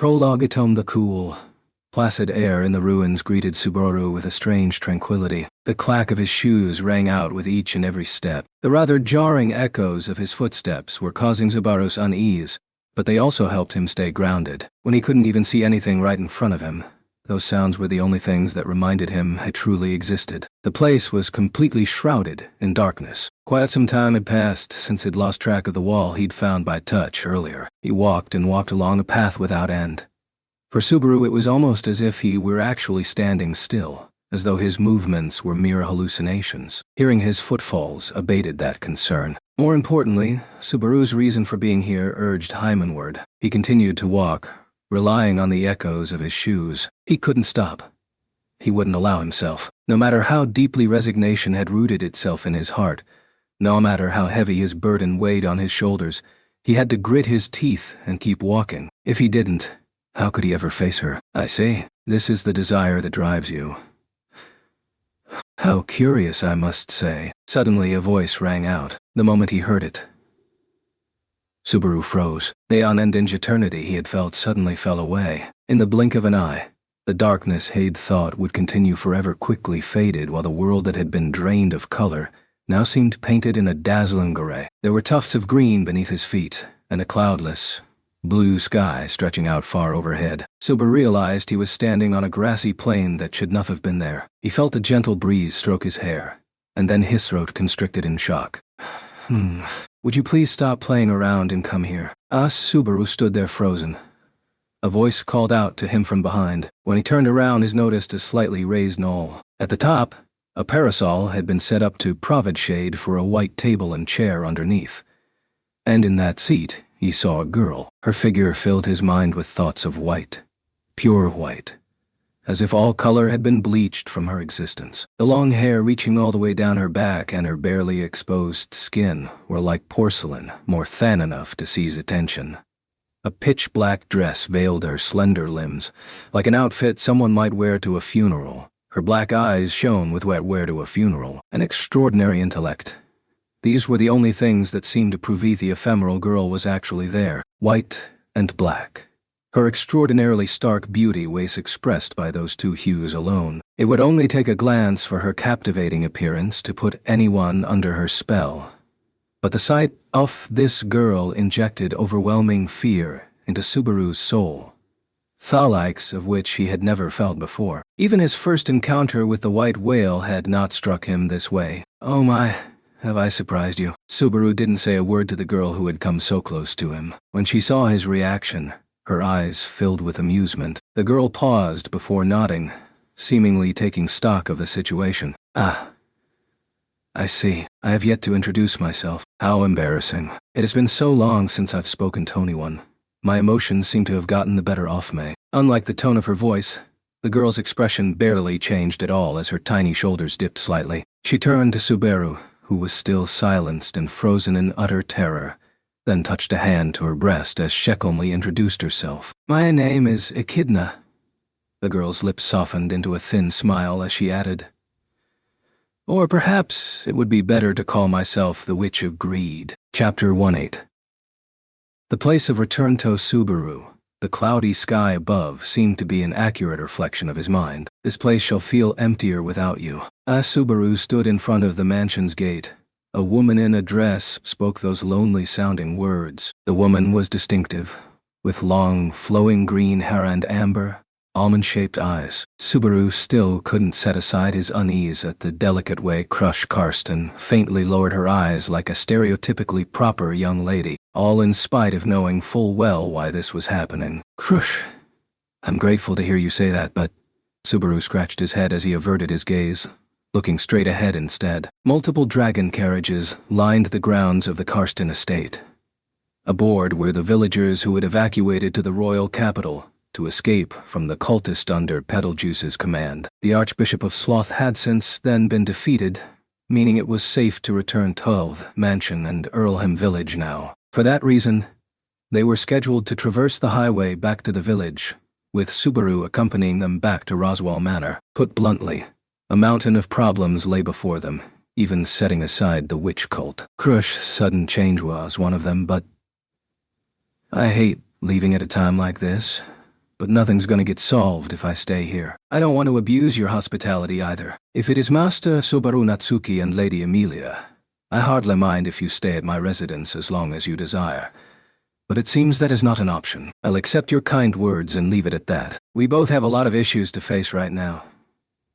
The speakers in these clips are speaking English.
Prologue. The cool, placid air in the ruins greeted Subaru with a strange tranquility. The clack of his shoes rang out with each and every step. The rather jarring echoes of his footsteps were causing Subaru's unease, but they also helped him stay grounded. When he couldn't even see anything right in front of him, those sounds were the only things that reminded him it truly existed. The place was completely shrouded in darkness. Quite some time had passed since he'd lost track of the wall he'd found by touch earlier. He walked and walked along a path without end. For Subaru, it was almost as if he were actually standing still, as though his movements were mere hallucinations. Hearing his footfalls abated that concern. More importantly, Subaru's reason for being here urged Hymanward. He continued to walk, relying on the echoes of his shoes. He couldn't stop. He wouldn't allow himself. No matter how deeply resignation had rooted itself in his heart, no matter how heavy his burden weighed on his shoulders, he had to grit his teeth and keep walking. If he didn't, how could he ever face her? I see, this is the desire that drives you. How curious, I must say. Suddenly a voice rang out. The moment he heard it, Subaru froze. The unending eternity he had felt suddenly fell away. In the blink of an eye, the darkness he'd thought would continue forever quickly faded, while the world that had been drained of color now seemed painted in a dazzling gray. There were tufts of green beneath his feet, and a cloudless, blue sky stretching out far overhead. Subaru realized he was standing on a grassy plain that should not have been there. He felt a gentle breeze stroke his hair, and then his throat constricted in shock. Would you please stop playing around and come here? Subaru stood there frozen. A voice called out to him from behind. When he turned around, he noticed a slightly raised knoll. At the top, a parasol had been set up to provide shade for a white table and chair underneath. And in that seat, he saw a girl. Her figure filled his mind with thoughts of white. Pure white. As if all color had been bleached from her existence. The long hair reaching all the way down her back and her barely exposed skin were like porcelain, more thin enough to seize attention. A pitch-black dress veiled her slender limbs, like an outfit someone might wear to a funeral. Her black eyes shone with what wear to a funeral. An extraordinary intellect. These were the only things that seemed to prove the ephemeral girl was actually there. White and black. Her extraordinarily stark beauty was expressed by those two hues alone. It would only take a glance for her captivating appearance to put anyone under her spell. But the sight of this girl injected overwhelming fear into Subaru's soul, the of which he had never felt before. Even his first encounter with the white whale had not struck him this way. Oh my, have I surprised you? Subaru didn't say a word to the girl who had come so close to him. When she saw his reaction, her eyes filled with amusement. The girl paused before nodding, seemingly taking stock of the situation. I see. I have yet to introduce myself. How embarrassing. It has been so long since I've spoken to anyone. My emotions seem to have gotten the better of me. Unlike the tone of her voice, the girl's expression barely changed at all as her tiny shoulders dipped slightly. She turned to Subaru, who was still silenced and frozen in utter terror, then touched a hand to her breast as she calmly introduced herself. My name is Echidna. The girl's lips softened into a thin smile as she added, or perhaps it would be better to call myself the Witch of Greed. Chapter 18. The place of return to Subaru. The cloudy sky above seemed to be an accurate reflection of his mind. This place shall feel emptier without you. As Subaru stood in front of the mansion's gate, a woman in a dress spoke those lonely-sounding words. The woman was distinctive, with long, flowing green hair and amber, almond-shaped eyes. Subaru still couldn't set aside his unease at the delicate way Crush Karsten faintly lowered her eyes like a stereotypically proper young lady, all in spite of knowing full well why this was happening. Crush, I'm grateful to hear you say that, but... Subaru scratched his head as he averted his gaze, looking straight ahead instead. Multiple dragon carriages lined the grounds of the Karsten estate. Aboard were the villagers who had evacuated to the royal capital to escape from the cultist under Betelgeuse's command. The Archbishop of Sloth had since then been defeated, meaning it was safe to return to Tulve Mansion and Earlham Village now. For that reason, they were scheduled to traverse the highway back to the village, with Subaru accompanying them back to Roswell Manor. Put bluntly, a mountain of problems lay before them, even setting aside the witch cult. Crush's sudden change was one of them, but I hate leaving at a time like this. but nothing's gonna get solved if I stay here. I don't want to abuse your hospitality either. If it is Master Subaru Natsuki and Lady Emilia, I hardly mind if you stay at my residence as long as you desire. But it seems that is not an option. I'll accept your kind words and leave it at that. We both have a lot of issues to face right now.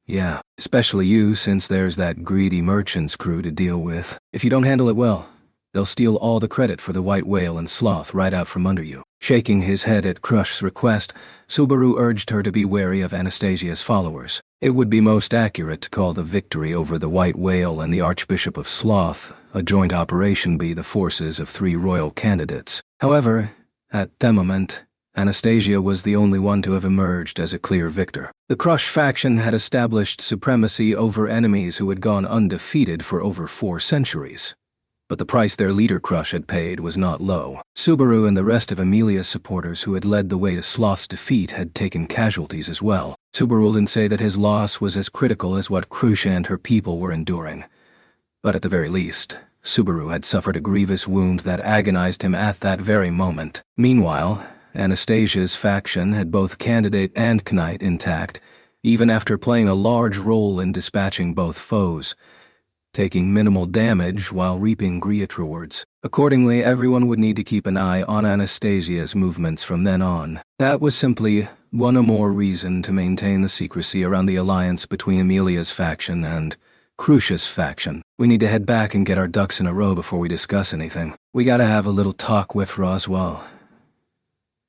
Yeah, especially you, since there's that greedy merchant's crew to deal with. If you don't handle it well, they'll steal all the credit for the white whale and sloth right out from under you. Shaking his head at Crush's request, Subaru urged her to be wary of Anastasia's followers. It would be most accurate to call the victory over the white whale and the Archbishop of Sloth a joint operation be the forces of 3 royal candidates. However, at the moment, Anastasia was the only one to have emerged as a clear victor. The Crush faction had established supremacy over enemies who had gone undefeated for over 4 centuries. But the price their leader Crush had paid was not low. Subaru and the rest of Emilia's supporters who had led the way to Sloth's defeat had taken casualties as well. Subaru didn't say that his loss was as critical as what Crush and her people were enduring. But at the very least, Subaru had suffered a grievous wound that agonized him at that very moment. Meanwhile, Anastasia's faction had both candidate and knight intact, even after playing a large role in dispatching both foes, taking minimal damage while reaping great rewards. Accordingly, everyone would need to keep an eye on Anastasia's movements from then on. That was simply one more reason to maintain the secrecy around the alliance between Emilia's faction and Crucia's faction. We need to head back and get our ducks in a row before we discuss anything. We gotta have a little talk with Roswell,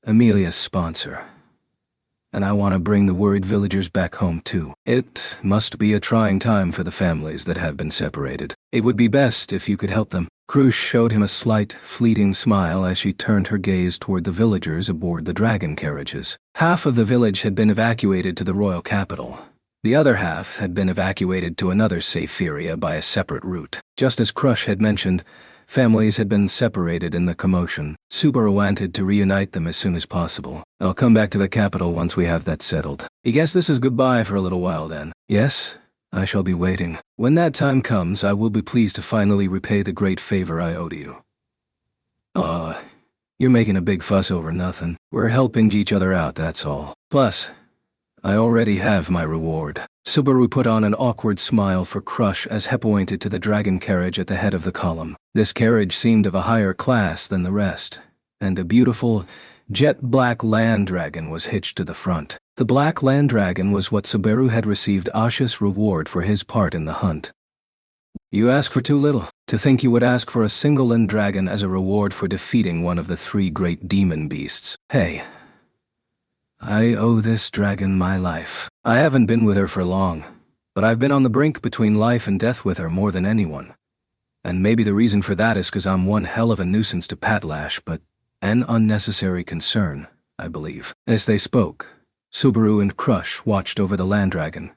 Emilia's sponsor. And I want to bring the worried villagers back home too. It must be a trying time for the families that have been separated. It would be best if you could help them. Crush showed him a slight, fleeting smile as she turned her gaze toward the villagers aboard the dragon carriages. Half of the village had been evacuated to the royal capital. The other half had been evacuated to another safe area by a separate route. Just as Crush had mentioned, families had been separated in the commotion. Subaru wanted to reunite them as soon as possible. I'll come back to the capital once we have that settled. I guess this is goodbye for a little while then. Yes, I shall be waiting. When that time comes, I will be pleased to finally repay the great favor I owe to you. You're making a big fuss over nothing. We're helping each other out, that's all. Plus, I already have my reward. Subaru put on an awkward smile for Crush as he pointed to the dragon carriage at the head of the column. This carriage seemed of a higher class than the rest, and a beautiful, jet-black land dragon was hitched to the front. The black land dragon was what Subaru had received Asha's reward for his part in the hunt. You ask for too little. To think you would ask for a single land dragon as a reward for defeating one of the 3 great demon beasts. Hey, I owe this dragon my life. I haven't been with her for long, but I've been on the brink between life and death with her more than anyone. And maybe the reason for that is 'cause I'm one hell of a nuisance to Patlash, but an unnecessary concern, I believe. As they spoke, Subaru and Crush watched over the land dragon,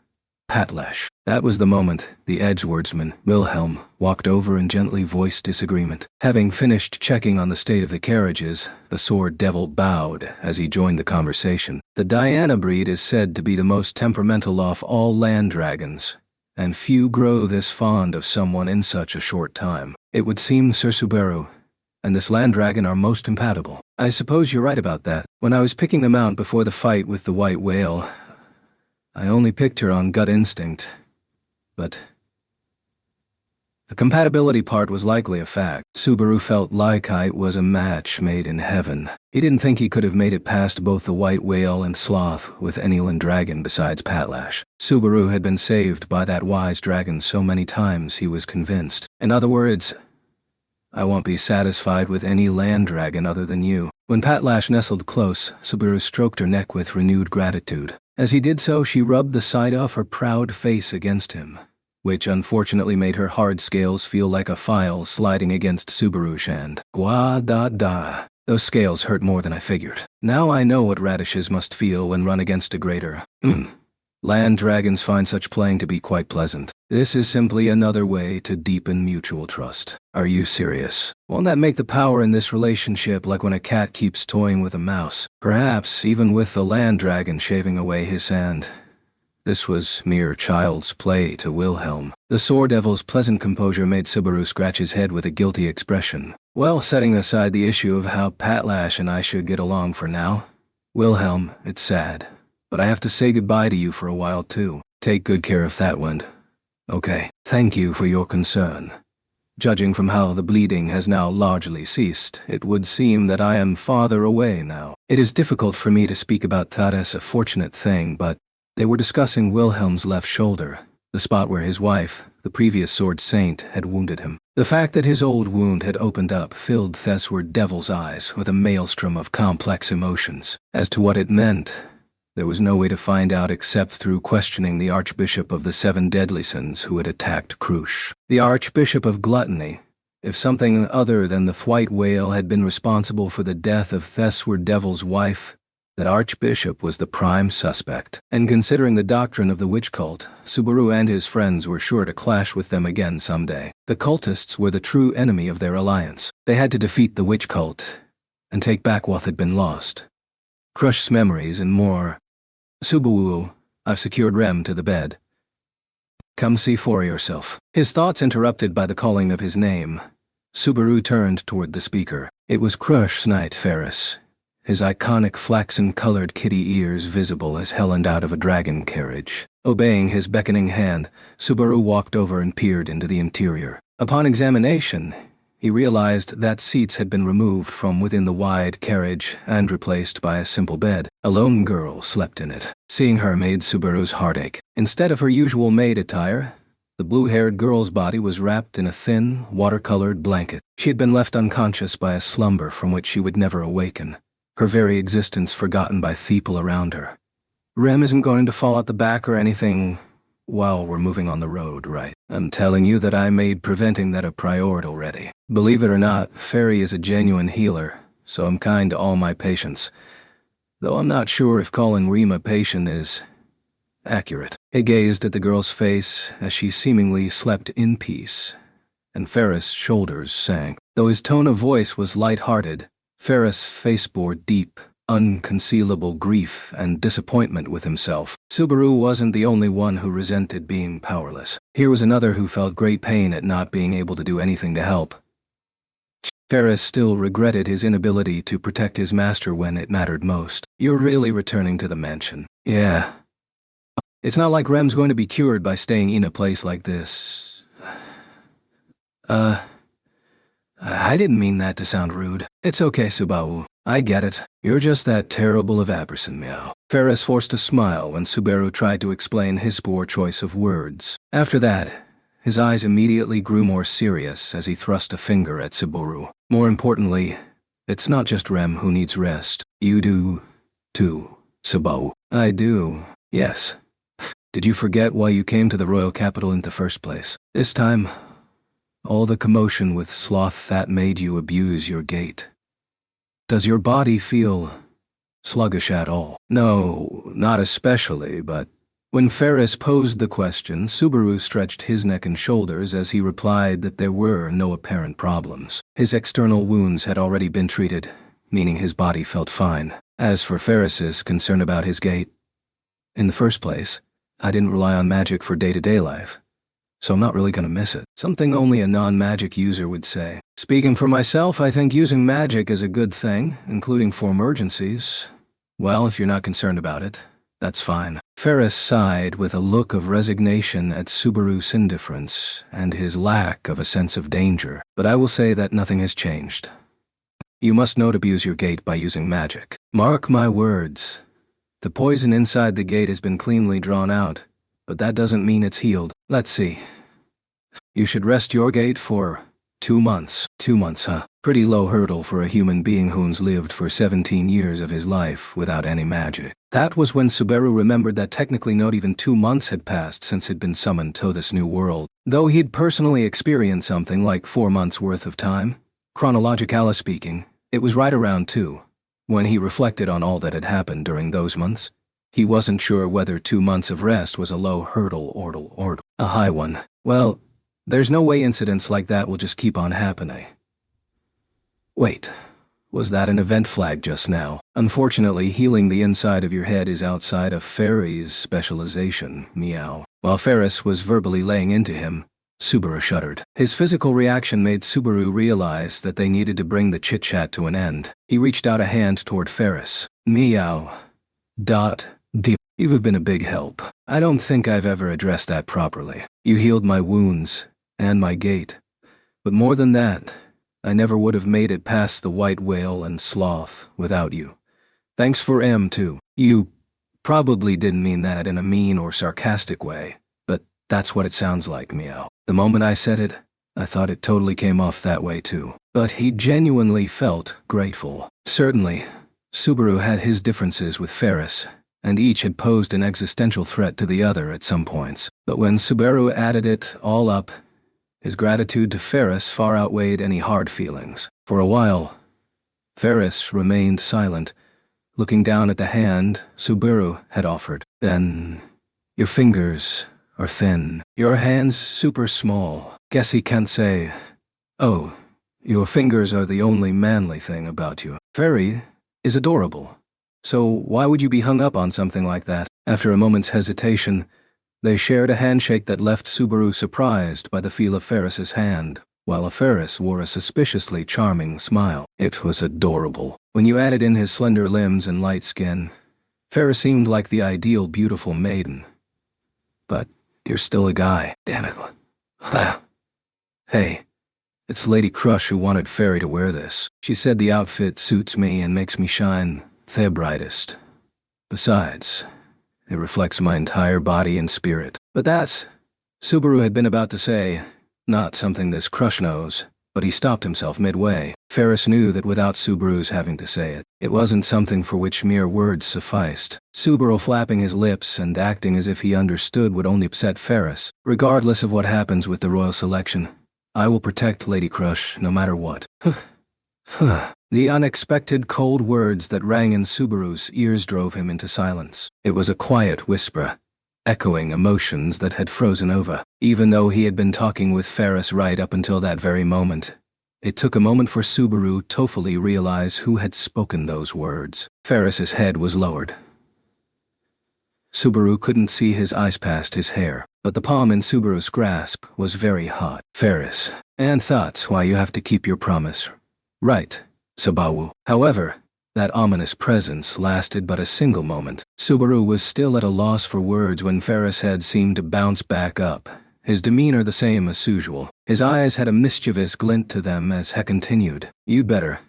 Patlash. That was the moment the Edgewordsman, Wilhelm, walked over and gently voiced disagreement. Having finished checking on the state of the carriages, the Sword Devil bowed as he joined the conversation. The Diana breed is said to be the most temperamental of all land dragons, and few grow this fond of someone in such a short time. It would seem Sir Subaru and this land dragon are most compatible. I suppose you're right about that. When I was picking them out before the fight with the white whale, I only picked her on gut instinct. But the compatibility part was likely a fact. Subaru felt like it was a match made in heaven. He didn't think he could have made it past both the white whale and sloth with any land dragon besides Patlash. Subaru had been saved by that wise dragon so many times he was convinced. In other words, I won't be satisfied with any land dragon other than you. When Patlash nestled close, Subaru stroked her neck with renewed gratitude. As he did so, she rubbed the side of her proud face against him, which unfortunately made her hard scales feel like a file sliding against Subaru's hand. Gwa-da-da. Those scales hurt more than I figured. Now I know what radishes must feel when run against a grater. Land dragons find such playing to be quite pleasant. This is simply another way to deepen mutual trust. Are you serious? Won't that make the power in this relationship like when a cat keeps toying with a mouse? Perhaps even with the land dragon shaving away his hand. This was mere child's play to Wilhelm. The Sword Devil's pleasant composure made Subaru scratch his head with a guilty expression. Well, setting aside the issue of how Patlash and I should get along for now, Wilhelm, it's sad, but I have to say goodbye to you for a while too. Take good care of that one. Okay, thank you for your concern. Judging from how the bleeding has now largely ceased, it would seem that I am farther away now. It is difficult for me to speak about that as a fortunate thing, but they were discussing Wilhelm's left shoulder, the spot where his wife, the previous sword saint, had wounded him. The fact that his old wound had opened up filled Thesward Devil's eyes with a maelstrom of complex emotions. As to what it meant, there was no way to find out except through questioning the Archbishop of the Seven Deadly Sins who had attacked Krush. The Archbishop of Gluttony. If something other than the white whale had been responsible for the death of Thesward Devil's wife, that Archbishop was the prime suspect. And considering the doctrine of the witch cult, Subaru and his friends were sure to clash with them again someday. The cultists were the true enemy of their alliance. They had to defeat the witch cult and take back what had been lost. Crush's memories and more. Subaru, I've secured Rem to the bed. Come see for yourself. His thoughts interrupted by the calling of his name. Subaru turned toward the speaker. It was Crush's Knight Ferris, his iconic flaxen-colored kitty ears visible as Helen out of a dragon carriage. Obeying his beckoning hand, Subaru walked over and peered into the interior. Upon examination, he realized that seats had been removed from within the wide carriage and replaced by a simple bed. A lone girl slept in it. Seeing her made Subaru's heart ache. Instead of her usual maid attire, the blue-haired girl's body was wrapped in a thin, watercolored blanket. She had been left unconscious by a slumber from which she would never awaken, her very existence forgotten by people around her. Rem isn't going to fall out the back or anything while we're moving on the road, right? I'm telling you that I made preventing that a priority already. Believe it or not, Fairy is a genuine healer, so I'm kind to all my patients. Though I'm not sure if calling Reem a patient is accurate. He gazed at the girl's face as she seemingly slept in peace, and Ferris' shoulders sank. Though his tone of voice was light-hearted, Ferris' face bore deep, unconcealable grief and disappointment with himself. Subaru wasn't the only one who resented being powerless. Here was another who felt great pain at not being able to do anything to help. Ferris still regretted his inability to protect his master when it mattered most. You're really returning to the mansion? Yeah. It's not like Rem's going to be cured by staying in a place like this. I didn't mean that to sound rude. It's okay, Subaru. I get it. You're just that terrible of Aberson, meow. Ferris forced a smile when Subaru tried to explain his poor choice of words. After that, his eyes immediately grew more serious as he thrust a finger at Subaru. More importantly, it's not just Rem who needs rest. You do, too, Subaru. I do, yes. Did you forget why you came to the royal capital in the first place? This time, all the commotion with sloth that made you abuse your gait. Does your body feel sluggish at all? No, not especially, but when Ferris posed the question, Subaru stretched his neck and shoulders as he replied that there were no apparent problems. His external wounds had already been treated, meaning his body felt fine. As for Ferris's concern about his gait, in the first place, I didn't rely on magic for day-to-day life, so I'm not really gonna miss it. Something only a non-magic user would say. Speaking for myself, I think using magic is a good thing, including for emergencies. Well, if you're not concerned about it, that's fine. Ferris sighed with a look of resignation at Subaru's indifference and his lack of a sense of danger. But I will say that nothing has changed. You must not abuse your gate by using magic. Mark my words. The poison inside the gate has been cleanly drawn out, but that doesn't mean it's healed. Let's see. You should rest your gate for 2 months. 2 months, huh? Pretty low hurdle for a human being who's lived for 17 years of his life without any magic. That was when Subaru remembered that technically not even 2 months had passed since he'd been summoned to this new world. Though he'd personally experienced something like 4 months' worth of time, chronologically speaking, it was right around 2. When he reflected on all that had happened during those months, he wasn't sure whether 2 months of rest was a low hurdle or a high one. Well, there's no way incidents like that will just keep on happening. Wait, was that an event flag just now? Unfortunately, healing the inside of your head is outside of Fairy's specialization, meow. While Ferris was verbally laying into him, Subaru shuddered. His physical reaction made Subaru realize that they needed to bring the chit-chat to an end. He reached out a hand toward Ferris. Meow. Deep. You have been a big help. I don't think I've ever addressed that properly. You healed my wounds, and my gait. But more than that, I never would have made it past the white whale and sloth without you. Thanks for too. You probably didn't mean that in a mean or sarcastic way, but that's what it sounds like, Meow. The moment I said it, I thought it totally came off that way too. But he genuinely felt grateful. Certainly, Subaru had his differences with Ferris, and each had posed an existential threat to the other at some points. But when Subaru added it all up, his gratitude to Ferris far outweighed any hard feelings. For a while, Ferris remained silent, looking down at the hand Subaru had offered. Then, your fingers are thin, your hands super small. Guess he can't say, oh, your fingers are the only manly thing about you. Fairy is adorable. So why would you be hung up on something like that? After a moment's hesitation, they shared a handshake that left Subaru surprised by the feel of Ferris's hand, while Ferris wore a suspiciously charming smile. It was adorable. When you added in his slender limbs and light skin, Ferris seemed like the ideal beautiful maiden. But you're still a guy, damn it. Hey, it's Lady Crush who wanted Fairy to wear this. She said the outfit suits me and makes me shine the brightest. Besides, it reflects my entire body and spirit. But that's, Subaru had been about to say, not something this Crush knows, but he stopped himself midway. Ferris knew that without Subaru's having to say it, it wasn't something for which mere words sufficed. Subaru flapping his lips and acting as if he understood would only upset Ferris. Regardless of what happens with the royal selection, I will protect Lady Crush no matter what. The unexpected cold words that rang in Subaru's ears drove him into silence. It was a quiet whisper, echoing emotions that had frozen over. Even though he had been talking with Ferris right up until that very moment, it took a moment for Subaru to fully realize who had spoken those words. Ferris's head was lowered. Subaru couldn't see his eyes past his hair, but the palm in Subaru's grasp was very hot. Ferris, and thoughts why you have to keep your promise. Right, Subaru. However, that ominous presence lasted but a single moment. Subaru was still at a loss for words when Ferris had seemed to bounce back up, his demeanor the same as usual. His eyes had a mischievous glint to them as he continued. You'd better,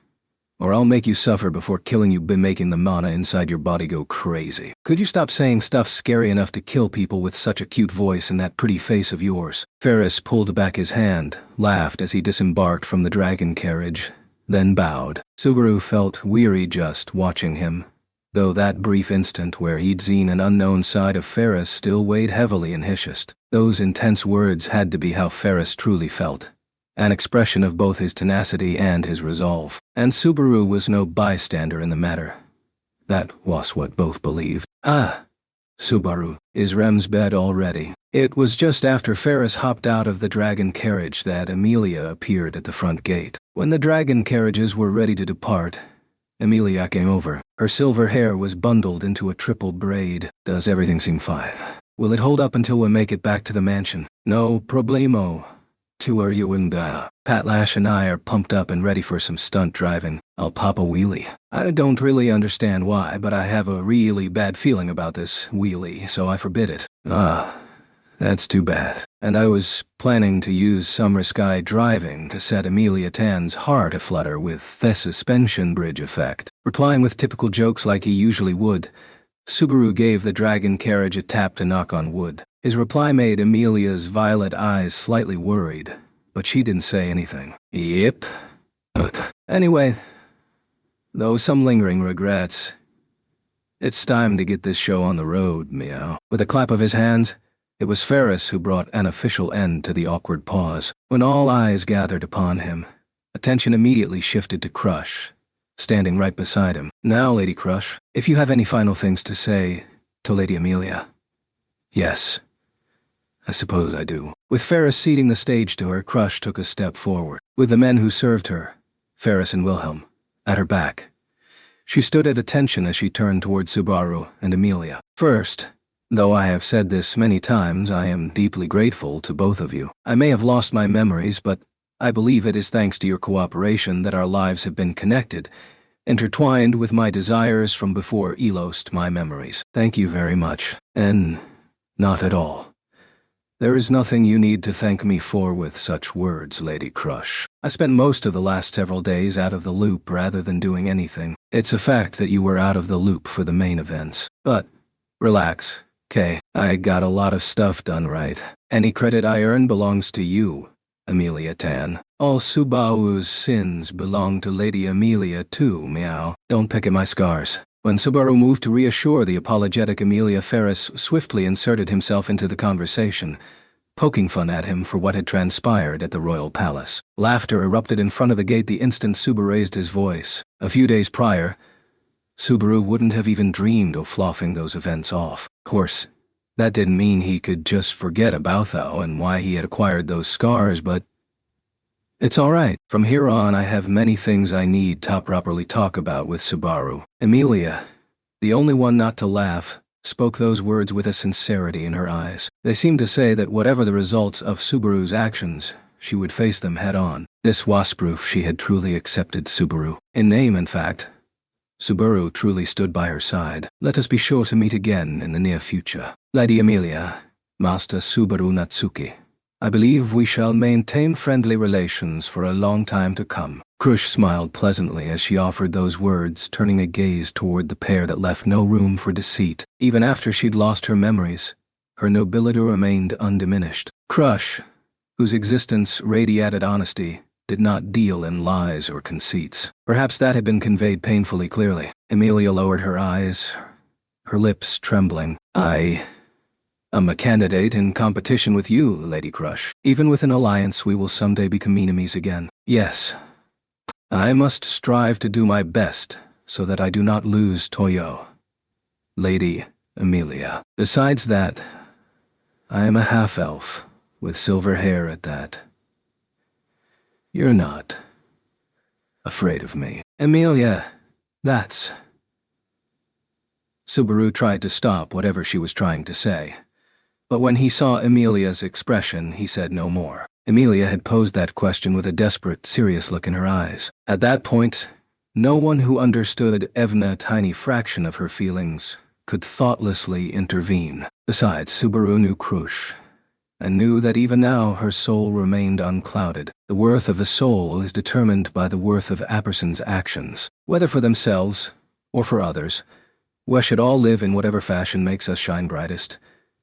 or I'll make you suffer before killing you by making the mana inside your body go crazy. Could you stop saying stuff scary enough to kill people with such a cute voice and that pretty face of yours? Ferris pulled back his hand, laughed as he disembarked from the dragon carriage, then bowed. Subaru felt weary just watching him, though that brief instant where he'd seen an unknown side of Ferris still weighed heavily in his chest. Those intense words had to be how Ferris truly felt, an expression of both his tenacity and his resolve. And Subaru was no bystander in the matter. That was what both believed. Ah, Subaru, is Rem's bed all ready? It was just after Ferris hopped out of the dragon carriage that Amelia appeared at the front gate. When the dragon carriages were ready to depart, Amelia came over. Her silver hair was bundled into a triple braid. Does everything seem fine? Will it hold up until we make it back to the mansion? No problemo. To are you and Patlash and I are pumped up and ready for some stunt driving. I'll pop a wheelie. I don't really understand why, but I have a really bad feeling about this wheelie, so I forbid it. That's too bad. And I was planning to use summer sky driving to set Amelia Tan's heart aflutter with the suspension bridge effect. Replying with typical jokes like he usually would, Subaru gave the dragon carriage a tap to knock on wood. His reply made Amelia's violet eyes slightly worried, but she didn't say anything. Yep. Anyway, though some lingering regrets, it's time to get this show on the road, meow. With a clap of his hands, it was Ferris who brought an official end to the awkward pause. When all eyes gathered upon him, attention immediately shifted to Crush, standing right beside him. Now, Lady Crush, if you have any final things to say to Lady Amelia. Yes, I suppose I do. With Ferris ceding the stage to her, Crush took a step forward. With the men who served her, Ferris and Wilhelm, at her back, she stood at attention as she turned toward Subaru and Amelia. First, though I have said this many times, I am deeply grateful to both of you. I may have lost my memories, but I believe it is thanks to your cooperation that our lives have been connected, intertwined with my desires from before Elost my memories. Thank you very much. And not at all. There is nothing you need to thank me for with such words, Lady Crush. I spent most of the last several days out of the loop rather than doing anything. It's a fact that you were out of the loop for the main events. But, relax, Kay. I got a lot of stuff done right. Any credit I earn belongs to you, Amelia Tan. All Subaru's sins belong to Lady Amelia too, meow. Don't pick at my scars. When Subaru moved to reassure the apologetic Amelia, Ferris swiftly inserted himself into the conversation, poking fun at him for what had transpired at the royal palace. Laughter erupted in front of the gate the instant Subaru raised his voice. A few days prior, Subaru wouldn't have even dreamed of floughing those events off. Of course, that didn't mean he could just forget about Thao and why he had acquired those scars, but it's alright. From here on I have many things I need to properly talk about with Subaru. Amelia, the only one not to laugh, spoke those words with a sincerity in her eyes. They seemed to say that whatever the results of Subaru's actions, she would face them head on. This was proof she had truly accepted Subaru. In name, in fact, Subaru truly stood by her side. Let us be sure to meet again in the near future. Lady Amelia, Master Subaru Natsuki. I believe we shall maintain friendly relations for a long time to come. Crush smiled pleasantly as she offered those words, turning a gaze toward the pair that left no room for deceit. Even after she'd lost her memories, her nobility remained undiminished. Crush, whose existence radiated honesty, did not deal in lies or conceits. Perhaps that had been conveyed painfully clearly. Amelia lowered her eyes, her lips trembling. I'm a candidate in competition with you, Lady Crush. Even with an alliance, we will someday become enemies again. Yes. I must strive to do my best so that I do not lose Toyo. Lady Amelia. Besides that, I am a half-elf, with silver hair at that. You're not afraid of me. Amelia, that's... Subaru tried to stop whatever she was trying to say. But when he saw Amelia's expression, he said no more. Amelia had posed that question with a desperate, serious look in her eyes. At that point, no one who understood even a tiny fraction of her feelings could thoughtlessly intervene. Besides, Subaru knew Crush, and knew that even now her soul remained unclouded. The worth of the soul is determined by the worth of a person's actions, whether for themselves or for others. We should all live in whatever fashion makes us shine brightest,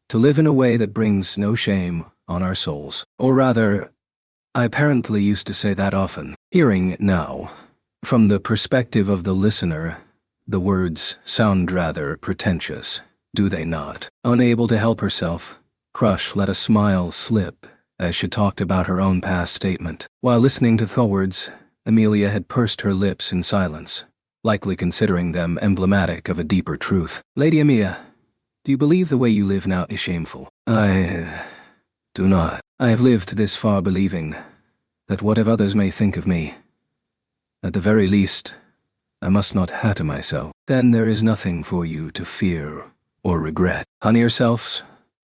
to live in a way that brings no shame on our souls. Or rather, I apparently used to say that often. Hearing it now, from the perspective of the listener, the words sound rather pretentious, do they not? Unable to help herself, Crush let a smile slip as she talked about her own past statement. While listening to the words, Amelia had pursed her lips in silence, likely considering them emblematic of a deeper truth. Lady Amelia, do you believe the way you live now is shameful? I do not. I have lived this far believing that whatever others may think of me, at the very least, I must not hatter myself. Then there is nothing for you to fear or regret. Honey yourselves,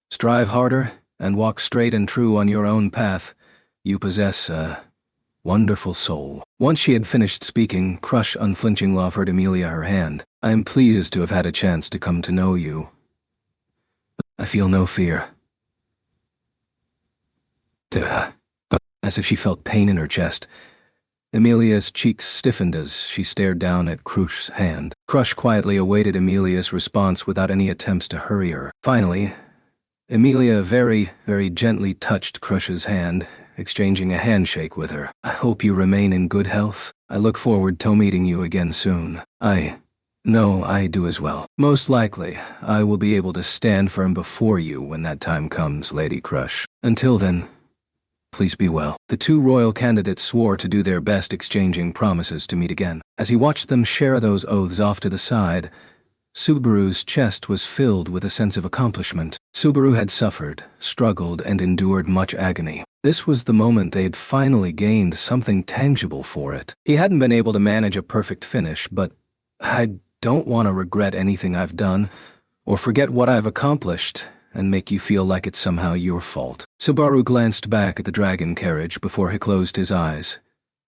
strive harder, and walk straight and true on your own path. You possess a wonderful soul. Once she had finished speaking, Crush unflinchingly offered Amelia her hand. I am pleased to have had a chance to come to know you. I feel no fear. As if she felt pain in her chest, Amelia's cheeks stiffened as she stared down at Crush's hand. Crush quietly awaited Amelia's response without any attempts to hurry her. Finally, Amelia very, very gently touched Crush's hand, exchanging a handshake with her. I hope you remain in good health. I look forward to meeting you again soon. No, I do as well. Most likely, I will be able to stand firm before you when that time comes, Lady Crush. Until then, please be well. The two royal candidates swore to do their best, exchanging promises to meet again. As he watched them share those oaths off to the side, Subaru's chest was filled with a sense of accomplishment. Subaru had suffered, struggled, and endured much agony. This was the moment they had finally gained something tangible for it. He hadn't been able to manage a perfect finish, but I don't want to regret anything I've done, or forget what I've accomplished, and make you feel like it's somehow your fault. Subaru glanced back at the dragon carriage before he closed his eyes,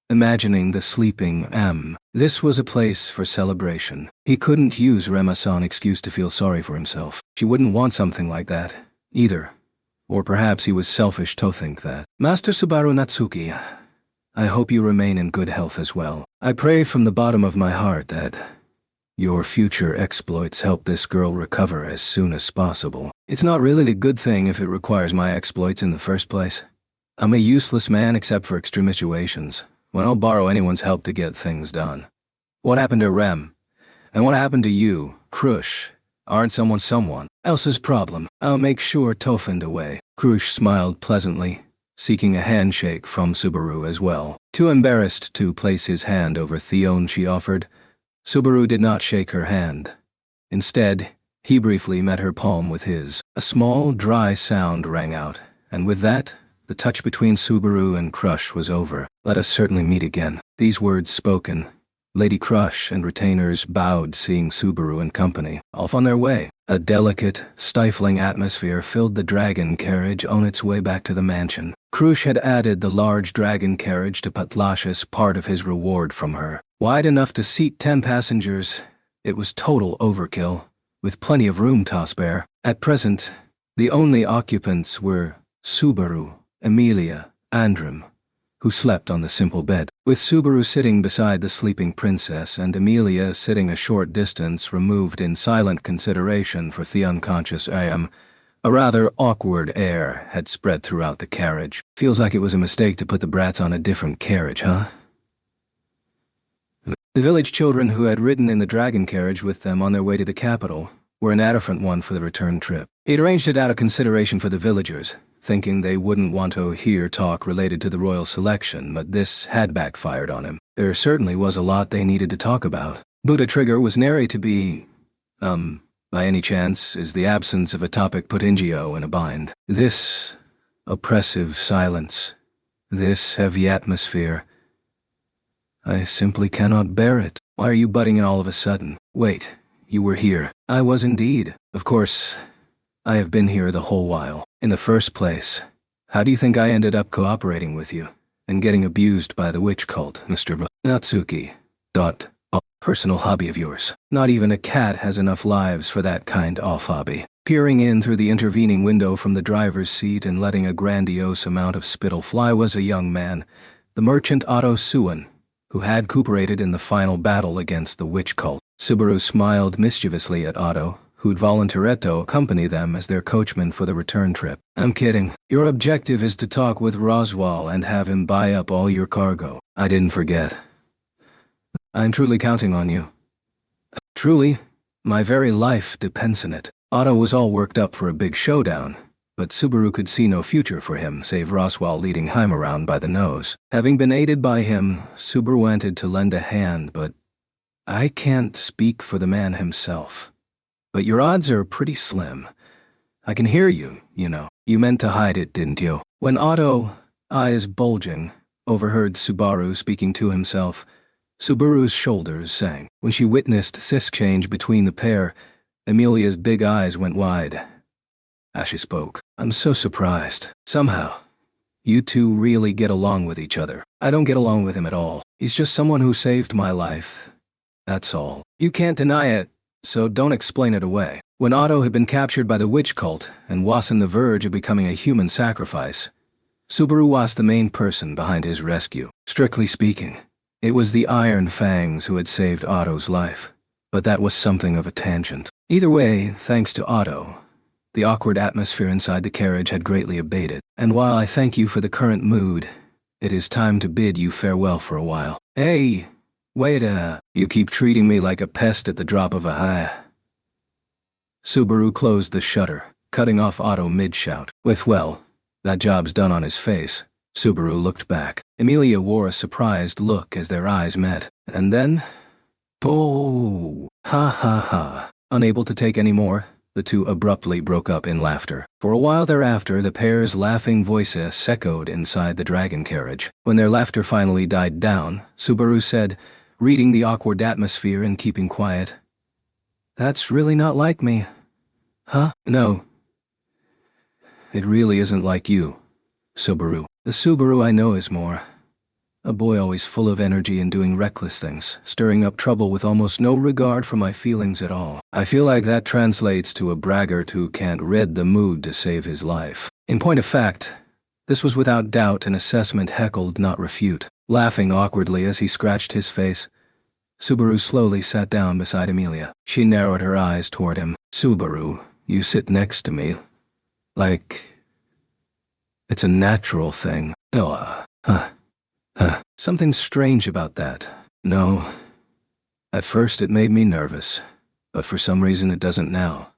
imagining the sleeping M. This was a place for celebration. He couldn't use Rema-san excuse to feel sorry for himself. She wouldn't want something like that, either. Or perhaps he was selfish to think that. Master Subaru Natsuki, I hope you remain in good health as well. I pray from the bottom of my heart that your future exploits help this girl recover as soon as possible. It's not really a good thing if it requires my exploits in the first place. I'm a useless man except for extreme situations, when I'll borrow anyone's help to get things done. What happened to Rem? And what happened to you, Krush? Aren't someone else's problem? I'll make sure to find a way. Krush smiled pleasantly, seeking a handshake from Subaru as well. Too embarrassed to place his hand over Theon, she offered. Subaru did not shake her hand. Instead, he briefly met her palm with his. A small, dry sound rang out, and with that, the touch between Subaru and Krush was over. Let us certainly meet again. These words spoken, Lady Krush and retainers bowed, seeing Subaru and company off on their way. A delicate, stifling atmosphere filled the dragon carriage on its way back to the mansion. Krush had added the large dragon carriage to Patlash as part of his reward from her. Wide enough to seat 10 passengers, it was total overkill, with plenty of room to spare. At present, the only occupants were Subaru, Emilia, Andrim, who slept on the simple bed, with Subaru sitting beside the sleeping princess and Emilia sitting a short distance removed in silent consideration for the unconscious AM. A rather awkward air had spread throughout the carriage. Feels like it was a mistake to put the brats on a different carriage, huh? The village children who had ridden in the dragon carriage with them on their way to the capital were in a different one for the return trip. He'd arranged it out of consideration for the villagers, thinking they wouldn't want to hear talk related to the royal selection, but this had backfired on him. There certainly was a lot they needed to talk about. Buddha Trigger was nary to be, by any chance, is the absence of a topic put Ingio in a bind. This oppressive silence, this heavy atmosphere, I simply cannot bear it. Why are you butting in all of a sudden? Wait, you were here. I was indeed. Of course, I have been here the whole while. In the first place, how do you think I ended up cooperating with you and getting abused by the witch cult, Mr. Natsuki? A personal hobby of yours. Not even a cat has enough lives for that kind of hobby. Peering in through the intervening window from the driver's seat and letting a grandiose amount of spittle fly was a young man, the merchant Otto Suan, who had cooperated in the final battle against the witch cult. Subaru smiled mischievously at Otto, who'd volunteered to accompany them as their coachman for the return trip. I'm kidding. Your objective is to talk with Roswell and have him buy up all your cargo. I didn't forget. I'm truly counting on you. Truly, my very life depends on it. Otto was all worked up for a big showdown, but Subaru could see no future for him save Roswell leading Heim around by the nose. Having been aided by him, Subaru wanted to lend a hand, but I can't speak for the man himself. But your odds are pretty slim. I can hear you, you know. You meant to hide it, didn't you? When Otto, eyes bulging, overheard Subaru speaking to himself, Subaru's shoulders sank. When she witnessed this exchange between the pair, Emilia's big eyes went wide. As she spoke, I'm so surprised. Somehow, you two really get along with each other. I don't get along with him at all. He's just someone who saved my life. That's all. You can't deny it, so don't explain it away. When Otto had been captured by the witch cult and was on the verge of becoming a human sacrifice, Subaru was the main person behind his rescue. Strictly speaking, it was the Iron Fangs who had saved Otto's life, but that was something of a tangent. Either way, thanks to Otto, the awkward atmosphere inside the carriage had greatly abated, and while I thank you for the current mood, it is time to bid you farewell for a while. Hey, wait you keep treating me like a pest at the drop of a hat. Subaru closed the shutter, cutting off Otto mid-shout. With, well, that job's done on his face, Subaru looked back. Emilia wore a surprised look as their eyes met, and then, oh, ha ha ha. Unable to take any more, the two abruptly broke up in laughter. For a while thereafter, the pair's laughing voices echoed inside the dragon carriage. When their laughter finally died down, Subaru said, reading the awkward atmosphere and keeping quiet, "That's really not like me." Huh? No. It really isn't like you, Subaru. The Subaru I know is more A boy always full of energy and doing reckless things, stirring up trouble with almost no regard for my feelings at all. I feel like that translates to a braggart who can't read the mood to save his life. In point of fact, this was without doubt an assessment heckled, not refute. Laughing awkwardly as he scratched his face, Subaru slowly sat down beside Amelia. She narrowed her eyes toward him. Subaru, you sit next to me. Like it's a natural thing. Oh, something strange about that. No. At first it made me nervous, but for some reason it doesn't now.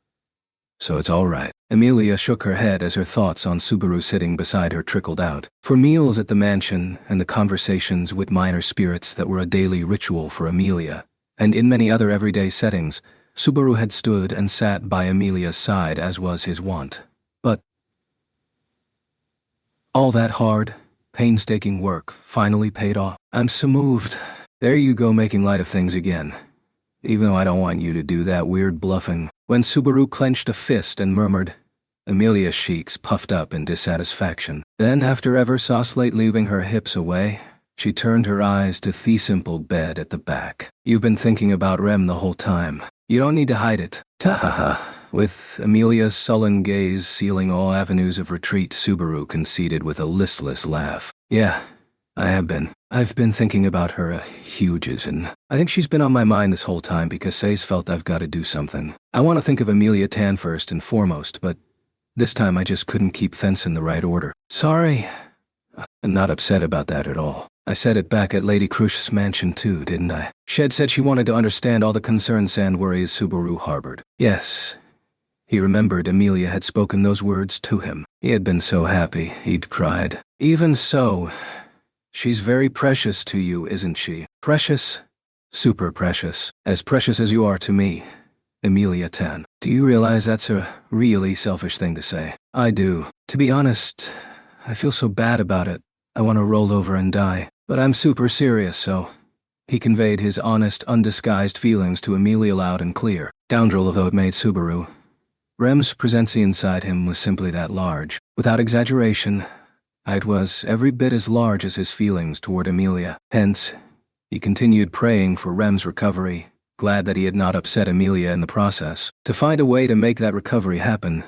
So it's all right. Amelia shook her head as her thoughts on Subaru sitting beside her trickled out. For meals at the mansion and the conversations with minor spirits that were a daily ritual for Amelia, and in many other everyday settings, Subaru had stood and sat by Amelia's side as was his wont. But all that hard, painstaking work finally paid off. I'm so moved. There you go, making light of things again. Even though I don't want you to do that weird bluffing. When Subaru clenched a fist and murmured, Amelia's cheeks puffed up in dissatisfaction. Then, after ever so slightly leaving her hips away, she turned her eyes to the simple bed at the back. You've been thinking about Rem the whole time. You don't need to hide it. Ta-ha-ha. With Amelia's sullen gaze sealing all avenues of retreat, Subaru conceded with a listless laugh. Yeah, I have been. I've been thinking about her a huges, and I think she's been on my mind this whole time because Say's felt I've got to do something. I want to think of Amelia Tan first and foremost, but this time I just couldn't keep things in the right order. Sorry. I'm not upset about that at all. I said it back at Lady Crush's mansion too, didn't I? Shed said she wanted to understand all the concerns and worries Subaru harbored. Yes. He remembered Amelia had spoken those words to him. He had been so happy, he'd cried. Even so, she's very precious to you, isn't she? Precious? Super precious. As precious as you are to me, Amelia Tan. Do you realize that's a really selfish thing to say? I do. To be honest, I feel so bad about it. I want to roll over and die. But I'm super serious, so... He conveyed his honest, undisguised feelings to Amelia loud and clear. Scoundrel though it made Subaru. Rem's presence inside him was simply that large. Without exaggeration, it was every bit as large as his feelings toward Amelia. Hence, he continued praying for Rem's recovery, glad that he had not upset Amelia in the process. To find a way to make that recovery happen,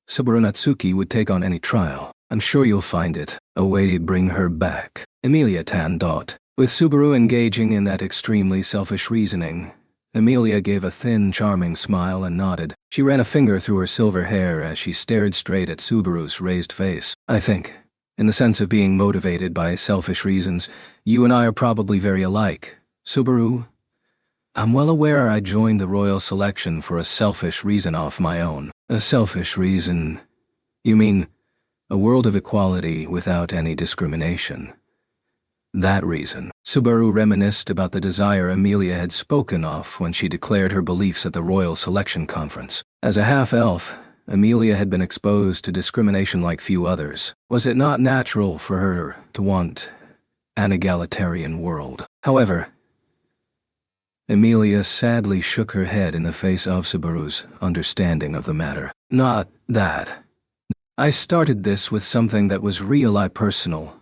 Subaru Natsuki would take on any trial. I'm sure you'll find it, a way to bring her back. Amelia Tan thought. With Subaru engaging in that extremely selfish reasoning, Amelia gave a thin, charming smile and nodded. She ran a finger through her silver hair as she stared straight at Subaru's raised face. I think, in the sense of being motivated by selfish reasons, you and I are probably very alike. Subaru, I'm well aware I joined the royal selection for a selfish reason off my own. A selfish reason? You mean a world of equality without any discrimination? That reason. Subaru reminisced about the desire Amelia had spoken of when she declared her beliefs at the Royal Selection Conference. As a half-elf, Amelia had been exposed to discrimination like few others. Was it not natural for her to want an egalitarian world? However, Amelia sadly shook her head in the face of Subaru's understanding of the matter. Not that. I started this with something that was really personal.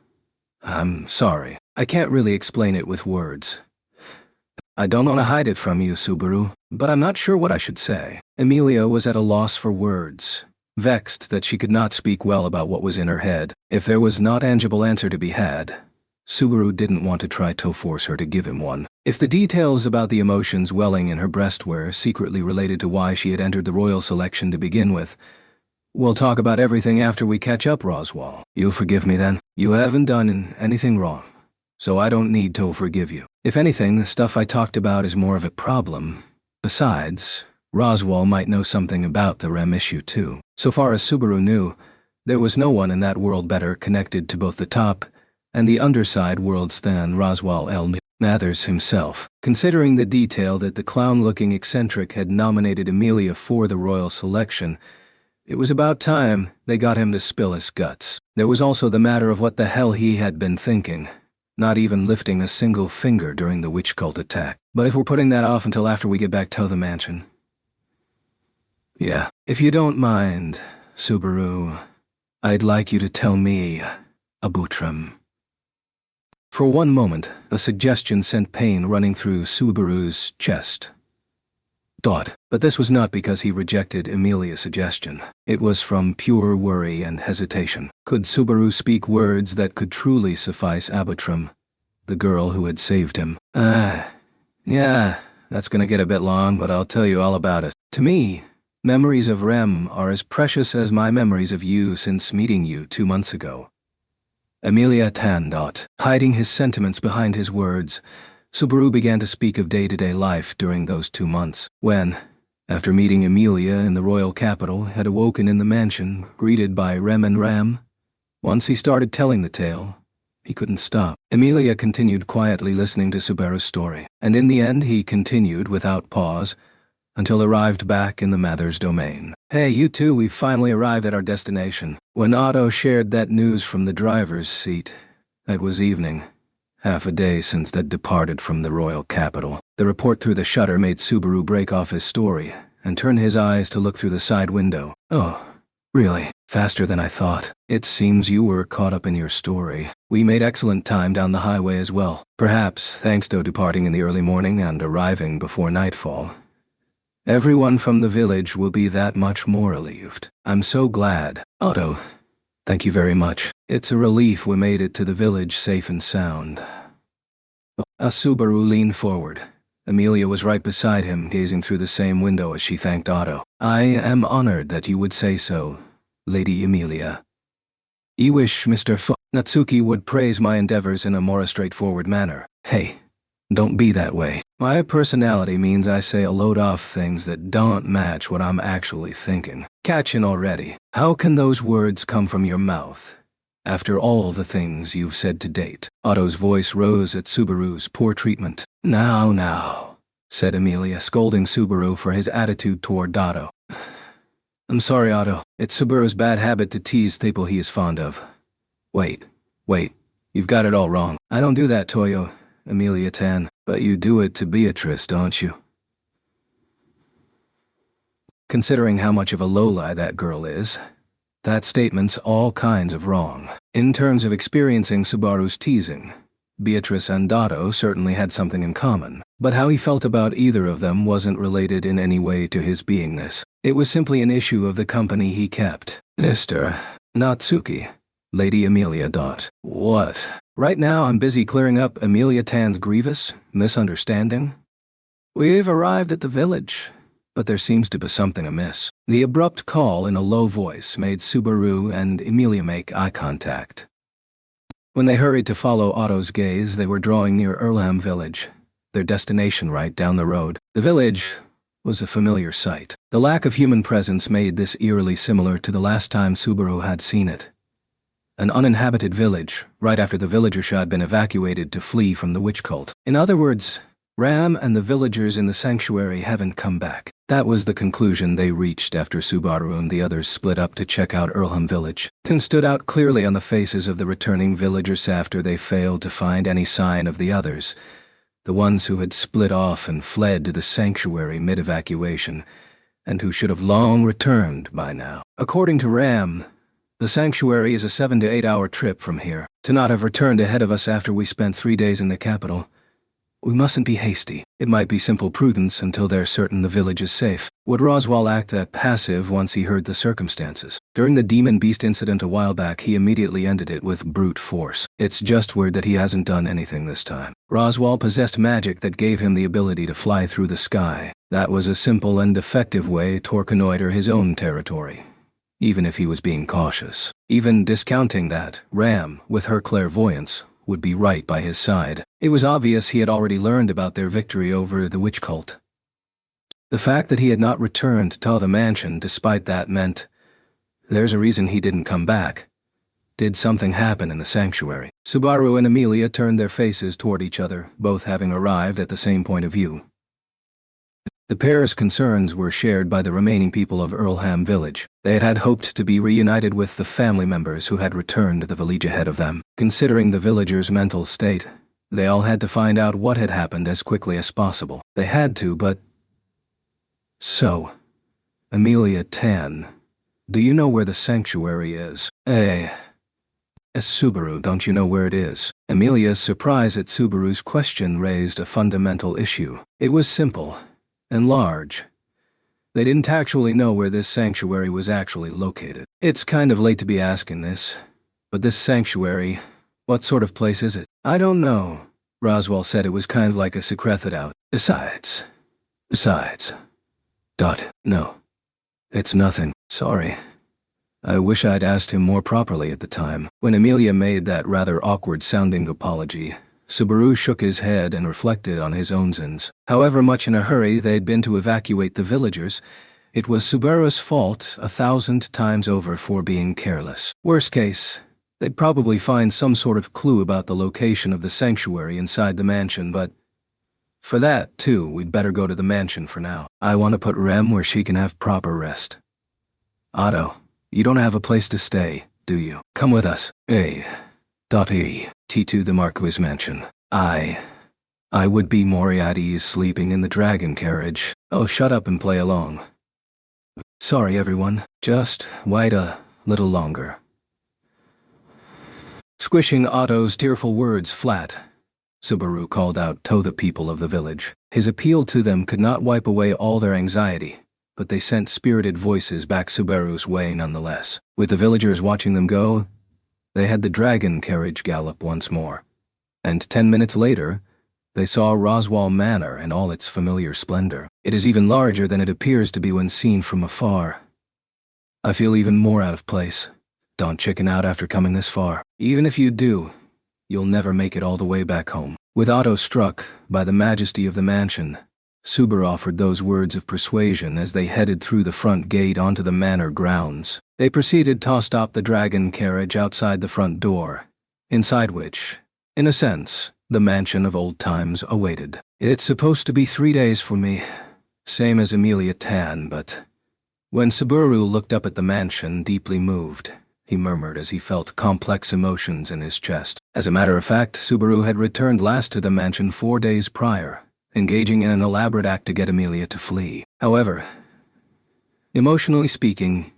I'm sorry. I can't really explain it with words. I don't want to hide it from you, Subaru, but I'm not sure what I should say. Amelia was at a loss for words, vexed that she could not speak well about what was in her head. If there was not tangible answer to be had, Subaru didn't want to try to force her to give him one. If the details about the emotions welling in her breast were secretly related to why she had entered the royal selection to begin with, we'll talk about everything after we catch up, Roswell. You'll forgive me then? You haven't done anything wrong, so I don't need to forgive you. If anything, the stuff I talked about is more of a problem. Besides, Roswell might know something about the Rem issue too. So far as Subaru knew, there was no one in that world better connected to both the top and the underside worlds than Roswell L. Mathers himself. Considering the detail that the clown-looking eccentric had nominated Amelia for the royal selection, it was about time they got him to spill his guts. There was also the matter of what the hell he had been thinking, not even lifting a single finger during the witch cult attack. But if we're putting that off until after we get back to the mansion... Yeah, if you don't mind, Subaru, I'd like you to tell me, Abutram. For one moment, a suggestion sent pain running through Subaru's chest. But this was not because he rejected Emilia's suggestion. It was from pure worry and hesitation. Could Subaru speak words that could truly suffice Abutram, the girl who had saved him? Yeah, that's gonna get a bit long, but I'll tell you all about it. To me, memories of Rem are as precious as my memories of you since meeting you 2 months ago. Emilia Tan. Hiding his sentiments behind his words, Subaru began to speak of day-to-day life during those 2 months, when, after meeting Emilia in the royal capital, had awoken in the mansion, greeted by Rem and Ram. Once he started telling the tale, he couldn't stop. Emilia continued quietly listening to Subaru's story, and in the end he continued without pause, until arrived back in the Mather's domain. Hey, you two, we've finally arrived at our destination. When Otto shared that news from the driver's seat, it was evening. Half a day since they'd departed from the royal capital. The report through the shutter made Subaru break off his story and turn his eyes to look through the side window. Oh, really? Faster than I thought. It seems you were caught up in your story. We made excellent time down the highway as well. Perhaps thanks to departing in the early morning and arriving before nightfall. Everyone from the village will be that much more relieved. I'm so glad. Otto, thank you very much. It's a relief we made it to the village safe and sound. Subaru leaned forward. Emilia was right beside him, gazing through the same window as she thanked Otto. I am honored that you would say so, Lady Emilia. You wish Mr. Natsuki would praise my endeavors in a more straightforward manner. Hey, don't be that way. My personality means I say a load of things that don't match what I'm actually thinking. Catchin' already. How can those words come from your mouth? After all the things you've said to date. Otto's voice rose at Subaru's poor treatment. Now, said Emilia, scolding Subaru for his attitude toward Otto. I'm sorry, Otto. It's Subaru's bad habit to tease people he is fond of. Wait, you've got it all wrong. I don't do that, Toyo, Emilia Tan, but you do it to Beatrice, don't you? Considering how much of a lowlie that girl is, that statement's all kinds of wrong. In terms of experiencing Subaru's teasing, Beatrice and Otto certainly had something in common, but how he felt about either of them wasn't related in any way to his beingness. It was simply an issue of the company he kept. Mr. Natsuki, Lady Emilia. What? Right now I'm busy clearing up Emilia Tan's grievous misunderstanding. We've arrived at the village, but there seems to be something amiss. The abrupt call in a low voice made Subaru and Emilia make eye contact. When they hurried to follow Otto's gaze, they were drawing near Earlham village, their destination right down the road. The village was a familiar sight. The lack of human presence made this eerily similar to the last time Subaru had seen it. An uninhabited village, right after the villagers had been evacuated to flee from the witch cult. In other words, Ram and the villagers in the sanctuary haven't come back. That was the conclusion they reached after Subaru and the others split up to check out Earlham village. It stood out clearly on the faces of the returning villagers after they failed to find any sign of the others, the ones who had split off and fled to the sanctuary mid-evacuation, and who should have long returned by now. According to Ram, the sanctuary is a 7 to 8 hour trip from here. To not have returned ahead of us after we spent 3 days in the capital. We mustn't be hasty. It might be simple prudence until they're certain the village is safe. Would Roswell act that passive once he heard the circumstances? During the demon beast incident a while back, he immediately ended it with brute force. It's just weird that he hasn't done anything this time. Roswell possessed magic that gave him the ability to fly through the sky. That was a simple and effective way to reconnoiter his own territory, even if he was being cautious. Even discounting that, Ram, with her clairvoyance, would be right by his side. It was obvious he had already learned about their victory over the witch cult. The fact that he had not returned to the mansion despite that meant there's a reason he didn't come back. Did something happen in the sanctuary? Subaru and Emilia turned their faces toward each other, both having arrived at the same point of view. The pair's concerns were shared by the remaining people of Earlham village. They had hoped to be reunited with the family members who had returned to the village ahead of them. Considering the villagers' mental state, they all had to find out what had happened as quickly as possible. They had to, but... So, Emilia Tan, do you know where the sanctuary is? Subaru, don't you know where it is? Amelia's surprise at Subaru's question raised a fundamental issue. It was simple and large. They didn't actually know where this sanctuary was actually located. It's kind of late to be asking this, but this sanctuary, what sort of place is it? I don't know. Roswell said it was kind of like a secret out. Besides. No. It's nothing. Sorry. I wish I'd asked him more properly at the time. When Amelia made that rather awkward-sounding apology, Subaru shook his head and reflected on his own sins. However much in a hurry they'd been to evacuate the villagers, it was Subaru's fault 1,000 times over for being careless. Worst case, they'd probably find some sort of clue about the location of the sanctuary inside the mansion, but for that, too, we'd better go to the mansion for now. I want to put Rem where she can have proper rest. Otto, you don't have a place to stay, do you? Come with us. T to the Marquis mansion. I would be more at ease sleeping in the dragon carriage. Oh, shut up and play along. Sorry, everyone. Just wait a little longer. Squishing Otto's tearful words flat, Subaru called out to the people of the village. His appeal to them could not wipe away all their anxiety, but they sent spirited voices back Subaru's way nonetheless. With the villagers watching them go, they had the dragon carriage gallop once more. And 10 minutes later, they saw Roswell Manor in all its familiar splendor. It is even larger than it appears to be when seen from afar. I feel even more out of place. Don't chicken out after coming this far. Even if you do, you'll never make it all the way back home. With Otto struck by the majesty of the mansion, Subaru offered those words of persuasion as they headed through the front gate onto the manor grounds. They proceeded to stop the dragon carriage outside the front door, inside which, in a sense, the mansion of old times awaited. It's supposed to be 3 days for me, same as Amelia Tan, but when Subaru looked up at the mansion, deeply moved, he murmured as he felt complex emotions in his chest. As a matter of fact, Subaru had returned last to the mansion 4 days prior, engaging in an elaborate act to get Amelia to flee. However, emotionally speaking,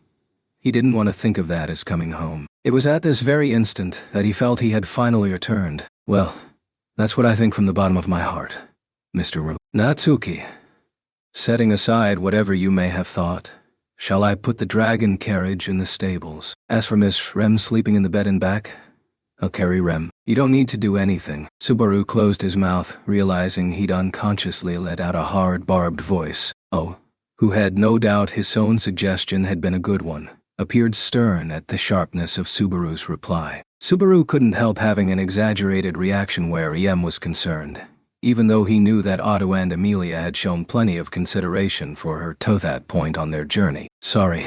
he didn't want to think of that as coming home. It was at this very instant that he felt he had finally returned. Well, that's what I think from the bottom of my heart, Mr. Natsuki. Setting aside whatever you may have thought, shall I put the dragon carriage in the stables? As for Miss Rem sleeping in the bed and back, I'll carry Rem. You don't need to do anything. Subaru closed his mouth, realizing he'd unconsciously let out a hard, barbed voice. Oh, who had no doubt his own suggestion had been a good one, appeared stern at the sharpness of Subaru's reply. Subaru couldn't help having an exaggerated reaction where EM was concerned, even though he knew that Otto and Amelia had shown plenty of consideration for her to that point on their journey. Sorry.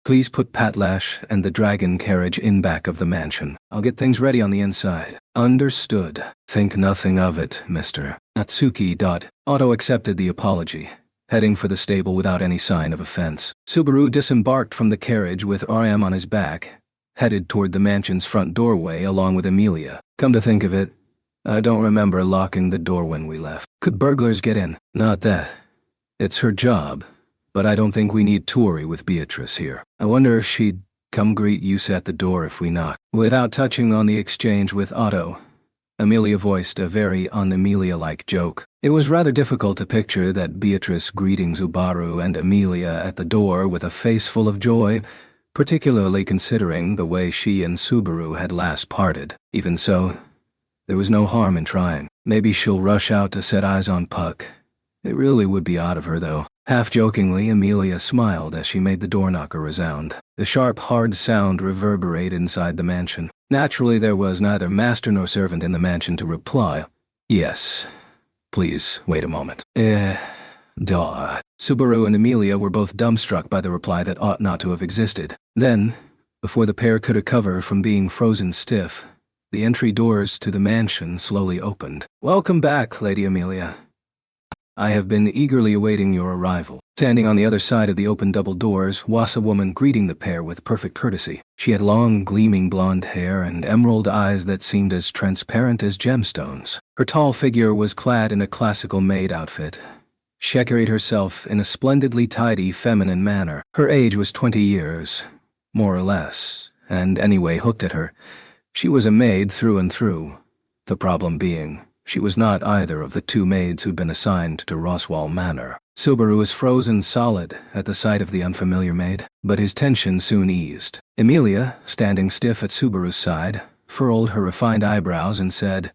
Please put Patlash and the dragon carriage in back of the mansion. I'll get things ready on the inside. Understood. Think nothing of it, Mr. Natsuki. Otto accepted the apology, heading for the stable without any sign of offense. Subaru disembarked from the carriage with RM on his back, headed toward the mansion's front doorway along with Amelia. Come to think of it, I don't remember locking the door when we left. Could burglars get in? Not that. It's her job, but I don't think we need Tori with Beatrice here. I wonder if she'd come greet you at the door if we knock. Without touching on the exchange with Otto, Amelia voiced a very un-Amelia-like joke. It was rather difficult to picture that Beatrice greeting Subaru and Amelia at the door with a face full of joy, particularly considering the way she and Subaru had last parted. Even so, there was no harm in trying. Maybe she'll rush out to set eyes on Puck. It really would be odd of her, though. Half-jokingly, Amelia smiled as she made the door knocker resound. The sharp, hard sound reverberated inside the mansion. Naturally, there was neither master nor servant in the mansion to reply. Yes. Please, wait a moment. Subaru and Amelia were both dumbstruck by the reply that ought not to have existed. Then, before the pair could recover from being frozen stiff, the entry doors to the mansion slowly opened. Welcome back, Lady Amelia. I have been eagerly awaiting your arrival. Standing on the other side of the open double doors was a woman greeting the pair with perfect courtesy. She had long, gleaming blonde hair and emerald eyes that seemed as transparent as gemstones. Her tall figure was clad in a classical maid outfit. She carried herself in a splendidly tidy, feminine manner. Her age was 20 years, more or less, and anyway hooked at her. She was a maid through and through. The problem being, she was not either of the two maids who'd been assigned to Roswell Manor. Subaru was frozen solid at the sight of the unfamiliar maid, but his tension soon eased. Emilia, standing stiff at Subaru's side, furrowed her refined eyebrows and said,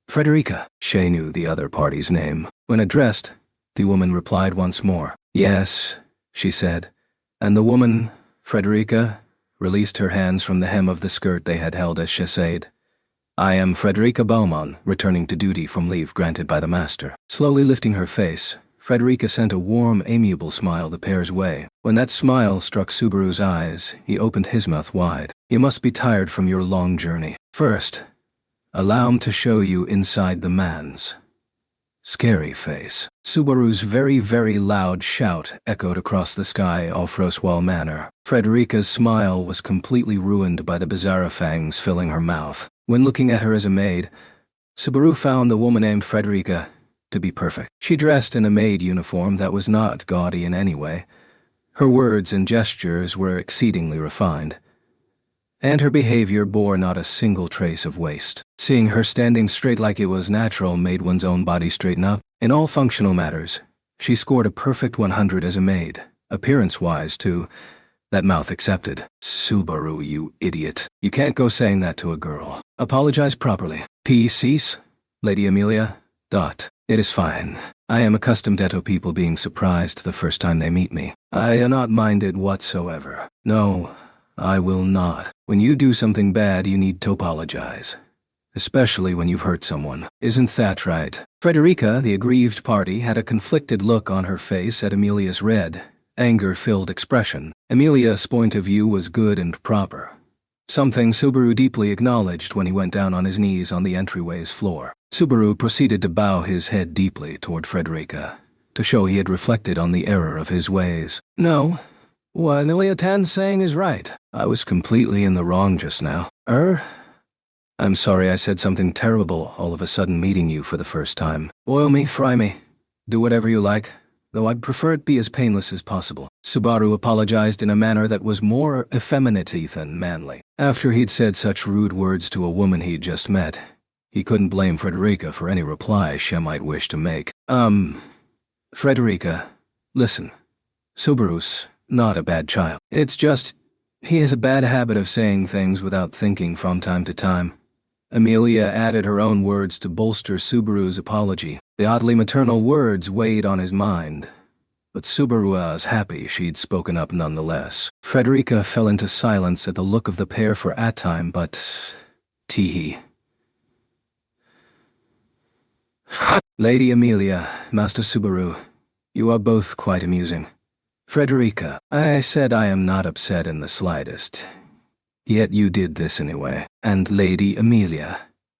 "Frederica." She knew the other party's name. When addressed, the woman replied once more. "Yes," she said, and the woman, Frederica, released her hands from the hem of the skirt they had held as she said, "I am Frederica Baumann, returning to duty from leave granted by the master." Slowly lifting her face, Frederica sent a warm, amiable smile the pair's way. When that smile struck Subaru's eyes, he opened his mouth wide. "You must be tired from your long journey. First, allow me to show you inside the man's scary face." Subaru's very, very loud shout echoed across the sky off Roswell Manor. Frederica's smile was completely ruined by the bizarre fangs filling her mouth. When looking at her as a maid, Subaru found the woman named Frederica to be perfect. She dressed in a maid uniform that was not gaudy in any way. Her words and gestures were exceedingly refined, and her behavior bore not a single trace of waste. Seeing her standing straight like it was natural made one's own body straighten up. In all functional matters, she scored a perfect 100 as a maid. Appearance-wise, too, that mouth accepted. "Subaru, you idiot. You can't go saying that to a girl. Apologize properly." "Cease, Lady Emilia. It is fine. I am accustomed to people being surprised the first time they meet me. I am not minded whatsoever. No, I will not. When you do something bad, you need to apologize. Especially when you've hurt someone. Isn't that right?" Frederica, the aggrieved party, had a conflicted look on her face at Emilia's red, anger-filled expression. Emilia's point of view was good and proper, something Subaru deeply acknowledged when he went down on his knees on the entryway's floor. Subaru proceeded to bow his head deeply toward Frederica, to show he had reflected on the error of his ways. "No, what Emilia Tan's saying is right. I was completely in the wrong just now. I'm sorry I said something terrible all of a sudden meeting you for the first time. Boil me, fry me, do whatever you like, though I'd prefer it be as painless as possible." Subaru apologized in a manner that was more effeminate than manly. After he'd said such rude words to a woman he'd just met, he couldn't blame Frederica for any reply she might wish to make. Frederica, listen. Subaru's not a bad child. It's just, he has a bad habit of saying things without thinking from time to time." Emilia added her own words to bolster Subaru's apology. The oddly maternal words weighed on his mind, but Subaru was happy she'd spoken up nonetheless. Frederica fell into silence at the look of the pair for a time, but teehee. "Lady Emilia, Master Subaru, you are both quite amusing." "Frederica, I said I am not upset in the slightest. Yet you did this anyway." And Lady Emilia,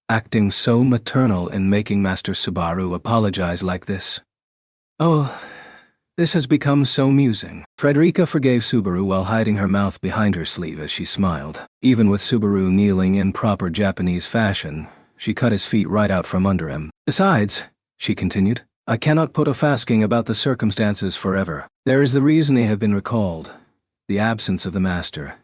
acting so maternal in making Master Subaru apologize like this. "Oh, this has become so amusing." Frederica forgave Subaru while hiding her mouth behind her sleeve as she smiled. Even with Subaru kneeling in proper Japanese fashion, she cut his feet right out from under him. "Besides," she continued, "I cannot put off asking about the circumstances forever. There is the reason they have been recalled, the absence of the master.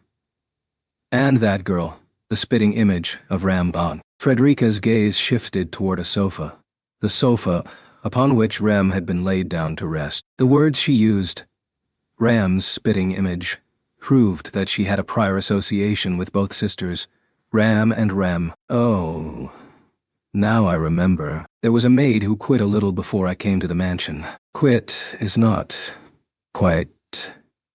And that girl, the spitting image of Rambon." Frederica's gaze shifted toward a sofa, the sofa upon which Rem had been laid down to rest. The words she used, Ram's spitting image, proved that she had a prior association with both sisters, Ram and Rem. "Oh, now I remember. There was a maid who quit a little before I came to the mansion." "Quit is not quite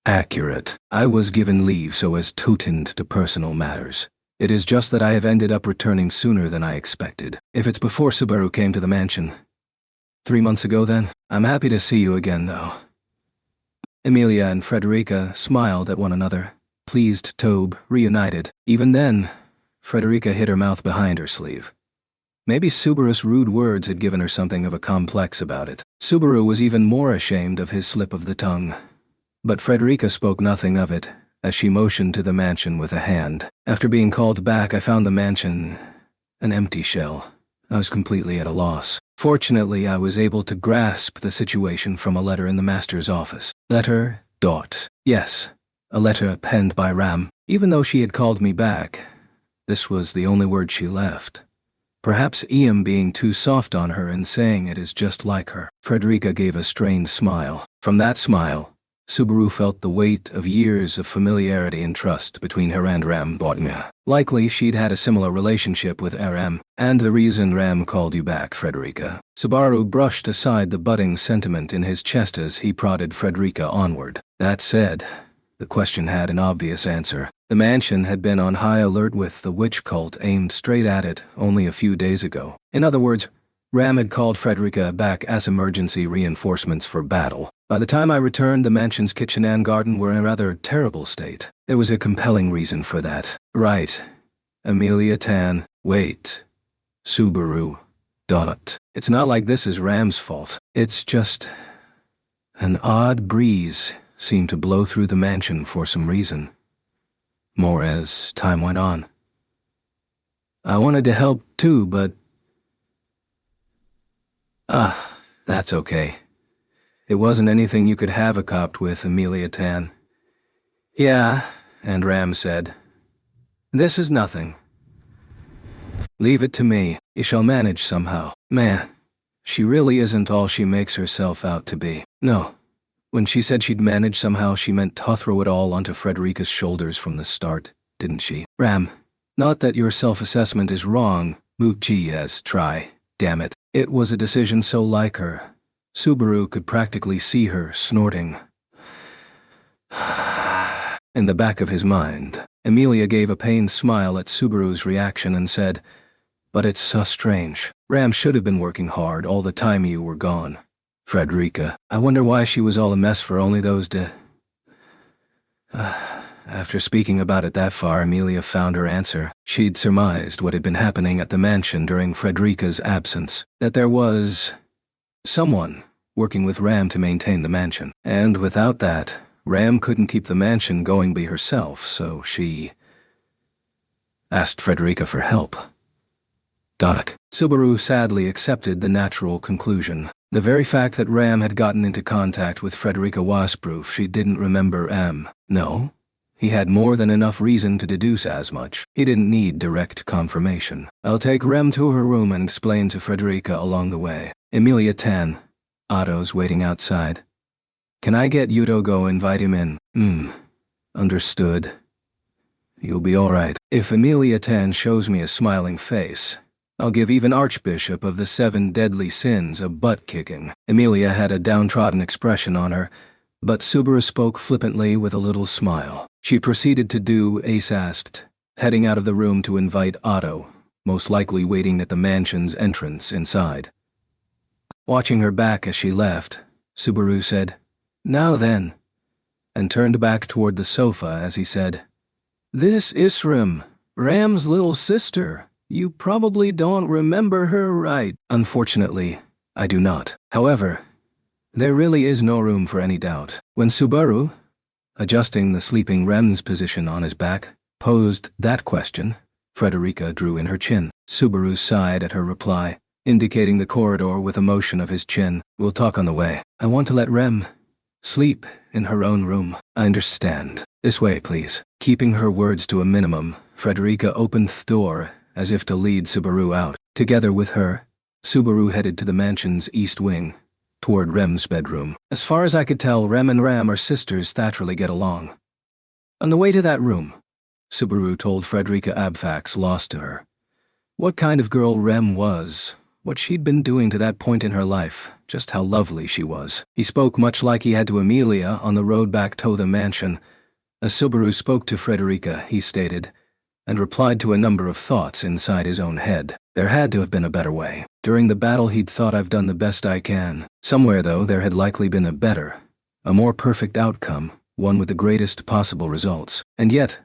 accurate. I was given leave so as to tend to personal matters. It is just that I have ended up returning sooner than I expected. If it's before Subaru came to the mansion 3 months ago, then I'm happy to see you again, though." Emilia and Frederica smiled at one another, pleased Tobe reunited. Even then, Frederica hid her mouth behind her sleeve. Maybe Subaru's rude words had given her something of a complex about it. Subaru was even more ashamed of his slip of the tongue. But Frederica spoke nothing of it, as she motioned to the mansion with a hand. "After being called back, I found the mansion an empty shell. I was completely at a loss. Fortunately, I was able to grasp the situation from a letter in the master's office." "Letter, Yes, A letter penned by Ram. Even though she had called me back, this was the only word she left. Perhaps I am being too soft on her and saying it is just like her. Frederica gave a strained smile. From that smile, Subaru felt the weight of years of familiarity and trust between her and Ram Bodmia. Likely she'd had a similar relationship with Ram, and the reason Ram called you back, Frederica. Subaru brushed aside the budding sentiment in his chest as he prodded Frederica onward. That said, the question had an obvious answer. The mansion had been on high alert with the witch cult aimed straight at it only a few days ago. In other words, Ram had called Frederica back as emergency reinforcements for battle. By the time I returned, the mansion's kitchen and garden were in a rather terrible state. There was a compelling reason for that. Right. Amelia Tan. Wait. Subaru. It's not like this is Ram's fault. It's just an odd breeze seemed to blow through the mansion for some reason. More as time went on. I wanted to help too, but... that's okay. It wasn't anything you could have a copped with, Amelia Tan. Yeah, and Ram said, this is nothing. Leave it to me. You shall manage somehow. Man, she really isn't all she makes herself out to be. No. When she said she'd manage somehow, she meant to throw it all onto Frederica's shoulders from the start, didn't she? Ram, not that your self-assessment is wrong. Yes, try. Damn it. It was a decision so like her. Subaru could practically see her snorting. In the back of his mind, Amelia gave a pained smile at Subaru's reaction and said, but it's so strange. Ram should have been working hard all the time you were gone. Frederica, I wonder why she was all a mess for only those After speaking about it that far, Amelia found her answer. She'd surmised what had been happening at the mansion during Frederica's absence, that there was someone working with Ram to maintain the mansion. And without that, Ram couldn't keep the mansion going by herself, so she asked Frederica for help. Subaru sadly accepted the natural conclusion. The very fact that Ram had gotten into contact with Frederica was proof she didn't remember M. No, he had more than enough reason to deduce as much. He didn't need direct confirmation. I'll take Rem to her room and explain to Frederica along the way. Amelia Tan. Otto's waiting outside. Can I get you to go invite him in? Understood. You'll be all right. If Amelia Tan shows me a smiling face, I'll give even Archbishop of the 7 Deadly Sins a butt-kicking. Amelia had a downtrodden expression on her, but Subaru spoke flippantly with a little smile. She proceeded to do Ace asked, heading out of the room to invite Otto, most likely waiting at the mansion's entrance inside. Watching her back as she left, Subaru said, "Now then," and turned back toward the sofa as he said, "This Isram, Ram's little sister. You probably don't remember her, right?" Unfortunately, I do not. However, there really is no room for any doubt. When Subaru, adjusting the sleeping Rem's position on his back, posed that question, Frederica drew in her chin. Subaru sighed at her reply, indicating the corridor with a motion of his chin. "We'll talk on the way. I want to let Rem sleep in her own room." "I understand. This way, please." Keeping her words to a minimum, Frederica opened the door as if to lead Subaru out. Together with her, Subaru headed to the mansion's east wing, toward Rem's bedroom. As far as I could tell, Rem and Ram are sisters that really get along. On the way to that room, Subaru told Frederica Abfax, lost to her, what kind of girl Rem was, what she'd been doing to that point in her life, just how lovely she was. He spoke much like he had to Amelia on the road back to the mansion. As Subaru spoke to Frederica, he stated, and replied to a number of thoughts inside his own head. There had to have been a better way. During the battle he'd thought, I've done the best I can. Somewhere though there had likely been a better, a more perfect outcome, one with the greatest possible results. And yet,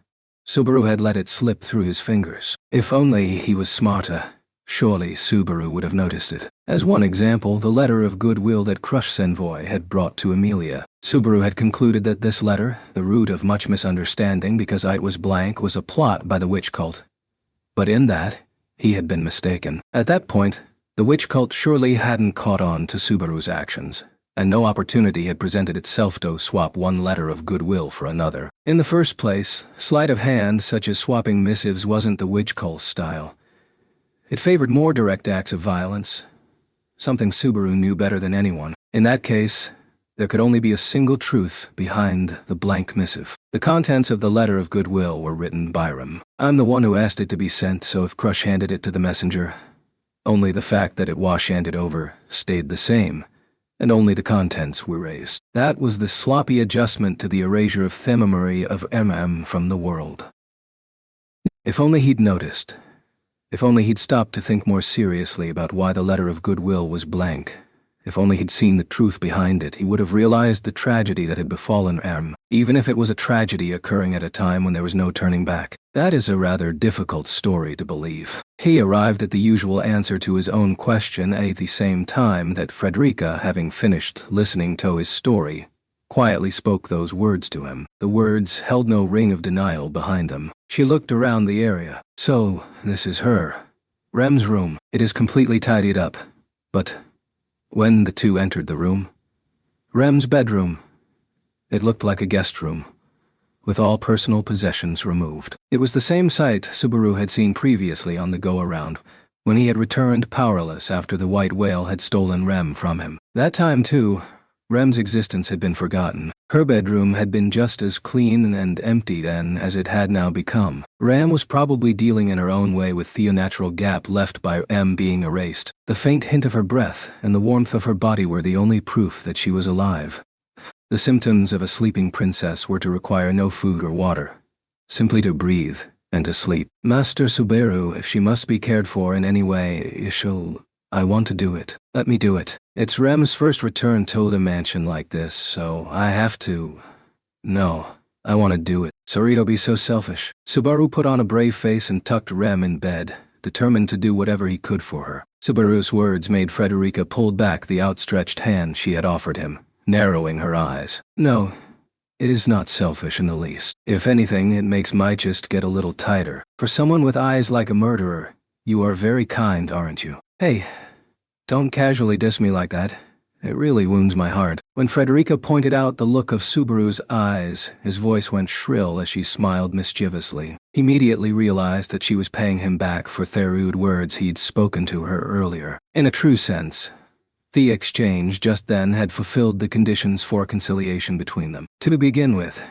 Subaru had let it slip through his fingers. If only he was smarter, surely Subaru would have noticed it. As one example, the letter of goodwill that Crush Senvoy had brought to Amelia. Subaru had concluded that this letter, the root of much misunderstanding because it was blank, was a plot by the witch cult. But in that, he had been mistaken. At that point, the witch cult surely hadn't caught on to Subaru's actions. and no opportunity had presented itself to swap one letter of goodwill for another. In the first place, sleight of hand such as swapping missives wasn't the Widgecole's style. It favored more direct acts of violence, something Subaru knew better than anyone. In that case, there could only be a single truth behind the blank missive. The contents of the letter of goodwill were written by Rem. I'm the one who asked it to be sent, so if Crush handed it to the messenger, only the fact that it was handed over stayed the same, and only the contents were erased. That was the sloppy adjustment to the erasure of the memory of from the world. If only he'd noticed. If only he'd stopped to think more seriously about why the letter of goodwill was blank. If only he'd seen the truth behind it, he would have realized the tragedy that had befallen even if it was a tragedy occurring at a time when there was no turning back. That is a rather difficult story to believe. He arrived at the usual answer to his own question at the same time that Frederica, having finished listening to his story, quietly spoke those words to him. The words held no ring of denial behind them. She looked around the area. So, this is Rem's room. It is completely tidied up. But when the two entered the room, Rem's bedroom, it looked like a guest room, with all personal possessions removed. It was the same sight Subaru had seen previously on the go-around, when he had returned powerless after the white whale had stolen Rem from him. That time, too, Rem's existence had been forgotten. Her bedroom had been just as clean and empty then as it had now become. Rem was probably dealing in her own way with the unnatural gap left by being erased. The faint hint of her breath and the warmth of her body were the only proof that she was alive. The symptoms of a sleeping princess were to require no food or water, simply to breathe and to sleep. Master Subaru, if she must be cared for in any way, I want to do it. Let me do it. It's Rem's first return to the mansion like this, so I have to. No, I want to do it. Sorry to be so selfish. Subaru put on a brave face and tucked Rem in bed, determined to do whatever he could for her. Subaru's words made Frederica pull back the outstretched hand she had offered him, narrowing her eyes. No, it is not selfish in the least. If anything, it makes my chest get a little tighter. For someone with eyes like a murderer, you are very kind, aren't you? Hey, don't casually diss me like that. It really wounds my heart. When Frederica pointed out the look of Subaru's eyes, his voice went shrill as she smiled mischievously. He immediately realized that she was paying him back for the rude words he'd spoken to her earlier. In a true sense, the exchange just then had fulfilled the conditions for conciliation between them. To begin with,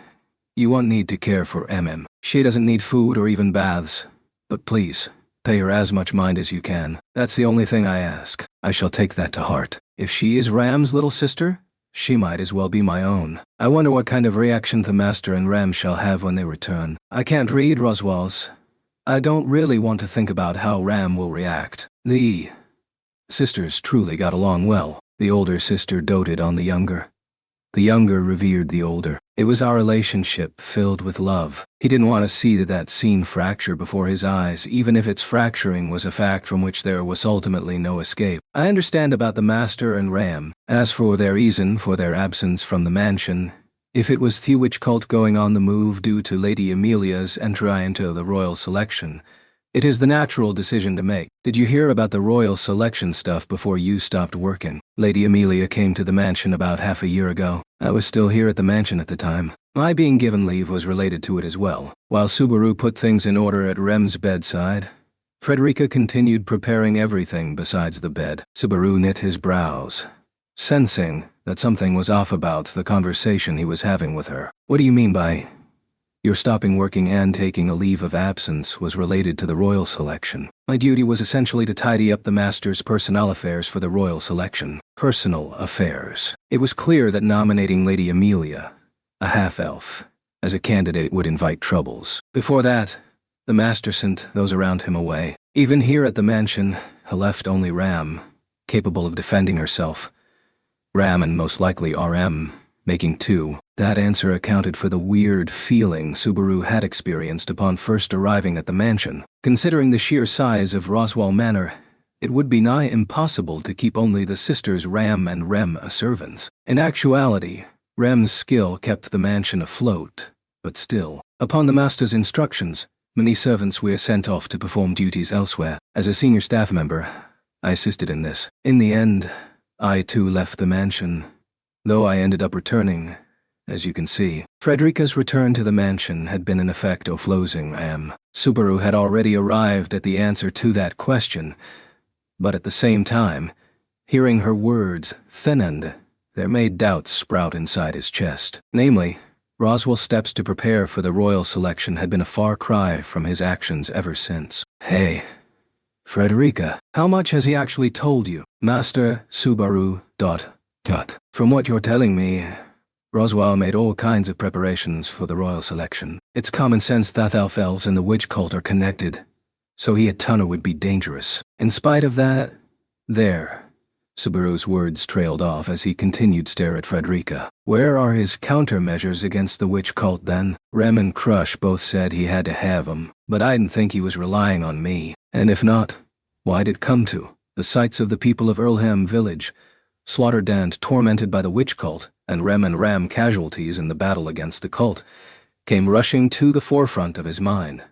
you won't need to care for She doesn't need food or even baths. But please, pay her as much mind as you can. That's the only thing I ask. I shall take that to heart. If she is Ram's little sister, she might as well be my own. I wonder what kind of reaction the Master and Ram shall have when they return. I can't read Roswell's. I don't really want to think about how Ram will react. The sisters truly got along well. The older sister doted on the younger. The younger revered the older. It was our relationship filled with love. He didn't want to see that scene fracture before his eyes, even if its fracturing was a fact from which there was ultimately no escape. I understand about the Master and Ram. As for their reason for their absence from the mansion, if it was the witch cult going on the move due to Lady Amelia's entry into the royal selection, it is the natural decision to make. Did you hear about the royal selection stuff before you stopped working? Lady Amelia came to the mansion about half a year ago. I was still here at the mansion at the time. My being given leave was related to it as well. While Subaru put things in order at Rem's bedside, Frederica continued preparing everything besides the bed. Subaru knit his brows, sensing that something was off about the conversation he was having with her. What do you mean by your stopping working and taking a leave of absence was related to the royal selection? My duty was essentially to tidy up the Master's personnel affairs for the royal selection. Personal affairs. It was clear that nominating Lady Amelia, a half-elf, as a candidate would invite troubles. Before that, the Master sent those around him away. Even here at the mansion, he left only Ram, capable of defending herself. Ram and most likely RM, making two. That answer accounted for the weird feeling Subaru had experienced upon first arriving at the mansion. Considering the sheer size of Roswell Manor, it would be nigh impossible to keep only the sisters Ram and Rem as servants. In actuality, Rem's skill kept the mansion afloat, but still, upon the Master's instructions, many servants were sent off to perform duties elsewhere. As a senior staff member, I assisted in this. In the end, I too left the mansion, though I ended up returning, as you can see. Frederica's return to the mansion had been an effect of losing Subaru had already arrived at the answer to that question, but at the same time, hearing her words thickened, there made doubts sprout inside his chest. Namely, Roswell's steps to prepare for the royal selection had been a far cry from his actions ever since. Hey, Frederica, how much has he actually told you? Master Subaru. From what you're telling me, Roswell made all kinds of preparations for the royal selection. It's common sense that elves and the witch cult are connected, so he had Tunner would be dangerous. In spite of that, Subaru's words trailed off as he continued to stare at Frederica. Where are his countermeasures against the witch cult then? Rem and Crush both said he had to have them, but I didn't think he was relying on me. And if not, why'd it come to? The sights of the people of Earlham village, slaughtered and tormented by the witch cult, and Rem and Ram casualties in the battle against the cult, came rushing to the forefront of his mind.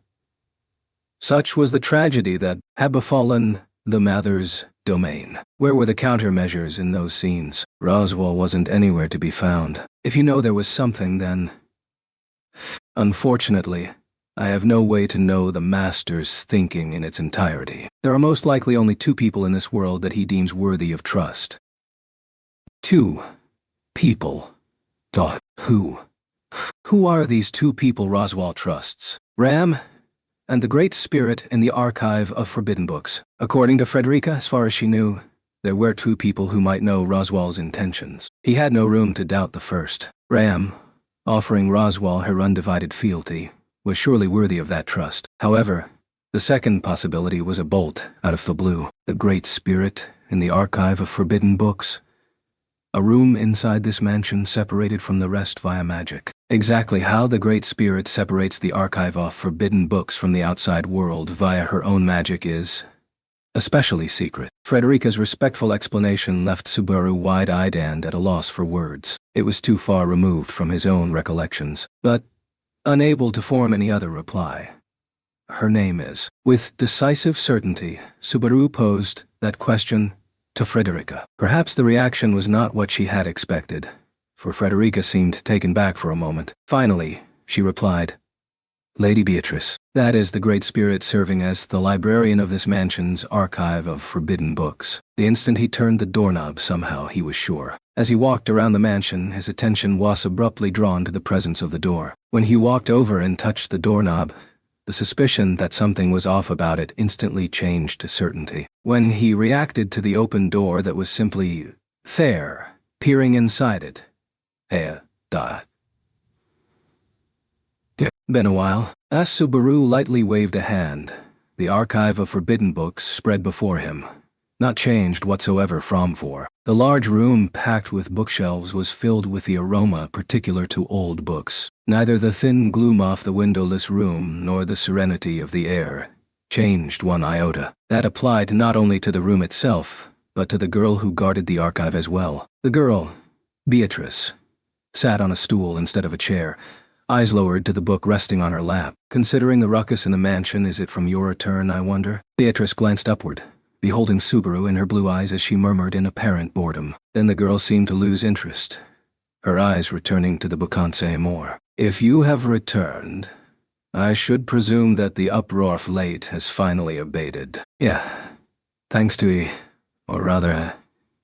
Such was the tragedy that had befallen the Mather's domain. Where were the countermeasures in those scenes? Roswell wasn't anywhere to be found. If you know there was something, then... Unfortunately, I have no way to know the Master's thinking in its entirety. There are most likely only two people in this world that he deems worthy of trust. 2 people. Who? Who are these 2 people Roswell trusts? Ram and the Great Spirit in the archive of forbidden books. According to Frederica, as far as she knew, there were 2 people who might know Roswell's intentions. He had no room to doubt the first. Ram, offering Roswell her undivided fealty, was surely worthy of that trust. However, the second possibility was a bolt out of the blue. The Great Spirit in the archive of forbidden books. A room inside this mansion separated from the rest via magic. Exactly how the Great Spirit separates the archive of forbidden books from the outside world via her own magic is especially secret. Frederica's respectful explanation left Subaru wide-eyed and at a loss for words. It was too far removed from his own recollections, but unable to form any other reply. Her name is. With decisive certainty, Subaru posed that question to Frederica. Perhaps the reaction was not what she had expected, for Frederica seemed taken back for a moment. Finally, she replied, Lady Beatrice, that is the Great Spirit serving as the librarian of this mansion's archive of forbidden books. The instant he turned the doorknob, somehow he was sure. As he walked around the mansion, his attention was abruptly drawn to the presence of the door. When he walked over and touched the doorknob, the suspicion that something was off about it instantly changed to certainty. When he reacted to the open door that was simply there, peering inside it. Been a while. As Subaru lightly waved a hand, the archive of forbidden books spread before him, not changed whatsoever from before. The large room packed with bookshelves was filled with the aroma particular to old books. Neither the thin gloom off the windowless room nor the serenity of the air changed one iota. That applied not only to the room itself, but to the girl who guarded the archive as well. The girl, Beatrice, sat on a stool instead of a chair, eyes lowered to the book resting on her lap. Considering the ruckus in the mansion, is it from your return, I wonder? Beatrice glanced upward, beholding Subaru in her blue eyes as she murmured in apparent boredom. Then the girl seemed to lose interest, her eyes returning to the book once more. If you have returned, I should presume that the uproar of late has finally abated. Yeah, thanks to or rather,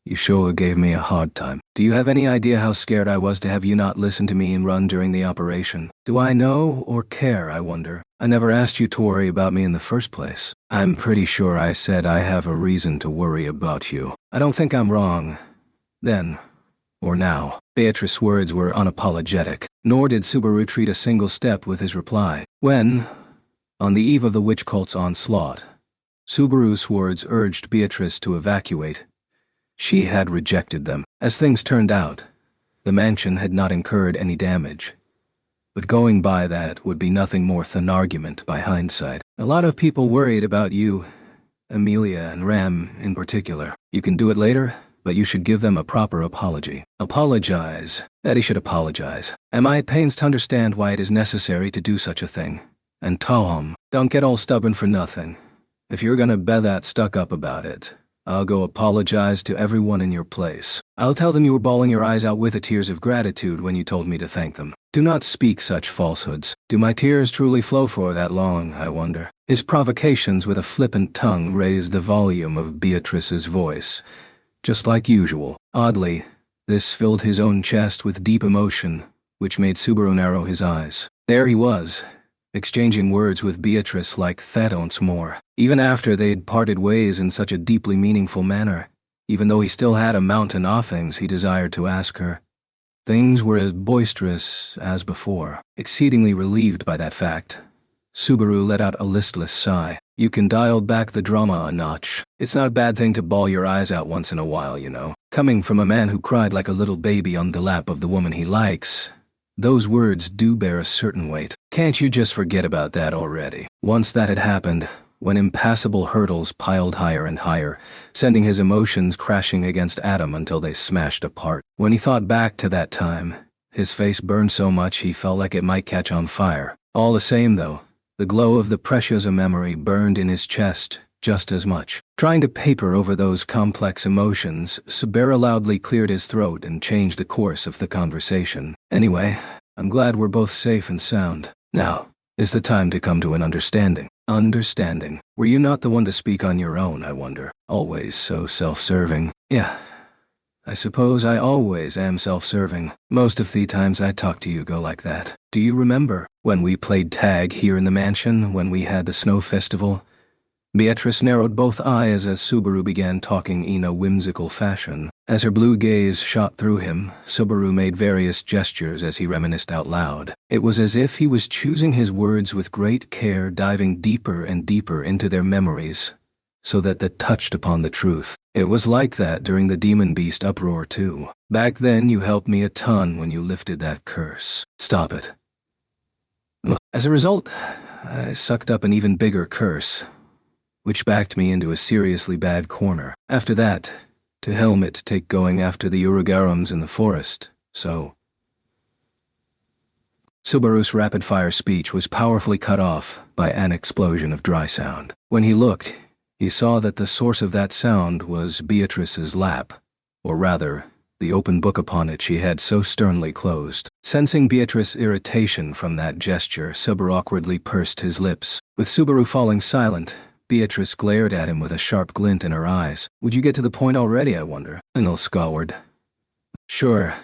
you sure gave me a hard time. Do you have any idea how scared I was to have you not listen to me and run during the operation? Do I know or care, I wonder? I never asked you to worry about me in the first place. I'm pretty sure I said I have a reason to worry about you. I don't think I'm wrong. Then, or now. Beatrice's words were unapologetic, nor did Subaru retreat a single step with his reply. When, on the eve of the witch cult's onslaught, Subaru's words urged Beatrice to evacuate, she had rejected them. As things turned out, the mansion had not incurred any damage. But going by that would be nothing more than argument by hindsight. A lot of people worried about you, Amelia and Ram in particular. You can do it later, but you should give them a proper apology. Apologize. Eddie should apologize. Am I at pains to understand why it is necessary to do such a thing? And Tom, don't get all stubborn for nothing. If you're gonna be that stuck up about it, I'll go apologize to everyone in your place. I'll tell them you were bawling your eyes out with the tears of gratitude when you told me to thank them. Do not speak such falsehoods. Do my tears truly flow for that long, I wonder? His provocations with a flippant tongue raised the volume of Beatrice's voice, just like usual. Oddly, this filled his own chest with deep emotion, which made Subaru narrow his eyes. There he was, exchanging words with Beatrice like that once more, even after they had parted ways in such a deeply meaningful manner, even though he still had a mountain of things he desired to ask her. Things were as boisterous as before. Exceedingly relieved by that fact, Subaru let out a listless sigh. You can dial back the drama a notch. It's not a bad thing to bawl your eyes out once in a while, you know. Coming from a man who cried like a little baby on the lap of the woman he likes, those words do bear a certain weight. Can't you just forget about that already? Once that had happened, when impassable hurdles piled higher and higher, sending his emotions crashing against Adam until they smashed apart. When he thought back to that time, his face burned so much he felt like it might catch on fire. All the same though, the glow of the precious memory burned in his chest just as much. Trying to paper over those complex emotions, Subaru loudly cleared his throat and changed the course of the conversation. Anyway, I'm glad we're both safe and sound. Now is the time to come to an understanding. Understanding. Were you not the one to speak on your own, I wonder? Always so self-serving. Yeah. I suppose I always am self-serving. Most of the times I talk to you go like that. Do you remember when we played tag here in the mansion when we had the snow festival? Beatrice narrowed both eyes as Subaru began talking in a whimsical fashion. As her blue gaze shot through him, Subaru made various gestures as he reminisced out loud. It was as if he was choosing his words with great care, diving deeper and deeper into their memories, so that they touched upon the truth. It was like that during the Demon Beast uproar too. Back then you helped me a ton when you lifted that curse. Stop it. As a result, I sucked up an even bigger curse, which backed me into a seriously bad corner. After that, to Helmet take going after the Urugarums in the forest, so... Subaru's rapid-fire speech was powerfully cut off by an explosion of dry sound. When he looked, he saw that the source of that sound was Beatrice's lap, or rather, the open book upon it she had so sternly closed. Sensing Beatrice's irritation from that gesture, Subaru awkwardly pursed his lips. With Subaru falling silent, Beatrice glared at him with a sharp glint in her eyes. Would you get to the point already, I wonder? Enel scoured. Sure.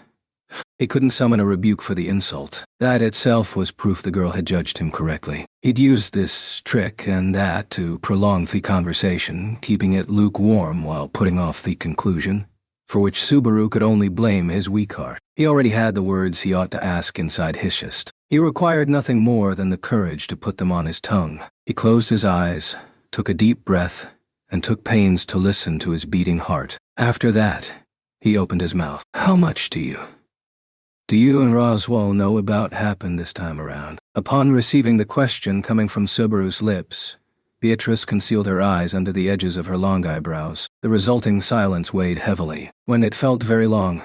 He couldn't summon a rebuke for the insult. That itself was proof the girl had judged him correctly. He'd used this trick and that to prolong the conversation, keeping it lukewarm while putting off the conclusion, for which Subaru could only blame his weak heart. He already had the words he ought to ask inside his chest. He required nothing more than the courage to put them on his tongue. He closed his eyes, took a deep breath, and took pains to listen to his beating heart. After that, he opened his mouth. How much do you and Roswell know about happened this time around? Upon receiving the question coming from Subaru's lips, Beatrice concealed her eyes under the edges of her long eyebrows. The resulting silence weighed heavily. When it felt very long,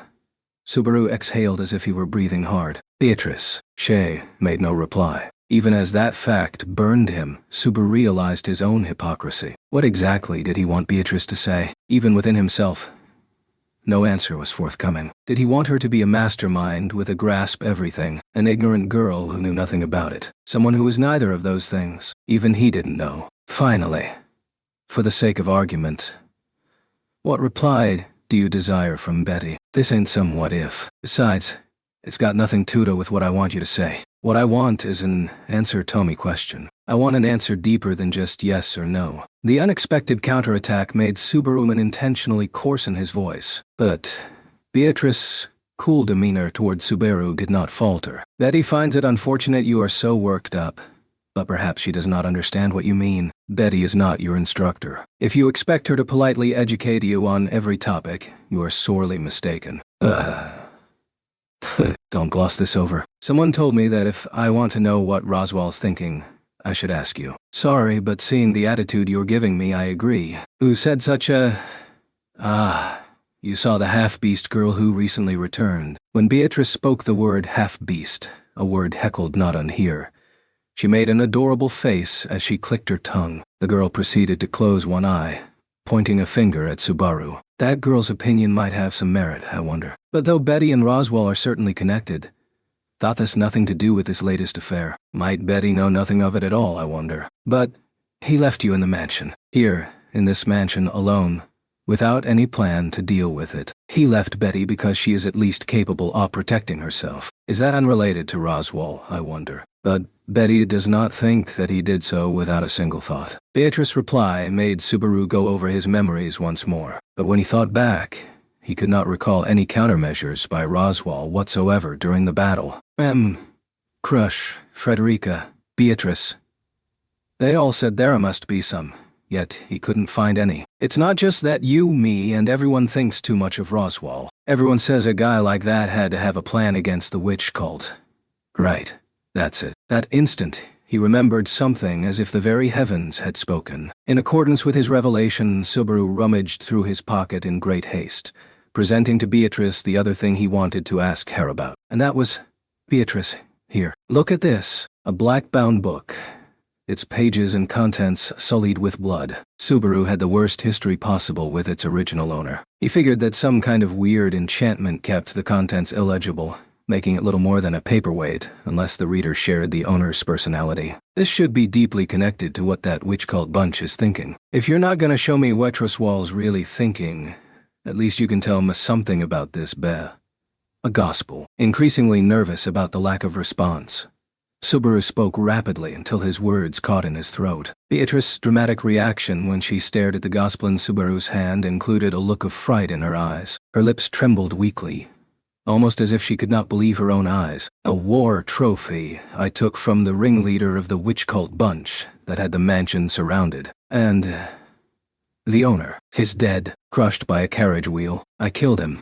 Subaru exhaled as if he were breathing hard. Beatrice, Shay, made no reply. Even as that fact burned him, Subaru realized his own hypocrisy. What exactly did he want Beatrice to say? Even within himself, no answer was forthcoming. Did he want her to be a mastermind with a grasp everything, an ignorant girl who knew nothing about it, someone who was neither of those things? Even he didn't know. Finally, for the sake of argument, what reply do you desire from Betty? This ain't some what if. Besides, it's got nothing to do with what I want you to say. What I want is an answer to me question. I want an answer deeper than just yes or no. The unexpected counterattack made Subaru intentionally coarsen his voice, but Beatrice's cool demeanor toward Subaru did not falter. Betty finds it unfortunate you are so worked up, but perhaps she does not understand what you mean. Betty is not your instructor. If you expect her to politely educate you on every topic, you are sorely mistaken. Don't gloss this over. Someone told me that if I want to know what Roswell's thinking, I should ask you. Sorry, but seeing the attitude you're giving me, I agree. Who said such a... You saw the half-beast girl who recently returned. When Beatrice spoke the word half-beast, a word heckled not unhear, she made an adorable face as she clicked her tongue. The girl proceeded to close one eye, pointing a finger at Subaru. That girl's opinion might have some merit, I wonder. But though Betty and Roswell are certainly connected, thought this nothing to do with this latest affair. Might Betty know nothing of it at all, I wonder. But he left you in the mansion. Here, in this mansion, alone, without any plan to deal with it. He left Betty because she is at least capable of protecting herself. Is that unrelated to Roswell, I wonder? But Betty does not think that he did so without a single thought. Beatrice's reply made Subaru go over his memories once more. But when he thought back, he could not recall any countermeasures by Roswell whatsoever during the battle. Crush, Frederica, Beatrice. They all said there must be some, yet he couldn't find any. It's not just that you, me, and everyone thinks too much of Roswell. Everyone says a guy like that had to have a plan against the witch cult. Right, that's it. That instant, he remembered something as if the very heavens had spoken. In accordance with his revelation, Subaru rummaged through his pocket in great haste, presenting to Beatrice the other thing he wanted to ask her about. And that was, Beatrice, here, look at this, a black-bound book. Its pages and contents sullied with blood. Subaru had the worst history possible with its original owner. He figured that some kind of weird enchantment kept the contents illegible, making it little more than a paperweight, unless the reader shared the owner's personality. This should be deeply connected to what that witch cult bunch is thinking. If you're not gonna show me what Roswell's really thinking, at least you can tell me something about this a gospel. Increasingly nervous about the lack of response, Subaru spoke rapidly until his words caught in his throat. Beatrice's dramatic reaction when she stared at the gospel in Subaru's hand included a look of fright in her eyes. Her lips trembled weakly, almost as if she could not believe her own eyes. A war trophy I took from the ringleader of the witch cult bunch that had the mansion surrounded. And the owner is dead, crushed by a carriage wheel. I killed him.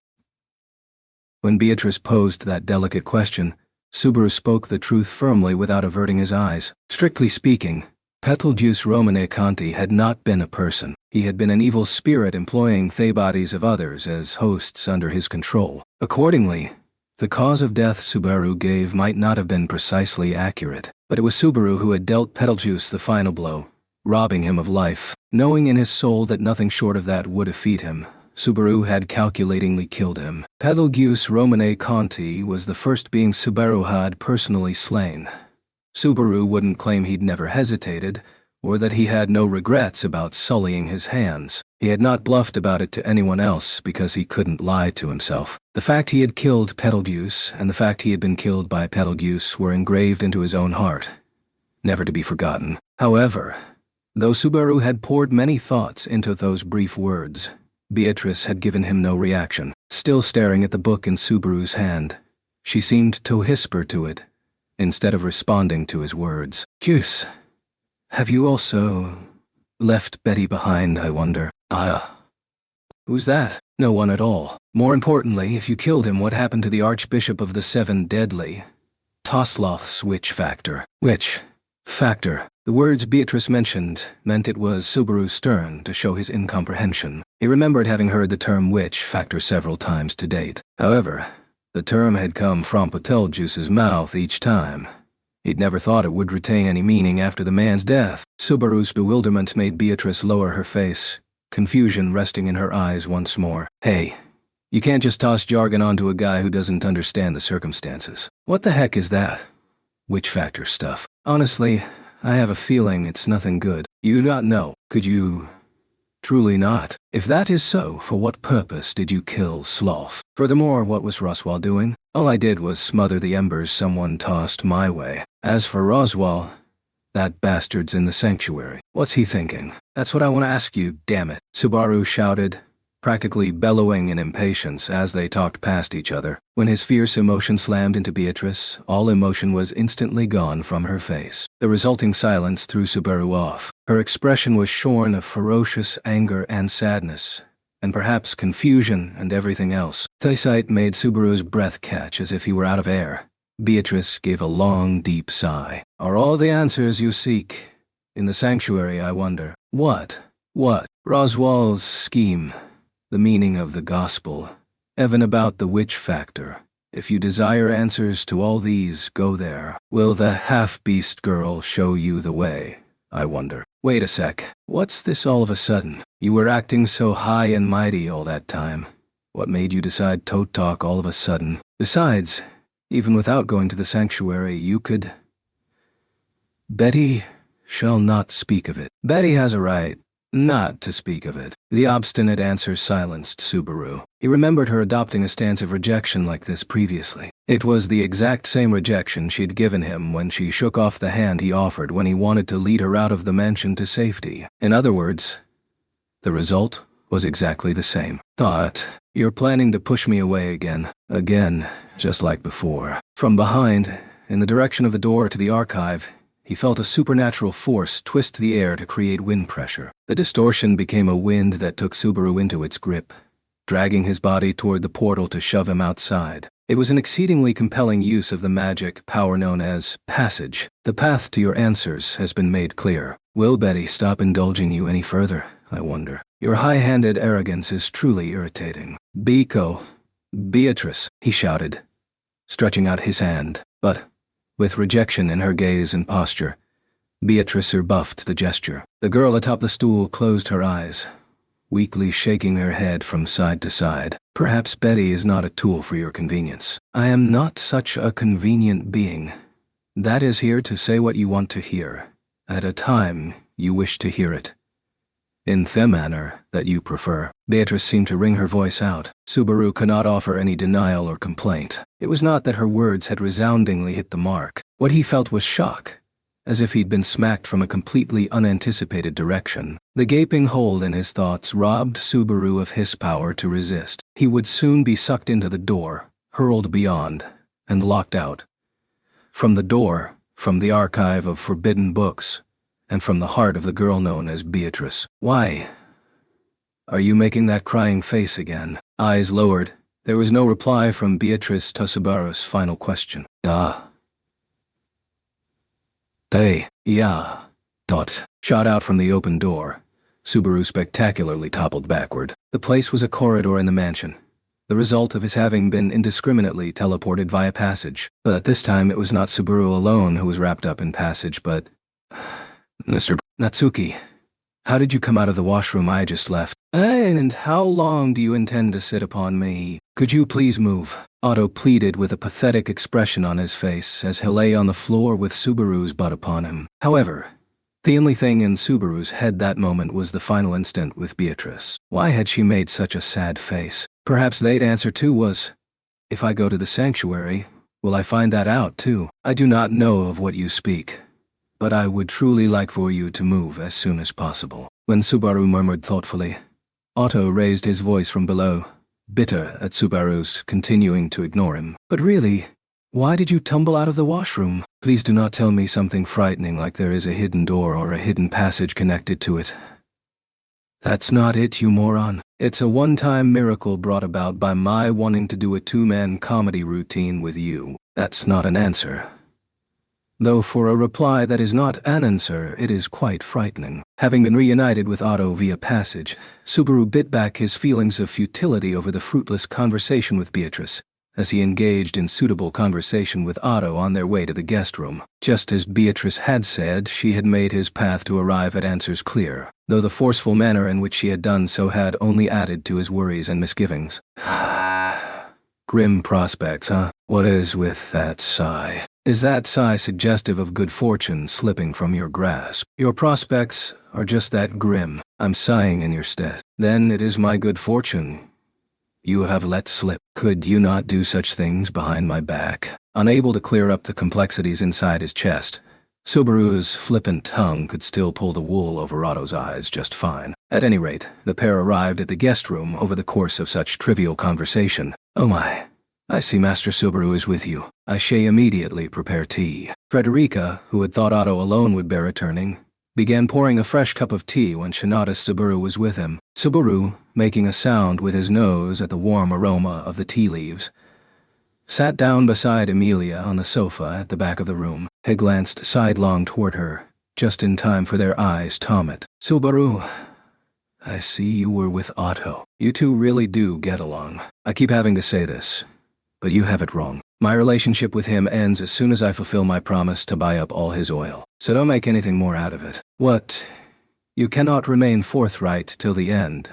When Beatrice posed that delicate question, Subaru spoke the truth firmly without averting his eyes. Strictly speaking, Betelgeuse Romane Conti had not been a person. He had been an evil spirit employing the bodies of others as hosts under his control. Accordingly, the cause of death Subaru gave might not have been precisely accurate, but it was Subaru who had dealt Betelgeuse the final blow, robbing him of life. Knowing in his soul that nothing short of that would defeat him, Subaru had calculatingly killed him. Betelgeuse Romane Conti was the first being Subaru had personally slain. Subaru wouldn't claim he'd never hesitated, or that he had no regrets about sullying his hands. He had not bluffed about it to anyone else because he couldn't lie to himself. The fact he had killed Betelgeuse and the fact he had been killed by Betelgeuse were engraved into his own heart, never to be forgotten. However, though Subaru had poured many thoughts into those brief words, Beatrice had given him no reaction. Still staring at the book in Subaru's hand, she seemed to whisper to it, instead of responding to his words. Cuse, have you also left Betty behind, I wonder? Who's that? No one at all. More importantly, if you killed him, what happened to the Archbishop of the Seven Deadly? Tosloth's witch factor. Witch factor. The words Beatrice mentioned meant it was Subaru's turn to show his incomprehension. He remembered having heard the term witch factor several times to date. However, the term had come from Betelgeuse's mouth each time. He'd never thought it would retain any meaning after the man's death. Subaru's bewilderment made Beatrice lower her face, confusion resting in her eyes once more. Hey, you can't just toss jargon onto a guy who doesn't understand the circumstances. What the heck is that witch factor stuff? Honestly, I have a feeling it's nothing good. You not know. Could you truly not? If that is so, for what purpose did you kill Sloth? Furthermore, what was Roswell doing? All I did was smother the embers someone tossed my way. As for Roswell, that bastard's in the sanctuary. What's he thinking? That's what I want to ask you, damn it. Subaru shouted, practically bellowing in impatience as they talked past each other. When his fierce emotion slammed into Beatrice, all emotion was instantly gone from her face. The resulting silence threw Subaru off. Her expression was shorn of ferocious anger and sadness, and perhaps confusion and everything else. The sight made Subaru's breath catch as if he were out of air. Beatrice gave a long, deep sigh. Are all the answers you seek in the sanctuary, I wonder? What? Roswell's scheme. The meaning of the gospel, even about the witch factor. If you desire answers to all these, go there. Will the half-beast girl show you the way, I wonder? Wait a sec. What's this all of a sudden? You were acting so high and mighty all that time. What made you decide to talk all of a sudden? Besides, even without going to the sanctuary, you could... Betty shall not speak of it. Betty has a right not to speak of it. The obstinate answer silenced Subaru. He remembered her adopting a stance of rejection like this previously. It was the exact same rejection she'd given him when she shook off the hand he offered when he wanted to lead her out of the mansion to safety. In other words, the result was exactly the same. Thought, you're planning to push me away again. Again, just like before. From behind, in the direction of the door to the archive, he felt a supernatural force twist the air to create wind pressure. The distortion became a wind that took Subaru into its grip, dragging his body toward the portal to shove him outside. It was an exceedingly compelling use of the magic power known as passage. The path to your answers has been made clear. Will Betty stop indulging you any further, I wonder? Your high-handed arrogance is truly irritating. Beatrice, he shouted, stretching out his hand. But, with rejection in her gaze and posture, Beatrice rebuffed the gesture. The girl atop the stool closed her eyes, weakly shaking her head from side to side. Perhaps Betty is not a tool for your convenience. I am not such a convenient being. That is here to say what you want to hear, at a time you wish to hear it, in the manner that you prefer. Beatrice seemed to wring her voice out. Subaru could not offer any denial or complaint. It was not that her words had resoundingly hit the mark. What he felt was shock, as if he'd been smacked from a completely unanticipated direction. The gaping hole in his thoughts robbed Subaru of his power to resist. He would soon be sucked into the door, hurled beyond, and locked out. From the door, from the archive of forbidden books, and from the heart of the girl known as Beatrice. Why are you making that crying face again? Eyes lowered, there was no reply from Beatrice to Subaru's final question. Yeah. Shot out from the open door. Subaru spectacularly toppled backward. The place was a corridor in the mansion, the result of his having been indiscriminately teleported via passage. But this time it was not Subaru alone who was wrapped up in passage, but... Mr. Natsuki, how did you come out of the washroom I just left? And how long do you intend to sit upon me? Could you please move? Otto pleaded with a pathetic expression on his face as he lay on the floor with Subaru's butt upon him. However, the only thing in Subaru's head that moment was the final instant with Beatrice. Why had she made such a sad face? Perhaps they'd answer too was, if I go to the sanctuary, will I find that out too? I do not know of what you speak, but I would truly like for you to move as soon as possible. When Subaru murmured thoughtfully, Otto raised his voice from below, bitter at Subaru's continuing to ignore him. But really, why did you tumble out of the washroom? Please do not tell me something frightening like there is a hidden door or a hidden passage connected to it. That's not it, you moron. It's a one-time miracle brought about by my wanting to do a two-man comedy routine with you. That's not an answer. Though for a reply that is not an answer, it is quite frightening. Having been reunited with Otto via passage, Subaru bit back his feelings of futility over the fruitless conversation with Beatrice, as he engaged in suitable conversation with Otto on their way to the guest room. Just as Beatrice had said, she had made his path to arrive at answers clear, though the forceful manner in which she had done so had only added to his worries and misgivings. Grim prospects, huh? What is with that sigh? Is that sigh suggestive of good fortune slipping from your grasp? Your prospects are just that grim. I'm sighing in your stead. Then it is my good fortune you have let slip. Could you not do such things behind my back? Unable to clear up the complexities inside his chest, Subaru's flippant tongue could still pull the wool over Otto's eyes just fine. At any rate, the pair arrived at the guest room over the course of such trivial conversation. Oh my. I see Master Subaru is with you. I shall immediately prepare tea. Frederica, who had thought Otto alone would bear returning, began pouring a fresh cup of tea when Shinada Subaru was with him. Subaru, making a sound with his nose at the warm aroma of the tea leaves, sat down beside Emilia on the sofa at the back of the room. He glanced sidelong toward her, just in time for their eyes to meet. Subaru, I see you were with Otto. You two really do get along. I keep having to say this, but you have it wrong. My relationship with him ends as soon as I fulfill my promise to buy up all his oil. So don't make anything more out of it. What You cannot remain forthright till the end.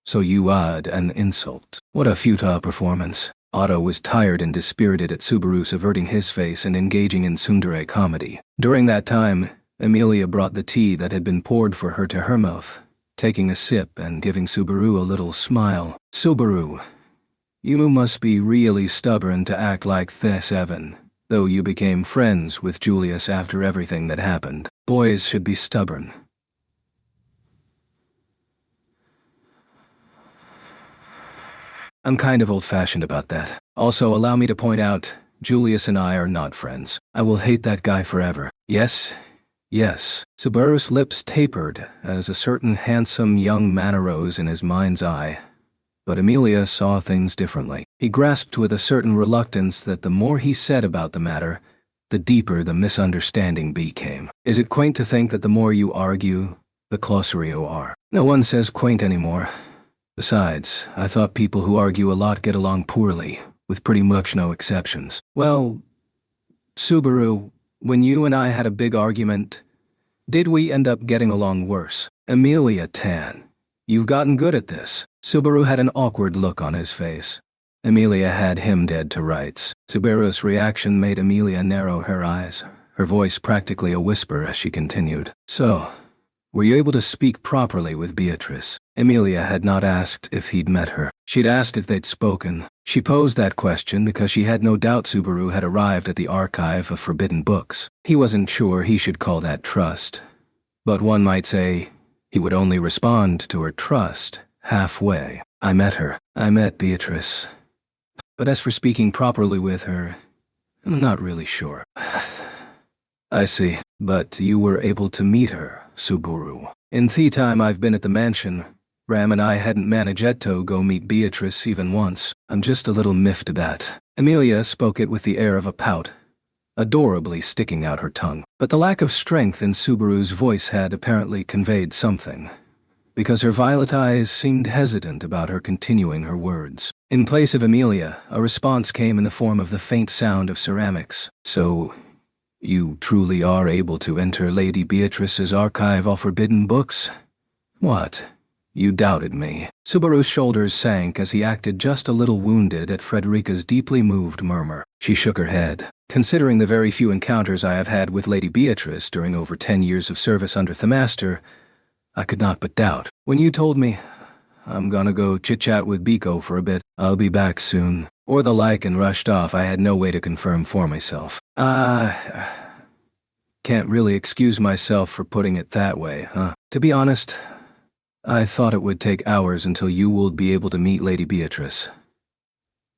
So you add an insult. What a futile performance. Otto was tired and dispirited at Subaru's averting his face and engaging in tsundere comedy. During that time, Emilia brought the tea that had been poured for her to her mouth, taking a sip and giving Subaru a little smile. Subaru, you must be really stubborn to act like this, Evan. Though you became friends with Julius after everything that happened. Boys should be stubborn. I'm kind of old-fashioned about that. Also, allow me to point out, Julius and I are not friends. I will hate that guy forever. Yes? Yes. Subaru's lips tapered as a certain handsome young man arose in his mind's eye. But Emilia saw things differently. He grasped with a certain reluctance that the more he said about the matter, the deeper the misunderstanding became. Is it quaint to think that the more you argue, the closer you are? No one says quaint anymore. Besides, I thought people who argue a lot get along poorly, with pretty much no exceptions. Well, Subaru, when you and I had a big argument, did we end up getting along worse? Emilia Tan, you've gotten good at this. Subaru had an awkward look on his face. Emilia had him dead to rights. Subaru's reaction made Emilia narrow her eyes, her voice practically a whisper as she continued. So, were you able to speak properly with Beatrice? Emilia had not asked if he'd met her. She'd asked if they'd spoken. She posed that question because she had no doubt Subaru had arrived at the archive of forbidden books. He wasn't sure he should call that trust. But one might say he would only respond to her trust halfway. I met her. I met Beatrice. But as for speaking properly with her, I'm not really sure. I see. But you were able to meet her, Subaru. In the time I've been at the mansion, Ram and I hadn't managed to go meet Beatrice even once. I'm just a little miffed at that. Emilia spoke it with the air of a pout, adorably sticking out her tongue. But the lack of strength in Subaru's voice had apparently conveyed something, because her violet eyes seemed hesitant about her continuing her words. In place of Emilia, a response came in the form of the faint sound of ceramics. So, you truly are able to enter Lady Beatrice's archive of forbidden books? What? You doubted me. Subaru's shoulders sank as he acted just a little wounded at Frederica's deeply moved murmur. She shook her head. Considering the very few encounters I have had with Lady Beatrice during over 10 years of service under the Master, I could not but doubt. When you told me, I'm gonna go chit-chat with Biko for a bit, I'll be back soon, or the like, and rushed off, I had no way to confirm for myself. Can't really excuse myself for putting it that way, huh? To be honest, I thought it would take hours until you would be able to meet Lady Beatrice.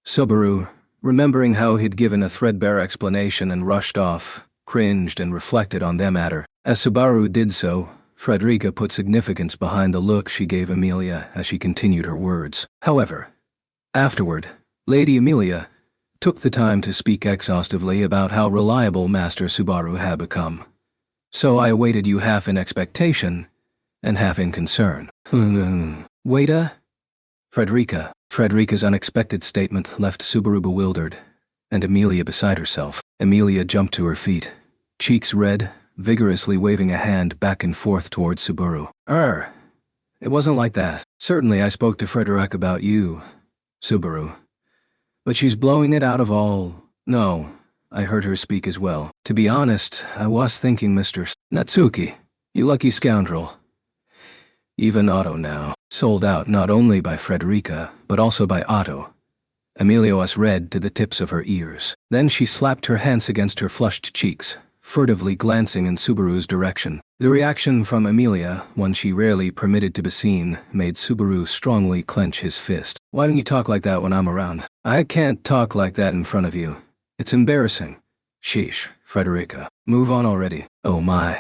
Subaru, remembering how he'd given a threadbare explanation and rushed off, cringed and reflected on the matter. As Subaru did so, Frederica put significance behind the look she gave Emilia as she continued her words. However, afterward, Lady Emilia took the time to speak exhaustively about how reliable Master Subaru had become. So I awaited you half in expectation and half in concern. Waita? Frederica's unexpected statement left Subaru bewildered, and Emilia beside herself. Emilia jumped to her feet, cheeks red, vigorously waving a hand back and forth towards Subaru. It wasn't like that. Certainly I spoke to Frederica about you, Subaru. But she's blowing it out of all. No, I heard her speak as well. To be honest, I was thinking Mr. Natsuki, you lucky scoundrel. Even Otto now, sold out not only by Frederica, but also by Otto. Emilia was red to the tips of her ears. Then she slapped her hands against her flushed cheeks, furtively glancing in Subaru's direction. The reaction from Emilia, one she rarely permitted to be seen, made Subaru strongly clench his fist. Why don't you talk like that when I'm around? I can't talk like that in front of you. It's embarrassing. Sheesh, Frederica. Move on already. Oh my.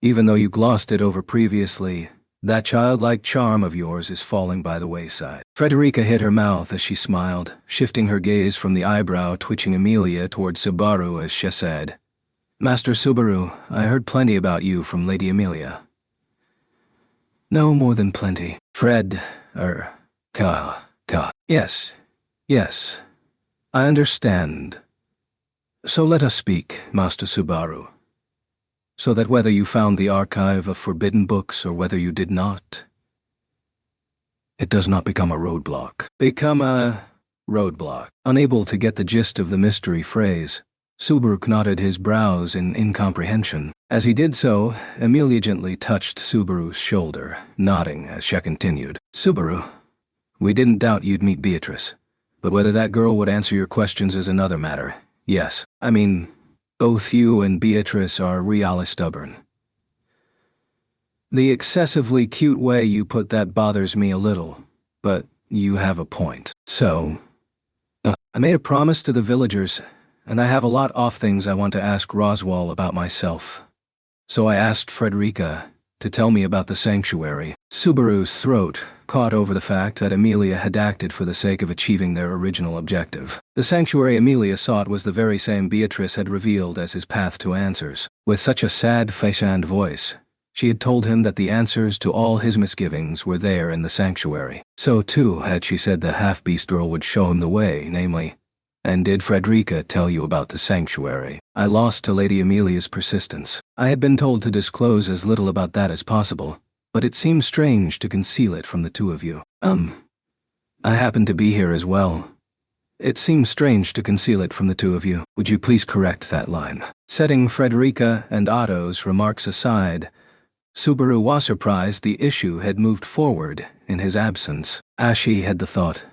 Even though you glossed it over previously, that childlike charm of yours is falling by the wayside. Frederica hid her mouth as she smiled, shifting her gaze from the eyebrow-twitching Emilia toward Subaru as she said, Master Subaru, I heard plenty about you from Lady Emilia. No more than plenty. Yes. I understand. So let us speak, Master Subaru. so that whether you found the archive of forbidden books or whether you did not, it does not become a roadblock. Become a roadblock. Unable to get the gist of the mystery phrase, Subaru knotted his brows in incomprehension. As he did so, Amelia gently touched Subaru's shoulder, nodding as she continued. Subaru, we didn't doubt you'd meet Beatrice. But whether that girl would answer your questions is another matter. Yes, I mean, both you and Beatrice are really stubborn. The excessively cute way you put that bothers me a little, but you have a point. So, I made a promise to the villagers, and I have a lot of things I want to ask Roswell about myself. So I asked Frederica to tell me about the sanctuary. Subaru's throat caught over the fact that Amelia had acted for the sake of achieving their original objective. The sanctuary Amelia sought was the very same Beatrice had revealed as his path to answers. With such a sad face and voice, she had told him that the answers to all his misgivings were there in the sanctuary. So too had she said the half-beast girl would show him the way, namely, and did Frederica tell you about the sanctuary? I lost to Lady Amelia's persistence. I had been told to disclose as little about that as possible, but it seemed strange to conceal it from the two of you. I happened to be here as well. It seems strange to conceal it from the two of you. Would you please correct that line? Setting Frederica and Otto's remarks aside, Subaru was surprised the issue had moved forward in his absence. As she had the thought,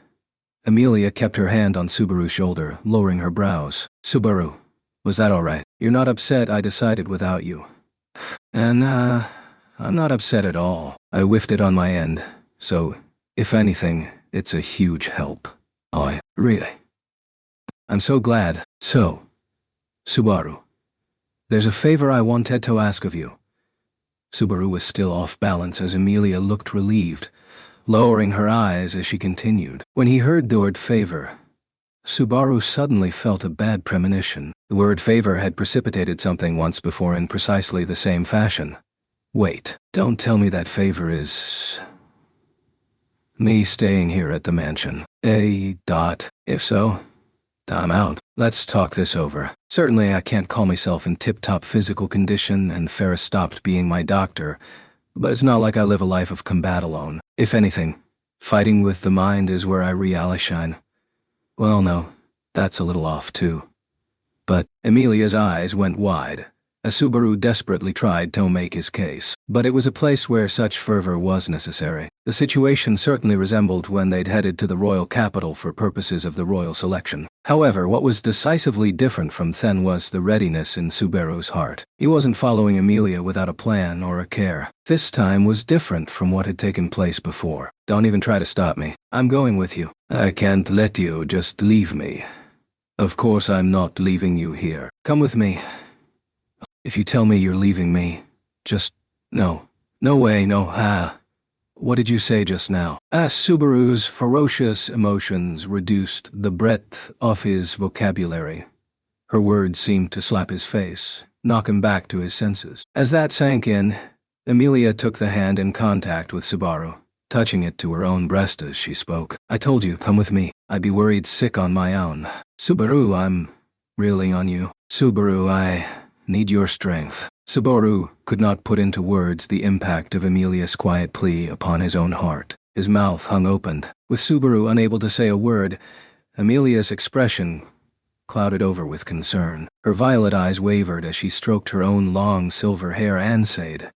Amelia kept her hand on Subaru's shoulder, lowering her brows. Subaru, was that all right? You're not upset I decided without you? And, I'm not upset at all. I whiffed it on my end, so, if anything, it's a huge help. Really? I'm so glad. So, Subaru, there's a favor I wanted to ask of you. Subaru was still off balance as Amelia looked relieved, lowering her eyes as she continued. When he heard the word favor, Subaru suddenly felt a bad premonition. The word favor had precipitated something once before in precisely the same fashion. Wait, don't tell me that favor is me staying here at the mansion. If so, time out. Let's talk this over. Certainly I can't call myself in tip-top physical condition, and Ferris stopped being my doctor, but it's not like I live a life of combat alone. If anything, fighting with the mind is where I really shine. Well, no, that's a little off too. But Amelia's eyes went wide as Subaru desperately tried to make his case. But it was a place where such fervor was necessary. The situation certainly resembled when they'd headed to the royal capital for purposes of the royal selection. However, what was decisively different from then was the readiness in Subaru's heart. He wasn't following Amelia without a plan or a care. This time was different from what had taken place before. Don't even try to stop me. I'm going with you. I can't let you just leave me. Of course I'm not leaving you here. Come with me. If you tell me you're leaving me, just, no. No way, no, What did you say just now? As Subaru's ferocious emotions reduced the breadth of his vocabulary, her words seemed to slap his face, knock him back to his senses. As that sank in, Amelia took the hand in contact with Subaru, touching it to her own breast as she spoke. I told you, come with me. I'd be worried sick on my own. Subaru, I'm really on you. Subaru, I need your strength. Subaru could not put into words the impact of Amelia's quiet plea upon his own heart. His mouth hung open. With Subaru unable to say a word, Amelia's expression clouded over with concern. Her violet eyes wavered as she stroked her own long silver hair and said,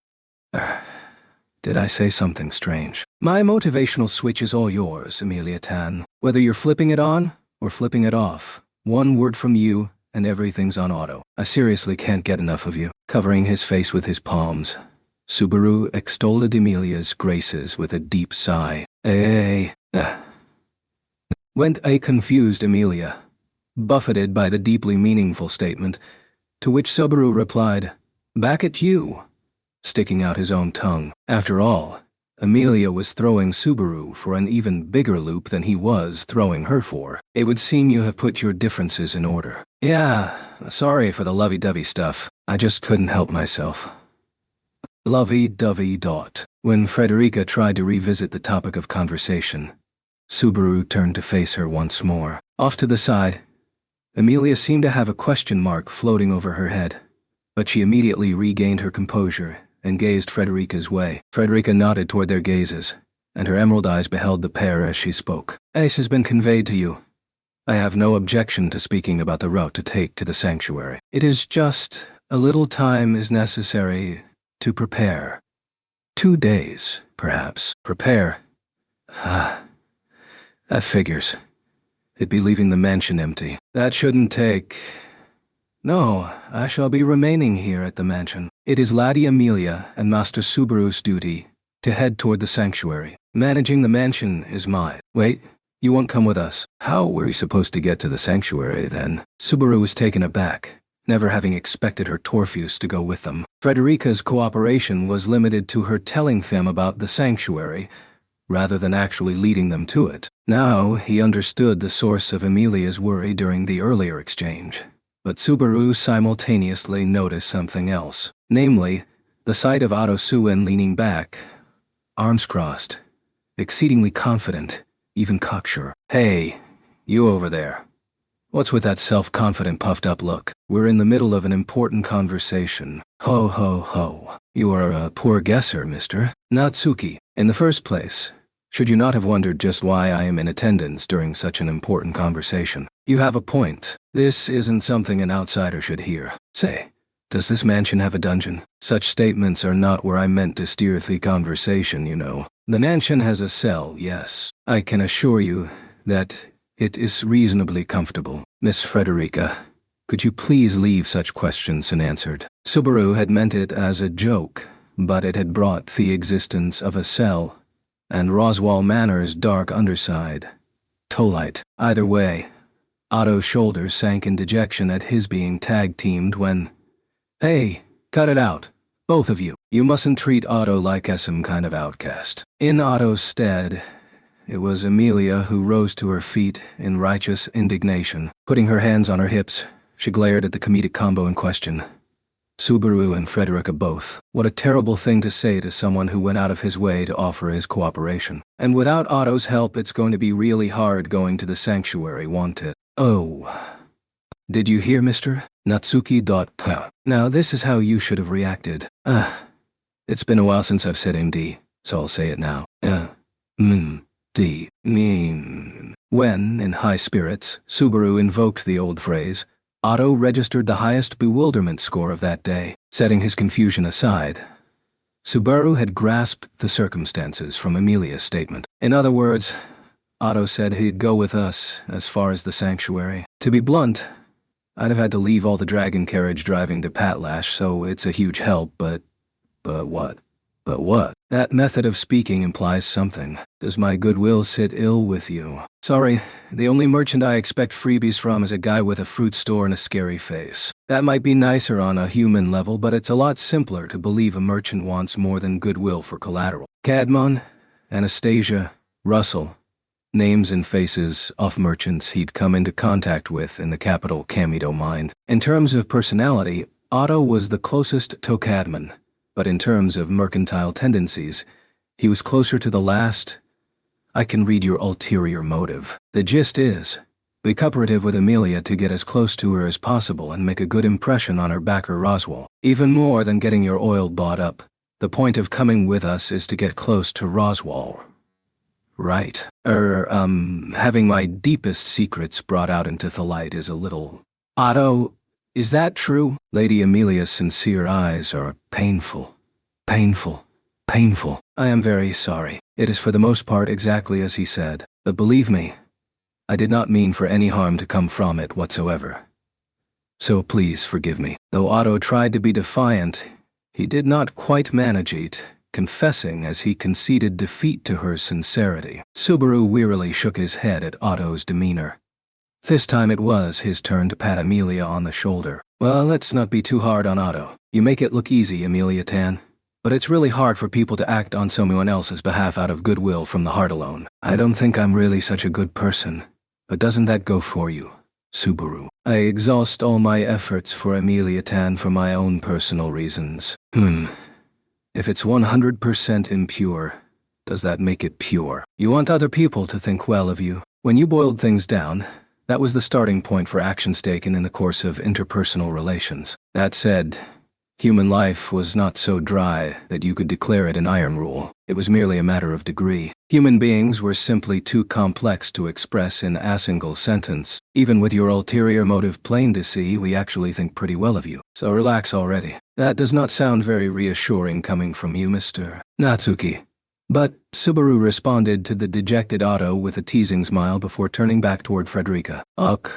Did I say something strange? My motivational switch is all yours, Amelia Tan. Whether you're flipping it on or flipping it off, one word from you and everything's on auto. I seriously can't get enough of you. Covering his face with his palms, Subaru extolled Amelia's graces with a deep sigh. Went a confused Amelia, buffeted by the deeply meaningful statement, to which Subaru replied, Back at you, sticking out his own tongue. After all, Amelia was throwing Subaru for an even bigger loop than he was throwing her for. It would seem you have put your differences in order. Yeah, sorry for the lovey-dovey stuff. I just couldn't help myself. Lovey-dovey. When Frederica tried to revisit the topic of conversation, Subaru turned to face her once more. Off to the side, Amelia seemed to have a question mark floating over her head, but she immediately regained her composure and gazed Frederica's way. Frederica nodded toward their gazes, and her emerald eyes beheld the pair as she spoke. "Ace has been conveyed to you. I have no objection to speaking about the route to take to the sanctuary. It is just a little time is necessary to prepare. 2 days, perhaps. Prepare? Ah, that figures. It'd be leaving the mansion empty. That shouldn't take... No, I shall be remaining here at the mansion. It is Lady Amelia and Master Subaru's duty to head toward the sanctuary. Managing the mansion is mine. Wait, you won't come with us? How were we supposed to get to the sanctuary, then? Subaru was taken aback, never having expected her Torfuse to go with them. Frederica's cooperation was limited to her telling them about the sanctuary, rather than actually leading them to it. Now he understood the source of Amelia's worry during the earlier exchange. But Subaru simultaneously noticed something else, namely, the sight of Otto Suen leaning back, arms crossed, exceedingly confident, even cocksure. "Hey, you over there. What's with that self-confident puffed-up look? We're in the middle of an important conversation." "Ho ho ho. You are a poor guesser, Mr. Natsuki. In the first place, should you not have wondered just why I am in attendance during such an important conversation? You have a point. This isn't something an outsider should hear. Say, does this mansion have a dungeon? Such statements are not where I meant to steer the conversation, you know. The mansion has a cell, yes. I can assure you that it is reasonably comfortable. Miss Frederica, could you please leave such questions unanswered?" Subaru had meant it as a joke, but it had brought the existence of a cell and Roswell Manor's dark underside to light. Either way, Otto's shoulders sank in dejection at his being tag-teamed when... "Hey, cut it out, both of you. You mustn't treat Otto like some kind of outcast." In Otto's stead, it was Amelia who rose to her feet in righteous indignation. Putting her hands on her hips, she glared at the comedic combo in question. Subaru and Frederica both. What a terrible thing to say to someone who went out of his way to offer his cooperation. And without Otto's help, it's going to be really hard going to the sanctuary, won't it? "Oh. Did you hear, Mr. Natsuki? Now this is how you should have reacted. It's been a while since I've said MD, so I'll say it now. When, in high spirits, Subaru invoked the old phrase, Otto registered the highest bewilderment score of that day. Setting his confusion aside, Subaru had grasped the circumstances from Amelia's statement. In other words, Otto said he'd go with us as far as the sanctuary. To be blunt, I'd have had to leave all the dragon carriage driving to Patlash, so it's a huge help, but what? But what? That method of speaking implies something. Does my goodwill sit ill with you? Sorry, the only merchant I expect freebies from is a guy with a fruit store and a scary face. That might be nicer on a human level, but it's a lot simpler to believe a merchant wants more than goodwill for collateral. Cadmon, Anastasia, Russell. Names and faces of merchants he'd come into contact with in the capital Kamido mine. In terms of personality, Otto was the closest to Cadmon. But in terms of mercantile tendencies, he was closer to the last. I can read your ulterior motive. The gist is, be cooperative with Amelia to get as close to her as possible and make a good impression on her backer Roswell. Even more than getting your oil bought up, the point of coming with us is to get close to Roswell. Right. Having my deepest secrets brought out into the light is a little... Otto... Is that true? Lady Amelia's sincere eyes are painful. Painful. Painful. I am very sorry. It is for the most part exactly as he said. But believe me, I did not mean for any harm to come from it whatsoever. So please forgive me. Though Otto tried to be defiant, he did not quite manage it, confessing as he conceded defeat to her sincerity. Subaru wearily shook his head at Otto's demeanor. This time it was his turn to pat Amelia on the shoulder. Well, let's not be too hard on Otto. You make it look easy, Amelia-tan. But it's really hard for people to act on someone else's behalf out of goodwill from the heart alone. I don't think I'm really such a good person. But doesn't that go for you, Subaru? I exhaust all my efforts for Amelia-tan for my own personal reasons. If it's 100% impure, does that make it pure? You want other people to think well of you. When you boiled things down, that was the starting point for actions taken in the course of interpersonal relations. That said, Human life was not so dry that you could declare it an iron rule. It was merely a matter of degree. Human beings were simply too complex to express in a single sentence. Even with your ulterior motive plain to see, we actually think pretty well of you. So relax already. That does not sound very reassuring coming from you, Mr. Natsuki. But Subaru responded to the dejected Otto with a teasing smile before turning back toward Frederica. Ugh.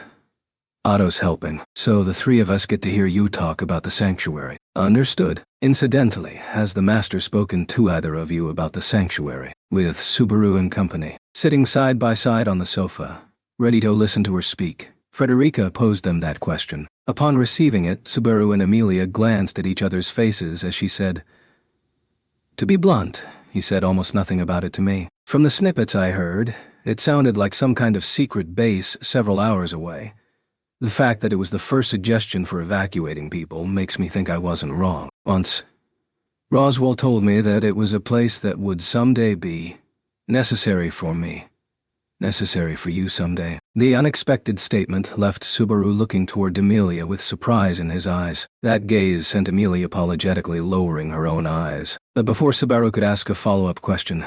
Otto's helping, so the three of us get to hear you talk about the sanctuary. Understood. Incidentally, has the master spoken to either of you about the sanctuary? With Subaru and company, sitting side by side on the sofa, ready to listen to her speak, Frederica posed them that question. Upon receiving it, Subaru and Amelia glanced at each other's faces as she said, "To be blunt," he said almost nothing about it to me. "From the snippets I heard, it sounded like some kind of secret base several hours away. The fact that it was the first suggestion for evacuating people makes me think I wasn't wrong. Once, Roswell told me that it was a place that would someday be necessary for me. Necessary for you someday." The unexpected statement left Subaru looking toward Amelia with surprise in his eyes. That gaze sent Amelia apologetically lowering her own eyes. But before Subaru could ask a follow-up question,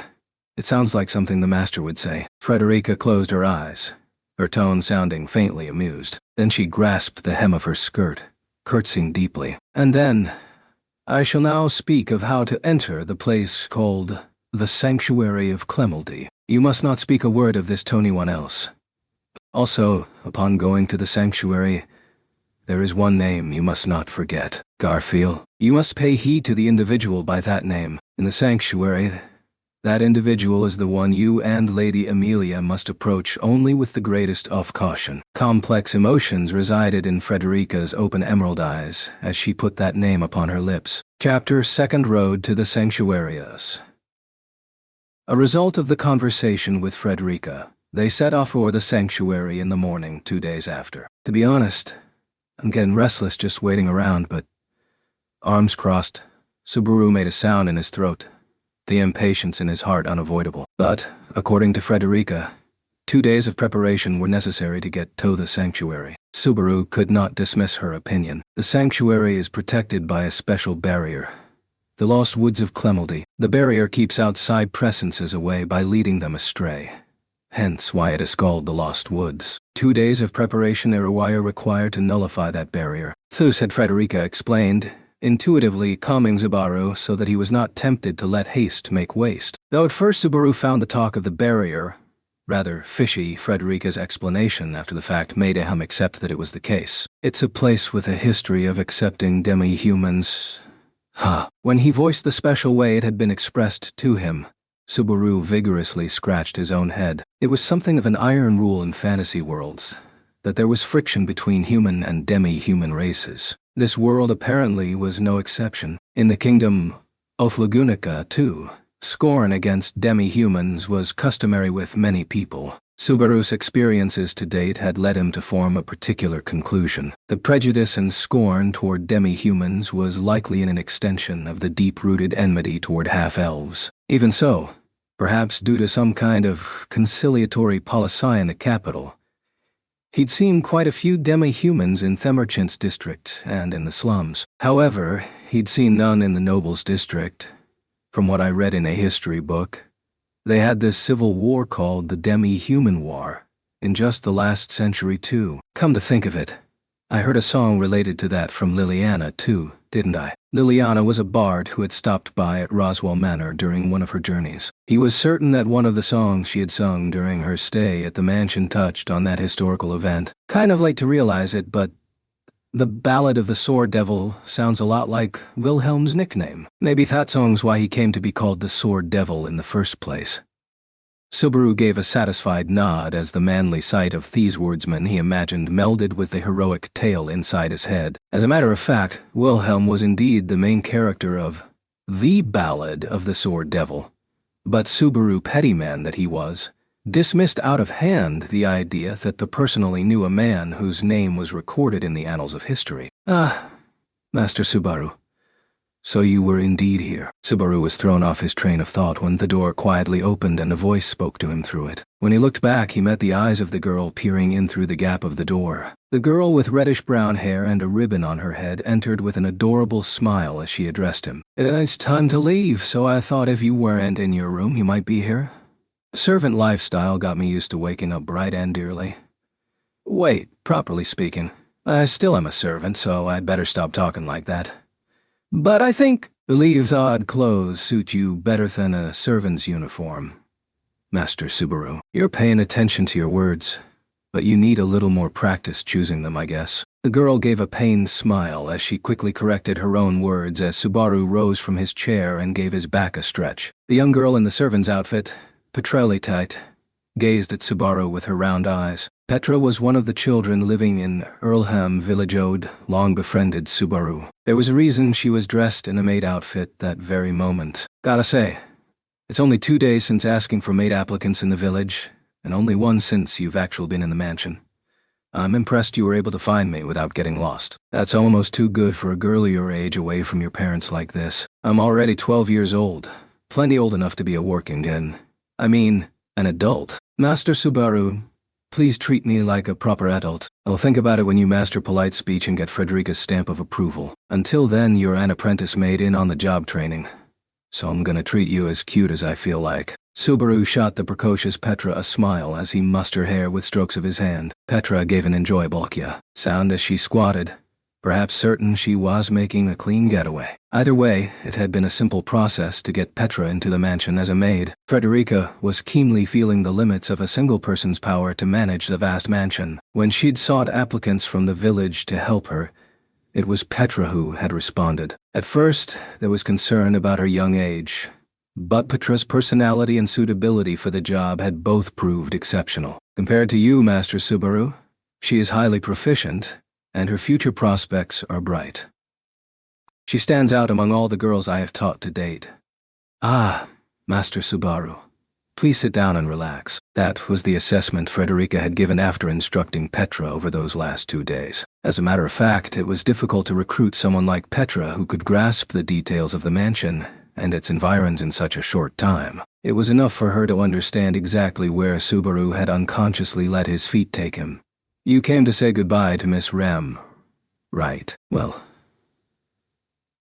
"It sounds like something the master would say." Frederica closed her eyes, her tone sounding faintly amused. Then she grasped the hem of her skirt, curtsying deeply. "And then, I shall now speak of how to enter the place called the Sanctuary of Clemelty. You must not speak a word of this to anyone else. Also, upon going to the sanctuary, there is one name you must not forget. Garfield. You must pay heed to the individual by that name. In the sanctuary, that individual is the one you and Lady Amelia must approach only with the greatest of caution." Complex emotions resided in Frederica's open emerald eyes as she put that name upon her lips. Chapter 2: Road to the Sanctuarius. A result of the conversation with Frederica, they set off for the sanctuary in the morning 2 days after. To be honest, I'm getting restless just waiting around, but... Arms crossed, Subaru made a sound in his throat, the impatience in his heart unavoidable. But, according to Frederica, 2 days of preparation were necessary to get to the sanctuary. Subaru could not dismiss her opinion. The sanctuary is protected by a special barrier, the Lost Woods of Clemelty. The barrier keeps outside presences away by leading them astray. Hence why it is called the Lost Woods. 2 days of preparation are required to nullify that barrier. Thus had Frederica explained, intuitively calming Subaru so that he was not tempted to let haste make waste. Though at first Subaru found the talk of the barrier rather fishy, Frederica's explanation after the fact made him accept that it was the case. "It's a place with a history of accepting demi-humans." When he voiced the special way it had been expressed to him, Subaru vigorously scratched his own head. It was something of an iron rule in fantasy worlds, that there was friction between human and demi-human races. This world apparently was no exception. In the kingdom of Lagunica, too, scorn against demi-humans was customary with many people. Subaru's experiences to date had led him to form a particular conclusion. The prejudice and scorn toward demi-humans was likely an extension of the deep-rooted enmity toward half-elves. Even so, perhaps due to some kind of conciliatory policy in the capital, he'd seen quite a few demi-humans in Themerchant's district and in the slums. However, he'd seen none in the nobles' district. From what I read in a history book, they had this civil war called the Demi-Human War, in just the last century too. Come to think of it, I heard a song related to that from Liliana too, didn't I? Liliana was a bard who had stopped by at Roswell Manor during one of her journeys. He was certain that one of the songs she had sung during her stay at the mansion touched on that historical event. Kind of late to realize it, but the Ballad of the Sword Devil sounds a lot like Wilhelm's nickname. Maybe that song's why he came to be called the Sword Devil in the first place. Subaru gave a satisfied nod as the manly sight of these wordsmen he imagined melded with the heroic tale inside his head. As a matter of fact, Wilhelm was indeed the main character of the Ballad of the Sword Devil. But Subaru, petty man that he was, dismissed out of hand the idea that the personally knew a man whose name was recorded in the annals of history. Master Subaru. So you were indeed here. Subaru was thrown off his train of thought when the door quietly opened and a voice spoke to him through it. When he looked back, he met the eyes of the girl peering in through the gap of the door. The girl with reddish-brown hair and a ribbon on her head entered with an adorable smile as she addressed him. "It's time to leave, so I thought if you weren't in your room, you might be here." Servant lifestyle got me used to waking up bright and early. Wait, properly speaking, I still am a servant, so I'd better stop talking like that. But I think Believe's odd clothes suit you better than a servant's uniform. Master Subaru, you're paying attention to your words, but you need a little more practice choosing them, I guess. The girl gave a pained smile as she quickly corrected her own words as Subaru rose from his chair and gave his back a stretch. The young girl in the servant's outfit, Petrelli tight, gazed at Subaru with her round eyes. Petra was one of the children living in Earlham Village. Ode long befriended Subaru. There was a reason she was dressed in a maid outfit that very moment. Gotta say, it's only 2 days since asking for maid applicants in the village, and only one since you've actually been in the mansion. I'm impressed you were able to find me without getting lost. That's almost too good for a girl your age away from your parents like this. I'm already 12 years old, plenty old enough to be a working an adult. Master Subaru, please treat me like a proper adult. I'll think about it when you master polite speech and get Frederica's stamp of approval. Until then, you're an apprentice maid in on-the-job training. So I'm gonna treat you as cute as I feel like. Subaru shot the precocious Petra a smile as he mussed her hair with strokes of his hand. Petra gave an enjoyable "kya" sound as she squatted, perhaps certain she was making a clean getaway. Either way, it had been a simple process to get Petra into the mansion as a maid. Frederica was keenly feeling the limits of a single person's power to manage the vast mansion. When she'd sought applicants from the village to help her, it was Petra who had responded. At first, there was concern about her young age, but Petra's personality and suitability for the job had both proved exceptional. Compared to you, Master Subaru, she is highly proficient, and her future prospects are bright. She stands out among all the girls I have taught to date. Ah, Master Subaru, please sit down and relax. That was the assessment Frederica had given after instructing Petra over those last 2 days. As a matter of fact, it was difficult to recruit someone like Petra who could grasp the details of the mansion and its environs in such a short time. It was enough for her to understand exactly where Subaru had unconsciously let his feet take him. You came to say goodbye to Miss Rem, right? Well,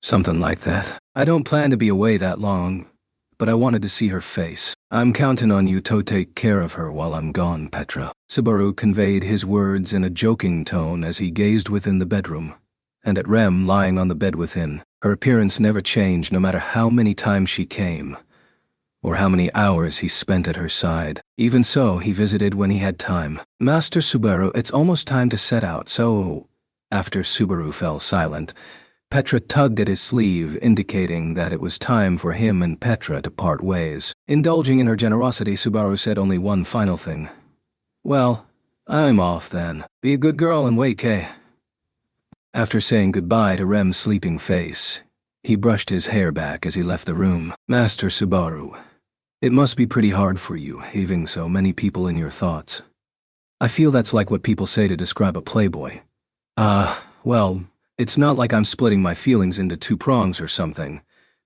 something like that. I don't plan to be away that long, but I wanted to see her face. I'm counting on you to take care of her while I'm gone, Petra. Subaru conveyed his words in a joking tone as he gazed within the bedroom, and at Rem lying on the bed within. Her appearance never changed no matter how many times she came, or how many hours he spent at her side. Even so, he visited when he had time. Master Subaru, it's almost time to set out, so... After Subaru fell silent, Petra tugged at his sleeve, indicating that it was time for him and Petra to part ways. Indulging in her generosity, Subaru said only one final thing. Well, I'm off then. Be a good girl and wait, Kay. After saying goodbye to Rem's sleeping face, he brushed his hair back as he left the room. Master Subaru, it must be pretty hard for you, having so many people in your thoughts. I feel that's like what people say to describe a playboy. Well, it's not like I'm splitting my feelings into 2 prongs or something,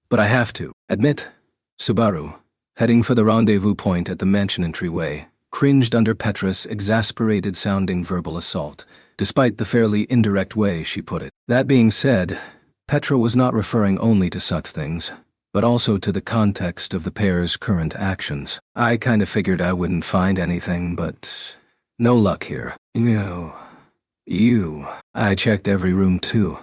but I have to admit, Subaru, heading for the rendezvous point at the mansion entryway, cringed under Petra's exasperated-sounding verbal assault, despite the fairly indirect way she put it. That being said, Petra was not referring only to such things, but also to the context of the pair's current actions. I kinda figured I wouldn't find anything, but no luck here. I checked every room too.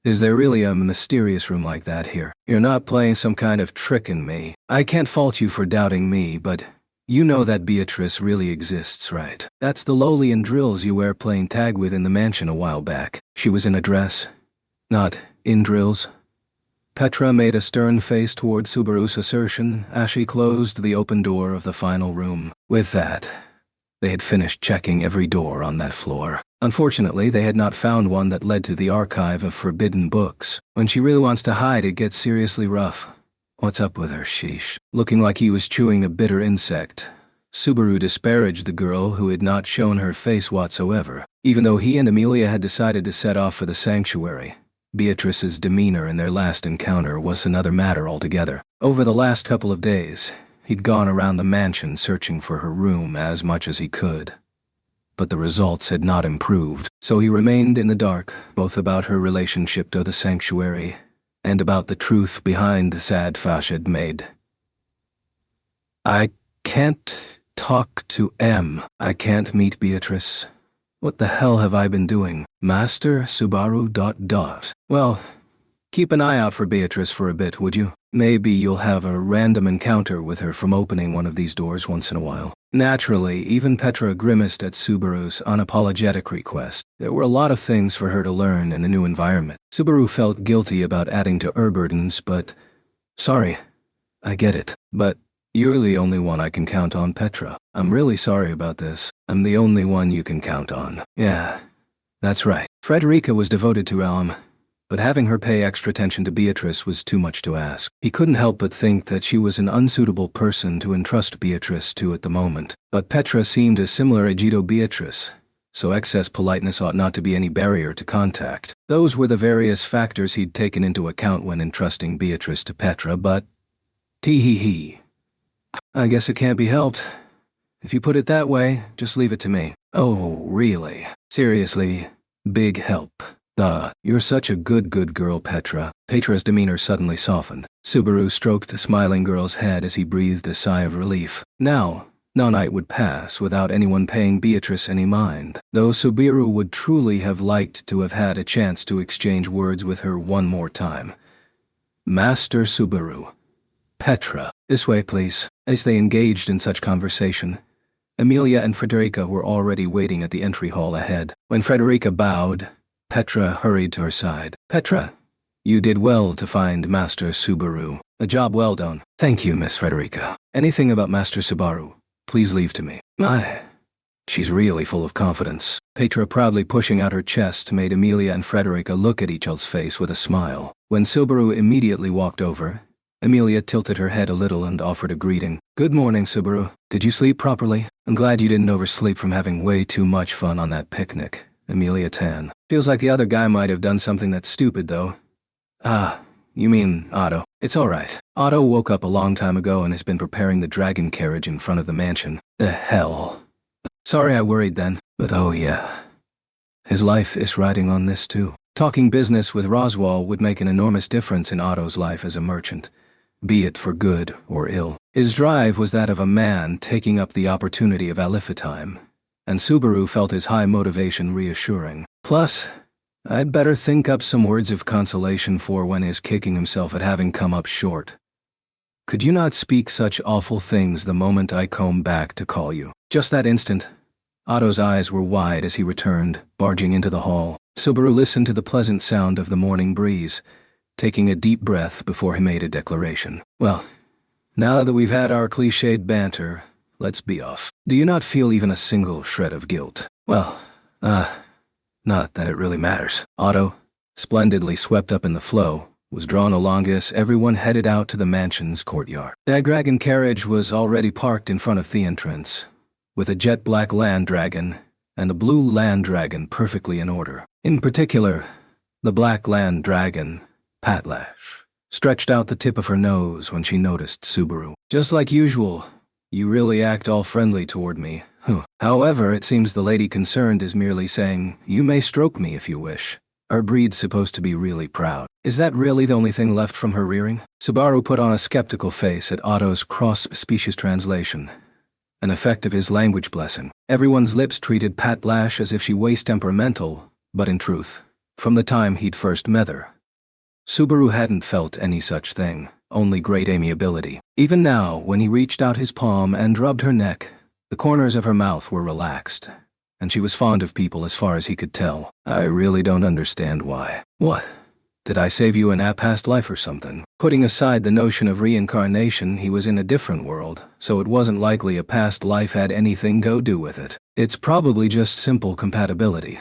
Is there really a mysterious room like that here? You're not playing some kind of trick on me. I can't fault you for doubting me, but you know that Beatrice really exists, right? That's the lowly in drills you were playing tag with in the mansion a while back. She was in a dress, not in drills. Petra made a stern face toward Subaru's assertion as she closed the open door of the final room. With that, they had finished checking every door on that floor. Unfortunately, they had not found one that led to the archive of forbidden books. When she really wants to hide, it gets seriously rough. What's up with her, sheesh? Looking like he was chewing a bitter insect, Subaru disparaged the girl who had not shown her face whatsoever. Even though he and Amelia had decided to set off for the sanctuary, Beatrice's demeanor in their last encounter was another matter altogether. Over the last couple of days, he'd gone around the mansion searching for her room as much as he could. But the results had not improved, so he remained in the dark, both about her relationship to the sanctuary and about the truth behind the sad fuss she'd made. I can't talk to M. I can't meet Beatrice. What the hell have I been doing? Master Subaru ... Well, keep an eye out for Beatrice for a bit, would you? Maybe you'll have a random encounter with her from opening one of these doors once in a while. Naturally, even Petra grimaced at Subaru's unapologetic request. There were a lot of things for her to learn in a new environment. Subaru felt guilty about adding to her burdens, but... Sorry, I get it. But you're the only one I can count on, Petra. I'm really sorry about this. I'm the only one you can count on. Yeah, that's right. Frederica was devoted to Elm, but having her pay extra attention to Beatrice was too much to ask. He couldn't help but think that she was an unsuitable person to entrust Beatrice to at the moment. But Petra seemed a similar age to Beatrice, so excess politeness ought not to be any barrier to contact. Those were the various factors he'd taken into account when entrusting Beatrice to Petra, but... Tee-hee-hee. I guess it can't be helped. If you put it that way, just leave it to me. Oh, really? Seriously? Big help. You're such a good girl, Petra. Petra's demeanor suddenly softened. Subaru stroked the smiling girl's head as he breathed a sigh of relief. Now, no night would pass without anyone paying Beatrice any mind, though Subaru would truly have liked to have had a chance to exchange words with her one more time. Master Subaru. Petra, this way please. As they engaged in such conversation, Emilia and Frederica were already waiting at the entry hall ahead. When Frederica bowed, Petra hurried to her side. Petra, you did well to find Master Subaru. A job well done. Thank you, Miss Frederica. Anything about Master Subaru, please leave to me. She's really full of confidence. Petra proudly pushing out her chest made Emilia and Frederica look at each other's face with a smile. When Subaru immediately walked over, Emilia tilted her head a little and offered a greeting. Good morning, Subaru. Did you sleep properly? I'm glad you didn't oversleep from having way too much fun on that picnic. Emilia Tan. Feels like the other guy might have done something that's stupid, though. You mean Otto. It's alright. Otto woke up a long time ago and has been preparing the dragon carriage in front of the mansion. The hell. Sorry I worried then, but oh yeah. His life is riding on this too. Talking business with Roswell would make an enormous difference in Otto's life as a merchant, be it for good or ill. His drive was that of a man taking up the opportunity of Alpha time, and Subaru felt his high motivation reassuring. Plus, I'd better think up some words of consolation for when he's kicking himself at having come up short. Could you not speak such awful things the moment I come back to call you? Just that instant, Otto's eyes were wide as he returned, barging into the hall. Subaru listened to the pleasant sound of the morning breeze, taking a deep breath before he made a declaration. Well, now that we've had our cliched banter, let's be off. Do you not feel even a single shred of guilt? Well, not that it really matters. Otto, splendidly swept up in the flow, was drawn along as everyone headed out to the mansion's courtyard. That dragon carriage was already parked in front of the entrance, with a jet black land dragon and a blue land dragon perfectly in order. In particular, the black land dragon, Patlash, stretched out the tip of her nose when she noticed Subaru. Just like usual, you really act all friendly toward me. However, it seems the lady concerned is merely saying, you may stroke me if you wish. Our breed's supposed to be really proud. Is that really the only thing left from her rearing? Subaru put on a skeptical face at Otto's cross-species translation, an effect of his language blessing. Everyone's lips treated Patlash as if she was temperamental, but in truth, from the time he'd first met her, Subaru hadn't felt any such thing, only great amiability. Even now, when he reached out his palm and rubbed her neck, the corners of her mouth were relaxed, and she was fond of people as far as he could tell. I really don't understand why. What? Did I save you in a past life or something? Putting aside the notion of reincarnation, he was in a different world, so it wasn't likely a past life had anything to do with it. It's probably just simple compatibility,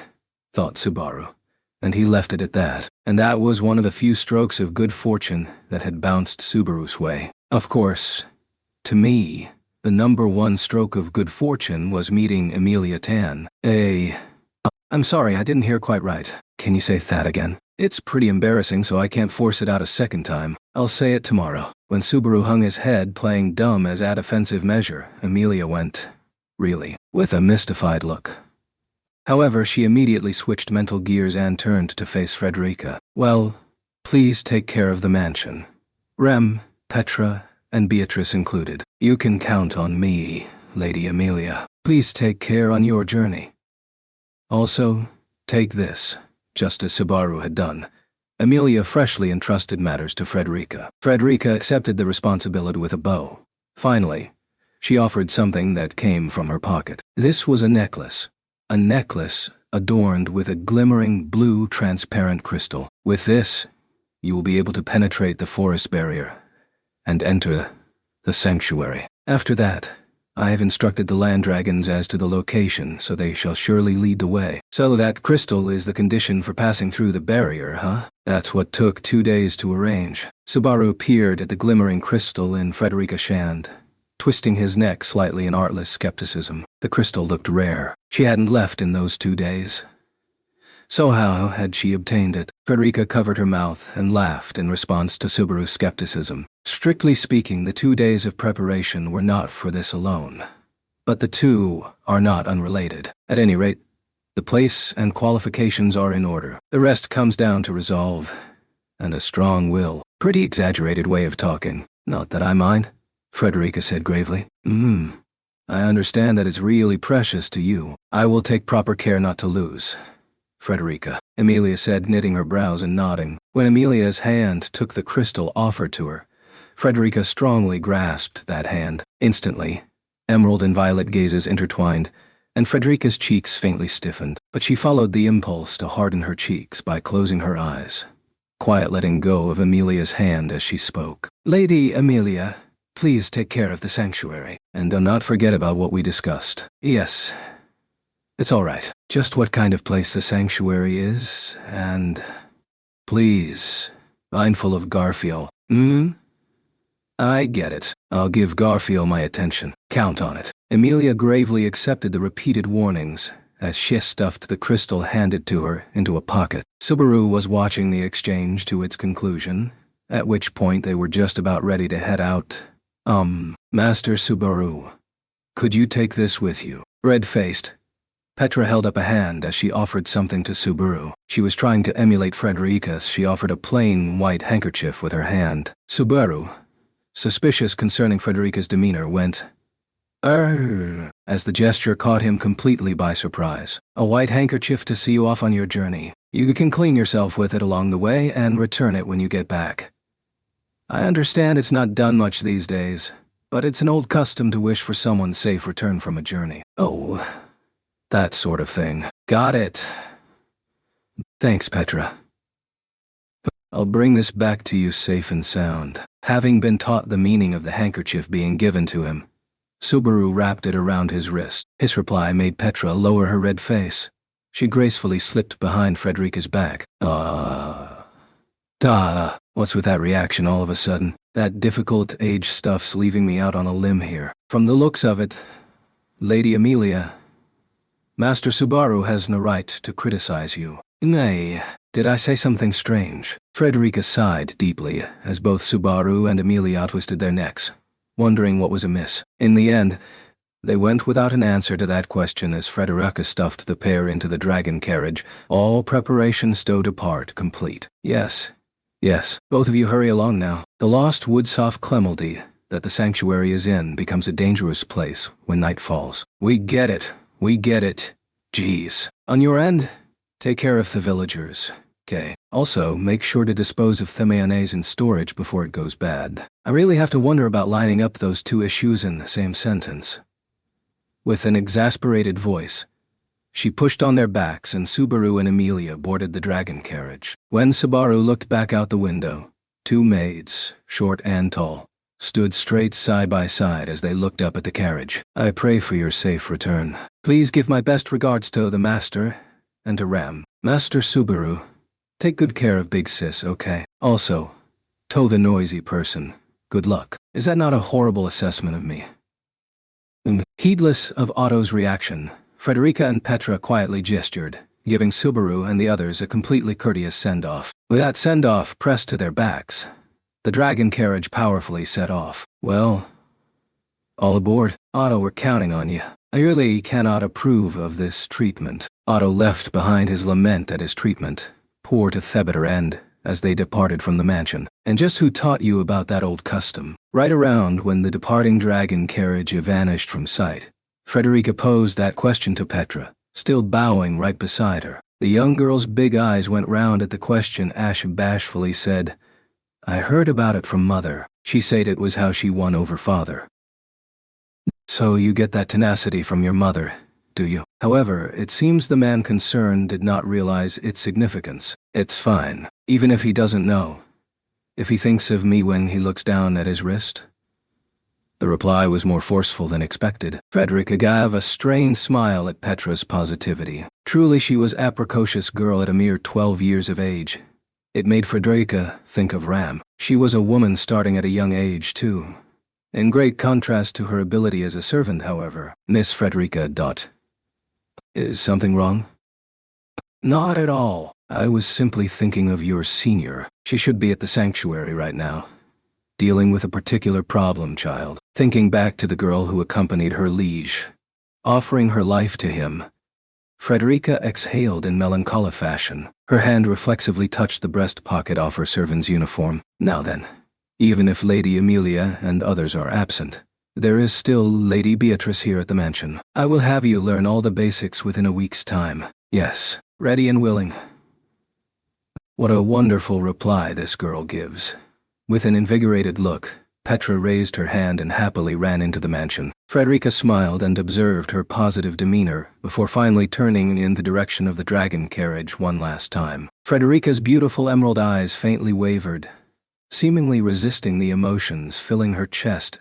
thought Subaru, and he left it at that. And that was one of the few strokes of good fortune that had bounced Subaru's way. Of course, to me, the number one stroke of good fortune was meeting Emilia Tan. I'm sorry, I didn't hear quite right. Can you say that again? It's pretty embarrassing, so I can't force it out a second time. I'll say it tomorrow. When Subaru hung his head, playing dumb as a defensive measure, Amelia went, "Really?" with a mystified look. However, she immediately switched mental gears and turned to face Frederica. "Well, please take care of the mansion. Rem, Petra, and Beatrice included. You can count on me, Lady Amelia. Please take care on your journey. Also, take this." Just as Subaru had done, Amelia freshly entrusted matters to Frederica. Frederica accepted the responsibility with a bow. Finally, she offered something that came from her pocket. This was a necklace. A necklace adorned with a glimmering blue transparent crystal. With this, you will be able to penetrate the forest barrier and enter the sanctuary. After that, I have instructed the land dragons as to the location, so they shall surely lead the way. So that crystal is the condition for passing through the barrier, huh? That's what took 2 days to arrange. Subaru peered at the glimmering crystal in Frederica's hand, twisting his neck slightly in artless skepticism. The crystal looked rare. She hadn't left in those 2 days. So how had she obtained it? Frederica covered her mouth and laughed in response to Subaru's skepticism. Strictly speaking, the 2 days of preparation were not for this alone. But the two are not unrelated. At any rate, the place and qualifications are in order. The rest comes down to resolve and a strong will. Pretty exaggerated way of talking. Not that I mind, Frederica said gravely. I understand that it's really precious to you. I will take proper care not to lose. Frederica, Amelia said, knitting her brows and nodding. When Amelia's hand took the crystal offered to her, Frederica strongly grasped that hand. Instantly, emerald and violet gazes intertwined, and Frederica's cheeks faintly stiffened. But she followed the impulse to harden her cheeks by closing her eyes, quiet letting go of Amelia's hand as she spoke. "Lady Amelia, please take care of the sanctuary, and do not forget about what we discussed." "Yes. It's all right. Just what kind of place the sanctuary is, and please, mindful of Garfield." I get it. I'll give Garfield my attention. Count on it." Amelia gravely accepted the repeated warnings as she stuffed the crystal handed to her into a pocket. Subaru was watching the exchange to its conclusion, at which point they were just about ready to head out. Master Subaru, could you take this with you?" Red-faced, Petra held up a hand as she offered something to Subaru. She was trying to emulate Frederica as she offered a plain white handkerchief with her hand. Subaru, suspicious concerning Frederica's demeanor, went, as the gesture caught him completely by surprise. "A white handkerchief to see you off on your journey. You can clean yourself with it along the way and return it when you get back. I understand it's not done much these days, but it's an old custom to wish for someone's safe return from a journey." "Oh, that sort of thing. Got it. Thanks, Petra. I'll bring this back to you safe and sound." Having been taught the meaning of the handkerchief being given to him, Subaru wrapped it around his wrist. His reply made Petra lower her red face. She gracefully slipped behind Frederica's back. What's with that reaction all of a sudden? That difficult age stuff's leaving me out on a limb here. From the looks of it, Lady Amelia, Master Subaru has no right to criticize you. Nay, did I say something strange? Frederica sighed deeply as both Subaru and Amelia twisted their necks, wondering what was amiss. In the end, they went without an answer to that question as Frederica stuffed the pair into the dragon carriage, all preparation stowed apart, complete. Yes, both of you hurry along now. The lost Woodsoft Clemeldy that the sanctuary is in becomes a dangerous place when night falls. We get it. Geez. On your end, take care of the villagers. Okay. Also, make sure to dispose of the mayonnaise in storage before it goes bad. I really have to wonder about lining up those two issues in the same sentence. With an exasperated voice, she pushed on their backs and Subaru and Amelia boarded the dragon carriage. When Subaru looked back out the window, two maids, short and tall, stood straight side by side as they looked up at the carriage. "I pray for your safe return. Please give my best regards to the master and to Ram. Master Subaru, take good care of Big Sis, okay? Also, to the noisy person, good luck." Is that not a horrible assessment of me? Heedless of Otto's reaction, Frederica and Petra quietly gestured, giving Subaru and the others a completely courteous send-off. With that send-off pressed to their backs, the dragon carriage powerfully set off. Well, all aboard. Otto, we're counting on you. I really cannot approve of this treatment. Otto left behind his lament at his treatment, poor to the bitter end, as they departed from the mansion. And just who taught you about that old custom? Right around when the departing dragon carriage vanished from sight, Frederica posed that question to Petra, still bowing right beside her. The young girl's big eyes went round at the question. Ash bashfully said, I heard about it from Mother. She said it was how she won over Father. So you get that tenacity from your mother, do you? However, it seems the man concerned did not realize its significance. It's fine, even if he doesn't know. If he thinks of me when he looks down at his wrist. The reply was more forceful than expected. Frederica gave a strained smile at Petra's positivity. Truly she was a precocious girl at a mere 12 years of age. It made Frederica think of Ram. She was a woman starting at a young age too. In great contrast to her ability as a servant, however. Miss Frederica. Is something wrong? Not at all. I was simply thinking of your senior. She should be at the sanctuary right now, dealing with a particular problem child. Thinking back to the girl who accompanied her liege, offering her life to him, Frederica exhaled in melancholy fashion. Her hand reflexively touched the breast pocket of her servant's uniform. Now then, even if Lady Amelia and others are absent, there is still Lady Beatrice here at the mansion. I will have you learn all the basics within a week's time. Yes, ready and willing. What a wonderful reply this girl gives. With an invigorated look, Petra raised her hand and happily ran into the mansion. Frederica smiled and observed her positive demeanor before finally turning in the direction of the dragon carriage one last time. Frederica's beautiful emerald eyes faintly wavered, seemingly resisting the emotions filling her chest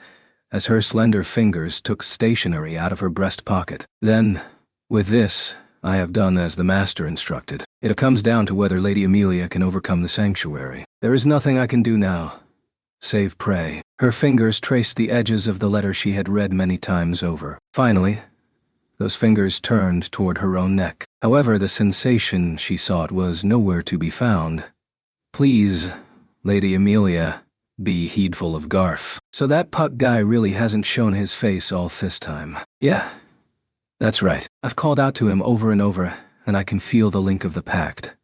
as her slender fingers took stationery out of her breast pocket. Then, with this, I have done as the master instructed. It comes down to whether Lady Amelia can overcome the sanctuary. There is nothing I can do now, save pray. Her fingers traced the edges of the letter she had read many times over. Finally, those fingers turned toward her own neck. However, the sensation she sought was nowhere to be found. Please, Lady Amelia, be heedful of Garf. So that Puck guy really hasn't shown his face all this time. Yeah, that's right. I've called out to him over and over, and I can feel the link of the pact.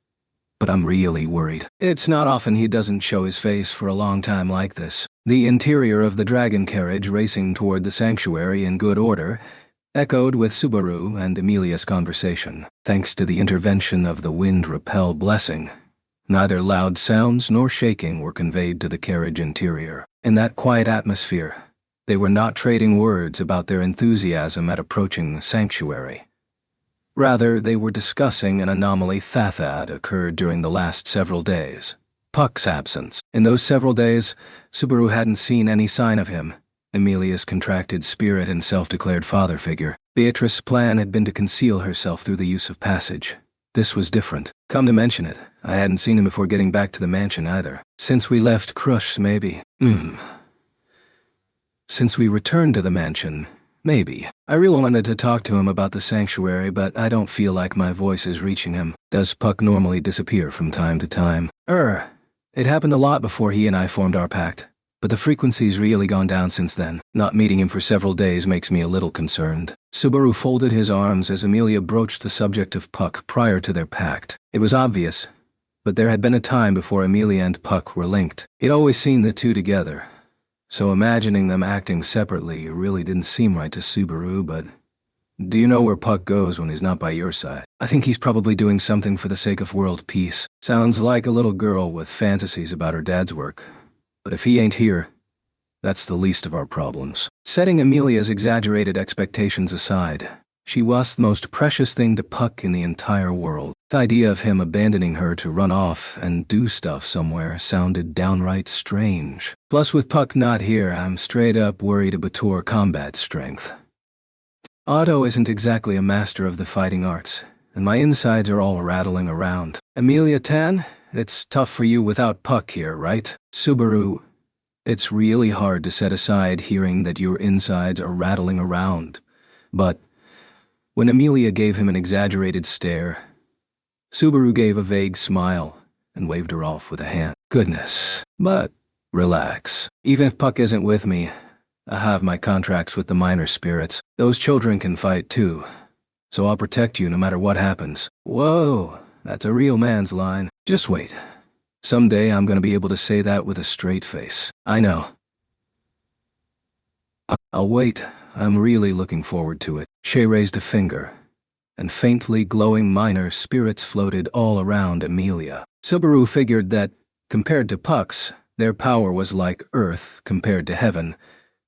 But I'm really worried. It's not often he doesn't show his face for a long time like this. The interior of the dragon carriage racing toward the sanctuary in good order echoed with Subaru and Amelia's conversation. Thanks to the intervention of the wind repel blessing, neither loud sounds nor shaking were conveyed to the carriage interior. In that quiet atmosphere, they were not trading words about their enthusiasm at approaching the sanctuary. Rather, they were discussing an anomaly that had occurred during the last several days. Puck's absence. In those several days, Subaru hadn't seen any sign of him, Amelia's contracted spirit and self-declared father figure. Beatrice's plan had been to conceal herself through the use of passage. This was different. Come to mention it, I hadn't seen him before getting back to the mansion either. Since we left Crush, maybe. Since we returned to the mansion, maybe. I really wanted to talk to him about the sanctuary, but I don't feel like my voice is reaching him. Does Puck normally disappear from time to time? It happened a lot before he and I formed our pact, but the frequency's really gone down since then. Not meeting him for several days makes me a little concerned. Subaru folded his arms as Amelia broached the subject of Puck prior to their pact. It was obvious, but there had been a time before Amelia and Puck were linked. He'd always seen the two together, so imagining them acting separately really didn't seem right to Subaru. But do you know where Puck goes when he's not by your side? I think he's probably doing something for the sake of world peace. Sounds like a little girl with fantasies about her dad's work. But if he ain't here, that's the least of our problems. Setting Amelia's exaggerated expectations aside, she was the most precious thing to Puck in the entire world. The idea of him abandoning her to run off and do stuff somewhere sounded downright strange. Plus, with Puck not here, I'm straight up worried about her combat strength. Otto isn't exactly a master of the fighting arts, and my insides are all rattling around. Amelia Tan, it's tough for you without Puck here, right? Subaru, it's really hard to set aside hearing that your insides are rattling around. But when Amelia gave him an exaggerated stare, Subaru gave a vague smile and waved her off with a hand. Goodness. But relax. Even if Puck isn't with me, I have my contracts with the minor spirits. Those children can fight too. So I'll protect you no matter what happens. Whoa, that's a real man's line. Just wait. Someday I'm gonna be able to say that with a straight face. I know. I'll wait. I'm really looking forward to it. Shay raised a finger, and faintly glowing minor spirits floated all around Amelia. Subaru figured that, compared to Puck's, their power was like Earth compared to heaven,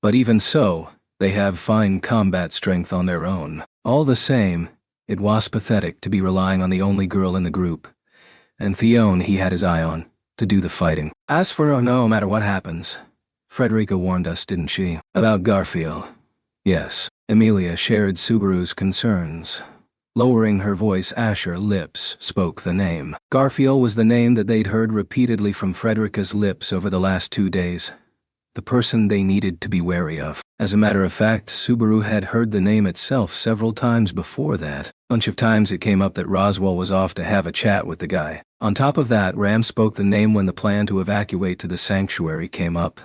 but even so, they have fine combat strength on their own. All the same, it was pathetic to be relying on the only girl in the group, and Theone he had his eye on, to do the fighting. As for no matter what happens, Frederica warned us, didn't she? About Garfield. Yes, Amelia shared Subaru's concerns. Lowering her voice, Asher lips spoke the name. Garfield was the name that they'd heard repeatedly from Frederica's lips over the last 2 days. The person they needed to be wary of. As a matter of fact, Subaru had heard the name itself several times before that. Bunch of times it came up that Roswell was off to have a chat with the guy. On top of that, Ram spoke the name when the plan to evacuate to the sanctuary came up.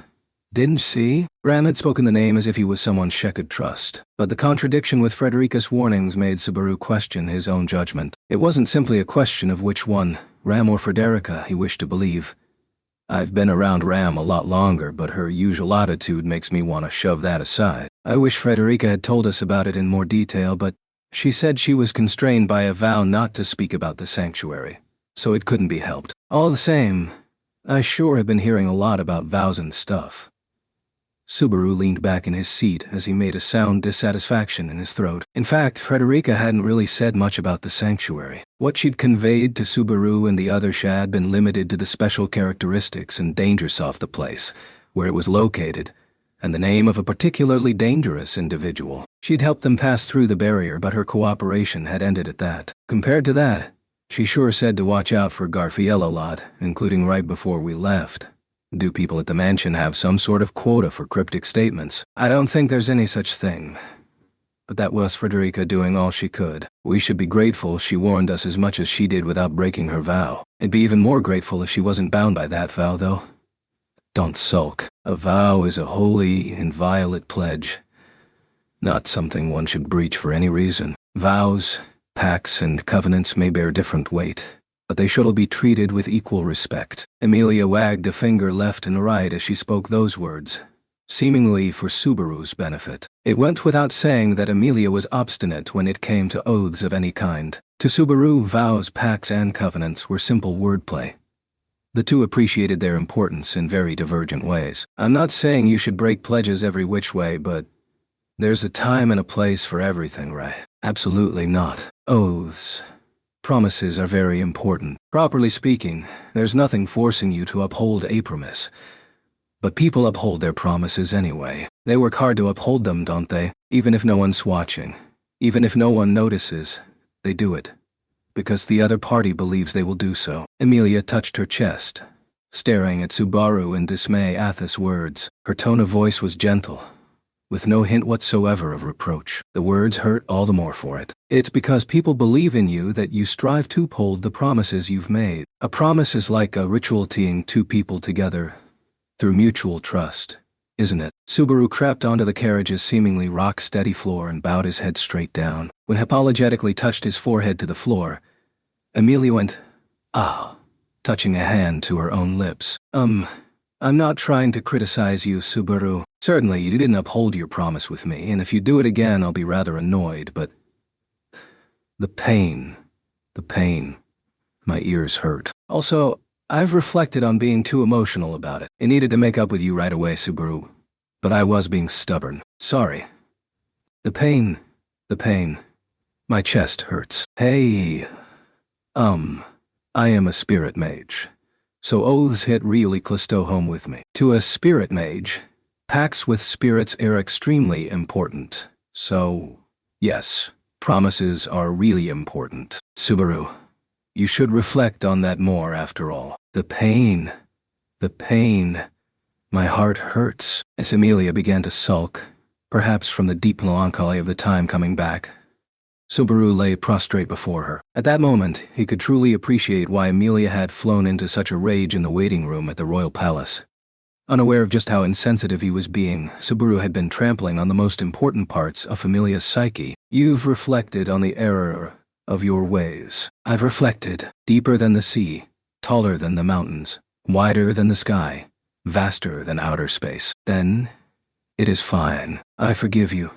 Didn't she? Ram had spoken the name as if he was someone She could trust. But the contradiction with Frederica's warnings made Subaru question his own judgment. It wasn't simply a question of which one, Ram or Frederica, he wished to believe. I've been around Ram a lot longer, but her usual attitude makes me want to shove that aside. I wish Frederica had told us about it in more detail, but she said she was constrained by a vow not to speak about the sanctuary, so it couldn't be helped. All the same, I sure have been hearing a lot about vows and stuff. Subaru leaned back in his seat as he made a sound dissatisfaction in his throat. In fact, Frederica hadn't really said much about the sanctuary. What she'd conveyed to Subaru and the others had been limited to the special characteristics and dangers of the place, where it was located, and the name of a particularly dangerous individual. She'd helped them pass through the barrier, but her cooperation had ended at that. Compared to that, she sure said to watch out for Garfield a lot, including right before we left. Do people at the mansion have some sort of quota for cryptic statements? I don't think there's any such thing. But that was Frederica doing all she could. We should be grateful she warned us as much as she did without breaking her vow. I'd be even more grateful if she wasn't bound by that vow, though. Don't sulk. A vow is a holy, inviolate pledge. Not something one should breach for any reason. Vows, pacts, and covenants may bear different weight, but they should all be treated with equal respect. Amelia wagged a finger left and right as she spoke those words, seemingly for Subaru's benefit. It went without saying that Amelia was obstinate when it came to oaths of any kind. To Subaru, vows, pacts, and covenants were simple wordplay. The two appreciated their importance in very divergent ways. I'm not saying you should break pledges every which way, but there's a time and a place for everything, right? Absolutely not. Oaths, promises are very important. Properly speaking, there's nothing forcing you to uphold a promise. But people uphold their promises anyway. They work hard to uphold them, don't they? Even if no one's watching. Even if no one notices, they do it. Because the other party believes they will do so. Amelia touched her chest, staring at Subaru in dismay at Athos' words. Her tone of voice was gentle, with no hint whatsoever of reproach. The words hurt all the more for it. It's because people believe in you that you strive to uphold the promises you've made. A promise is like a ritual tying two people together through mutual trust, isn't it? Subaru crept onto the carriage's seemingly rock-steady floor and bowed his head straight down. When he apologetically touched his forehead to the floor, Amelia went, "Ah," touching a hand to her own lips. I'm not trying to criticize you, Subaru. Certainly you didn't uphold your promise with me, and if you do it again I'll be rather annoyed, but the pain. My ears hurt. Also, I've reflected on being too emotional about it. I needed to make up with you right away, Subaru. But I was being stubborn. Sorry. The pain. My chest hurts. Hey, I am a spirit mage. So oaths hit really close to home with me. To a spirit mage, pacts with spirits are extremely important. So, yes, promises are really important. Subaru, you should reflect on that more after all. The pain. My heart hurts. As Amelia began to sulk, perhaps from the deep melancholy of the time coming back, Subaru lay prostrate before her. At that moment, he could truly appreciate why Amelia had flown into such a rage in the waiting room at the royal palace. Unaware of just how insensitive he was being, Subaru had been trampling on the most important parts of Amelia's psyche. You've reflected on the error of your ways. I've reflected. Deeper than the sea, taller than the mountains, wider than the sky, vaster than outer space. Then, it is fine. I forgive you.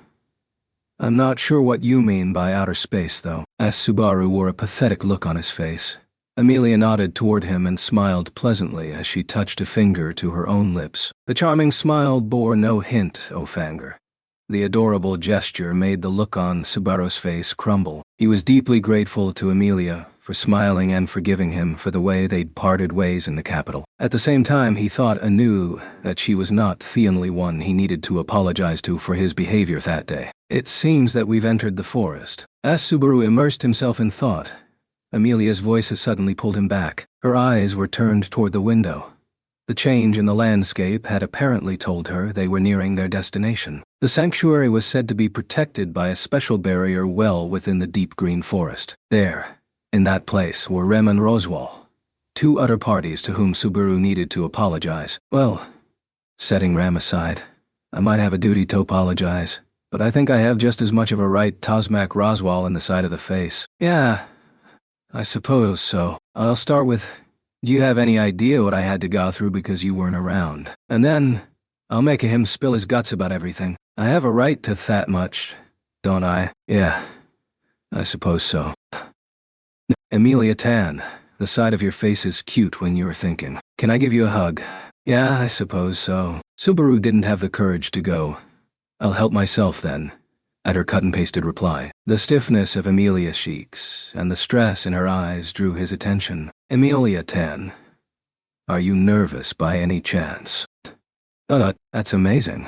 I'm not sure what you mean by outer space, though. As Subaru wore a pathetic look on his face, Amelia nodded toward him and smiled pleasantly as she touched a finger to her own lips. The charming smile bore no hint of anger. The adorable gesture made the look on Subaru's face crumble. He was deeply grateful to Amelia for smiling and forgiving him for the way they'd parted ways in the capital. At the same time, he thought anew that she was not the only one he needed to apologize to for his behavior that day. It seems that we've entered the forest. As Subaru immersed himself in thought, Amelia's voice suddenly pulled him back. Her eyes were turned toward the window. The change in the landscape had apparently told her they were nearing their destination. The sanctuary was said to be protected by a special barrier well within the deep green forest. There, in that place, were Rem and Roswell, two other parties to whom Subaru needed to apologize. Well, setting Rem aside, I might have a duty to apologize, but I think I have just as much of a right to smack Roswell in the side of the face. Yeah, I suppose so. I'll start with, do you have any idea what I had to go through because you weren't around? And then, I'll make him spill his guts about everything. I have a right to that much, don't I? Yeah, I suppose so. Amelia Tan, the side of your face is cute when you're thinking. Can I give you a hug? Yeah, I suppose so. Subaru didn't have the courage to go. I'll help myself then. At her cut-and-pasted reply, the stiffness of Amelia's cheeks and the stress in her eyes drew his attention. Amelia Tan, are you nervous by any chance? That's amazing.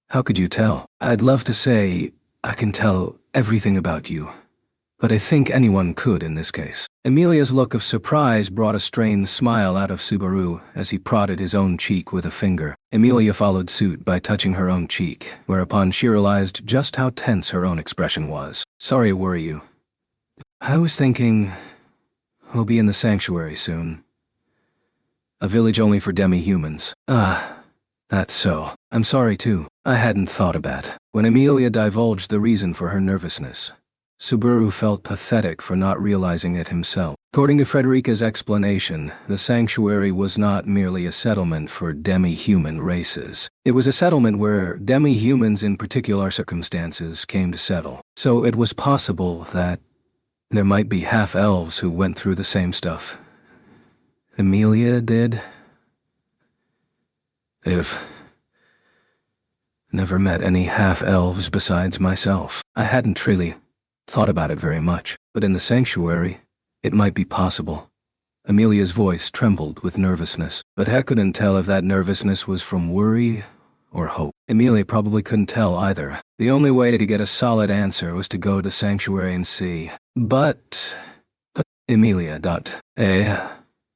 How could you tell? I'd love to say I can tell everything about you, but I think anyone could in this case. Amelia's look of surprise brought a strained smile out of Subaru as he prodded his own cheek with a finger. Amelia followed suit by touching her own cheek, whereupon she realized just how tense her own expression was. Sorry to worry you. I was thinking we'll be in the sanctuary soon. A village only for demi-humans. That's so. I'm sorry too. I hadn't thought of that. When Amelia divulged the reason for her nervousness, Subaru felt pathetic for not realizing it himself. According to Frederica's explanation, the sanctuary was not merely a settlement for demi-human races. It was a settlement where demi-humans in particular circumstances came to settle. So it was possible that there might be half-elves who went through the same stuff Amelia did. I've never met any half-elves besides myself. I hadn't really thought about it very much, but in the sanctuary, it might be possible. Amelia's voice trembled with nervousness, but Heck couldn't tell if that nervousness was from worry or hope. Amelia probably couldn't tell either. The only way to get a solid answer was to go to the sanctuary and see. But Amelia.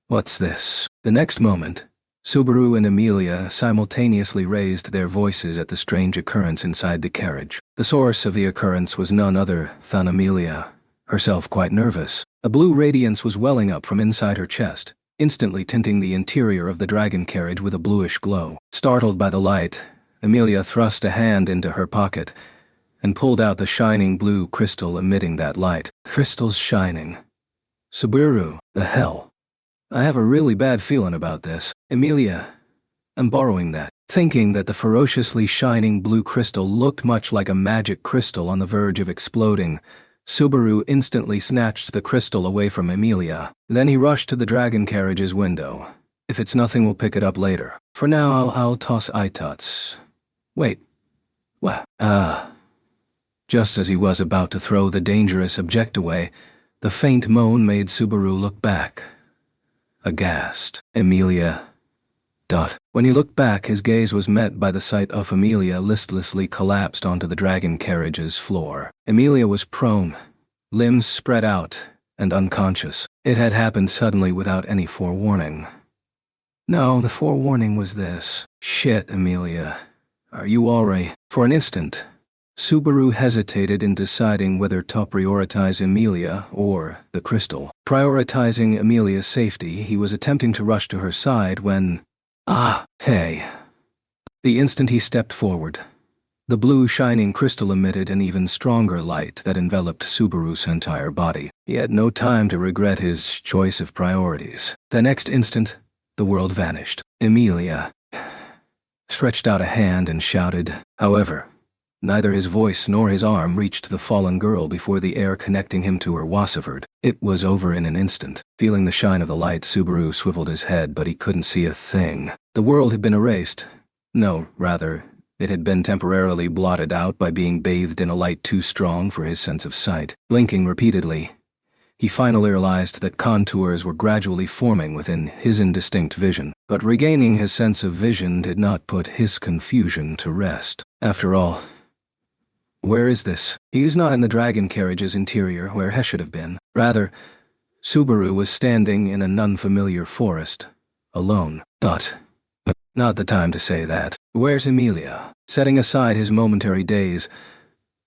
What's this? The next moment, Subaru and Amelia simultaneously raised their voices at the strange occurrence inside the carriage. The source of the occurrence was none other than Amelia, herself quite nervous. A blue radiance was welling up from inside her chest, instantly tinting the interior of the dragon carriage with a bluish glow. Startled by the light, Amelia thrust a hand into her pocket and pulled out the shining blue crystal emitting that light. Crystals shining. Subaru, the hell? I have a really bad feeling about this. Amelia, I'm borrowing that. Thinking that the ferociously shining blue crystal looked much like a magic crystal on the verge of exploding, Subaru instantly snatched the crystal away from Amelia. Then he rushed to the dragon carriage's window. If it's nothing, we'll pick it up later. For now, I'll toss ituts. Wait. What? Just as he was about to throw the dangerous object away, the faint moan made Subaru look back. Aghast. Amelia. When he looked back, his gaze was met by the sight of Amelia listlessly collapsed onto the dragon carriage's floor. Amelia was prone, limbs spread out, and unconscious. It had happened suddenly without any forewarning. No, the forewarning was this. Shit, Amelia. Are you alright? For an instant, Subaru hesitated in deciding whether to prioritize Emilia or the crystal. Prioritizing Emilia's safety, he was attempting to rush to her side when… hey. The instant he stepped forward, the blue shining crystal emitted an even stronger light that enveloped Subaru's entire body. He had no time to regret his choice of priorities. The next instant, the world vanished. Emilia stretched out a hand and shouted. However, neither his voice nor his arm reached the fallen girl before the air connecting him to her wassivered. It was over in an instant. Feeling the shine of the light, Subaru swiveled his head, but he couldn't see a thing. The world had been erased. No, rather, it had been temporarily blotted out by being bathed in a light too strong for his sense of sight. Blinking repeatedly, he finally realized that contours were gradually forming within his indistinct vision. But regaining his sense of vision did not put his confusion to rest. After all, where is this? He was not in the dragon carriage's interior where he should have been. Rather, Subaru was standing in an unfamiliar forest, alone. Not the time to say that. Where's Emilia? Setting aside his momentary daze,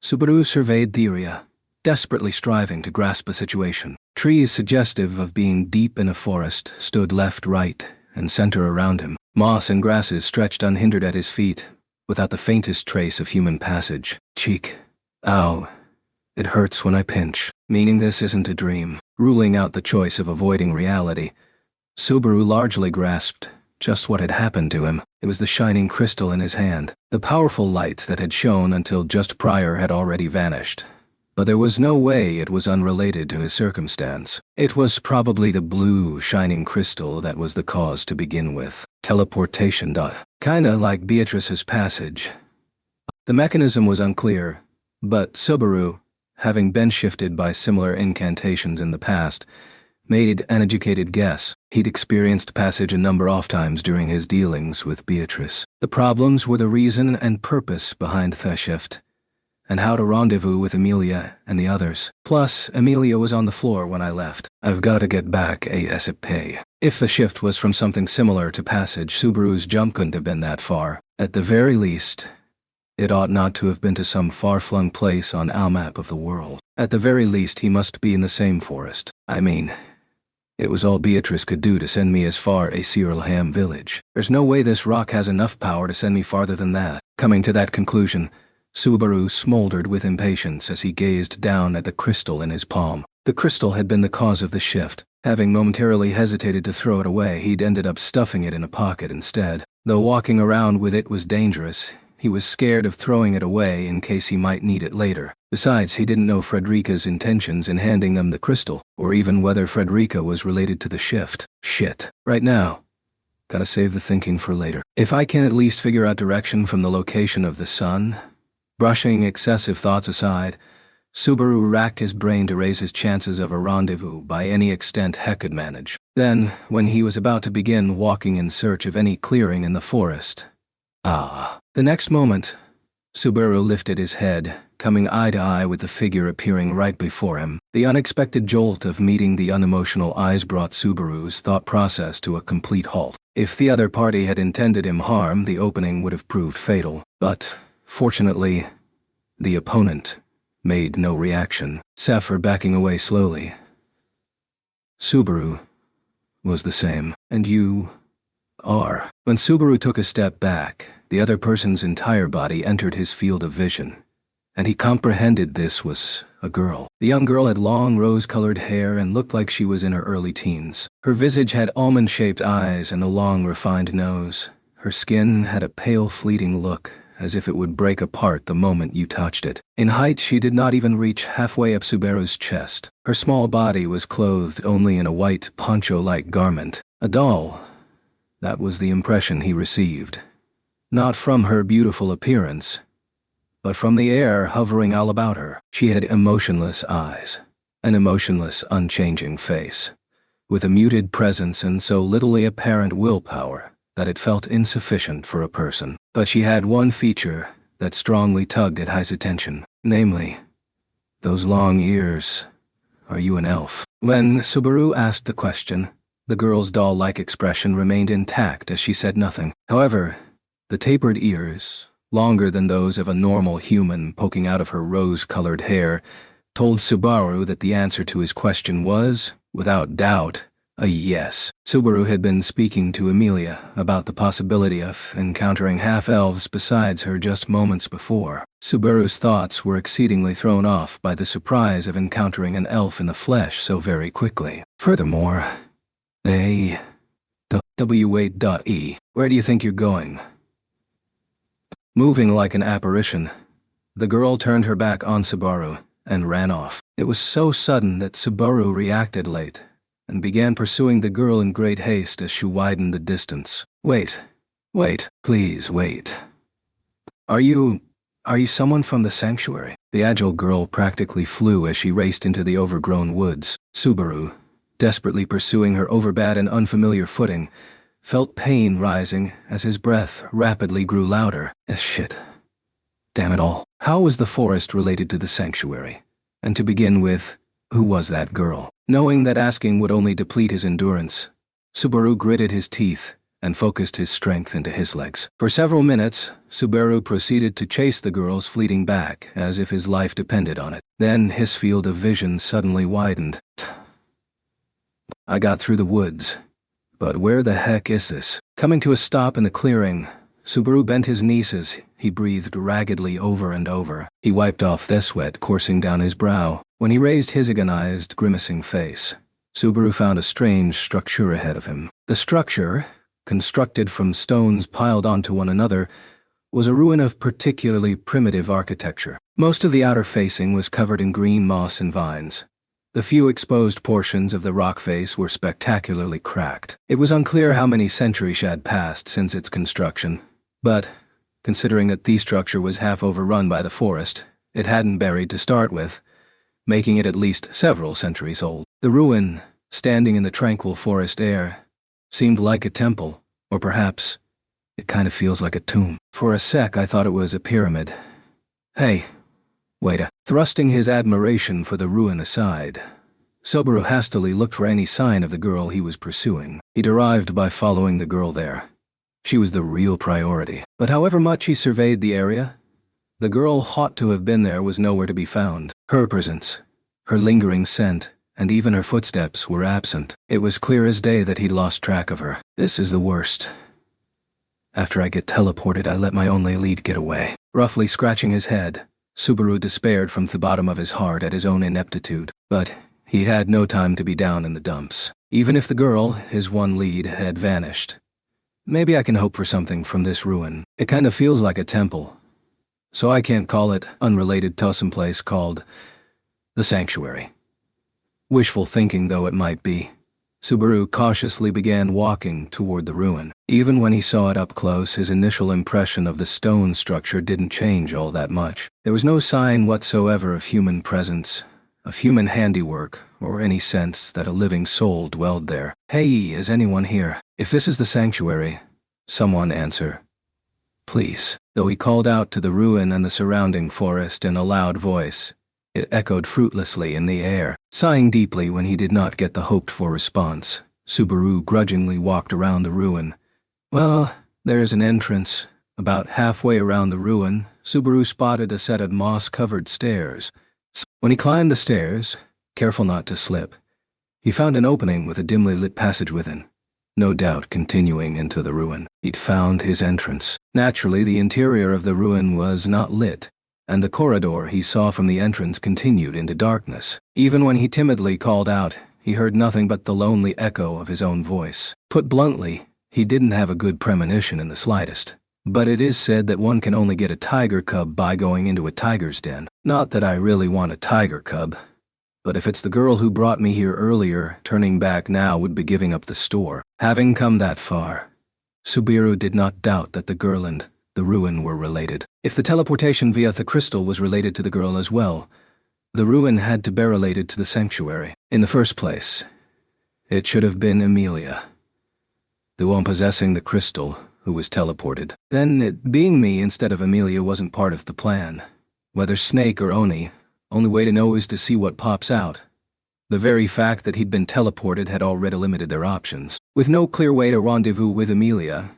Subaru surveyed the area, desperately striving to grasp the situation. Trees suggestive of being deep in a forest stood left, right, and center around him. Moss and grasses stretched unhindered at his feet, without the faintest trace of human passage. Cheek. Ow. It hurts when I pinch. Meaning this isn't a dream. Ruling out the choice of avoiding reality, Subaru largely grasped just what had happened to him. It was the shining crystal in his hand. The powerful light that had shone until just prior had already vanished. But there was no way it was unrelated to his circumstance. It was probably the blue, shining crystal that was the cause to begin with. Teleportation. Kinda like Beatrice's passage. The mechanism was unclear, but Subaru, having been shifted by similar incantations in the past, made an educated guess. He'd experienced passage a number of times during his dealings with Beatrice. The problems were the reason and purpose behind the shift, and how to rendezvous with Emilia and the others. Plus, Emilia was on the floor when I left. I've got to get back ASAP. If the shift was from something similar to passage, Subaru's jump couldn't have been that far. At the very least, it ought not to have been to some far-flung place on our map of the world. At the very least, he must be in the same forest. I mean, it was all Beatrice could do to send me as far as Cyrilham village. There's no way this rock has enough power to send me farther than that. Coming to that conclusion, Subaru smoldered with impatience as he gazed down at the crystal in his palm. The crystal had been the cause of the shift. Having momentarily hesitated to throw it away, he'd ended up stuffing it in a pocket instead. Though walking around with it was dangerous, he was scared of throwing it away in case he might need it later. Besides, he didn't know Frederica's intentions in handing them the crystal, or even whether Frederica was related to the shift. Shit. Right now, gotta save the thinking for later. If I can at least figure out direction from the location of the sun. Brushing excessive thoughts aside, Subaru racked his brain to raise his chances of a rendezvous by any extent he could manage. Then, when he was about to begin walking in search of any clearing in the forest, the next moment, Subaru lifted his head, coming eye to eye with the figure appearing right before him. The unexpected jolt of meeting the unemotional eyes brought Subaru's thought process to a complete halt. If the other party had intended him harm, the opening would have proved fatal. But, fortunately, the opponent made no reaction. Saffir backing away slowly. Subaru was the same. And you are. When Subaru took a step back, the other person's entire body entered his field of vision, and he comprehended this was a girl. The young girl had long rose-colored hair and looked like she was in her early teens. Her visage had almond-shaped eyes and a long, refined nose. Her skin had a pale, fleeting look, as if it would break apart the moment you touched it. In height, she did not even reach halfway up Subaru's chest. Her small body was clothed only in a white, poncho-like garment. A doll. That was the impression he received. Not from her beautiful appearance, but from the air hovering all about her. She had emotionless eyes, an emotionless, unchanging face, with a muted presence and so little apparent willpower that it felt insufficient for a person. But she had one feature that strongly tugged at his attention, namely, those long ears. Are you an elf? When Subaru asked the question, the girl's doll-like expression remained intact as she said nothing. However, the tapered ears, longer than those of a normal human poking out of her rose-colored hair, told Subaru that the answer to his question was, without doubt, a yes. Subaru had been speaking to Amelia about the possibility of encountering half-elves besides her just moments before. Subaru's thoughts were exceedingly thrown off by the surprise of encountering an elf in the flesh so very quickly. Furthermore, W8.E. Where do you think you're going? Moving like an apparition, the girl turned her back on Subaru and ran off. It was so sudden that Subaru reacted late and began pursuing the girl in great haste as she widened the distance. Wait, please wait. Are you someone from the sanctuary? The agile girl practically flew as she raced into the overgrown woods. Subaru, desperately pursuing her overbad and unfamiliar footing, felt pain rising as his breath rapidly grew louder. Shit. Damn it all. How was the forest related to the sanctuary? And to begin with, who was that girl? Knowing that asking would only deplete his endurance, Subaru gritted his teeth and focused his strength into his legs. For several minutes, Subaru proceeded to chase the girl's fleeting back as if his life depended on it. Then his field of vision suddenly widened. I got through the woods. But where the heck is this? Coming to a stop in the clearing, Subaru bent his knees as he breathed raggedly over and over. He wiped off the sweat coursing down his brow. When he raised his agonized, grimacing face, Subaru found a strange structure ahead of him. The structure, constructed from stones piled onto one another, was a ruin of particularly primitive architecture. Most of the outer facing was covered in green moss and vines. The few exposed portions of the rock face were spectacularly cracked. It was unclear how many centuries had passed since its construction, but, considering that the structure was half overrun by the forest, it hadn't buried to start with, making it at least several centuries old. The ruin, standing in the tranquil forest air, seemed like a temple, or perhaps, it kind of feels like a tomb. For a sec I thought it was a pyramid. Hey. Wait a. Thrusting his admiration for the ruin aside, Subaru hastily looked for any sign of the girl he was pursuing. He derived by following the girl there. She was the real priority. But however much he surveyed the area, the girl ought to have been there was nowhere to be found. Her presence, her lingering scent, and even her footsteps were absent. It was clear as day that he'd lost track of her. This is the worst. After I get teleported, I let my only lead get away. Roughly scratching his head, Subaru despaired from the bottom of his heart at his own ineptitude, but he had no time to be down in the dumps. Even if the girl, his one lead, had vanished, maybe I can hope for something from this ruin. It kind of feels like a temple, so I can't call it unrelated to some place called the sanctuary. Wishful thinking though it might be, Subaru cautiously began walking toward the ruin. Even when he saw it up close, his initial impression of the stone structure didn't change all that much. There was no sign whatsoever of human presence, of human handiwork, or any sense that a living soul dwelled there. Hey, is anyone here? If this is the sanctuary, someone answer. Please. Though he called out to the ruin and the surrounding forest in a loud voice, it echoed fruitlessly in the air. Sighing deeply when he did not get the hoped-for response, Subaru grudgingly walked around the ruin. Well, there's an entrance. About halfway around the ruin, Subaru spotted a set of moss-covered stairs. When he climbed the stairs, careful not to slip, he found an opening with a dimly lit passage within, no doubt continuing into the ruin. He'd found his entrance. Naturally, the interior of the ruin was not lit, and the corridor he saw from the entrance continued into darkness. Even when he timidly called out, he heard nothing but the lonely echo of his own voice. Put bluntly, he didn't have a good premonition in the slightest. But it is said that one can only get a tiger cub by going into a tiger's den. Not that I really want a tiger cub, but if it's the girl who brought me here earlier, turning back now would be giving up the store. Having come that far, Subaru did not doubt that the girl and the ruin were related. If the teleportation via the crystal was related to the girl as well, the ruin had to be related to the sanctuary. In the first place, it should have been Amelia, the one possessing the crystal, who was teleported. Then it being me instead of Amelia wasn't part of the plan. Whether Snake or Oni, only way to know is to see what pops out. The very fact that he'd been teleported had already limited their options. With no clear way to rendezvous with Amelia,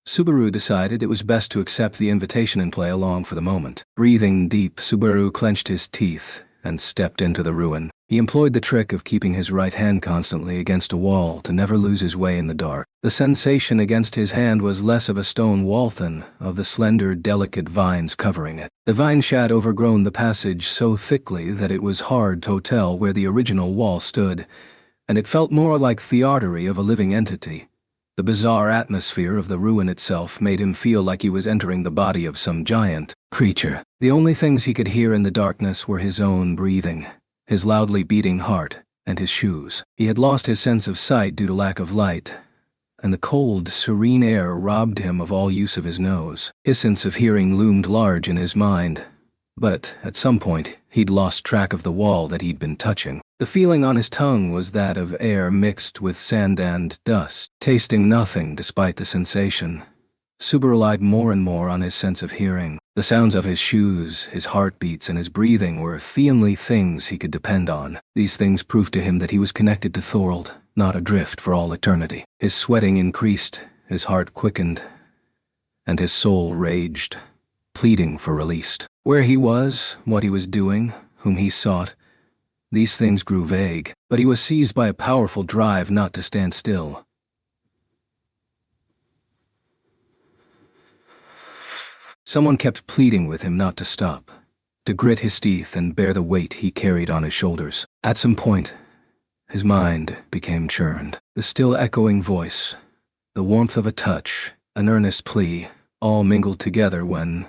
Subaru decided it was best to accept the invitation and play along for the moment. Breathing deep, Subaru clenched his teeth and stepped into the ruin. He employed the trick of keeping his right hand constantly against a wall to never lose his way in the dark. The sensation against his hand was less of a stone wall than of the slender, delicate vines covering it. The vines had overgrown the passage so thickly that it was hard to tell where the original wall stood, and it felt more like the artery of a living entity. The bizarre atmosphere of the ruin itself made him feel like he was entering the body of some giant creature. The only things he could hear in the darkness were his own breathing, his loudly beating heart, and his shoes. He had lost his sense of sight due to lack of light, and the cold, serene air robbed him of all use of his nose. His sense of hearing loomed large in his mind, but at some point he'd lost track of the wall that he'd been touching. The feeling on his tongue was that of air mixed with sand and dust. Tasting nothing despite the sensation, Subaru relied more and more on his sense of hearing. The sounds of his shoes, his heartbeats, and his breathing were the only things he could depend on. These things proved to him that he was connected to Thorold, not adrift for all eternity. His sweating increased, his heart quickened, and his soul raged, pleading for release. Where he was, what he was doing, whom he sought, these things grew vague, but he was seized by a powerful drive not to stand still. Someone kept pleading with him not to stop, to grit his teeth and bear the weight he carried on his shoulders. At some point, his mind became churned. The still echoing voice, the warmth of a touch, an earnest plea, all mingled together when...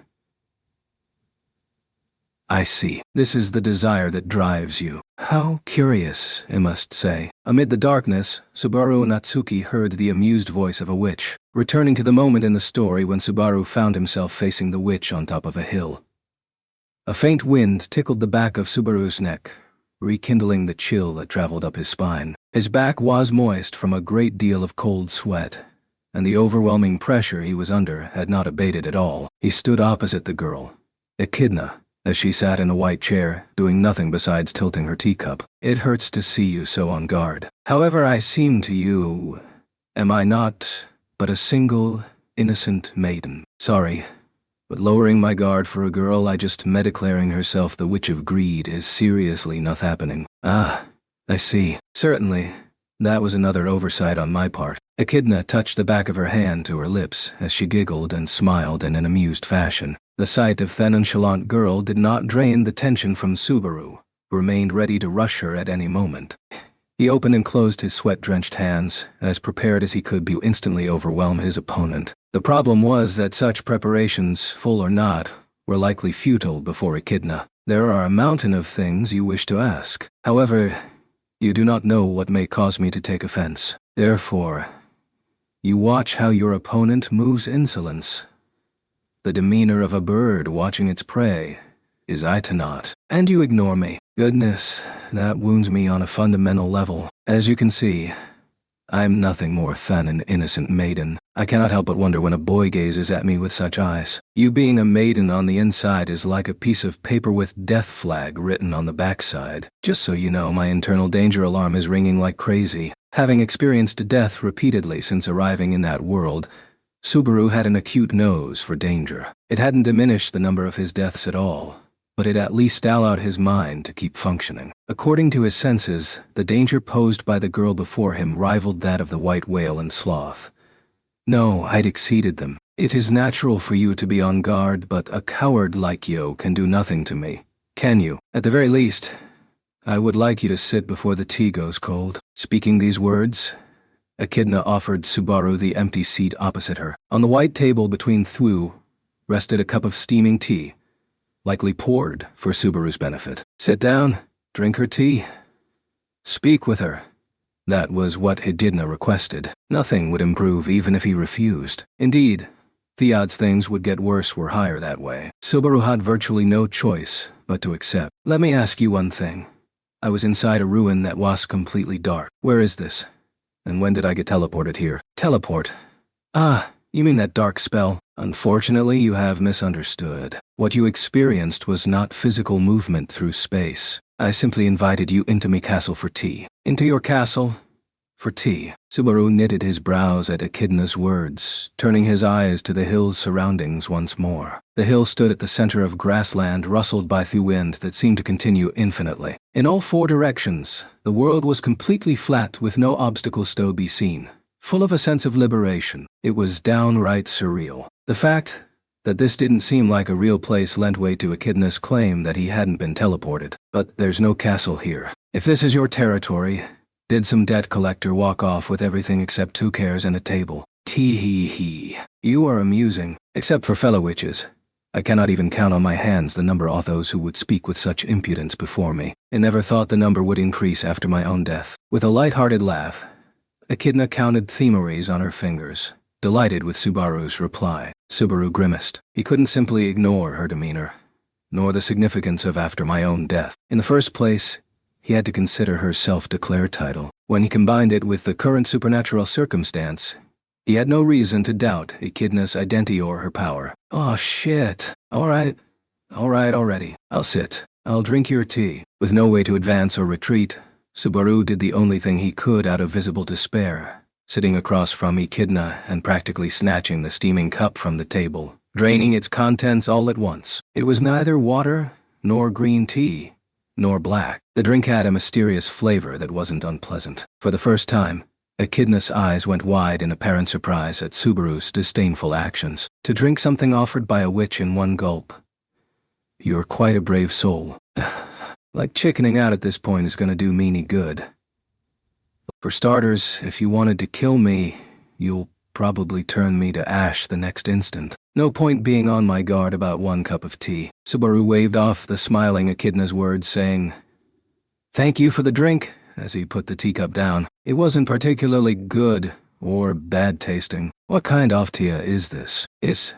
I see. This is the desire that drives you. How curious, I must say. Amid the darkness, Subaru Natsuki heard the amused voice of a witch, returning to the moment in the story when Subaru found himself facing the witch on top of a hill. A faint wind tickled the back of Subaru's neck, rekindling the chill that traveled up his spine. His back was moist from a great deal of cold sweat, and the overwhelming pressure he was under had not abated at all. He stood opposite the girl, Echidna, as she sat in a white chair, doing nothing besides tilting her teacup. It hurts to see you so on guard. However I seem to you, am I not but a single, innocent maiden? Sorry, but lowering my guard for a girl I just met declaring herself the Witch of Greed is seriously not happening. Ah, I see. Certainly, that was another oversight on my part. Echidna touched the back of her hand to her lips as she giggled and smiled in an amused fashion. The sight of the nonchalant girl did not drain the tension from Subaru, who remained ready to rush her at any moment. He opened and closed his sweat-drenched hands, as prepared as he could to instantly overwhelm his opponent. The problem was that such preparations, full or not, were likely futile before Echidna. There are a mountain of things you wish to ask. However, you do not know what may cause me to take offense. Therefore, you watch how your opponent moves insolence. The demeanor of a bird watching its prey is I to not. And you ignore me. Goodness, that wounds me on a fundamental level. As you can see, I'm nothing more than an innocent maiden. I cannot help but wonder when a boy gazes at me with such eyes. You being a maiden on the inside is like a piece of paper with death flag written on the backside. Just so you know, my internal danger alarm is ringing like crazy. Having experienced death repeatedly since arriving in that world, Subaru had an acute nose for danger. It hadn't diminished the number of his deaths at all, but it at least allowed his mind to keep functioning. According to his senses, the danger posed by the girl before him rivaled that of the white whale and sloth. No, I'd exceeded them. It is natural for you to be on guard, but a coward like you can do nothing to me. Can you? At the very least, I would like you to sit before the tea goes cold. Speaking these words, Echidna offered Subaru the empty seat opposite her. On the white table between Thwu rested a cup of steaming tea, likely poured for Subaru's benefit. Sit down, drink her tea, speak with her. That was what Echidna requested. Nothing would improve even if he refused. Indeed, the odds things would get worse were higher that way. Subaru had virtually no choice but to accept. Let me ask you one thing. I was inside a ruin that was completely dark. Where is this? And when did I get teleported here? Teleport? Ah, you mean that dark spell? Unfortunately, you have misunderstood. What you experienced was not physical movement through space. I simply invited you into my castle for tea. Into your castle? For tea. Subaru knitted his brows at Echidna's words, turning his eyes to the hill's surroundings once more. The hill stood at the center of grassland rustled by the wind that seemed to continue infinitely. In all four directions, the world was completely flat with no obstacles to be seen. Full of a sense of liberation, it was downright surreal. The fact that this didn't seem like a real place lent weight to Echidna's claim that he hadn't been teleported. But there's no castle here. If this is your territory, did some debt collector walk off with everything except 2 chairs and a table? Tee-hee-hee. You are amusing, except for fellow witches. I cannot even count on my hands the number of those who would speak with such impudence before me. I never thought the number would increase after my own death. With a light-hearted laugh, Echidna counted themeries on her fingers, delighted with Subaru's reply. Subaru grimaced. He couldn't simply ignore her demeanor, nor the significance of after my own death. In the first place, he had to consider her self-declared title. When he combined it with the current supernatural circumstance, he had no reason to doubt Echidna's identity or her power. Oh shit. Alright already. I'll sit. I'll drink your tea. With no way to advance or retreat, Subaru did the only thing he could out of visible despair, sitting across from Echidna and practically snatching the steaming cup from the table, draining its contents all at once. It was neither water, nor green tea, nor black. The drink had a mysterious flavor that wasn't unpleasant. For the first time, Echidna's eyes went wide in apparent surprise at Subaru's disdainful actions. To drink something offered by a witch in one gulp. You're quite a brave soul. Like chickening out at this point is gonna do me any good. For starters, if you wanted to kill me, you'll probably turn me to ash the next instant. No point being on my guard about 1 cup of tea. Subaru waved off the smiling Echidna's words, saying, "Thank you for the drink," as he put the teacup down. It wasn't particularly good or bad tasting. What kind of tea is this? It's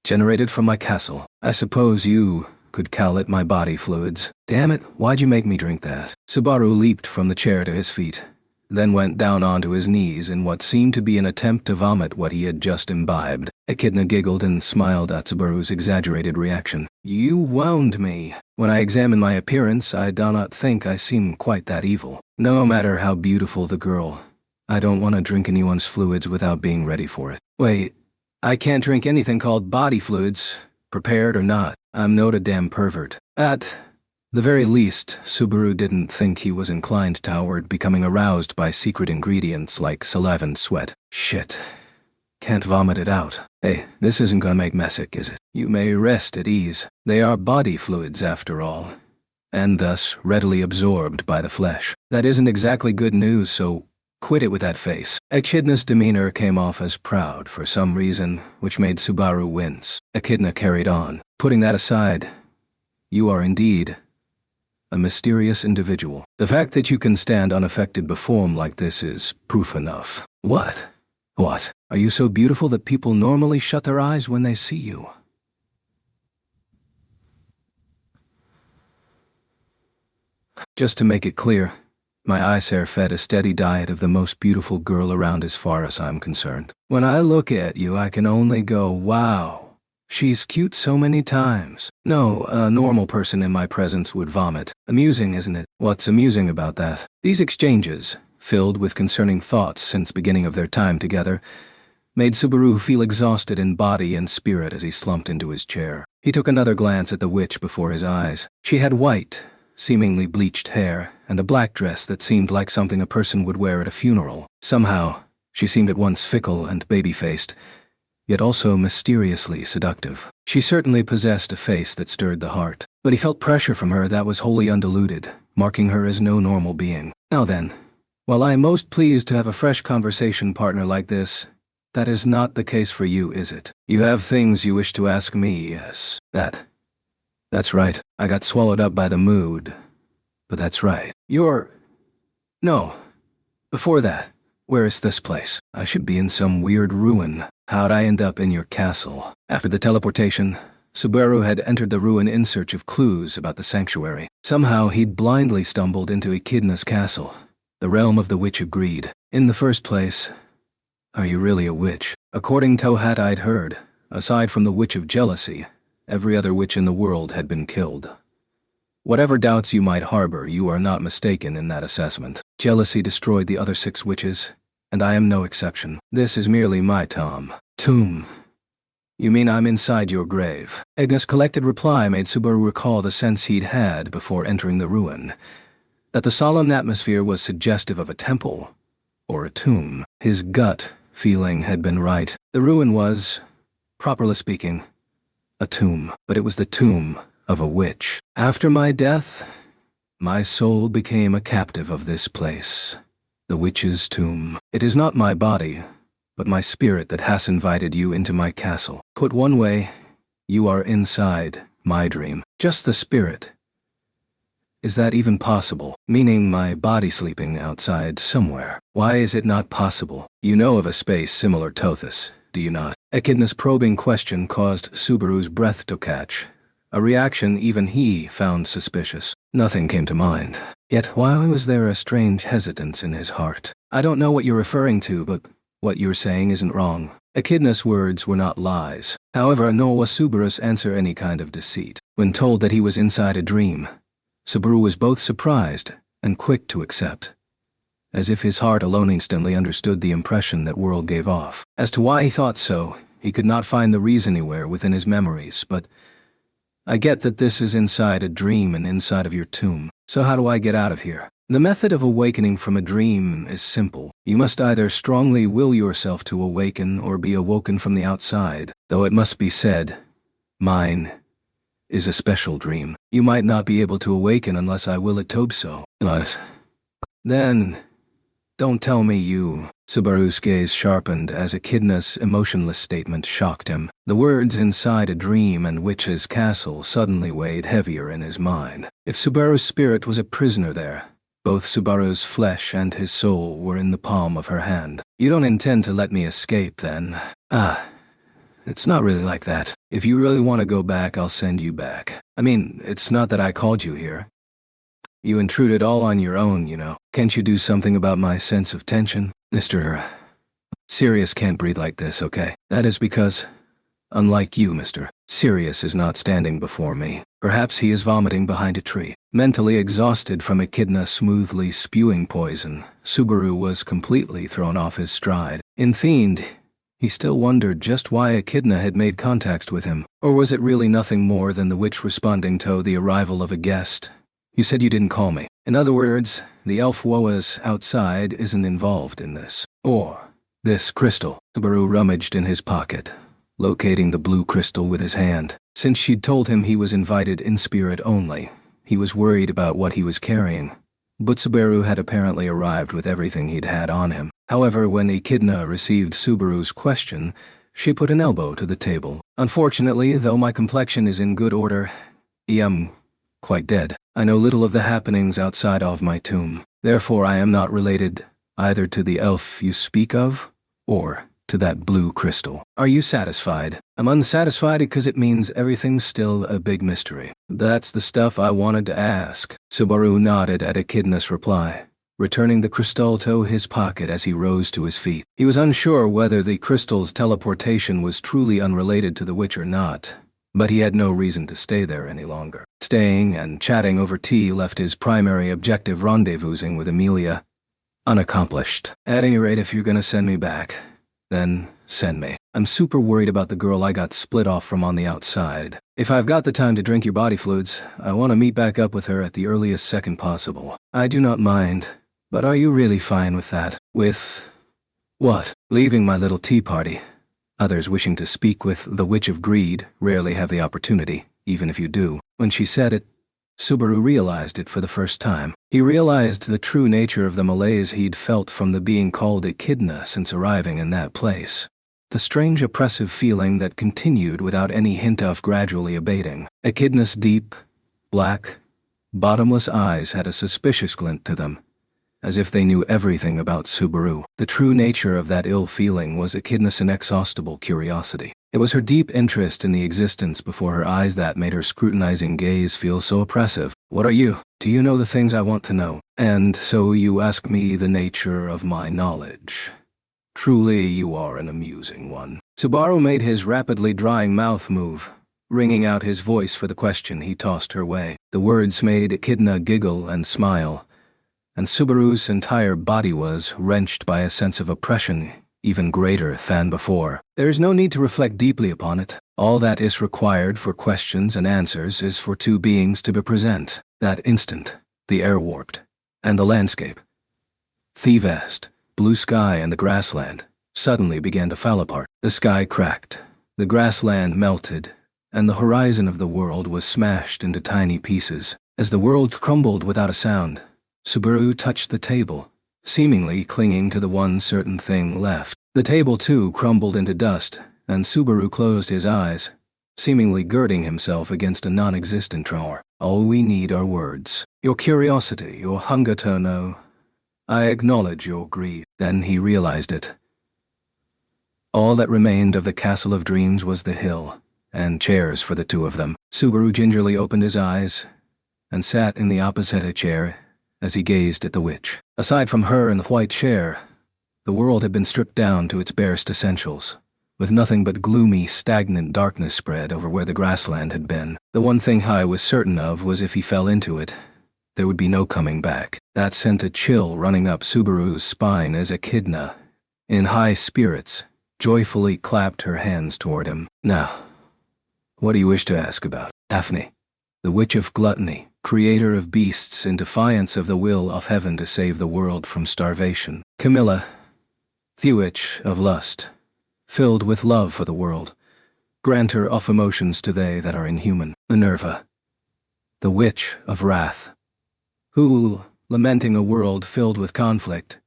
generated from my castle. I suppose you could call it my body fluids. Damn it, why'd you make me drink that? Subaru leaped from the chair to his feet, then went down onto his knees in what seemed to be an attempt to vomit what he had just imbibed. Echidna giggled and smiled at Subaru's exaggerated reaction. You wound me. When I examine my appearance, I do not think I seem quite that evil. No matter how beautiful the girl, I don't want to drink anyone's fluids without being ready for it. Wait, I can't drink anything called body fluids, prepared or not. I'm not a damn pervert. At the very least, Subaru didn't think he was inclined toward becoming aroused by secret ingredients like saliva and sweat. Shit. Can't vomit it out. Hey, this isn't gonna make me sick, is it? You may rest at ease. They are body fluids after all, and thus readily absorbed by the flesh. That isn't exactly good news, so quit it with that face. Echidna's demeanor came off as proud for some reason, which made Subaru wince. Echidna carried on. Putting that aside, you are indeed a mysterious individual. The fact that you can stand unaffected before him like this is proof enough. What? What? Are you so beautiful that people normally shut their eyes when they see you? Just to make it clear, my eyes are fed a steady diet of the most beautiful girl around as far as I'm concerned. When I look at you, I can only go, wow. She's cute so many times. No, a normal person in my presence would vomit. Amusing, isn't it? What's amusing about that? These exchanges, filled with concerning thoughts since beginning of their time together, made Subaru feel exhausted in body and spirit as he slumped into his chair. He took another glance at the witch before his eyes. She had white, seemingly bleached hair, and a black dress that seemed like something a person would wear at a funeral. Somehow, she seemed at once fickle and baby-faced, yet also mysteriously seductive. She certainly possessed a face that stirred the heart, but he felt pressure from her that was wholly undiluted, marking her as no normal being. Now then, while I am most pleased to have a fresh conversation partner like this, that is not the case for you, is it? You have things you wish to ask me, yes. That's right. I got swallowed up by the mood. But that's right. No. Before that, where is this place? I should be in some weird ruin. How'd I end up in your castle? After the teleportation, Subaru had entered the ruin in search of clues about the sanctuary. Somehow he'd blindly stumbled into Echidna's castle, the realm of the witch of greed. In the first place, are you really a witch? According to what I'd heard, aside from the witch of jealousy, every other witch in the world had been killed. Whatever doubts you might harbor, you are not mistaken in that assessment. Jealousy destroyed the other 6 witches, and I am no exception. This is merely my tomb. You mean I'm inside your grave? Agnes' collected reply made Subaru recall the sense he'd had before entering the ruin, that the solemn atmosphere was suggestive of a temple or a tomb. His gut feeling had been right. The ruin was, properly speaking, a tomb, but it was the tomb of a witch. After my death, my soul became a captive of this place, the witch's tomb. It is not my body, but my spirit that has invited you into my castle. Put one way, you are inside my dream. Just the spirit. Is that even possible? Meaning my body sleeping outside somewhere. Why is it not possible? You know of a space similar to this, do you not? Echidna's probing question caused Subaru's breath to catch, a reaction even he found suspicious. Nothing came to mind. Yet why was there a strange hesitance in his heart? I don't know what you're referring to, but what you're saying isn't wrong. Echidna's words were not lies. However, nor was Subaru's answer any kind of deceit. When told that he was inside a dream, Subaru was both surprised and quick to accept, as if his heart alone instantly understood the impression that world gave off. As to why he thought so, he could not find the reason anywhere within his memories, but I get that this is inside a dream and inside of your tomb. So how do I get out of here? The method of awakening from a dream is simple. You must either strongly will yourself to awaken or be awoken from the outside, though it must be said, mine is a special dream. You might not be able to awaken unless I will it to so. Then, don't tell me you. Subaru's gaze sharpened as Echidna's emotionless statement shocked him. The words inside a dream and witch's castle suddenly weighed heavier in his mind. If Subaru's spirit was a prisoner there, both Subaru's flesh and his soul were in the palm of her hand. You don't intend to let me escape, then? It's not really like that. If you really want to go back, I'll send you back. I mean, it's not that I called you here. You intruded all on your own, you know. Can't you do something about my sense of tension? Mr. Sirius can't breathe like this, okay? That is because, unlike you, Mr. Sirius is not standing before me. Perhaps he is vomiting behind a tree. Mentally exhausted from Echidna smoothly spewing poison, Subaru was completely thrown off his stride. Enfiend, he still wondered just why Echidna had made contact with him. Or was it really nothing more than the witch responding to the arrival of a guest? You said you didn't call me. In other words, the elf Woa's outside isn't involved in this. Or this crystal. Subaru rummaged in his pocket, locating the blue crystal with his hand. Since she'd told him he was invited in spirit only, he was worried about what he was carrying. But Subaru had apparently arrived with everything he'd had on him. However, when Echidna received Subaru's question, she put an elbow to the table. Unfortunately, though my complexion is in good order, I am quite dead. I know little of the happenings outside of my tomb. Therefore, I am not related either to the elf you speak of, or to that blue crystal. Are you satisfied? I'm unsatisfied because it means everything's still a big mystery. That's the stuff I wanted to ask. Subaru nodded at Echidna's reply, returning the crystal to his pocket as he rose to his feet. He was unsure whether the crystal's teleportation was truly unrelated to the witch or not, but he had no reason to stay there any longer. Staying and chatting over tea left his primary objective, rendezvousing with Amelia, unaccomplished. At any rate, if you're gonna send me back, then send me. I'm super worried about the girl I got split off from on the outside. If I've got the time to drink your body fluids, I want to meet back up with her at the earliest second possible. I do not mind, but are you really fine with that? With what? Leaving my little tea party. Others wishing to speak with the Witch of Greed rarely have the opportunity, even if you do. When she said it, Subaru realized it for the first time. He realized the true nature of the malaise he'd felt from the being called Echidna since arriving in that place. The strange oppressive feeling that continued without any hint of gradually abating. Echidna's deep, black, bottomless eyes had a suspicious glint to them, as if they knew everything about Subaru. The true nature of that ill feeling was Echidna's inexhaustible curiosity. It was her deep interest in the existence before her eyes that made her scrutinizing gaze feel so oppressive. What are you? Do you know the things I want to know? And so you ask me the nature of my knowledge. Truly you are an amusing one. Subaru made his rapidly drying mouth move, Ringing out his voice for the question he tossed her way. The words made Echidna giggle and smile, and Subaru's entire body was wrenched by a sense of oppression even greater than before. There is no need to reflect deeply upon it. All that is required for questions and answers is for two beings to be present. That instant, the air warped, and the landscape, the vast, blue sky and the grassland, suddenly began to fall apart. The sky cracked, the grassland melted, and the horizon of the world was smashed into tiny pieces. As the world crumbled without a sound, Subaru touched the table, seemingly clinging to the one certain thing left. The table too crumbled into dust, and Subaru closed his eyes, seemingly girding himself against a non-existent drawer. All we need are words. Your curiosity, your hunger to know. I acknowledge your greed. Then he realized it. All that remained of the castle of dreams was the hill, and chairs for the two of them. Subaru gingerly opened his eyes, and sat in the opposite chair as he gazed at the witch. Aside from her and the white chair, the world had been stripped down to its barest essentials, with nothing but gloomy, stagnant darkness spread over where the grassland had been. The one thing Hai was certain of was if he fell into it, there would be no coming back. That sent a chill running up Subaru's spine as Echidna, in high spirits, joyfully clapped her hands toward him. Now, what do you wish to ask about? Daphne, the witch of gluttony, creator of beasts in defiance of the will of heaven to save the world from starvation. Camilla, the witch of lust, filled with love for the world, granter of emotions to they that are inhuman. Minerva, the witch of wrath, who, lamenting a world filled with conflict,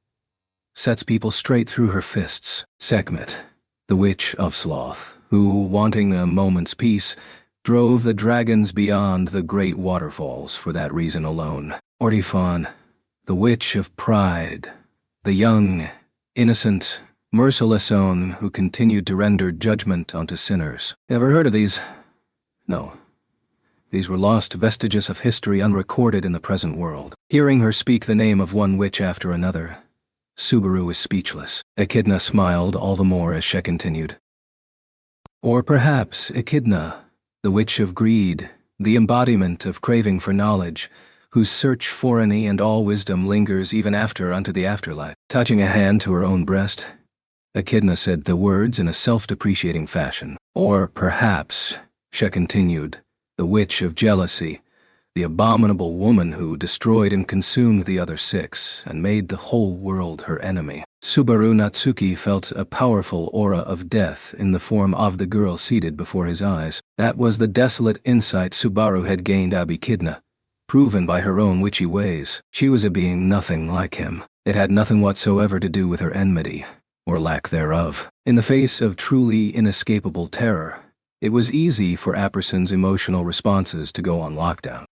sets people straight through her fists. Sekhmet, the witch of sloth, who, wanting a moment's peace, drove the dragons beyond the great waterfalls for that reason alone. Ortifon, the witch of pride, the young, innocent, merciless one who continued to render judgment unto sinners. Ever heard of these? No. These were lost vestiges of history unrecorded in the present world. Hearing her speak the name of one witch after another, Subaru was speechless. Echidna smiled all the more as she continued. Or perhaps Echidna, the witch of greed, the embodiment of craving for knowledge, whose search for any and all wisdom lingers even after unto the afterlife. Touching a hand to her own breast, Echidna said the words in a self-depreciating fashion. Or perhaps, she continued, the witch of jealousy, the abominable woman who destroyed and consumed the other six and made the whole world her enemy. Subaru Natsuki felt a powerful aura of death in the form of the girl seated before his eyes. That was the desolate insight Subaru had gained of Echidna, proven by her own witchy ways. She was a being nothing like him. It had nothing whatsoever to do with her enmity, or lack thereof. In the face of truly inescapable terror, it was easy for Apperson's emotional responses to go on lockdown.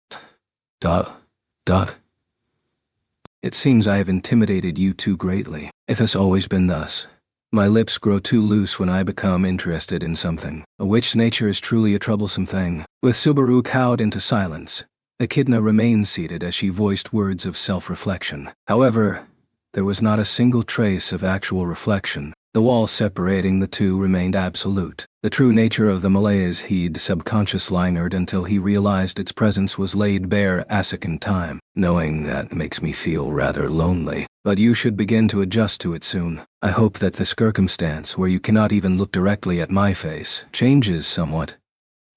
It seems I have intimidated you too greatly. It has always been thus. My lips grow too loose when I become interested in something. A witch's nature is truly a troublesome thing. With Subaru cowed into silence, Echidna remained seated as she voiced words of self-reflection. However, there was not a single trace of actual reflection. The wall separating the two remained absolute. The true nature of the malaise he'd subconscious-lingered until he realized its presence was laid bare a second time. Knowing that makes me feel rather lonely. But you should begin to adjust to it soon. I hope that the circumstance where you cannot even look directly at my face changes somewhat.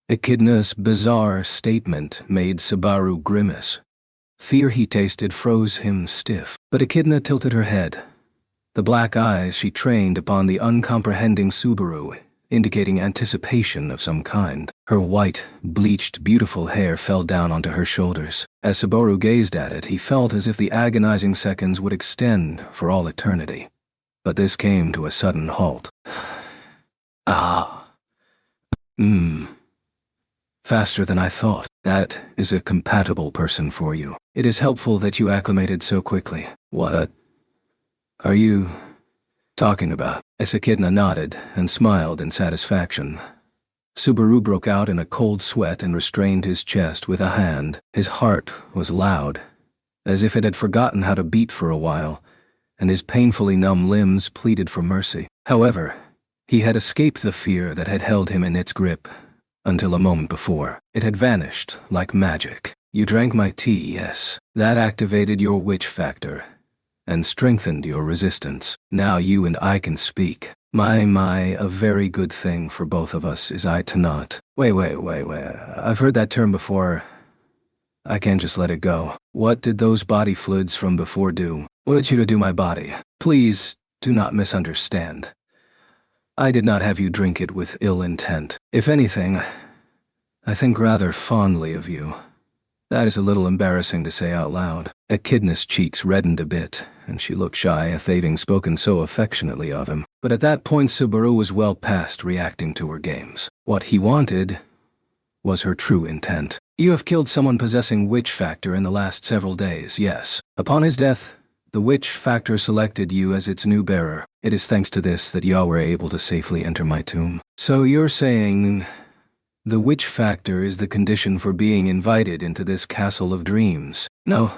Echidna's bizarre statement made Subaru grimace. Fear he tasted froze him stiff. But Echidna tilted her head. The black eyes she trained upon the uncomprehending Subaru, indicating anticipation of some kind. Her white, bleached, beautiful hair fell down onto her shoulders. As Subaru gazed at it, he felt as if the agonizing seconds would extend for all eternity. But this came to a sudden halt. Faster than I thought. That is a compatible person for you. It is helpful that you acclimated so quickly. What are you talking about? As Echidna nodded and smiled in satisfaction, Subaru broke out in a cold sweat and restrained his chest with a hand. His heart was loud, as if it had forgotten how to beat for a while, and his painfully numb limbs pleaded for mercy. However, he had escaped the fear that had held him in its grip, until a moment before, it had vanished like magic. You drank my tea, yes. That activated your witch factor and strengthened your resistance. Now you and I can speak. A very good thing for both of us is I to not. Wait. I've heard that term before. I can't just let it go. What did those body fluids from before do? What did you to do my body? Please, do not misunderstand. I did not have you drink it with ill intent. If anything, I think rather fondly of you. That is a little embarrassing to say out loud. Echidna's cheeks reddened a bit, and she looked shy at having spoken so affectionately of him. But at that point Subaru was well past reacting to her games. What he wanted was her true intent. You have killed someone possessing witch factor in the last several days, yes. Upon his death, the witch factor selected you as its new bearer. It is thanks to this that you were able to safely enter my tomb. So you're saying the witch factor is the condition for being invited into this castle of dreams? No.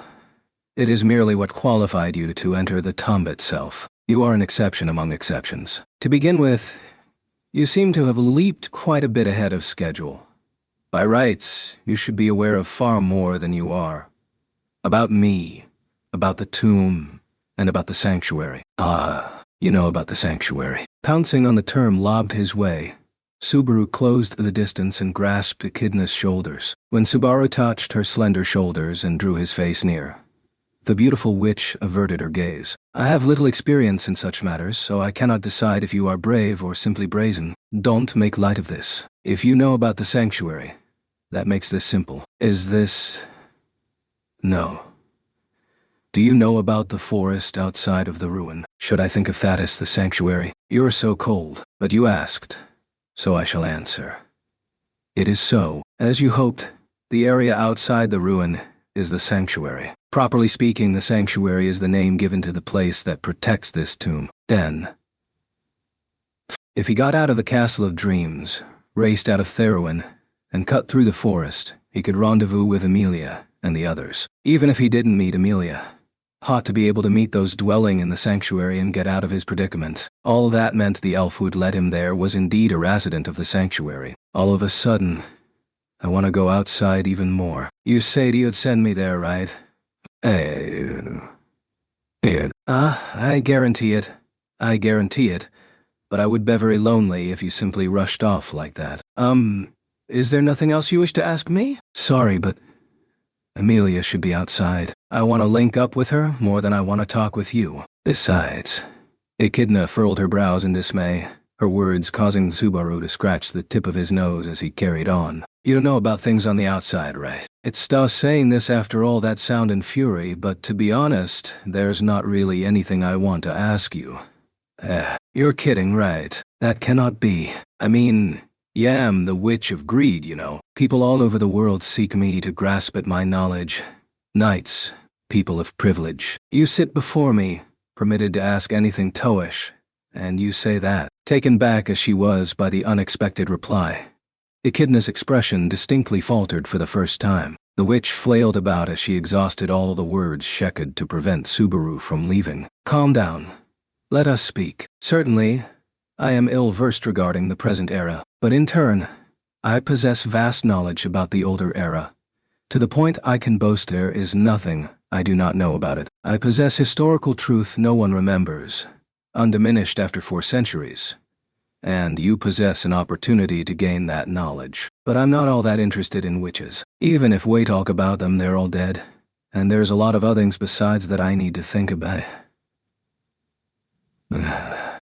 It is merely what qualified you to enter the tomb itself. You are an exception among exceptions. To begin with, you seem to have leaped quite a bit ahead of schedule. By rights, you should be aware of far more than you are. About me, about the tomb, and about the sanctuary. Ah, you know about the sanctuary. Pouncing on the term lobbed his way, Subaru closed the distance and grasped Echidna's shoulders. When Subaru touched her slender shoulders and drew his face near, the beautiful witch averted her gaze. I have little experience in such matters, so I cannot decide if you are brave or simply brazen. Don't make light of this. If you know about the sanctuary, that makes this simple. Is this... No. Do you know about the forest outside of the ruin? Should I think of that as the sanctuary? You're so cold, but you asked, so I shall answer. It is so. As you hoped, the area outside the ruin is the sanctuary. Properly speaking, the sanctuary is the name given to the place that protects this tomb. Then, if he got out of the Castle of Dreams, raced out of Theruin, and cut through the forest, he could rendezvous with Amelia and the others. Even if he didn't meet Amelia, ought to be able to meet those dwelling in the sanctuary and get out of his predicament. All that meant the elf who'd led him there was indeed a resident of the sanctuary. All of a sudden, I want to go outside even more. You said you'd send me there, right? I guarantee it. I guarantee it. But I would be very lonely if you simply rushed off like that. Is there nothing else you wish to ask me? Sorry, but Amelia should be outside. I want to link up with her more than I want to talk with you. Besides, Echidna furrowed her brows in dismay, her words causing Subaru to scratch the tip of his nose as he carried on. You don't know about things on the outside, right? It's tough saying this after all that sound and fury, but to be honest, there's not really anything I want to ask you. You're kidding, right? That cannot be. I mean, I'm the witch of greed, you know. People all over the world seek me to grasp at my knowledge. Knights, people of privilege. You sit before me, permitted to ask anything towish, and you say that. Taken back as she was by the unexpected reply, Echidna's expression distinctly faltered for the first time. The witch flailed about as she exhausted all the words she could to prevent Subaru from leaving. Calm down. Let us speak. Certainly, I am ill-versed regarding the present era, but in turn, I possess vast knowledge about the older era. To the point I can boast there is nothing I do not know about it. I possess historical truth no one remembers, undiminished after 4 centuries. And you possess an opportunity to gain that knowledge. But I'm not all that interested in witches. Even if we talk about them, they're all dead. And there's a lot of other things besides that I need to think about.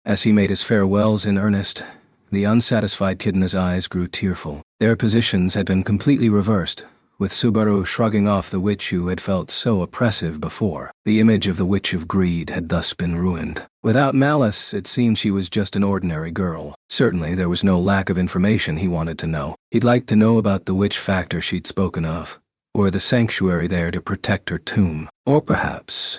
As he made his farewells in earnest, the unsatisfied Echidna's eyes grew tearful. Their positions had been completely reversed, with Subaru shrugging off the witch who had felt so oppressive before. The image of the witch of greed had thus been ruined. Without malice, it seemed she was just an ordinary girl. Certainly there was no lack of information he wanted to know. He'd like to know about the witch factor she'd spoken of, or the sanctuary there to protect her tomb. Or perhaps,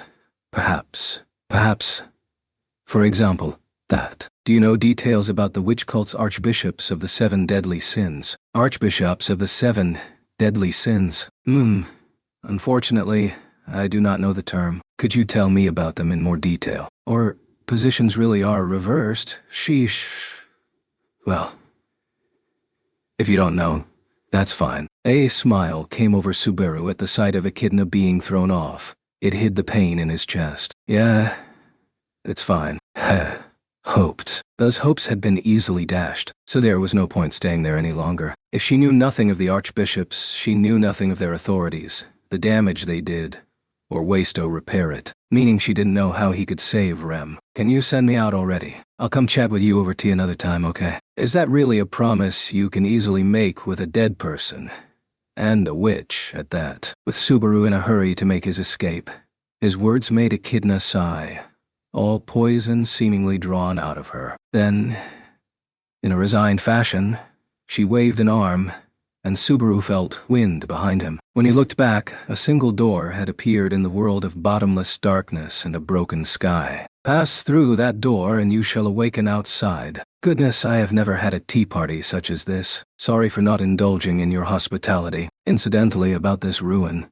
for example, that. Do you know details about the witch cult's archbishops of the 7 deadly sins? Archbishops of the 7 deadly sins? Unfortunately, I do not know the term. Could you tell me about them in more detail? Or positions really are reversed? Sheesh. Well, If you don't know, that's fine. A smile came over Subaru at the sight of Echidna being thrown off. It hid the pain in his chest. Yeah, it's fine. Hoped. Those hopes had been easily dashed, so there was no point staying there any longer. If she knew nothing of the archbishops, she knew nothing of their authorities, the damage they did, or waste or repair it, meaning she didn't know how he could save Rem. Can you send me out already? I'll come chat with you over tea another time, okay? Is that really a promise you can easily make with a dead person? And a witch, at that. With Subaru in a hurry to make his escape, his words made Echidna sigh, all poison seemingly drawn out of her. Then, in a resigned fashion, she waved an arm, and Subaru felt wind behind him. When he looked back, a single door had appeared in the world of bottomless darkness and a broken sky. Pass through that door and you shall awaken outside. Goodness, I have never had a tea party such as this. Sorry for not indulging in your hospitality. Incidentally, about this ruin.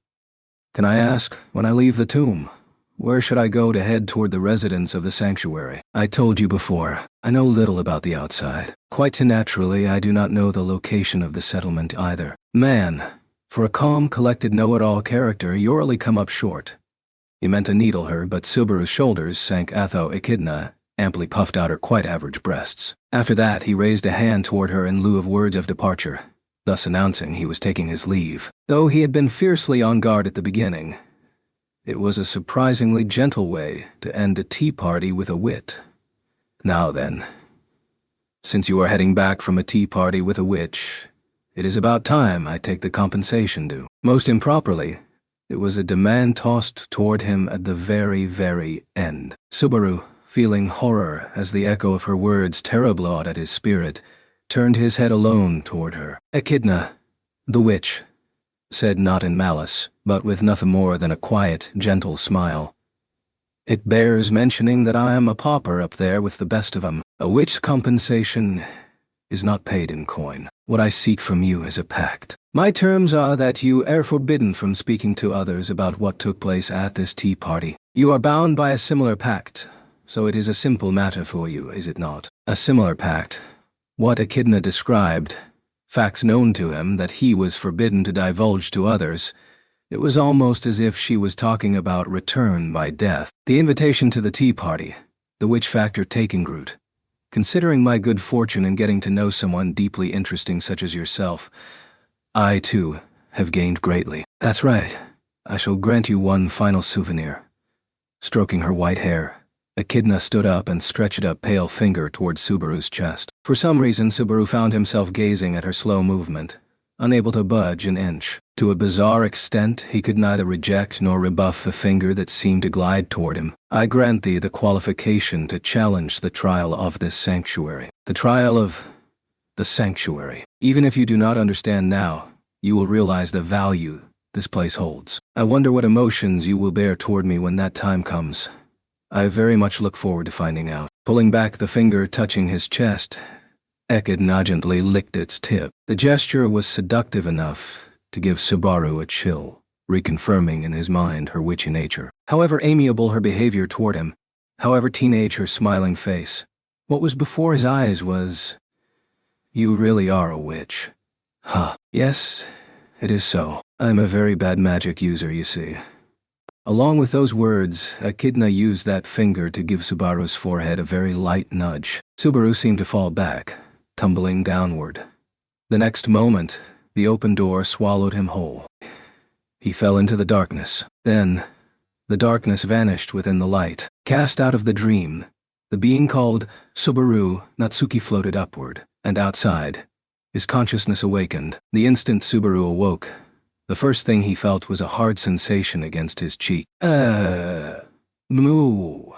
Can I ask, when I leave the tomb, where should I go to head toward the residence of the sanctuary? I told you before, I know little about the outside. Quite naturally, I do not know the location of the settlement either. Man, for a calm, collected know-it-all character, you really come up short. He meant to needle her, but Subaru's shoulders sank. Atho Echidna amply puffed out her quite average breasts. After that, he raised a hand toward her in lieu of words of departure, thus announcing he was taking his leave. Though he had been fiercely on guard at the beginning, it was a surprisingly gentle way to end a tea party with a wit. Now then, since you are heading back from a tea party with a witch, it is about time I take the compensation due. Most improperly, it was a demand tossed toward him at the very, very end. Subaru, feeling horror as the echo of her words terribled at his spirit, turned his head alone toward her. Echidna, the witch, said not in malice, but with nothing more than a quiet, gentle smile. It bears mentioning that I am a pauper up there with the best of 'em. A witch's compensation is not paid in coin. What I seek from you is a pact. My terms are that you are forbidden from speaking to others about what took place at this tea party. You are bound by a similar pact, so it is a simple matter for you, is it not? A similar pact. What Echidna described, facts known to him that he was forbidden to divulge to others. It was almost as if she was talking about return by death. The invitation to the tea party, the witch factor taking root. Considering my good fortune in getting to know someone deeply interesting such as yourself, I, too, have gained greatly. That's right. I shall grant you one final souvenir. Stroking her white hair, Echidna stood up and stretched a pale finger toward Subaru's chest. For some reason, Subaru found himself gazing at her slow movement, unable to budge an inch. To a bizarre extent, he could neither reject nor rebuff the finger that seemed to glide toward him. I grant thee the qualification to challenge the trial of this sanctuary. The trial of the sanctuary. Even if you do not understand now, you will realize the value this place holds. I wonder what emotions you will bear toward me when that time comes. I very much look forward to finding out. Pulling back the finger touching his chest, Echidna gently licked its tip. The gesture was seductive enough to give Subaru a chill, reconfirming in his mind her witchy nature. However amiable her behavior toward him, however teenage her smiling face, what was before his eyes was, "You really are a witch." Huh. Yes, it is so. I'm a very bad magic user, you see. Along with those words, Echidna used that finger to give Subaru's forehead a very light nudge. Subaru seemed to fall back, tumbling downward. The next moment, the open door swallowed him whole. He fell into the darkness. Then, the darkness vanished within the light. Cast out of the dream, the being called Subaru Natsuki floated upward, and outside, his consciousness awakened. The instant Subaru awoke, the first thing he felt was a hard sensation against his cheek. Moo.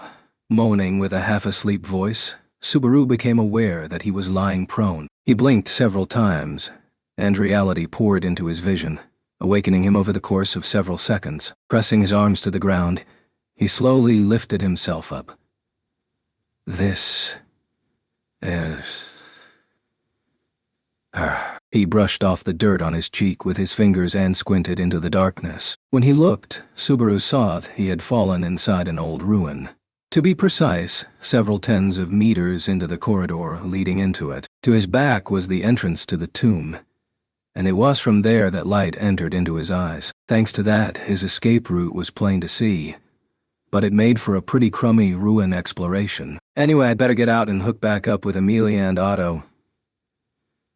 Moaning with a half-asleep voice, Subaru became aware that he was lying prone. He blinked several times, and reality poured into his vision, awakening him over the course of several seconds. Pressing his arms to the ground, he slowly lifted himself up. This is her. He brushed off the dirt on his cheek with his fingers and squinted into the darkness. When he looked, Subaru saw he had fallen inside an old ruin. To be precise, several tens of meters into the corridor leading into it. To his back was the entrance to the tomb, and it was from there that light entered into his eyes. Thanks to that, his escape route was plain to see, but it made for a pretty crummy ruin exploration. Anyway, I'd better get out and hook back up with Amelia and Otto.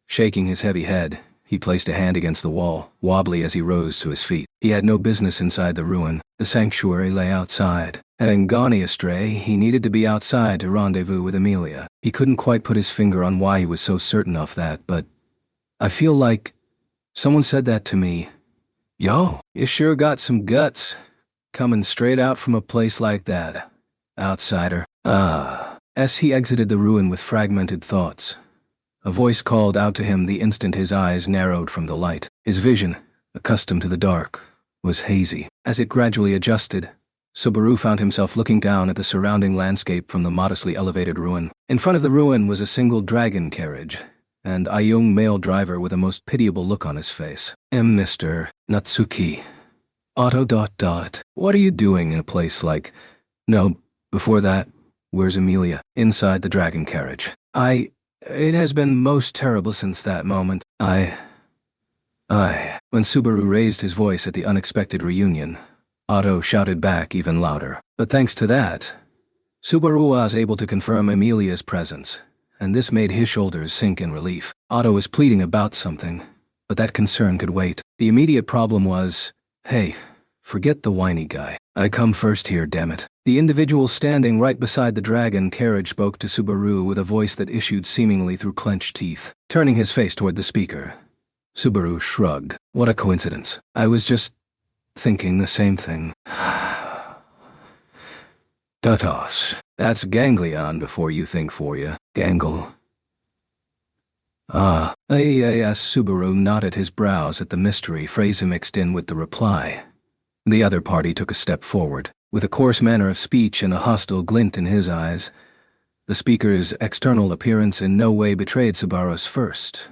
Shaking his heavy head, he placed a hand against the wall, wobbly as he rose to his feet. He had no business inside the ruin. The sanctuary lay outside. Having gone astray, he needed to be outside to rendezvous with Amelia. He couldn't quite put his finger on why he was so certain of that, but I feel like someone said that to me. Yo, you sure got some guts, coming straight out from a place like that. Outsider. As he exited the ruin with fragmented thoughts, a voice called out to him the instant his eyes narrowed from the light. His vision, accustomed to the dark, was hazy. As it gradually adjusted, Subaru found himself looking down at the surrounding landscape from the modestly elevated ruin. In front of the ruin was a single dragon carriage, and a young male driver with a most pitiable look on his face. Mr. Natsuki. Otto. What are you doing in a place like... No, before that, where's Amelia? Inside the dragon carriage. It has been most terrible since that moment. When Subaru raised his voice at the unexpected reunion, Otto shouted back even louder. But thanks to that, Subaru was able to confirm Amelia's presence, and this made his shoulders sink in relief. Otto was pleading about something, but that concern could wait. The immediate problem was, hey, forget the whiny guy. I come first here, damn it. The individual standing right beside the dragon carriage spoke to Subaru with a voice that issued seemingly through clenched teeth. Turning his face toward the speaker, Subaru shrugged. What a coincidence. I was just thinking the same thing. Tutos. That's ganglion before you think for you. Gangle. Yes, Subaru knotted his brows at the mystery phrase mixed in with the reply. The other party took a step forward, with a coarse manner of speech and a hostile glint in his eyes. The speaker's external appearance in no way betrayed Subaru's first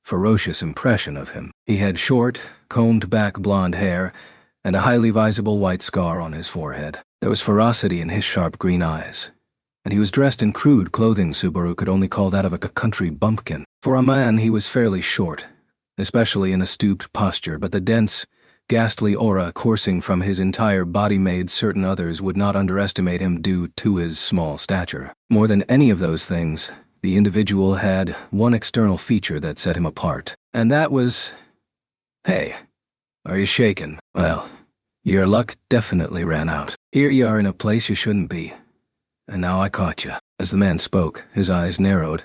ferocious impression of him. He had short, combed-back blonde hair and a highly visible white scar on his forehead. There was ferocity in his sharp green eyes, and he was dressed in crude clothing Subaru could only call that of a country bumpkin. For a man, he was fairly short, especially in a stooped posture, but the dense, ghastly aura coursing from his entire body made certain others would not underestimate him due to his small stature. More than any of those things, the individual had one external feature that set him apart, and that was... Hey, are you shaken? Well, your luck definitely ran out. Here you are in a place you shouldn't be, and now I caught you. As the man spoke, his eyes narrowed,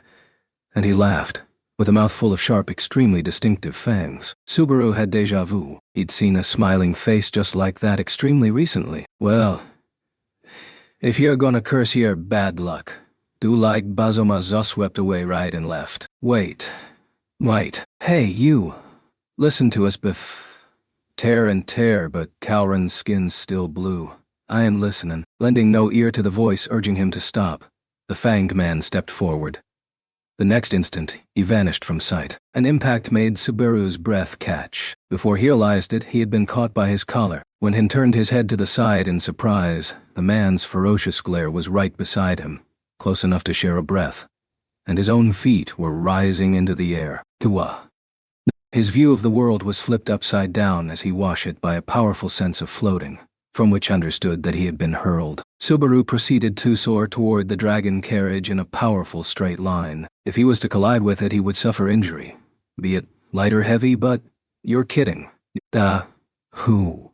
and he laughed, with a mouth full of sharp, extremely distinctive fangs. Subaru had déjà vu. He'd seen a smiling face just like that extremely recently. Well, if you're gonna curse your bad luck, do like Bazoma swept away right and left. Wait. Hey, you. Listen to us tear and tear, but Calran's skin's still blue. I am listening. Lending no ear to the voice urging him to stop, the fanged man stepped forward. The next instant, he vanished from sight. An impact made Subaru's breath catch. Before he realized it, he had been caught by his collar. When he turned his head to the side in surprise, the man's ferocious glare was right beside him, close enough to share a breath, and his own feet were rising into the air. Tua. His view of the world was flipped upside down as he watched it by a powerful sense of floating, from which understood that he had been hurled. Subaru proceeded to soar toward the dragon carriage in a powerful straight line. If he was to collide with it, he would suffer injury, be it light or heavy, but you're kidding. Who?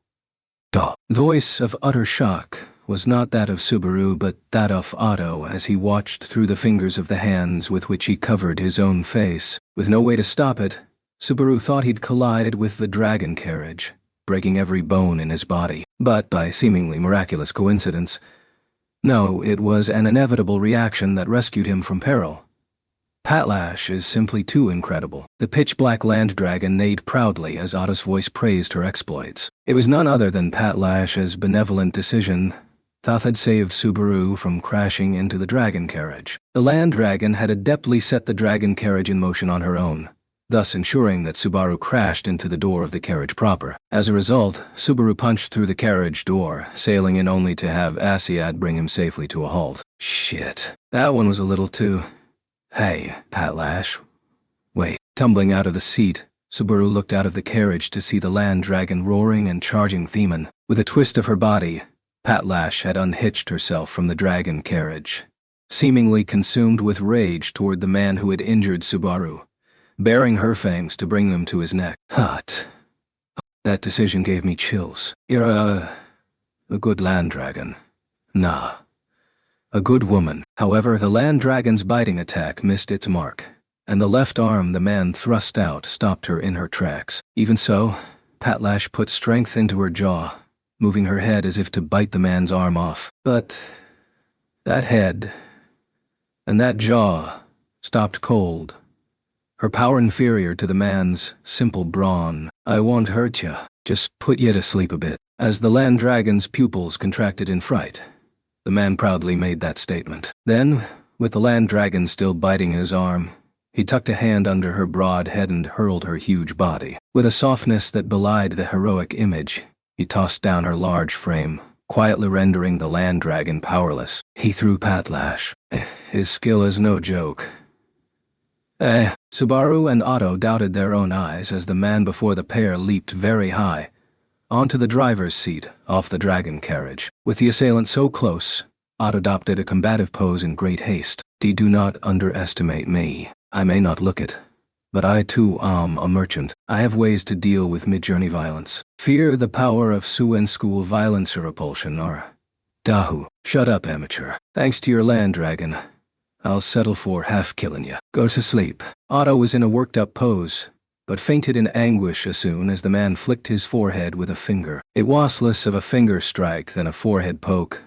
The voice of utter shock was not that of Subaru but that of Otto as he watched through the fingers of the hands with which he covered his own face. With no way to stop it, Subaru thought he'd collided with the dragon carriage, breaking every bone in his body. But by seemingly miraculous coincidence, no, it was an inevitable reaction that rescued him from peril. Patlash is simply too incredible. The pitch-black land dragon neighed proudly as Otto's voice praised her exploits. It was none other than Patlash's benevolent decision that had saved Subaru from crashing into the dragon carriage. The land dragon had adeptly set the dragon carriage in motion on her own, thus ensuring that Subaru crashed into the door of the carriage proper. As a result, Subaru punched through the carriage door, sailing in only to have Asiad bring him safely to a halt. Shit. That one was a little too... Hey, Patlash. Wait. Tumbling out of the seat, Subaru looked out of the carriage to see the land dragon roaring and charging Theman. With a twist of her body, Patlash had unhitched herself from the dragon carriage, seemingly consumed with rage toward the man who had injured Subaru, baring her fangs to bring them to his neck. Hot. That decision gave me chills. You're a good land dragon. Nah. A good woman. However, the land dragon's biting attack missed its mark, and the left arm the man thrust out stopped her in her tracks. Even so, Patlash put strength into her jaw, moving her head as if to bite the man's arm off. But that head and that jaw stopped cold, her power inferior to the man's simple brawn. I won't hurt ya, just put ya to sleep a bit. As the land dragon's pupils contracted in fright, the man proudly made that statement. Then, with the land dragon still biting his arm, he tucked a hand under her broad head and hurled her huge body. With a softness that belied the heroic image, he tossed down her large frame, quietly rendering the land dragon powerless. He threw Patlash. His skill is no joke. Subaru and Otto doubted their own eyes as the man before the pair leaped very high, onto the driver's seat, off the dragon carriage. With the assailant so close, Otto adopted a combative pose in great haste. Do not underestimate me. I may not look it, but I too am a merchant. I have ways to deal with mid-journey violence. Fear the power of Suen school violence or repulsion or... Dahu. Shut up, amateur. Thanks to your land dragon, I'll settle for half killing you. Go to sleep. Otto was in a worked-up pose, but fainted in anguish as soon as the man flicked his forehead with a finger. It was less of a finger strike than a forehead poke,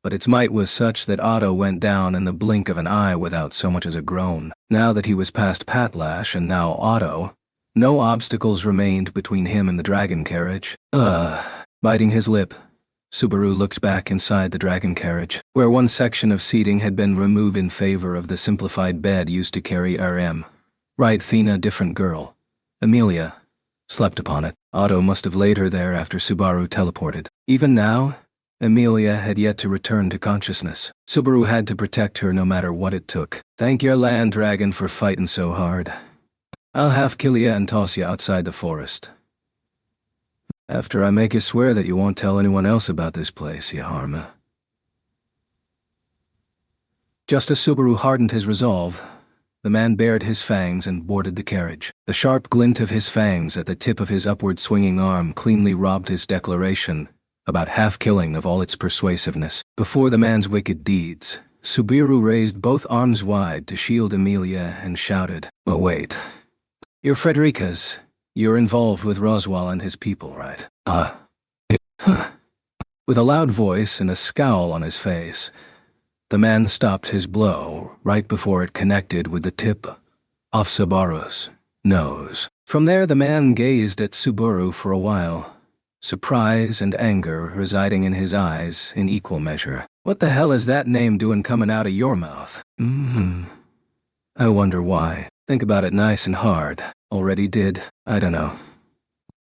but its might was such that Otto went down in the blink of an eye without so much as a groan. Now that he was past Patlash and now Otto, no obstacles remained between him and the dragon carriage. Biting his lip, Subaru looked back inside the dragon carriage, where one section of seating had been removed in favor of the simplified bed used to carry RM. Right, Thena, different girl. Amelia slept upon it. Otto must have laid her there after Subaru teleported. Even now, Amelia had yet to return to consciousness. Subaru had to protect her no matter what it took. Thank your land dragon for fighting so hard. I'll half kill ya and toss ya outside the forest. After I make you swear that you won't tell anyone else about this place, you harma. Just as Subaru hardened his resolve, the man bared his fangs and boarded the carriage. The sharp glint of his fangs at the tip of his upward swinging arm cleanly robbed his declaration about half-killing of all its persuasiveness. Before the man's wicked deeds, Subaru raised both arms wide to shield Amelia and shouted, "Oh wait, you're Frederica's. You're involved with Roswell and his people, right?" With a loud voice and a scowl on his face, the man stopped his blow right before it connected with the tip of Subaru's nose. From there the man gazed at Subaru for a while, surprise and anger residing in his eyes in equal measure. What the hell is that name doing coming out of your mouth? I wonder why. Think about it nice and hard. Already did. I don't know.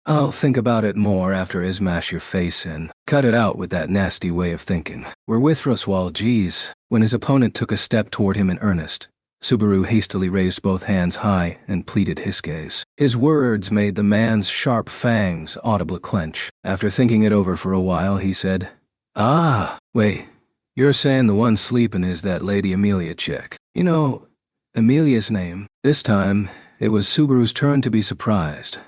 I'll think about it more after I smash your face in. Cut it out with that nasty way of thinking. We're with Roswell, geez. When his opponent took a step toward him in earnest, Subaru hastily raised both hands high and pleaded his gaze. His words made the man's sharp fangs audibly clench. After thinking it over for a while, he said, Wait, you're saying the one sleeping is that Lady Amelia chick. You know, Amelia's name. This time, it was Subaru's turn to be surprised,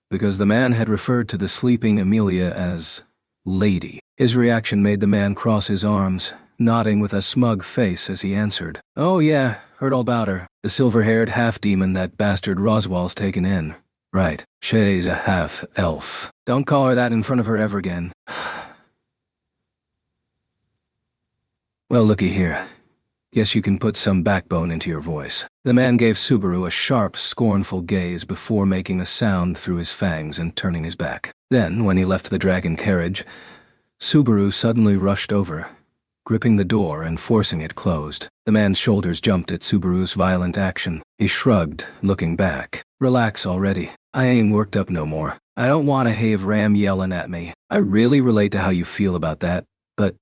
because the man had referred to the sleeping Amelia as Lady. His reaction made the man cross his arms, nodding with a smug face as he answered, "Oh yeah, heard all about her. The silver-haired half-demon that bastard Roswell's taken in. Right, she's a half-elf. Don't call her that in front of her ever again." Well, looky here. Guess you can put some backbone into your voice. The man gave Subaru a sharp, scornful gaze before making a sound through his fangs and turning his back. Then, when he left the dragon carriage, Subaru suddenly rushed over, gripping the door and forcing it closed. The man's shoulders jumped at Subaru's violent action. He shrugged, looking back. Relax already. I ain't worked up no more. I don't want to have Ram yelling at me. I really relate to how you feel about that, but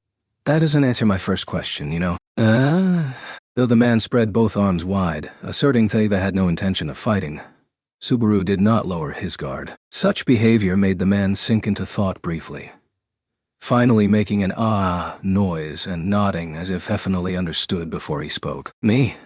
that doesn't answer my first question, you know? Though the man spread both arms wide, asserting they had no intention of fighting, Subaru did not lower his guard. Such behavior made the man sink into thought briefly, finally making an noise and nodding as if definitely understood before he spoke. Me?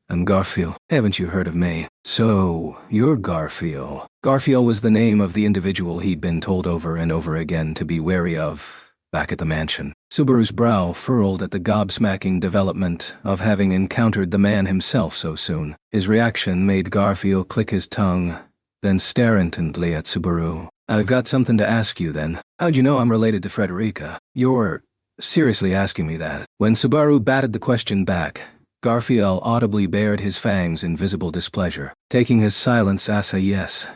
I'm Garfield. Haven't you heard of me? So, you're Garfield. Garfield was the name of the individual he'd been told over and over again to be wary of back at the mansion. Subaru's brow furrowed at the gobsmacking development of having encountered the man himself so soon. His reaction made Garfield click his tongue, then stare intently at Subaru. I've got something to ask you then. How'd you know I'm related to Frederica? You're seriously asking me that? When Subaru batted the question back, Garfield audibly bared his fangs in visible displeasure. Taking his silence as a yes,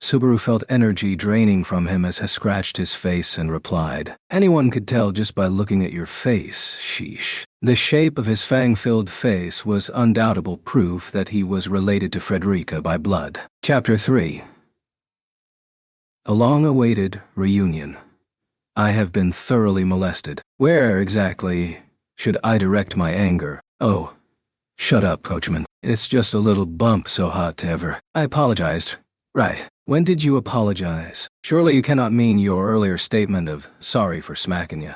Subaru felt energy draining from him as he scratched his face and replied, anyone could tell just by looking at your face, sheesh. The shape of his fang-filled face was undoubtable proof that he was related to Frederica by blood. Chapter 3. A long-awaited reunion. I have been thoroughly molested. Where exactly should I direct my anger? Oh, shut up, coachman. It's just a little bump so hot to ever. I apologized. Right. When did you apologize? Surely you cannot mean your earlier statement of sorry for smacking you.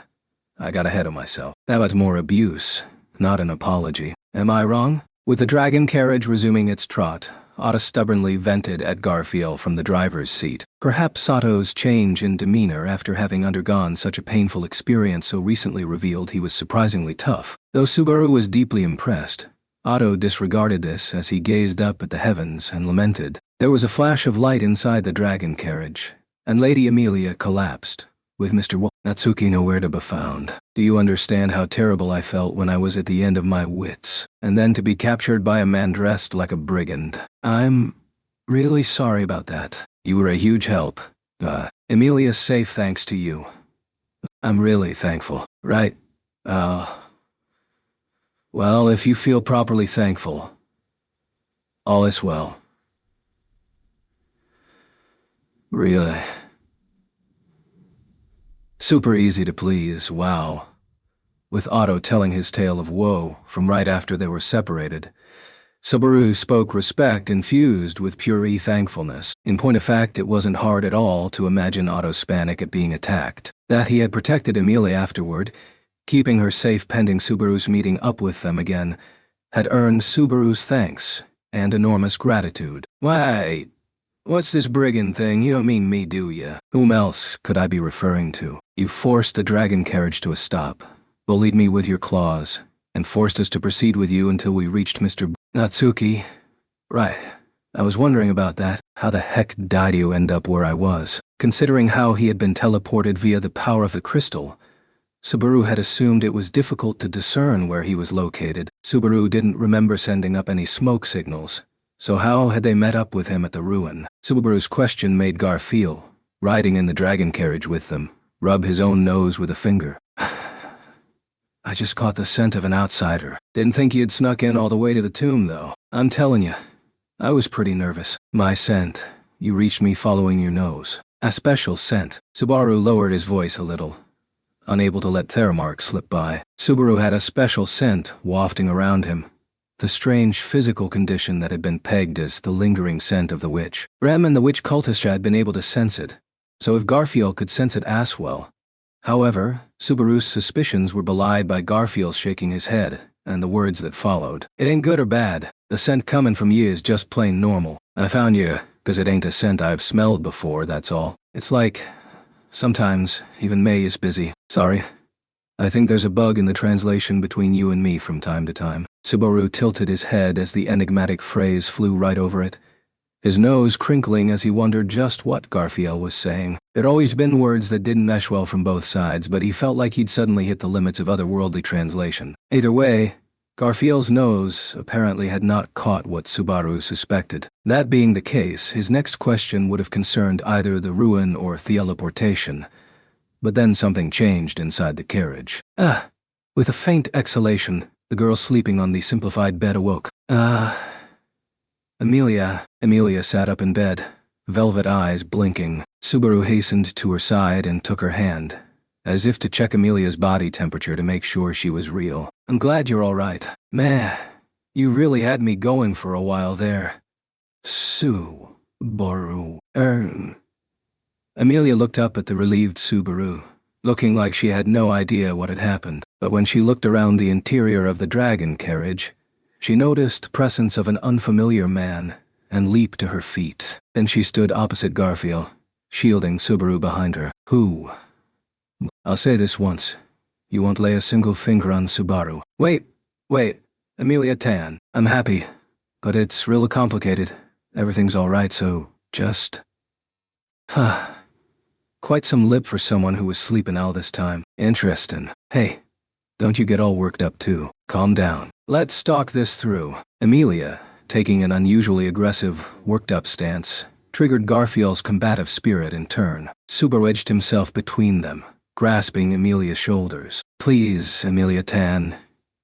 I got ahead of myself. That was more abuse, not an apology. Am I wrong? With the dragon carriage resuming its trot, Otto stubbornly vented at Garfield from the driver's seat. Perhaps Otto's change in demeanor after having undergone such a painful experience so recently revealed he was surprisingly tough. Though Subaru was deeply impressed, Otto disregarded this as he gazed up at the heavens and lamented. There was a flash of light inside the dragon carriage, and Lady Amelia collapsed, with Mr. Natsuki nowhere to be found. Do you understand how terrible I felt when I was at the end of my wits, and then to be captured by a man dressed like a brigand? I'm really sorry about that. You were a huge help. Amelia's safe thanks to you. I'm really thankful, right? Well, if you feel properly thankful, all is well. Really? Super easy to please, wow. With Otto telling his tale of woe from right after they were separated, Subaru spoke respect infused with pure thankfulness. In point of fact, it wasn't hard at all to imagine Otto's panic at being attacked. That he had protected Amelia afterward, keeping her safe pending Subaru's meeting up with them again, had earned Subaru's thanks and enormous gratitude. Why, what's this brigand thing? You don't mean me, do ya? Whom else could I be referring to? You forced the dragon carriage to a stop, bullied me with your claws, and forced us to proceed with you until we reached Mr. Natsuki. Right. I was wondering about that. How the heck did you end up where I was? Considering how he had been teleported via the power of the crystal, Subaru had assumed it was difficult to discern where he was located. Subaru didn't remember sending up any smoke signals, so how had they met up with him at the ruin? Subaru's question made Garfield, riding in the dragon carriage with them, rub his own nose with a finger. I just caught the scent of an outsider. Didn't think he had snuck in all the way to the tomb, though. I'm telling you, I was pretty nervous. My scent. You reached me following your nose. A special scent. Subaru lowered his voice a little, unable to let Theramark slip by. Subaru had a special scent wafting around him, the strange physical condition that had been pegged as the lingering scent of the witch. Rem and the witch cultist had been able to sense it, so if Garfield could sense it as well. However, Subaru's suspicions were belied by Garfield shaking his head, and the words that followed. It ain't good or bad. The scent coming from ye is just plain normal. I found you, 'cause it ain't a scent I've smelled before, that's all. It's like, sometimes, even May is busy. Sorry. I think there's a bug in the translation between you and me from time to time. Subaru tilted his head as the enigmatic phrase flew right over it, his nose crinkling as he wondered just what Garfield was saying. There'd always been words that didn't mesh well from both sides, but he felt like he'd suddenly hit the limits of otherworldly translation. Either way, Garfield's nose apparently had not caught what Subaru suspected. That being the case, his next question would have concerned either the ruin or teleportation. But then something changed inside the carriage. With a faint exhalation, the girl sleeping on the simplified bed awoke. Amelia. Amelia sat up in bed, velvet eyes blinking. Subaru hastened to her side and took her hand, as if to check Amelia's body temperature to make sure she was real. I'm glad you're all right. Meh. You really had me going for a while there. Subaru. Amelia looked up at the relieved Subaru, looking like she had no idea what had happened. But when she looked around the interior of the dragon carriage, she noticed the presence of an unfamiliar man and leaped to her feet. Then she stood opposite Garfield, shielding Subaru behind her. Who? I'll say this once. You won't lay a single finger on Subaru. Wait. Amelia Tan. I'm happy, but it's real complicated. Everything's all right, so just... Quite some lip for someone who was sleeping all this time. Interesting. Hey, don't you get all worked up too. Calm down. Let's talk this through. Amelia, taking an unusually aggressive, worked-up stance, triggered Garfield's combative spirit in turn. Subaru edged himself between them, grasping Amelia's shoulders. Please, Amelia Tan,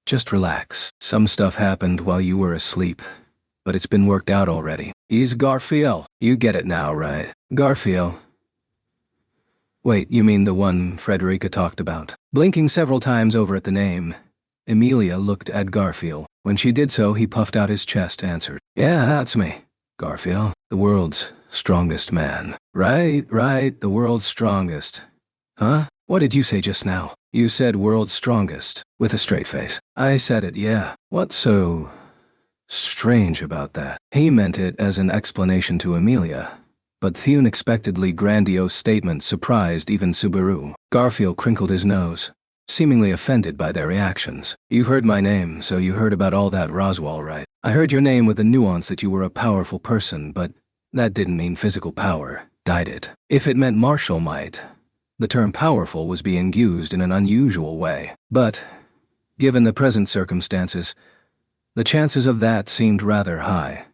just relax. Some stuff happened while you were asleep, but it's been worked out already. He's Garfield. You get it now, right? Garfield. Wait, you mean the one Frederica talked about? Blinking several times over at the name, Amelia looked at Garfield. When she did so, he puffed out his chest, answered. Yeah, that's me. Garfield, the world's strongest man. Right, the world's strongest. Huh? What did you say just now? You said world's strongest, with a straight face. I said it, yeah. What's so strange about that? He meant it as an explanation to Amelia, but the unexpectedly grandiose statement surprised even Subaru. Garfield crinkled his nose, seemingly offended by their reactions. You heard my name, so you heard about all that Roswell, right? I heard your name with the nuance that you were a powerful person, but that didn't mean physical power, did it? If it meant martial might, the term powerful was being used in an unusual way. But, given the present circumstances, the chances of that seemed rather high,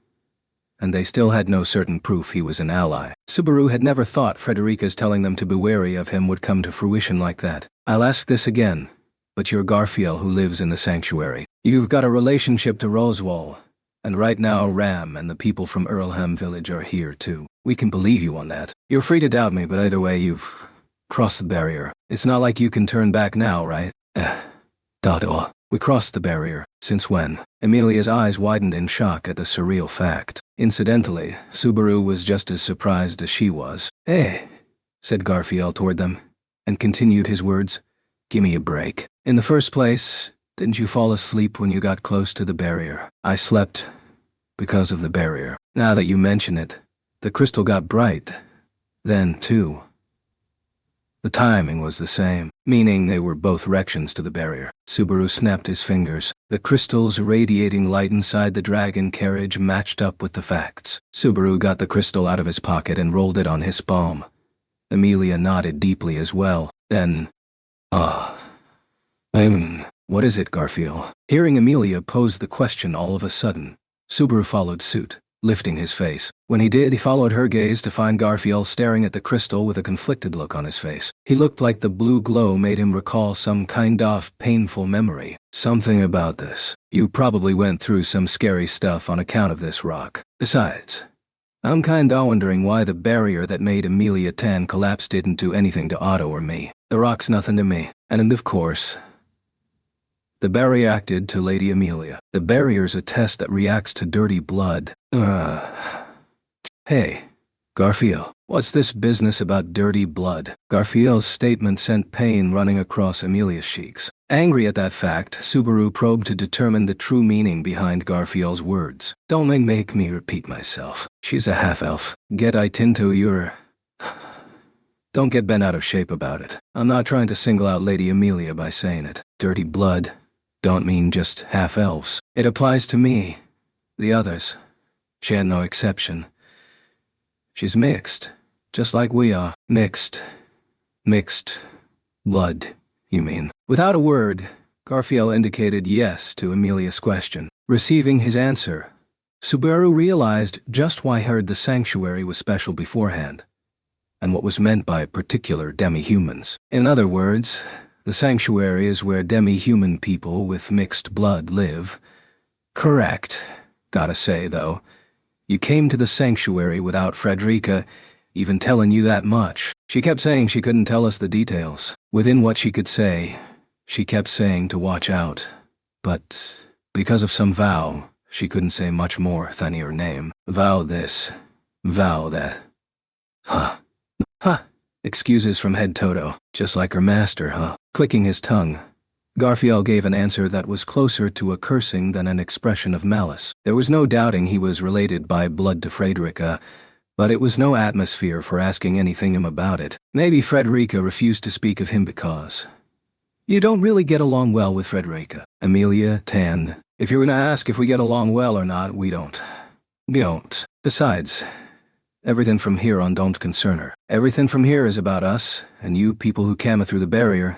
and they still had no certain proof he was an ally. Subaru had never thought Frederica's telling them to be wary of him would come to fruition like that. I'll ask this again, but you're Garfield who lives in the sanctuary. You've got a relationship to Roswell, and right now Ram and the people from Earlham Village are here too. We can believe you on that. You're free to doubt me, but either way you've crossed the barrier. It's not like you can turn back now, right? We crossed the barrier. Since when? Amelia's eyes widened in shock at the surreal fact. Incidentally, Subaru was just as surprised as she was. Hey, said Garfield toward them, and continued his words. Gimme a break. In the first place, didn't you fall asleep when you got close to the barrier? I slept because of the barrier. Now that you mention it, the crystal got bright. Then, too. The timing was the same, meaning they were both reactions to the barrier. Subaru snapped his fingers. The crystal's radiating light inside the dragon carriage matched up with the facts. Subaru got the crystal out of his pocket and rolled it on his palm. Amelia nodded deeply as well. Then, what is it, Garfield? Hearing Amelia pose the question all of a sudden, Subaru followed suit, lifting his face. When he did, he followed her gaze to find Garfield staring at the crystal with a conflicted look on his face. He looked like the blue glow made him recall some kind of painful memory. Something about this. You probably went through some scary stuff on account of this rock. Besides, I'm kinda wondering why the barrier that made Amelia Tan collapse didn't do anything to Otto or me. The rock's nothing to me. And of course, the barrier acted to Lady Amelia. The barrier's a test that reacts to dirty blood. Hey, Garfield, what's this business about dirty blood? Garfield's statement sent pain running across Amelia's cheeks. Angry at that fact, Subaru probed to determine the true meaning behind Garfield's words. Don't make me repeat myself. She's a half-elf. Get it into your... Don't get bent out of shape about it. I'm not trying to single out Lady Amelia by saying it. Dirty blood don't mean just half-elves. It applies to me. The others. She had no exception. She's mixed, just like we are. Mixed blood, you mean? Without a word, Garfield indicated yes to Amelia's question. Receiving his answer, Subaru realized just why the sanctuary was special beforehand, and what was meant by particular demi-humans. In other words, The sanctuary is where demi-human people with mixed blood live. Correct. Gotta say, though, you came to the sanctuary without Frederica even telling you that much. She kept saying she couldn't tell us the details. Within what she could say, she kept saying to watch out. But because of some vow, she couldn't say much more than her name. Vow this, vow that. Huh. Huh. Excuses from head Toto, just like her master, huh? Clicking his tongue, Garfield gave an answer that was closer to a cursing than an expression of malice. There was no doubting he was related by blood to Frederica, but it was no atmosphere for asking anything him about it. Maybe Frederica refused to speak of him because you don't really get along well with Frederica. Amelia, Tan, if you're gonna ask if we get along well or not, we don't. We don't. Besides, everything from here on don't concern her. Everything from here is about us, and you people who came through the barrier.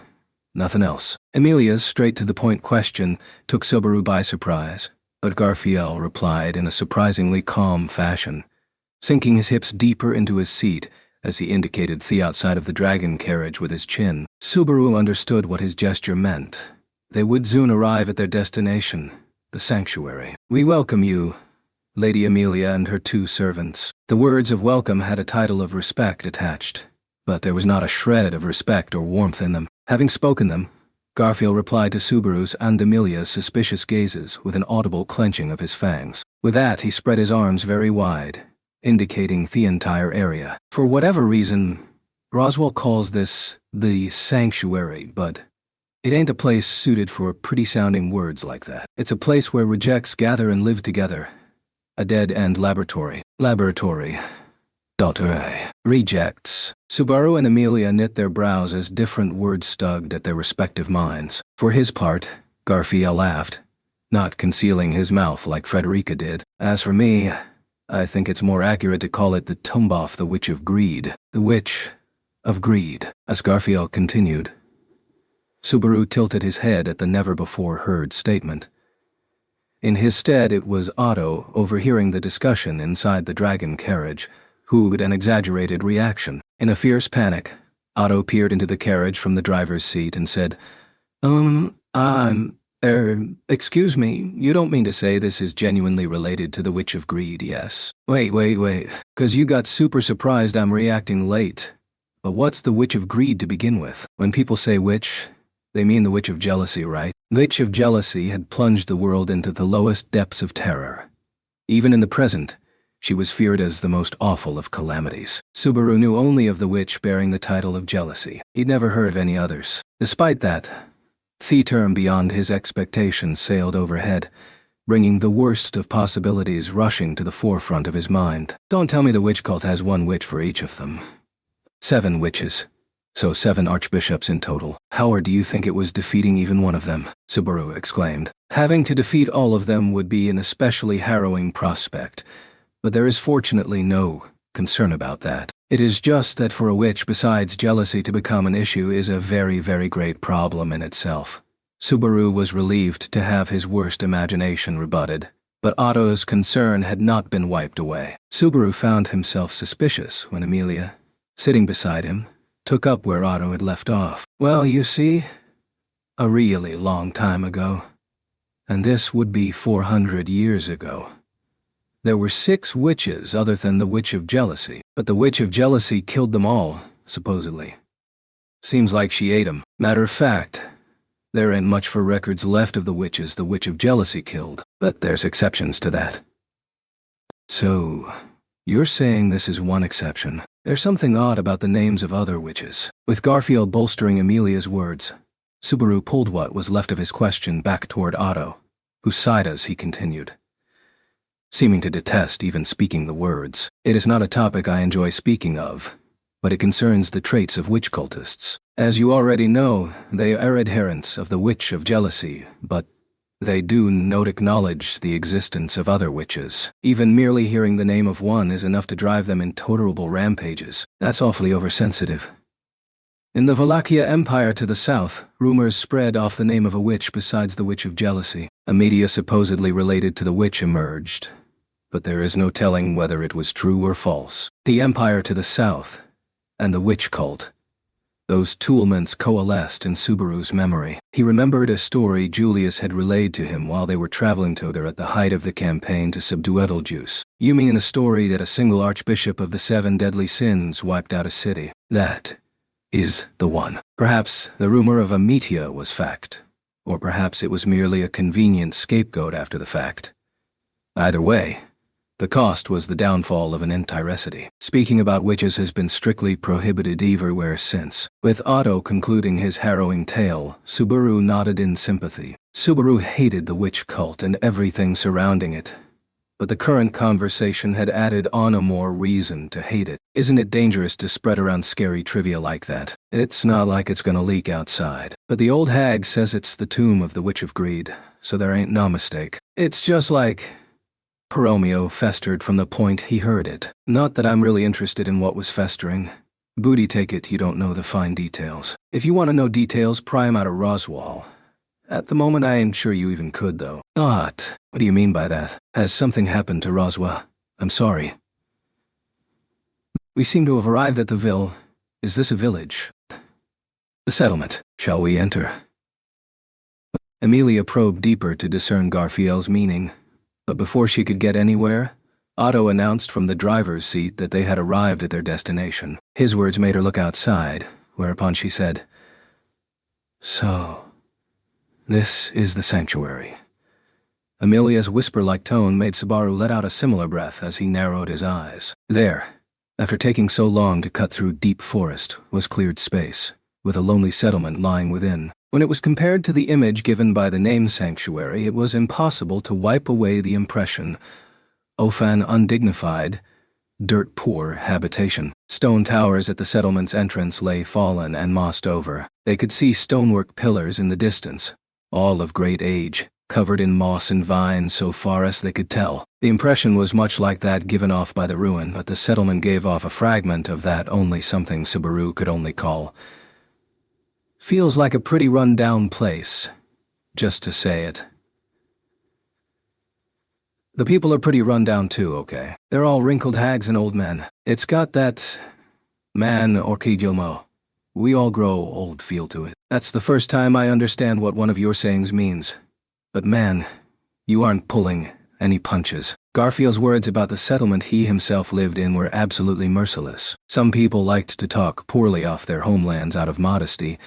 Nothing else. Amelia's straight-to-the-point question took Subaru by surprise, but Garfield replied in a surprisingly calm fashion, sinking his hips deeper into his seat as he indicated the outside of the dragon carriage with his chin. Subaru understood what his gesture meant. They would soon arrive at their destination, the sanctuary. We welcome you, Lady Amelia and her 2 servants. The words of welcome had a title of respect attached, but there was not a shred of respect or warmth in them. Having spoken them, Garfield replied to Subaru's and Amelia's suspicious gazes with an audible clenching of his fangs. With that, he spread his arms very wide, indicating the entire area. For whatever reason, Roswell calls this the sanctuary, but it ain't a place suited for pretty-sounding words like that. It's a place where rejects gather and live together. A dead-end laboratory. Laboratory. Daughter. Rejects. Subaru and Amelia knit their brows as different words stugged at their respective minds. For his part, Garfield laughed, not concealing his mouth like Frederica did. As for me, I think it's more accurate to call it the Tumboff, the Witch of Greed. The Witch of Greed. As Garfield continued, Subaru tilted his head at the never-before-heard statement. In his stead, it was Otto, overhearing the discussion inside the dragon carriage, who had an exaggerated reaction. In a fierce panic, Otto peered into the carriage from the driver's seat and said, excuse me, you don't mean to say this is genuinely related to the Witch of Greed, yes? Wait, 'cause you got super surprised I'm reacting late. But what's the Witch of Greed to begin with? When people say witch, they mean the Witch of Jealousy, right? The Witch of Jealousy had plunged the world into the lowest depths of terror. Even in the present, she was feared as the most awful of calamities. Subaru knew only of the witch bearing the title of Jealousy. He'd never heard of any others. Despite that, the term beyond his expectations sailed overhead, bringing the worst of possibilities rushing to the forefront of his mind. Don't tell me the witch cult has 1 witch for each of them. 7 witches. So 7 archbishops in total. How do you think it was defeating even one of them? Subaru exclaimed. Having to defeat all of them would be an especially harrowing prospect, but there is fortunately no concern about that. It is just that for a witch besides jealousy to become an issue is a very, very great problem in itself. Subaru was relieved to have his worst imagination rebutted, but Otto's concern had not been wiped away. Subaru found himself suspicious when Amelia, sitting beside him, took up where Otto had left off. Well, you see, a really long time ago, and this would be 400 years ago, there were 6 witches other than the Witch of Jealousy, but the Witch of Jealousy killed them all, supposedly. Seems like she ate 'em. Matter of fact, there ain't much for records left of the witches the Witch of Jealousy killed, but there's exceptions to that. So, you're saying this is one exception. There's something odd about the names of other witches. With Garfield bolstering Amelia's words, Subaru pulled what was left of his question back toward Otto, who sighed as he continued, seeming to detest even speaking the words. It is not a topic I enjoy speaking of, but it concerns the traits of witch cultists. As you already know, they are adherents of the Witch of Jealousy, but they do not acknowledge the existence of other witches. Even merely hearing the name of one is enough to drive them intolerable rampages. That's awfully oversensitive. In the Wallachia Empire to the south, rumors spread off the name of a witch besides the Witch of Jealousy. A media supposedly related to the witch emerged, but there is no telling whether it was true or false. The empire to the south, and the witch cult, Those toolments coalesced in Subaru's memory. He remembered a story Julius had relayed to him while they were traveling together at the height of the campaign to subdue Betelgeuse. You mean the story that a single archbishop of the 7 deadly sins wiped out a city? That is the one. Perhaps the rumor of a meteor was fact. Or perhaps it was merely a convenient scapegoat after the fact. Either way, the cost was the downfall of an entity. Speaking about witches has been strictly prohibited everywhere since. With Otto concluding his harrowing tale, Subaru nodded in sympathy. Subaru hated the witch cult and everything surrounding it. But the current conversation had added on a more reason to hate it. Isn't it dangerous to spread around scary trivia like that? It's not like it's gonna leak outside. But the old hag says it's the tomb of the Witch of Greed, so there ain't no mistake. It's just like... Romeo festered from the point he heard it. Not that I'm really interested in what was festering. Booty take it you don't know the fine details. If you want to know details, pry 'em out of Roswell. At the moment I ain't sure you even could though. What do you mean by that? Has something happened to Roswell? I'm sorry. We seem to have arrived at the Is this a village? The settlement. Shall we enter? Amelia probed deeper to discern Garfiel's meaning. But before she could get anywhere, Otto announced from the driver's seat that they had arrived at their destination. His words made her look outside, whereupon she said, "So, this is the sanctuary." Amelia's whisper-like tone made Subaru let out a similar breath as he narrowed his eyes. There, after taking so long to cut through deep forest, was cleared space, with a lonely settlement lying within. When it was compared to the image given by the name sanctuary, it was impossible to wipe away the impression of an undignified, dirt-poor habitation. Stone towers at the settlement's entrance lay fallen and mossed over. They could see stonework pillars in the distance, all of great age, covered in moss and vines so far as they could tell. The impression was much like that given off by the ruin, but the settlement gave off a fragment of that only something Subaru could only call feels like a pretty run-down place, just to say it. The people are pretty run-down too, okay? They're all wrinkled hags and old men. It's got that man or Kijilmo. We all grow old feel to it. That's the first time I understand what one of your sayings means. But man, you aren't pulling any punches. Garfield's words about the settlement he himself lived in were absolutely merciless. Some people liked to talk poorly off their homelands out of modesty,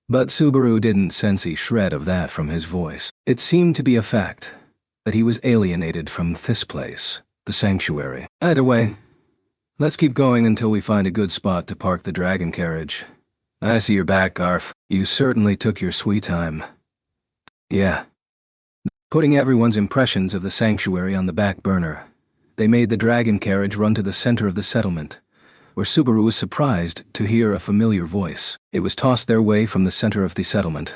but Subaru didn't sense a shred of that from his voice. It seemed to be a fact that he was alienated from this place, the sanctuary. Either way, let's keep going until we find a good spot to park the dragon carriage. I see you're back, Garf. You certainly took your sweet time. Yeah. Putting everyone's impressions of the sanctuary on the back burner, they made the dragon carriage run to the center of the settlement, where Subaru was surprised to hear a familiar voice. It was tossed their way from the center of the settlement,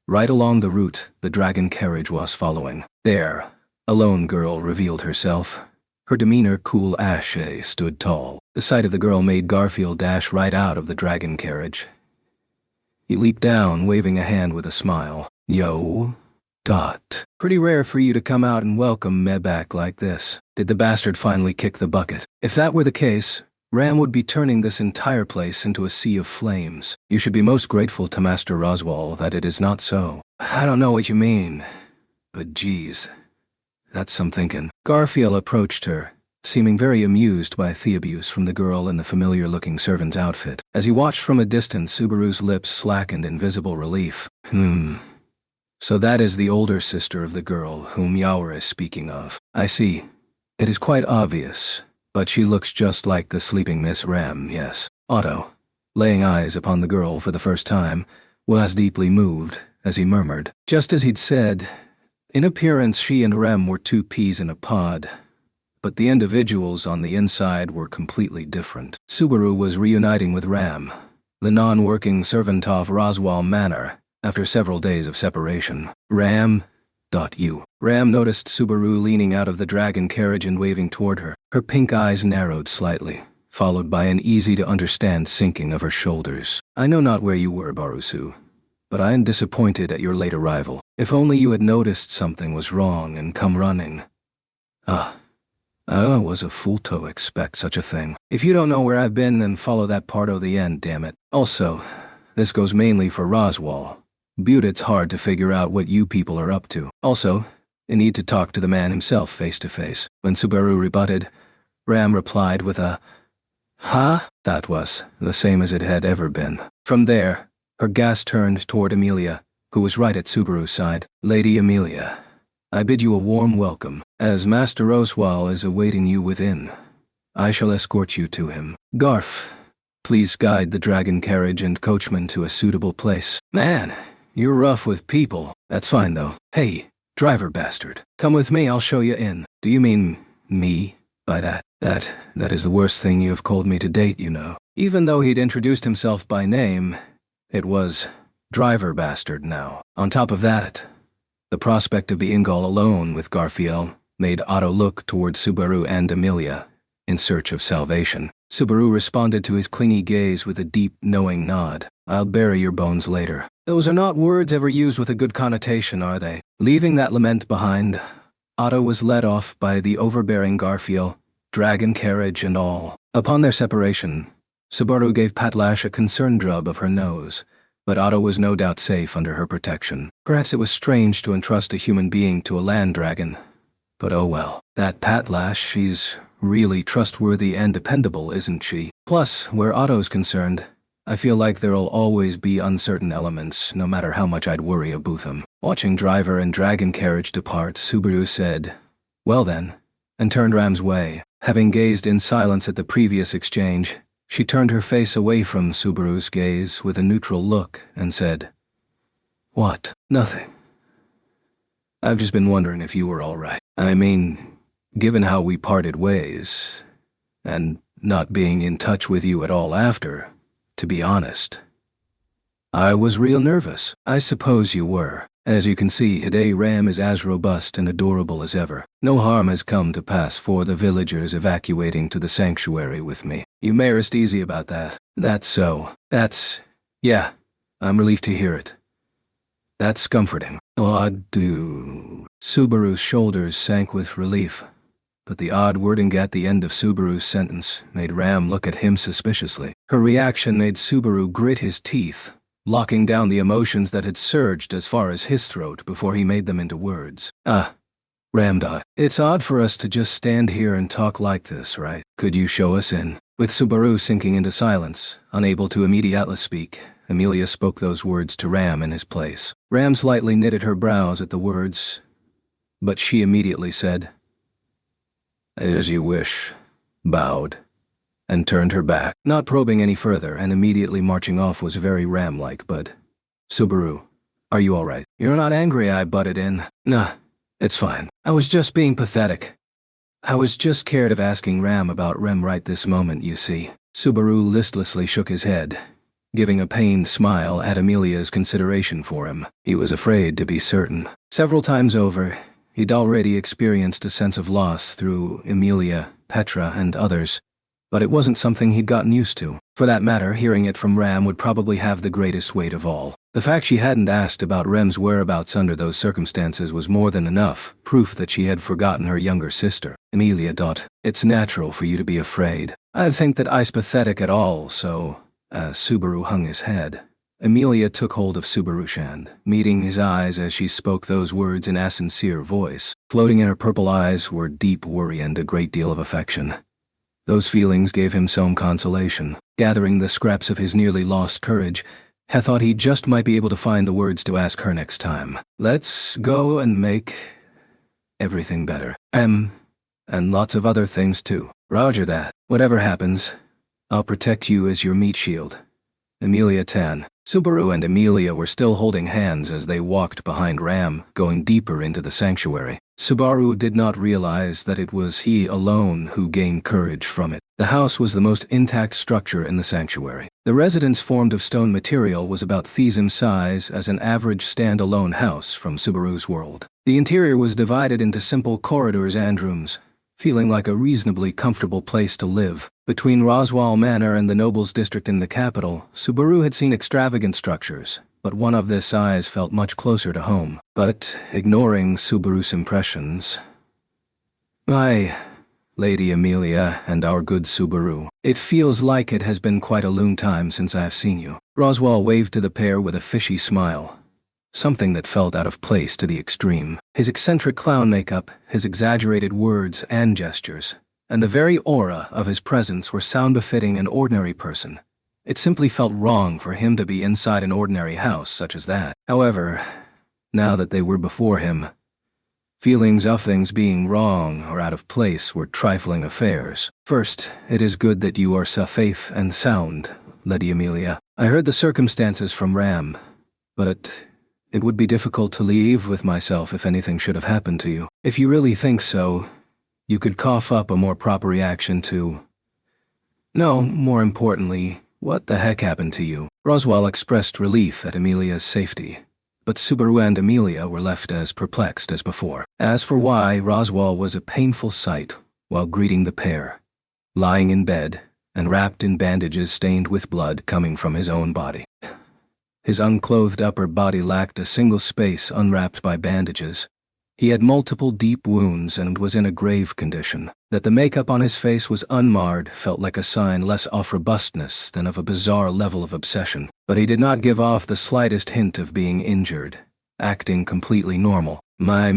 right along the route the dragon carriage was following. There, a lone girl revealed herself. Her demeanor cool as she stood tall. The sight of the girl made Garfield dash right out of the dragon carriage. He leaped down, waving a hand with a smile. Yo, Dot. Pretty rare for you to come out and welcome me back like this. Did the bastard finally kick the bucket? If that were the case, Ram would be turning this entire place into a sea of flames. You should be most grateful to Master Roswell that it is not so. I don't know what you mean, but geez, that's some thinking. Garfield approached her, seeming very amused by the abuse from the girl in the familiar-looking servant's outfit. As he watched from a distance, Subaru's lips slackened in visible relief. So that is the older sister of the girl whom Yaura is speaking of. I see. It is quite obvious. But she looks just like the sleeping Miss Ram, yes. Otto, laying eyes upon the girl for the first time, was deeply moved as he murmured. Just as he'd said, in appearance she and Ram were 2 peas in a pod, but the individuals on the inside were completely different. Subaru was reuniting with Ram, the non-working servant of Roswell Manor, after several days of separation. Ram noticed Subaru leaning out of the dragon carriage and waving toward her. Her pink eyes narrowed slightly, followed by an easy-to-understand sinking of her shoulders. I know not where you were, Barusu, but I am disappointed at your late arrival. If only you had noticed something was wrong and come running. I was a fool to expect such a thing. If you don't know where I've been, then follow that part of the end, damn it. Also, This goes mainly for Roswell. But it's hard to figure out what you people are up to. Also, I need to talk to the man himself face to face. When Subaru rebutted, Ram replied with a, "Huh?" That was the same as it had ever been. From there, her gaze turned toward Amelia, who was right at Subaru's side. "Lady Amelia, I bid you a warm welcome. As Master Roswell is awaiting you within, I shall escort you to him. Garf, please guide the dragon carriage and coachman to a suitable place." "Man, you're rough with people." "That's fine though. Hey, driver bastard, come with me, I'll show you in." "Do you mean me by that?" That is the worst thing you have called me to date, you know." Even though he'd introduced himself by name, it was driver bastard now. On top of that, the prospect of being all alone with Garfield made Otto look toward Subaru and Amelia in search of salvation. Subaru responded to his clingy gaze with a deep, knowing nod. "I'll bury your bones later." Those are not words ever used with a good connotation, are they? Leaving that lament behind, Otto was led off by the overbearing Garfield, dragon carriage and all. Upon their separation, Subaru gave Patlash a concerned rub of her nose, but Otto was no doubt safe under her protection. Perhaps it was strange to entrust a human being to a land dragon, but oh well. That Patlash, she's really trustworthy and dependable, isn't she? Plus, where Otto's concerned, I feel like there'll always be uncertain elements, no matter how much I'd worry about them. Watching driver and dragon carriage depart, Subaru said, "Well then," and turned Ram's way. Having gazed in silence at the previous exchange, she turned her face away from Subaru's gaze with a neutral look and said, "What?" "Nothing. I've just been wondering if you were all right. I mean, given how we parted ways, and not being in touch with you at all after, to be honest, I was real nervous." "I suppose you were. As you can see, today Ram is as robust and adorable as ever. No harm has come to pass for the villagers evacuating to the sanctuary with me. You may rest easy about that." "That's so. Yeah, I'm relieved to hear it. That's comforting." "Odd do." Subaru's shoulders sank with relief, but the odd wording at the end of Subaru's sentence made Ram look at him suspiciously. Her reaction made Subaru grit his teeth, locking down the emotions that had surged as far as his throat before he made them into words. Ram, it's odd for us to just stand here and talk like this, right? Could you show us in?" With Subaru sinking into silence, unable to immediately speak, Amelia spoke those words to Ram in his place. Ram slightly knitted her brows at the words, but she immediately said, "As you wish," bowed, and turned her back, not probing any further, and immediately marching off was very Ram-like. "But, Subaru, are you all right?" "You're not angry?" I butted in. "Nah, it's fine. I was just being pathetic. I was just scared of asking Ram about Rem right this moment, you see." Subaru listlessly shook his head, giving a pained smile at Amelia's consideration for him. He was afraid to be certain. Several times over, he'd already experienced a sense of loss through Amelia, Petra, and others, but it wasn't something he'd gotten used to. For that matter, hearing it from Ram would probably have the greatest weight of all. The fact she hadn't asked about Rem's whereabouts under those circumstances was more than enough proof that she had forgotten her younger sister. "Amelia, it's natural for you to be afraid. I'd think that I's pathetic at all, so..." As Subaru hung his head, Amelia took hold of Subaru's hand, meeting his eyes as she spoke those words in a sincere voice. Floating in her purple eyes were deep worry and a great deal of affection. Those feelings gave him some consolation. Gathering the scraps of his nearly lost courage, he thought he just might be able to find the words to ask her next time. "Let's go and make everything better. And lots of other things too." "Roger that. Whatever happens, I'll protect you as your meat shield. Amelia Tan." Subaru and Amelia were still holding hands as they walked behind Ram, going deeper into the sanctuary. Subaru did not realize that it was he alone who gained courage from it. The house was the most intact structure in the sanctuary. The residence, formed of stone material, was about the same size as an average stand-alone house from Subaru's world. The interior was divided into simple corridors and rooms, feeling like a reasonably comfortable place to live. Between Roswell Manor and the Nobles District in the capital, Subaru had seen extravagant structures, but one of this size felt much closer to home. But, ignoring Subaru's impressions, Lady Amelia and our good Subaru. It feels like it has been quite a long time since I have seen you. Roswell waved to the pair with a fishy smile. Something that felt out of place to the extreme. His eccentric clown makeup, his exaggerated words and gestures, and the very aura of his presence were sound befitting an ordinary person. It simply felt wrong for him to be inside an ordinary house such as that. However, now that they were before him, feelings of things being wrong or out of place were trifling affairs. First, it is good that you are safe and sound, Lady Amelia. I heard the circumstances from Ram, but it would be difficult to leave with myself if anything should have happened to you. If you really think so, you could cough up a more proper reaction to... No, more importantly, what the heck happened to you? Roswell expressed relief at Amelia's safety, but Subaru and Amelia were left as perplexed as before. As for why, Roswell was a painful sight while greeting the pair, lying in bed and wrapped in bandages stained with blood coming from his own body. His unclothed upper body lacked a single space unwrapped by bandages. He had multiple deep wounds and was in a grave condition. That the makeup on his face was unmarred felt like a sign less of robustness than of a bizarre level of obsession. But he did not give off the slightest hint of being injured, acting completely normal. My,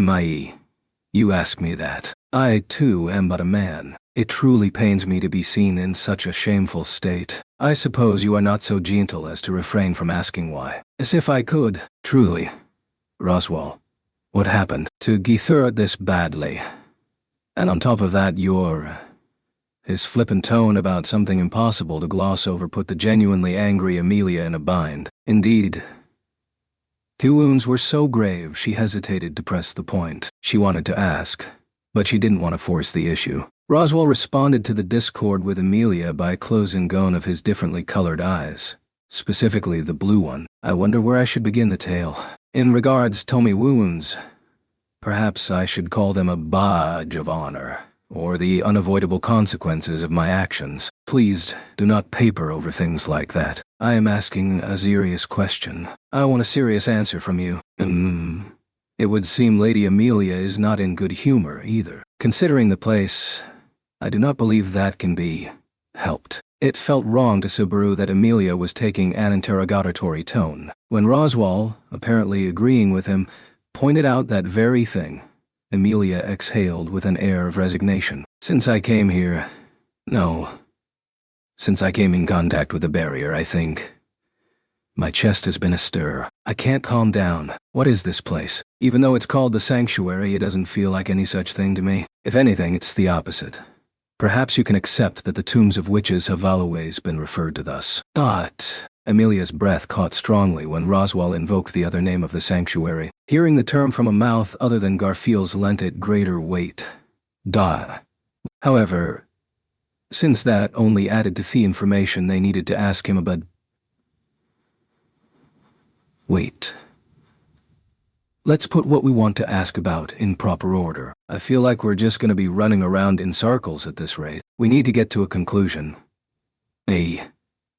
you ask me that. I, too, am but a man. It truly pains me to be seen in such a shameful state. I suppose you are not so gentle as to refrain from asking why. As if I could, truly. Roswell, what happened to get hurt this badly? And on top of that, His flippant tone about something impossible to gloss over put the genuinely angry Amelia in a bind. Indeed, two wounds were so grave she hesitated to press the point. She wanted to ask, but she didn't want to force the issue. Roswell responded to the discord with Amelia by closing one of his differently colored eyes, specifically the blue one. I wonder where I should begin the tale. In regards to me wounds, perhaps I should call them a badge of honor, or the unavoidable consequences of my actions. Please, do not paper over things like that. I am asking a serious question. I want a serious answer from you. It would seem Lady Amelia is not in good humor either. Considering the place, I do not believe that can be helped. It felt wrong to Subaru that Amelia was taking an interrogatory tone, when Roswell, apparently agreeing with him, pointed out that very thing. Amelia exhaled with an air of resignation. Since I came in contact with the barrier, I think my chest has been astir. I can't calm down. What is this place? Even though it's called the Sanctuary, it doesn't feel like any such thing to me. If anything, it's the opposite. Perhaps you can accept that the tombs of witches have always been referred to thus. Amelia's breath caught strongly when Roswell invoked the other name of the sanctuary. Hearing the term from a mouth other than Garfield's lent it greater weight. However, since that only added to the information they needed to ask him about... Wait. Let's put what we want to ask about in proper order. I feel like we're just going to be running around in circles at this rate. We need to get to a conclusion. A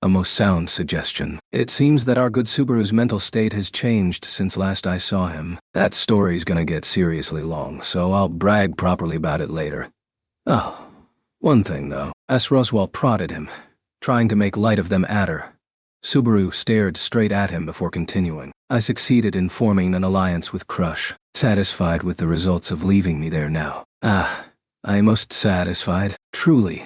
most sound suggestion. It seems that our good Subaru's mental state has changed since last I saw him. That story's gonna get seriously long, so I'll brag properly about it later. One thing though. As Roswell prodded him, trying to make light of them adder. Subaru stared straight at him before continuing. I succeeded in forming an alliance with Crush, satisfied with the results of leaving me there now. I am most satisfied. Truly.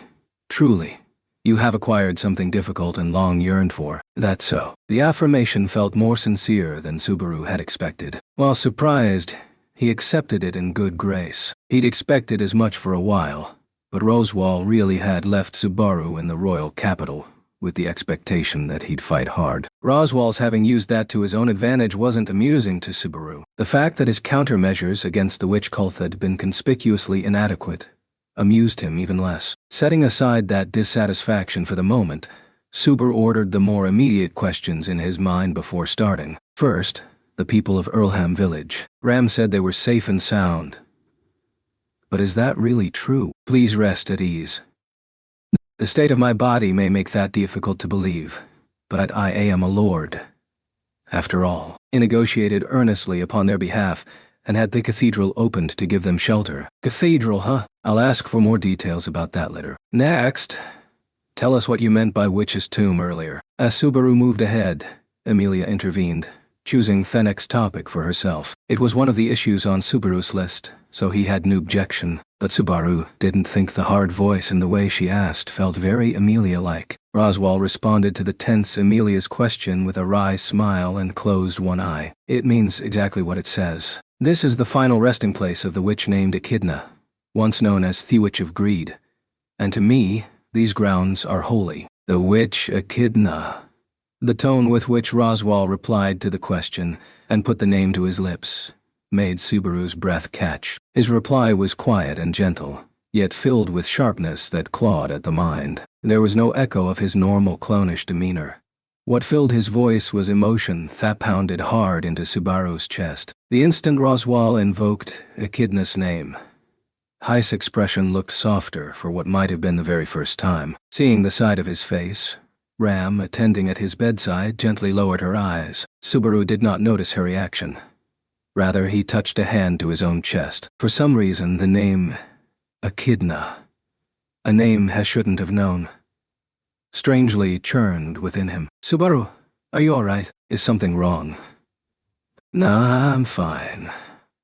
You have acquired something difficult and long yearned for. That's so. The affirmation felt more sincere than Subaru had expected. While surprised, he accepted it in good grace. He'd expected as much for a while, but Roswell really had left Subaru in the royal capital with the expectation that he'd fight hard. Roswell's having used that to his own advantage wasn't amusing to Subaru. The fact that his countermeasures against the witch cult had been conspicuously inadequate amused him even less. Setting aside that dissatisfaction for the moment, Subaru ordered the more immediate questions in his mind before starting. First, the people of Earlham Village. Ram said they were safe and sound. But is that really true? Please rest at ease. The state of my body may make that difficult to believe, but I am a lord. After all, he negotiated earnestly upon their behalf, and had the cathedral opened to give them shelter. Cathedral, huh? I'll ask for more details about that later. Next, tell us what you meant by witch's tomb earlier. As Subaru moved ahead, Emilia intervened, choosing Fennec's topic for herself. It was one of the issues on Subaru's list, so he had no objection, but Subaru didn't think the hard voice and the way she asked felt very Emilia-like. Roswaal responded to the tense Emilia's question with a wry smile and closed one eye. It means exactly what it says. This is the final resting place of the witch named Echidna, once known as the Witch of Greed. And to me, these grounds are holy. The witch Echidna. The tone with which Roswaal replied to the question and put the name to his lips made Subaru's breath catch. His reply was quiet and gentle, yet filled with sharpness that clawed at the mind. There was no echo of his normal clownish demeanor. What filled his voice was emotion that pounded hard into Subaru's chest. The instant Roswaal invoked Echidna's name, Heist's expression looked softer for what might have been the very first time. Seeing the side of his face, Ram, attending at his bedside, gently lowered her eyes. Subaru did not notice her reaction. Rather, he touched a hand to his own chest. For some reason, the name Echidna, a name he shouldn't have known, strangely churned within him. Subaru, are you all right? Is something wrong? Nah, I'm fine.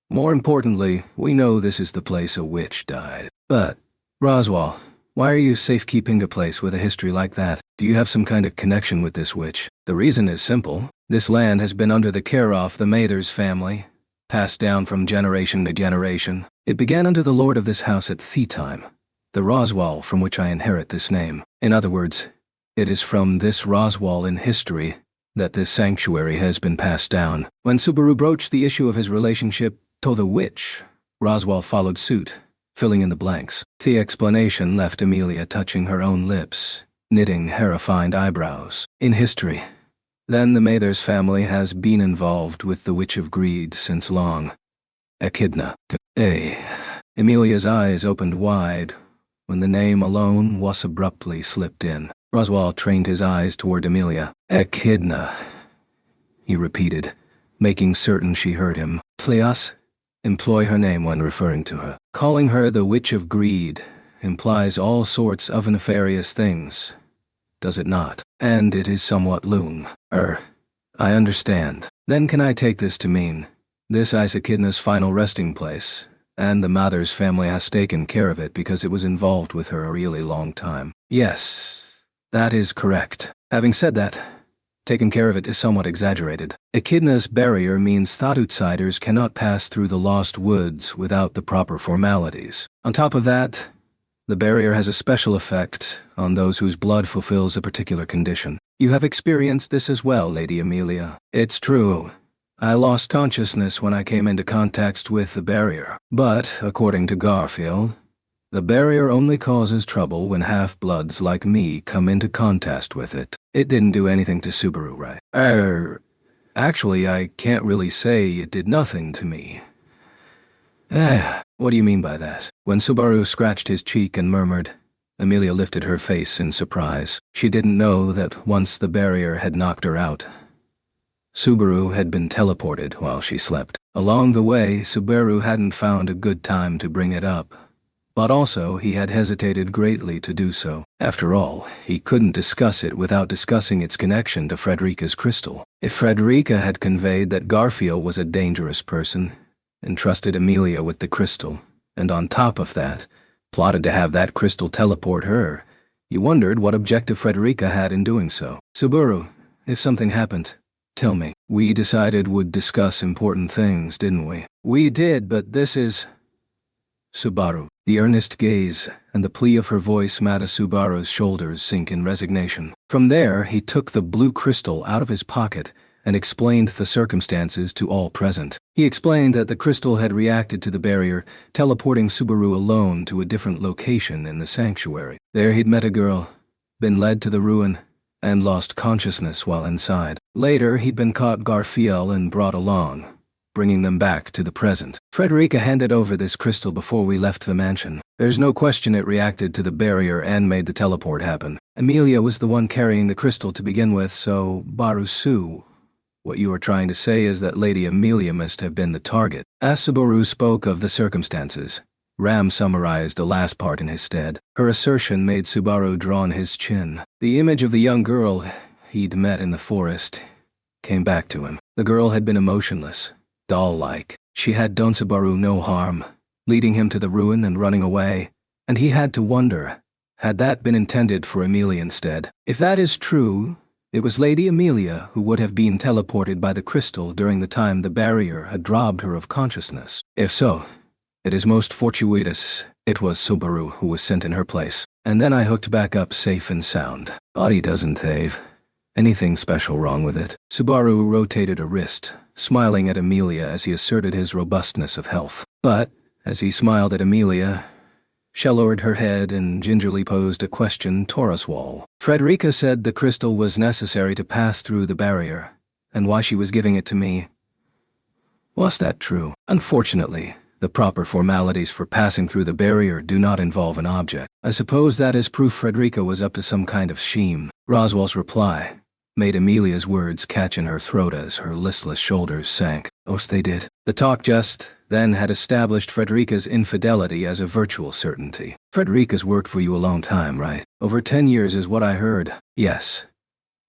More importantly, we know this is the place a witch died. But, Roswaal, why are you safekeeping a place with a history like that? Do you have some kind of connection with this witch? The reason is simple. This land has been under the care of the Mathers family, passed down from generation to generation. It began under the lord of this house at the time, the Roswaal from which I inherit this name. In other words, it is from this Roswaal in history that this sanctuary has been passed down. When Subaru broached the issue of his relationship to the witch, Roswaal followed suit, filling in the blanks. The explanation left Emilia touching her own lips, knitting hair-refined eyebrows. In history, then the Mathers family has been involved with the Witch of Greed since long. Echidna. Emilia's eyes opened wide when the name alone was abruptly slipped in. Roswaal trained his eyes toward Emilia. Echidna, he repeated, making certain she heard him. Please, employ her name when referring to her. Calling her the Witch of Greed implies all sorts of nefarious things, does it not? And it is somewhat loon. I understand. Then can I take this to mean this is Echidna's final resting place, and the Mathers family has taken care of it because it was involved with her a really long time? Yes, that is correct. Having said that, taking care of it is somewhat exaggerated. Echidna's barrier means that outsiders cannot pass through the Lost Woods without the proper formalities. On top of that, the barrier has a special effect on those whose blood fulfills a particular condition. You have experienced this as well, Lady Emilia. It's true. I lost consciousness when I came into contact with the barrier. But, according to Garfield, the barrier only causes trouble when half-bloods like me come into contact with it. It didn't do anything to Subaru, right? Actually, I can't really say it did nothing to me. What do you mean by that? When Subaru scratched his cheek and murmured, Emilia lifted her face in surprise. She didn't know that once the barrier had knocked her out, Subaru had been teleported while she slept. Along the way, Subaru hadn't found a good time to bring it up, but also he had hesitated greatly to do so. After all, he couldn't discuss it without discussing its connection to Frederica's crystal. If Frederica had conveyed that Garfield was a dangerous person, entrusted Emilia with the crystal, and on top of that, plotted to have that crystal teleport her, you wondered what objective Frederica had in doing so. Subaru, if something happened, tell me. We decided would discuss important things, didn't we? We did, but this is... Subaru. The earnest gaze and the plea of her voice made Subaru's shoulders sink in resignation. From there, he took the blue crystal out of his pocket and explained the circumstances to all present. He explained that the crystal had reacted to the barrier, teleporting Subaru alone to a different location in the sanctuary. There he'd met a girl, been led to the ruin, and lost consciousness while inside. Later, he'd been caught Garfield and brought along, bringing them back to the present. Frederica handed over this crystal before we left the mansion. There's no question it reacted to the barrier and made the teleport happen. Emilia was the one carrying the crystal to begin with, so Barusu What you are trying to say is that Lady Amelia must have been the target. As Subaru spoke of the circumstances, Ram summarized the last part in his stead. Her assertion made Subaru draw on his chin. The image of the young girl he'd met in the forest came back to him. The girl had been emotionless, doll-like. She had done Subaru no harm, leading him to the ruin and running away, and he had to wonder, had that been intended for Amelia instead? If that is true, it was Lady Amelia who would have been teleported by the crystal during the time the barrier had robbed her of consciousness. If so, it is most fortuitous it was Subaru who was sent in her place. And then I hooked back up safe and sound. Body doesn't have anything special wrong with it. Subaru rotated a wrist, smiling at Amelia as he asserted his robustness of health. But, as he smiled at Amelia, she lowered her head and gingerly posed a question to Roswell. Frederica said the crystal was necessary to pass through the barrier, and why she was giving it to me. Was that true? Unfortunately, the proper formalities for passing through the barrier do not involve an object. I suppose that is proof Frederica was up to some kind of scheme. Roswell's reply made Amelia's words catch in her throat as her listless shoulders sank. Oh, they did. The talk just then had established Frederica's infidelity as a virtual certainty. Frederica's worked for you a long time, right? Over 10 years is what I heard. Yes.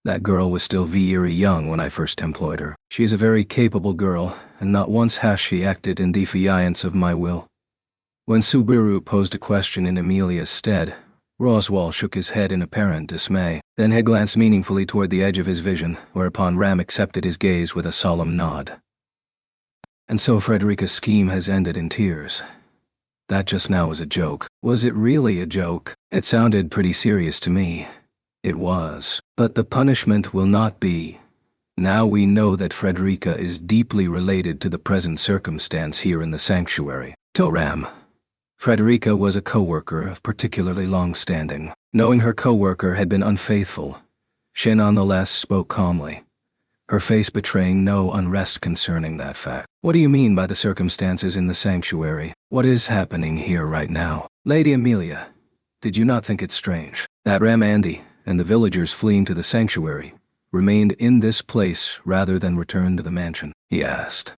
That girl was still very young when I first employed her. She is a very capable girl, and not once has she acted in defiance of my will. When Subaru posed a question in Amelia's stead, Roswell shook his head in apparent dismay. Then he glanced meaningfully toward the edge of his vision, whereupon Ram accepted his gaze with a solemn nod. And so Frederica's scheme has ended in tears. That just now was a joke. Was it really a joke? It sounded pretty serious to me. It was. But the punishment will not be. Now we know that Frederica is deeply related to the present circumstance here in the sanctuary. To Ram, Frederica was a co-worker of particularly long standing. Knowing her co-worker had been unfaithful, she nonetheless spoke calmly, her face betraying no unrest concerning that fact. What do you mean by the circumstances in the sanctuary? What is happening here right now? Lady Amelia, did you not think it strange that Ram Andy and the villagers fleeing to the sanctuary remained in this place rather than return to the mansion? He asked.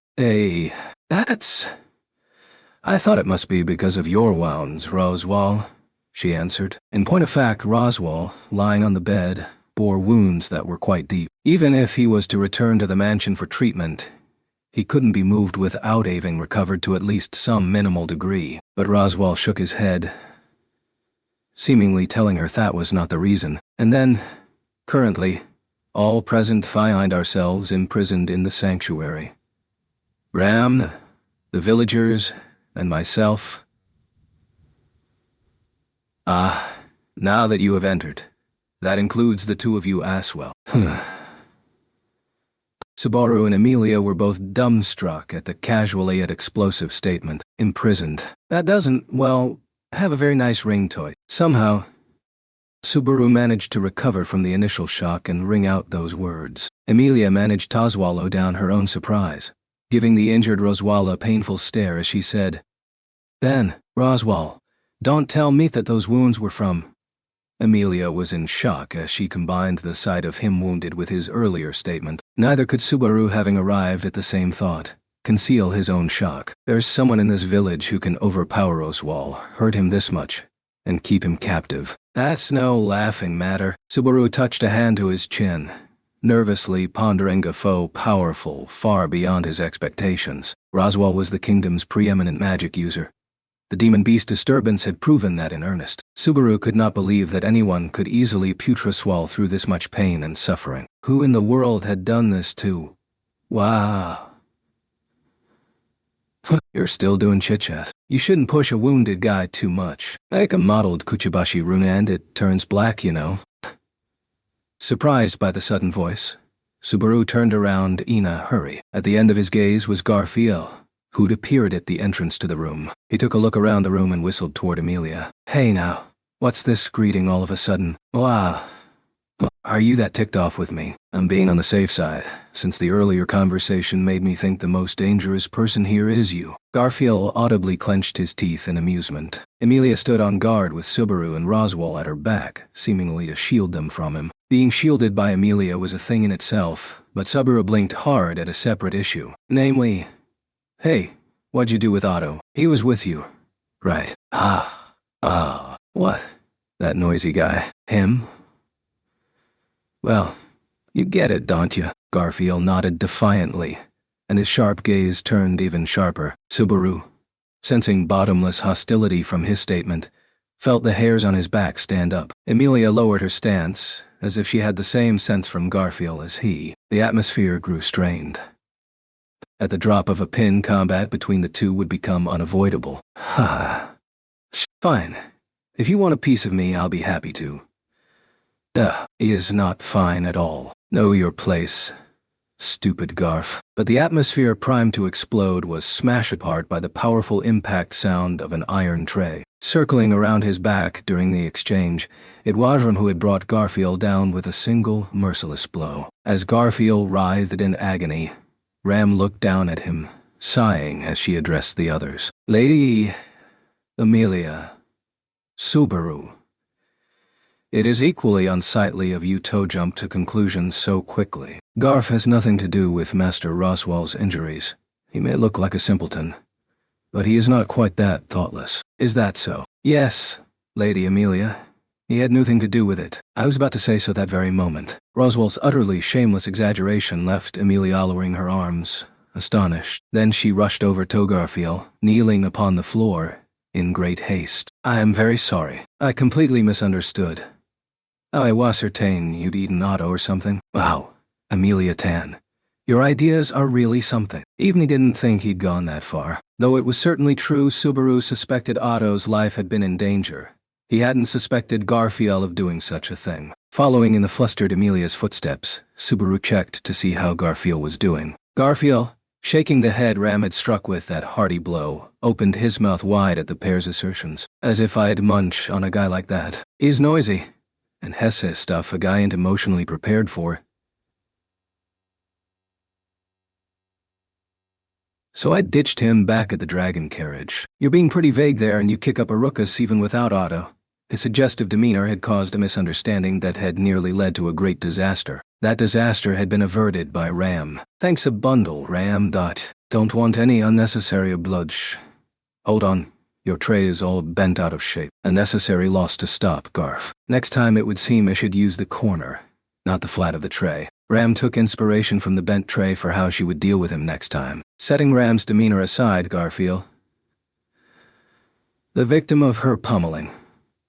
I thought it must be because of your wounds, Roswell, she answered. In point of fact, Roswell, lying on the bed, bore wounds that were quite deep. Even if he was to return to the mansion for treatment, he couldn't be moved without having recovered to at least some minimal degree. But Roswell shook his head, seemingly telling her that was not the reason. And then, currently, all present find ourselves imprisoned in the sanctuary. Ram, the villagers, and myself. Now that you have entered, that includes the two of you as well. Subaru and Amelia were both dumbstruck at the casual yet explosive statement. Imprisoned. That doesn't, well, have a very nice ring to it. Somehow, Subaru managed to recover from the initial shock and ring out those words. Amelia managed to swallow down her own surprise, giving the injured Roswell a painful stare as she said, "Then, Roswell, don't tell me that those wounds were from..." Amelia was in shock as she combined the sight of him wounded with his earlier statement. Neither could Subaru, having arrived at the same thought, conceal his own shock. There's someone in this village who can overpower Roswell, hurt him this much, and keep him captive. That's no laughing matter. Subaru touched a hand to his chin, nervously pondering a foe powerful far beyond his expectations. Roswell was the kingdom's preeminent magic user. The demon beast disturbance had proven that in earnest. Subaru could not believe that anyone could easily put Roswell through this much pain and suffering. Who in the world had done this to? Wow. You're still doing chit-chat. You shouldn't push a wounded guy too much. Like a mottled kuchibashi rune and it turns black, you know. Surprised by the sudden voice, Subaru turned around in a hurry. At the end of his gaze was Garfield, who'd appeared at the entrance to the room. He took a look around the room and whistled toward Amelia. Hey now, what's this greeting all of a sudden? Wow. Are you that ticked off with me? I'm being on the safe side. since the earlier conversation made me think the most dangerous person here is you. Garfield audibly clenched his teeth in amusement. Emilia stood on guard with Subaru and Roswell at her back, seemingly to shield them from him. Being shielded by Emilia was a thing in itself, but Subaru blinked hard at a separate issue. Namely, "Hey, what'd you do with Otto? He was with you, right?" What? That noisy guy. Him? Well, you get it, don't you? Garfield nodded defiantly, and his sharp gaze turned even sharper. Subaru, sensing bottomless hostility from his statement, felt the hairs on his back stand up. Emilia lowered her stance, as if she had the same sense from Garfield as he. The atmosphere grew strained. At the drop of a pin, combat between the two would become unavoidable. Fine. If you want a piece of me, I'll be happy to. He is not fine at all. Know your place, stupid Garf. But the atmosphere primed to explode was smashed apart by the powerful impact sound of an iron tray. Circling around his back during the exchange, it was Ram who had brought Garfield down with a single, merciless blow. As Garfield writhed in agony, Ram looked down at him, sighing as she addressed the others. "Lady Emilia, Subaru. It is equally unsightly of you to jump to conclusions so quickly. Garf has nothing to do with Master Roswell's injuries. He may look like a simpleton, but he is not quite that thoughtless. Is that so?" "Yes, Lady Emilia. He had nothing to do with it." I was about to say so that very moment. Roswell's utterly shameless exaggeration left Emilia lowering her arms, astonished. Then she rushed over to Garfield, kneeling upon the floor in great haste. "I am very sorry. I completely misunderstood. I was certain you'd eaten Otto or something." "Wow, Emilia Tan. Your ideas are really something." Even he didn't think he'd gone that far. Though it was certainly true Subaru suspected Otto's life had been in danger, he hadn't suspected Garfield of doing such a thing. Following in the flustered Emilia's footsteps, Subaru checked to see how Garfield was doing. Garfield, shaking the head Ram had struck with that hearty blow, opened his mouth wide at the pair's assertions. "As if I'd munch on a guy like that. He's noisy, and Hesse stuff a guy ain't emotionally prepared for. So I ditched him back at the dragon carriage." "You're being pretty vague there, and you kick up a ruckus even without Otto." His suggestive demeanor had caused a misunderstanding that had nearly led to a great disaster. That disaster had been averted by Ram. "Thanks a bundle, Ram. Don't want any unnecessary bloodshed. Hold on. Your tray is all bent out of shape. A necessary loss to stop, Garf. Next time it would seem I should use the corner, not the flat of the tray." Ram took inspiration from the bent tray for how she would deal with him next time. Setting Ram's demeanor aside, Garfield, the victim of her pummeling,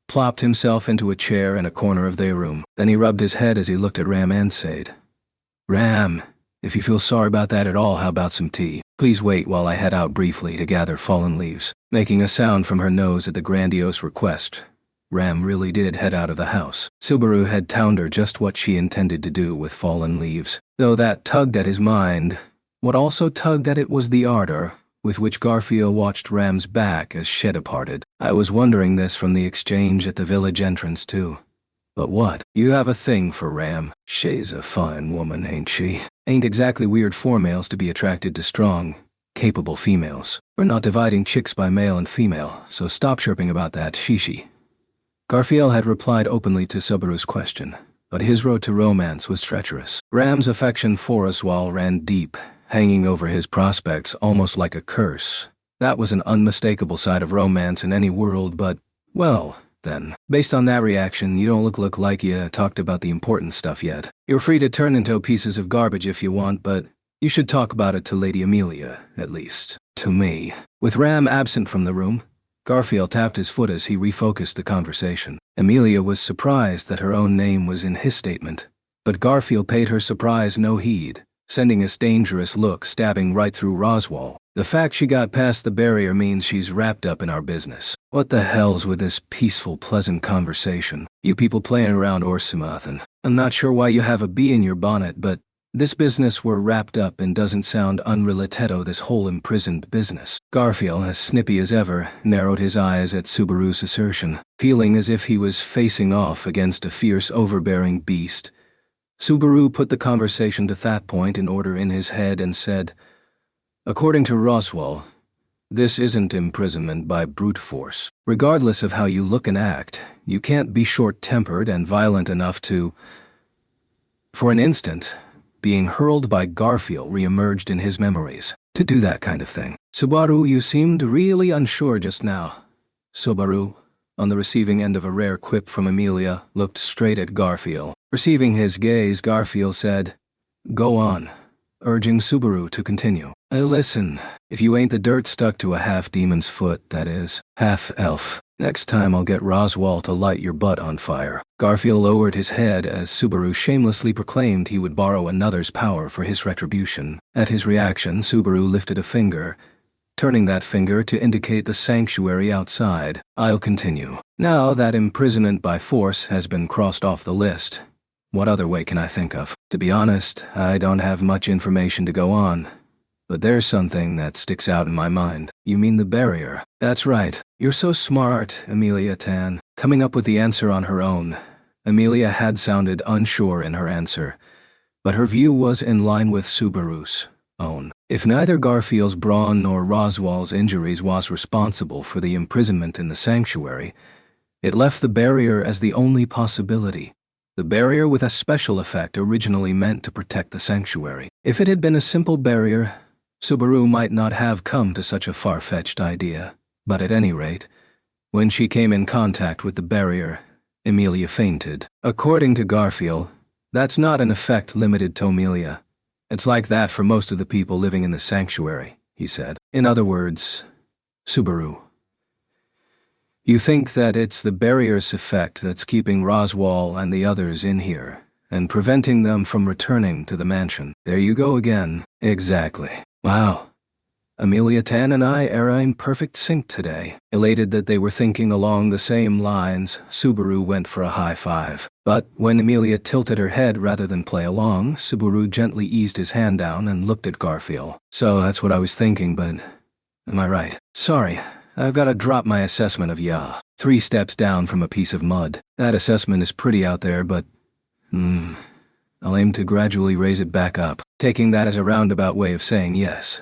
plopped himself into a chair in a corner of their room. Then he rubbed his head as he looked at Ram and said, "Ram, if you feel sorry about that at all, how about some tea? Please wait while I head out briefly to gather fallen leaves." Making a sound from her nose at the grandiose request, Ram really did head out of the house. Subaru had told her just what she intended to do with fallen leaves. Though that tugged at his mind, what also tugged at it was the ardor with which Garfield watched Ram's back as she departed. I was wondering this from the exchange at the village entrance too. But what? You have a thing for Ram. She's a fine woman, ain't she? Ain't exactly weird for males to be attracted to strong, capable females. We're not dividing chicks by male and female, so stop chirping about that, shishi. Garfield had replied openly to Subaru's question, but his road to romance was treacherous. Ram's affection for Oswald ran deep, hanging over his prospects almost like a curse. That was an unmistakable side of romance in any world, but, well, then, based on that reaction, you don't look like you talked about the important stuff yet. You're free to turn into pieces of garbage if you want, but you should talk about it to Lady Emilia, at least. To me. With Ram absent from the room, Garfield tapped his foot as he refocused the conversation. Emilia was surprised that her own name was in his statement, but Garfield paid her surprise no heed, sending his dangerous look stabbing right through Roswell. The fact she got past the barrier means she's wrapped up in our business. What the hell's with this peaceful, pleasant conversation? You people playing around Orsimathan. I'm not sure why you have a bee in your bonnet, but this business we're wrapped up in doesn't sound unrelated, this whole imprisoned business. Garfield, as snippy as ever, narrowed his eyes at Subaru's assertion, feeling as if he was facing off against a fierce, overbearing beast. Subaru put the conversation to that point in order in his head and said, "According to Roswell, this isn't imprisonment by brute force. Regardless of how you look and act, you can't be short-tempered and violent enough to..." For an instant, being hurled by Garfield re-emerged in his memories. To do that kind of thing. "Subaru, you seemed really unsure just now." Subaru, on the receiving end of a rare quip from Amelia, looked straight at Garfield. Receiving his gaze, Garfield said, "Go on," urging Subaru to continue. Listen, if you ain't the dirt stuck to a half-demon's foot, that is, half-elf, next time I'll get Roswell to light your butt on fire." Garfield lowered his head as Subaru shamelessly proclaimed he would borrow another's power for his retribution. At his reaction, Subaru lifted a finger, turning that finger to indicate the sanctuary outside. "I'll continue. Now that imprisonment by force has been crossed off the list, what other way can I think of? To be honest, I don't have much information to go on. But there's something that sticks out in my mind." "You mean the barrier?" "That's right. You're so smart, Amelia Tan." Coming up with the answer on her own, Amelia had sounded unsure in her answer, but her view was in line with Subaru's own. If neither Garfield's brawn nor Roswell's injuries was responsible for the imprisonment in the sanctuary, it left the barrier as the only possibility. The barrier with a special effect originally meant to protect the sanctuary. If it had been a simple barrier, Subaru might not have come to such a far-fetched idea. But at any rate, when she came in contact with the barrier, Amelia fainted. According to Garfield, that's not an effect limited to Amelia. It's like that for most of the people living in the sanctuary, he said. In other words, Subaru, you think that it's the barrier's effect that's keeping Roswell and the others in here, and preventing them from returning to the mansion. There you go again. Exactly. Wow. Amelia Tan and I are in perfect sync today. Elated that they were thinking along the same lines, Subaru went for a high five. But when Amelia tilted her head rather than play along, Subaru gently eased his hand down and looked at Garfield. "So that's what I was thinking, but am I right? Sorry, I've got to drop my assessment of ya. 3 steps down from a piece of mud. That assessment is pretty out there, but I'll aim to gradually raise it back up." Taking that as a roundabout way of saying yes,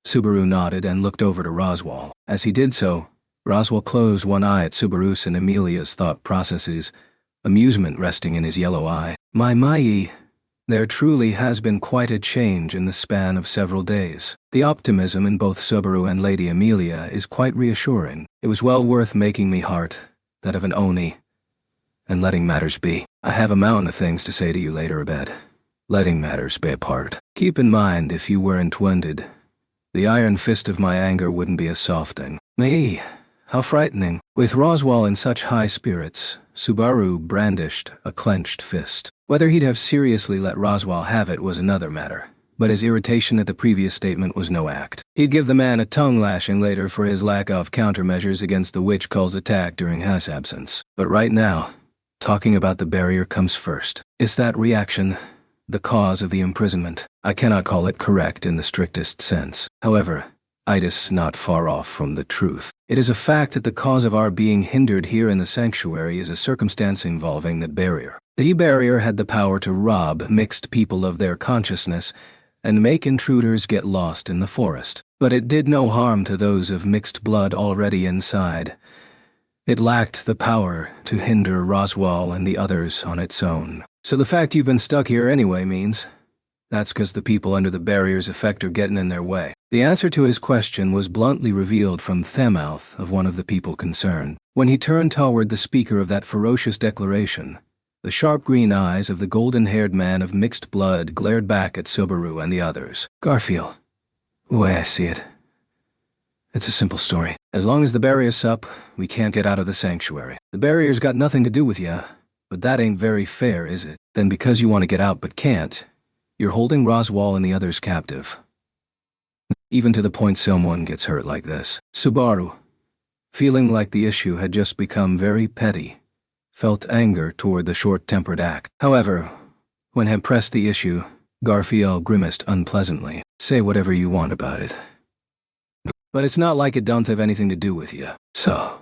Subaru nodded and looked over to Roswell. As he did so, Roswell closed one eye at Subaru's and Amelia's thought processes, amusement resting in his yellow eye. My, there truly has been quite a change in the span of several days. The optimism in both Subaru and Lady Amelia is quite reassuring. It was well worth making me heart, that of an Oni, and letting matters be. I have a mountain of things to say to you later about letting matters be apart. Keep in mind, if you weren't wounded, the iron fist of my anger wouldn't be a soft thing. Me, how frightening. With Roswell in such high spirits, Subaru brandished a clenched fist. Whether he'd have seriously let Roswell have it was another matter, but his irritation at the previous statement was no act. He'd give the man a tongue-lashing later for his lack of countermeasures against the witch cull's attack during his absence. But right now, talking about the barrier comes first. Is that reaction the cause of the imprisonment? I cannot call it correct in the strictest sense. However, it is not far off from the truth. It is a fact that the cause of our being hindered here in the sanctuary is a circumstance involving the barrier. The barrier had the power to rob mixed people of their consciousness and make intruders get lost in the forest. But it did no harm to those of mixed blood already inside. It lacked the power to hinder Roswell and the others on its own. So the fact you've been stuck here anyway means that's 'cause the people under the barrier's effect are getting in their way. The answer to his question was bluntly revealed from the mouth of one of the people concerned. When he turned toward the speaker of that ferocious declaration, the sharp green eyes of the golden-haired man of mixed blood glared back at Subaru and the others. "Garfield, the way I see it, it's a simple story. As long as the barrier's up, we can't get out of the sanctuary. The barrier's got nothing to do with ya, but that ain't very fair, is it? Then because you want to get out but can't, you're holding Roswell and the others captive. Even to the point someone gets hurt like this." Subaru, feeling like the issue had just become very petty, felt anger toward the short-tempered act. However, when had pressed the issue, Garfield grimaced unpleasantly. "Say whatever you want about it, but it's not like it don't have anything to do with you. So,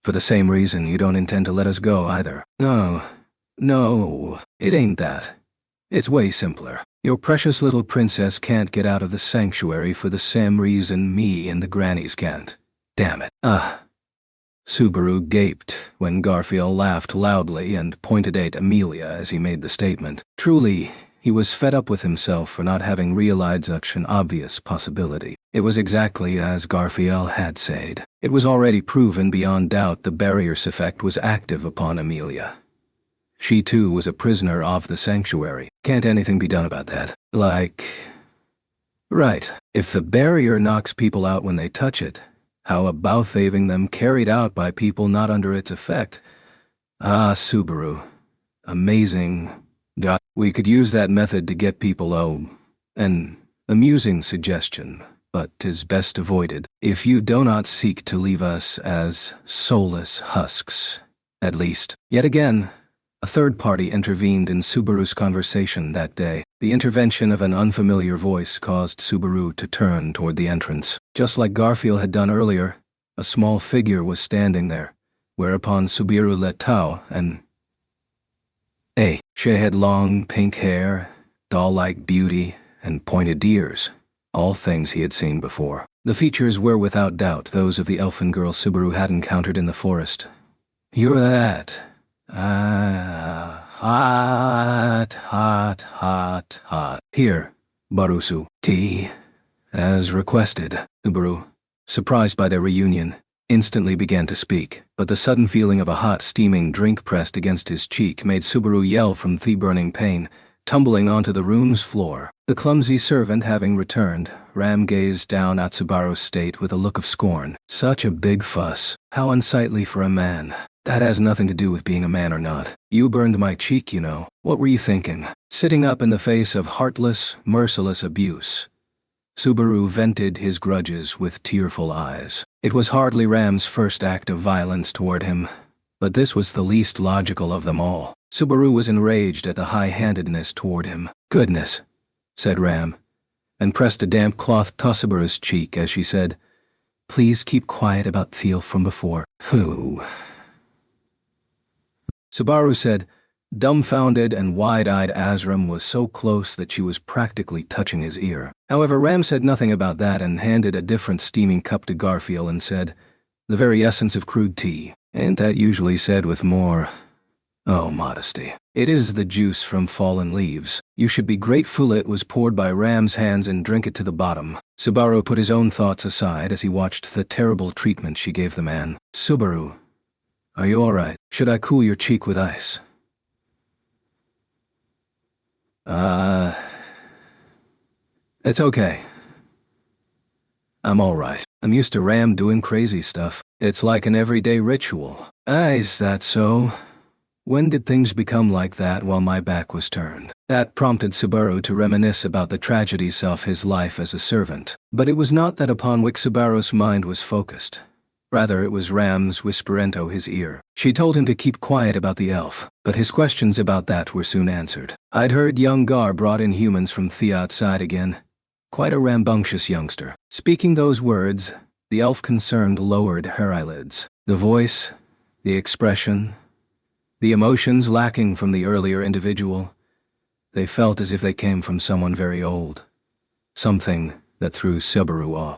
for the same reason, you don't intend to let us go either." No, it ain't that. It's way simpler. Your precious little princess can't get out of the sanctuary for the same reason me and the grannies can't. Damn it. Subaru gaped when Garfield laughed loudly and pointed at Amelia as he made the statement. Truly, he was fed up with himself for not having realized such an obvious possibility. It was exactly as Garfield had said. It was already proven beyond doubt the barrier's effect was active upon Amelia. She too was a prisoner of the sanctuary. Can't anything be done about that? Right, if the barrier knocks people out when they touch it, how about having them carried out by people not under its effect? Subaru. Amazing. We could use that method to get people an amusing suggestion, but 'tis best avoided, if you do not seek to leave us as soulless husks. At least, yet again, a third party intervened in Subaru's conversation that day. The intervention of an unfamiliar voice caused Subaru to turn toward the entrance. Just like Garfield had done earlier, a small figure was standing there, whereupon Subaru let out she had long pink hair, doll-like beauty, and pointed ears, all things he had seen before. The features were without doubt those of the elfin girl Subaru had encountered in the forest. You're that. Hot. Here, Barusu. Tea. As requested. Subaru, surprised by their reunion, instantly began to speak, but the sudden feeling of a hot steaming drink pressed against his cheek made Subaru yell from the burning pain, tumbling onto the room's floor. The clumsy servant having returned, Ram gazed down at Subaru's state with a look of scorn. Such a big fuss. How unsightly for a man. That has nothing to do with being a man or not. You burned my cheek, you know. What were you thinking? Sitting up in the face of heartless, merciless abuse. Subaru vented his grudges with tearful eyes. It was hardly Ram's first act of violence toward him, but this was the least logical of them all. Subaru was enraged at the high-handedness toward him. Goodness, said Ram, and pressed a damp cloth to Subaru's cheek as she said, Please keep quiet about Thiel from before. Who? Subaru said, dumbfounded and wide-eyed. Azram was so close that she was practically touching his ear. However, Ram said nothing about that and handed a different steaming cup to Garfield and said, The very essence of crude tea. Ain't that usually said with more, modesty? It is the juice from fallen leaves. You should be grateful it was poured by Ram's hands and drink it to the bottom. Subaru put his own thoughts aside as he watched the terrible treatment she gave the man. Subaru, are you alright? Should I cool your cheek with ice? It's okay. I'm alright. I'm used to Ram doing crazy stuff. It's like an everyday ritual. Is that so? When did things become like that while my back was turned? That prompted Subaru to reminisce about the tragedies of his life as a servant. But it was not that upon which Subaru's mind was focused. Rather, it was Ram's whisper into his ear. She told him to keep quiet about the elf, but his questions about that were soon answered. I'd heard young Gar brought in humans from the outside again. Quite a rambunctious youngster. Speaking those words, the elf concerned lowered her eyelids. The voice, the expression, the emotions lacking from the earlier individual, they felt as if they came from someone very old. Something that threw Subaru off.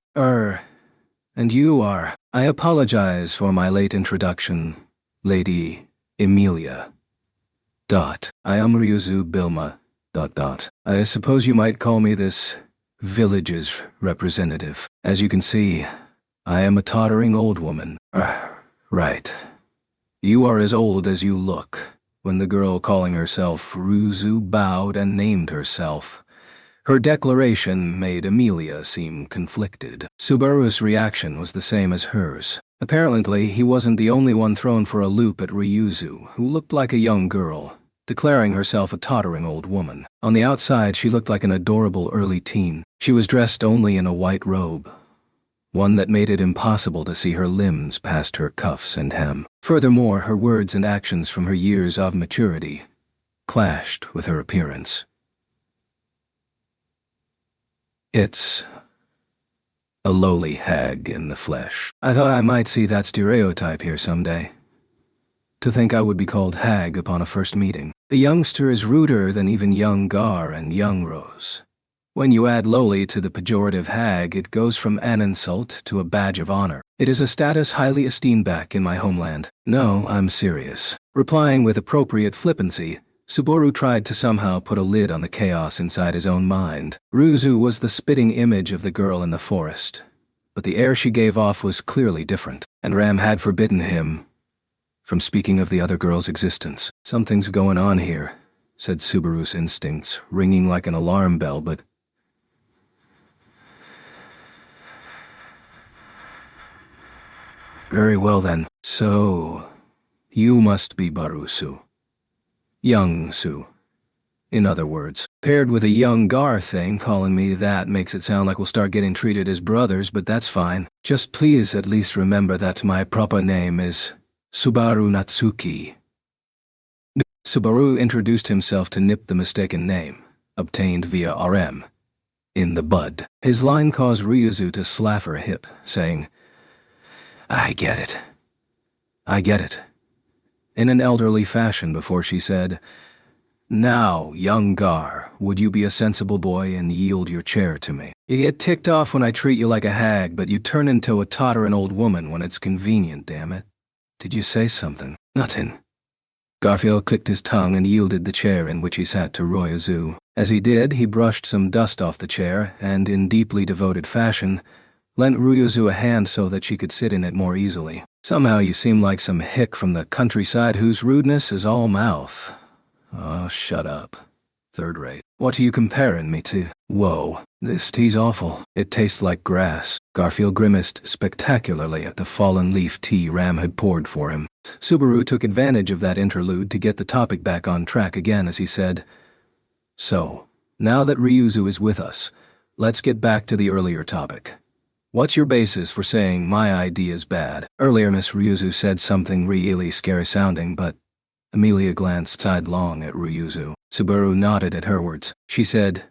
And you are. I apologize for my late introduction, Lady Emilia. I am Ryuzu Bilma. I suppose you might call me this village's representative. As you can see, I am a tottering old woman. Right. You are as old as you look. When the girl calling herself Ryuzu bowed and named herself, her declaration made Amelia seem conflicted. Subaru's reaction was the same as hers. Apparently, he wasn't the only one thrown for a loop at Ryuzu, who looked like a young girl, declaring herself a tottering old woman. On the outside, she looked like an adorable early teen. She was dressed only in a white robe, one that made it impossible to see her limbs past her cuffs and hem. Furthermore, her words and actions from her years of maturity clashed with her appearance. It's a lowly hag in the flesh. I thought I might see that stereotype here someday. To think I would be called hag upon a first meeting. A youngster is ruder than even young Gar and young Rose. When you add lowly to the pejorative hag, it goes from an insult to a badge of honor. It is a status highly esteemed back in my homeland. No, I'm serious. Replying with appropriate flippancy, Subaru tried to somehow put a lid on the chaos inside his own mind. Ruzu was the spitting image of the girl in the forest, but the air she gave off was clearly different, and Ram had forbidden him from speaking of the other girl's existence. Something's going on here, said Subaru's instincts, ringing like an alarm bell, but very well then. So, you must be Barusu. Young Su. In other words, paired with a young Gar thing, calling me that makes it sound like we'll start getting treated as brothers, but that's fine. Just please at least remember that my proper name is Subaru Natsuki. Subaru introduced himself to nip the mistaken name, obtained via RM, in the bud. His line caused Ryuzu to slap her hip, saying, I get it. I get it. In an elderly fashion before she said, Now, young Gar, would you be a sensible boy and yield your chair to me? You get ticked off when I treat you like a hag, but you turn into a tottering old woman when it's convenient, damn it. Did you say something? Nothing. Garfield clicked his tongue and yielded the chair in which he sat to Ryuzu. As he did, he brushed some dust off the chair and, in deeply devoted fashion, lent Ryuzu a hand so that she could sit in it more easily. Somehow you seem like some hick from the countryside whose rudeness is all mouth. Oh, shut up. Third rate. What are you comparing me to? Whoa, this tea's awful. It tastes like grass. Garfield grimaced spectacularly at the fallen leaf tea Ram had poured for him. Subaru took advantage of that interlude to get the topic back on track again as he said, So, now that Ryuzu is with us, let's get back to the earlier topic. What's your basis for saying my idea is bad? Earlier Miss Ryuzu said something really scary sounding, but Amelia glanced sidelong at Ryuzu. Subaru nodded at her words. She said,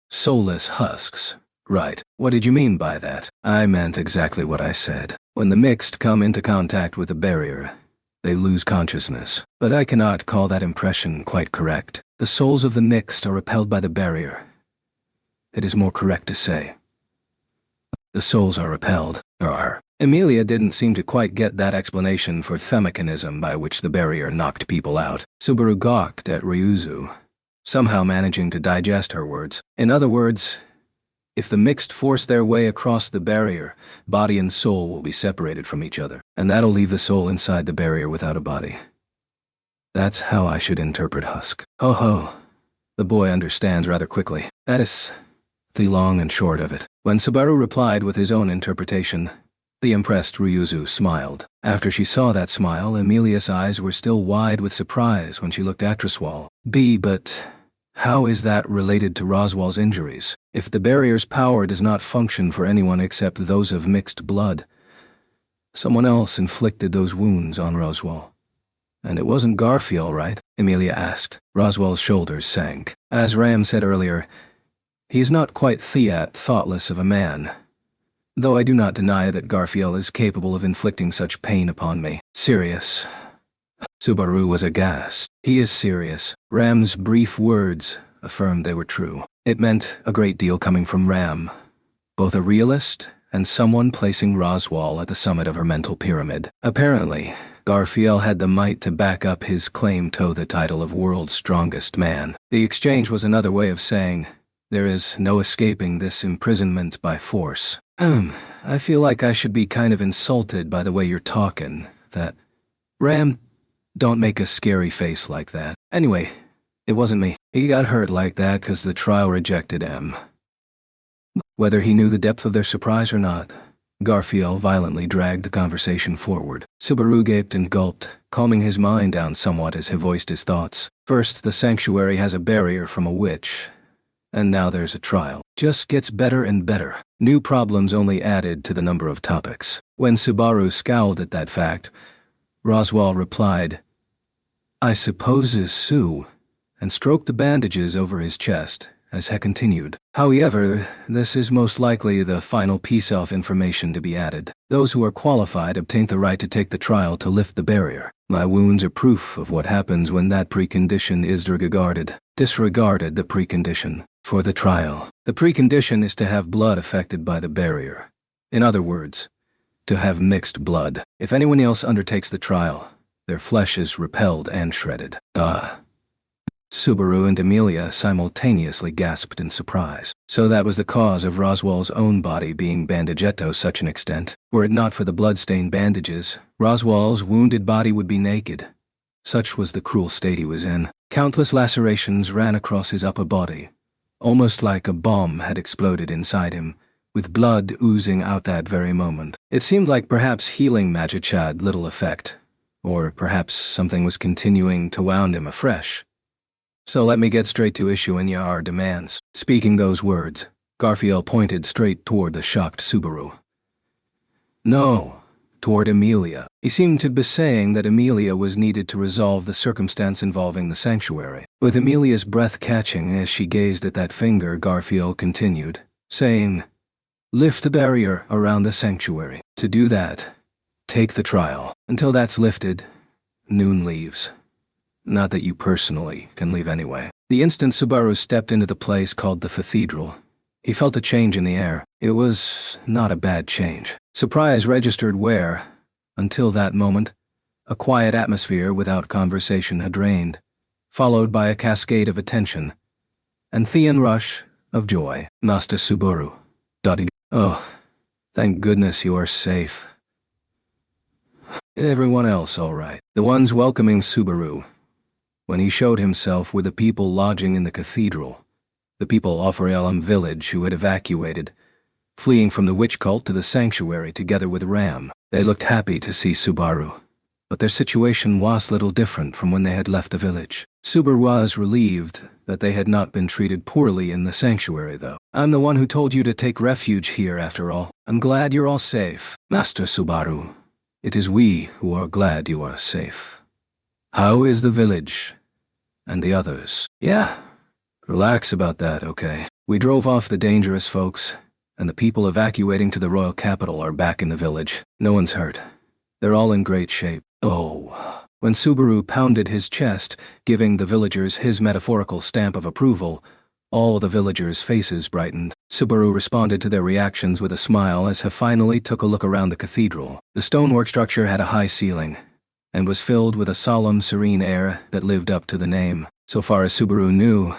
Soulless husks. Right. What did you mean by that? I meant exactly what I said. When the mixed come into contact with the barrier, they lose consciousness. But I cannot call that impression quite correct. The souls of the mixed are repelled by the barrier. It is more correct to say, the souls are repelled. Amelia didn't seem to quite get that explanation for the mechanism by which the barrier knocked people out. Subaru gawked at Ryuzu, somehow managing to digest her words. In other words, if the mixed force their way across the barrier, body and soul will be separated from each other, and that'll leave the soul inside the barrier without a body. That's how I should interpret Husk. Ho ho. The boy understands rather quickly. That is the long and short of it. When Subaru replied with his own interpretation, the impressed Ryuzu smiled. After she saw that smile, Amelia's eyes were still wide with surprise when she looked at Roswal. But how is that related to Roswal's injuries? If the barrier's power does not function for anyone except those of mixed blood, someone else inflicted those wounds on Roswal. And it wasn't Garfield, right? Amelia asked. Roswal's shoulders sank. As Ram said earlier, he is not quite thoughtless of a man, though I do not deny that Garfield is capable of inflicting such pain upon me. Serious. Subaru was aghast. He is serious. Ram's brief words affirmed they were true. It meant a great deal coming from Ram, both a realist and someone placing Roswal at the summit of her mental pyramid. Apparently, Garfield had the might to back up his claim to the title of world's strongest man. The exchange was another way of saying, there is no escaping this imprisonment by force. I feel like I should be kind of insulted by the way you're talking. That. Ram, don't make a scary face like that. Anyway, it wasn't me. He got hurt like that because the trial rejected him. Whether he knew the depth of their surprise or not, Garfield violently dragged the conversation forward. Subaru gaped and gulped, calming his mind down somewhat as he voiced his thoughts. First, the sanctuary has a barrier from a witch, and now there's a trial. Just gets better and better. New problems only added to the number of topics. When Subaru scowled at that fact, Roswal replied, I suppose is Sue, and stroked the bandages over his chest, as he continued. However, this is most likely the final piece of information to be added. Those who are qualified obtain the right to take the trial to lift the barrier. My wounds are proof of what happens when that precondition is disregarded the precondition for the trial. The precondition is to have blood affected by the barrier. In other words, to have mixed blood. If anyone else undertakes the trial, their flesh is repelled and shredded. Subaru and Amelia simultaneously gasped in surprise. So that was the cause of Roswell's own body being bandaged to such an extent. Were it not for the blood-stained bandages, Roswell's wounded body would be naked. Such was the cruel state he was in. Countless lacerations ran across his upper body, almost like a bomb had exploded inside him, with blood oozing out that very moment. It seemed like perhaps healing magic had little effect, or perhaps something was continuing to wound him afresh. So let me get straight to issuing our demands. Speaking those words, Garfield pointed straight toward the shocked Subaru. No, toward Amelia. He seemed to be saying that Amelia was needed to resolve the circumstance involving the sanctuary. With Amelia's breath catching as she gazed at that finger, Garfield continued, saying, lift the barrier around the sanctuary. To do that, take the trial. Until that's lifted, Noon leaves. Not that you personally can leave anyway. The instant Subaru stepped into the place called the cathedral, he felt a change in the air. It was not a bad change. Surprise registered where, until that moment, a quiet atmosphere without conversation had reigned, followed by a cascade of attention, and the rush of joy. Master Subaru. Oh, thank goodness you are safe. Everyone else all right. The ones welcoming Subaru. When he showed himself with the people lodging in the cathedral, the people of Elm village who had evacuated, fleeing from the witch cult to the sanctuary together with Ram, they looked happy to see Subaru. But their situation was little different from when they had left the village. Subaru was relieved that they had not been treated poorly in the sanctuary, though. I'm the one who told you to take refuge here after all. I'm glad you're all safe. Master Subaru, it is we who are glad you are safe. How is the village? And the others? Yeah. Relax about that, okay? We drove off the dangerous folks, and the people evacuating to the royal capital are back in the village. No one's hurt. They're all in great shape. Oh. When Subaru pounded his chest, giving the villagers his metaphorical stamp of approval, all the villagers' faces brightened. Subaru responded to their reactions with a smile as he finally took a look around the cathedral. The stonework structure had a high ceiling, and was filled with a solemn, serene air that lived up to the name. So far as Subaru knew,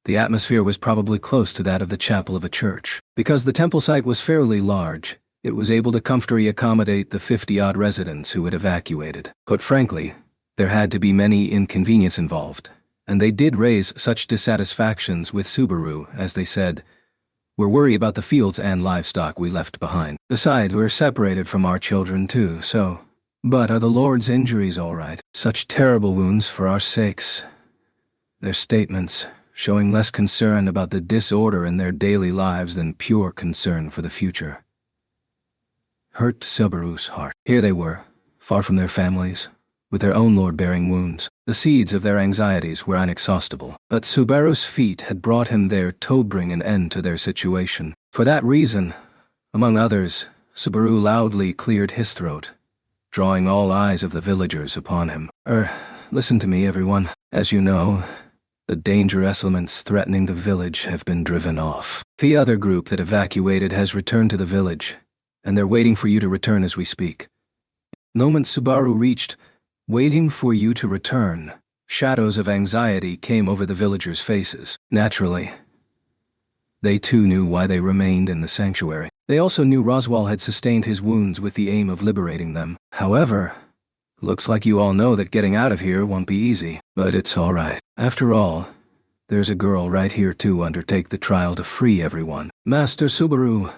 the atmosphere was probably close to that of the chapel of a church. Because the temple site was fairly large, it was able to comfortably accommodate the 50-odd residents who had evacuated. Put frankly, there had to be many inconveniences involved, and they did raise such dissatisfactions with Subaru as they said, we're worried about the fields and livestock we left behind. Besides, we're separated from our children too, so... But are the Lord's injuries all right? Such terrible wounds for our sakes. Their statements, showing less concern about the disorder in their daily lives than pure concern for the future, hurt Subaru's heart. Here they were, far from their families, with their own Lord bearing wounds. The seeds of their anxieties were inexhaustible, but Subaru's feat had brought him there to bring an end to their situation. For that reason, among others, Subaru loudly cleared his throat, drawing all eyes of the villagers upon him. Listen to me, everyone. As you know, the dangerous elements threatening the village have been driven off. The other group that evacuated has returned to the village, and they're waiting for you to return as we speak. The moment Subaru reached, waiting for you to return, shadows of anxiety came over the villagers' faces. Naturally, they too knew why they remained in the sanctuary. They also knew Roswell had sustained his wounds with the aim of liberating them. However, looks like you all know that getting out of here won't be easy. But it's all right. After all, there's a girl right here to undertake the trial to free everyone. Master Subaru,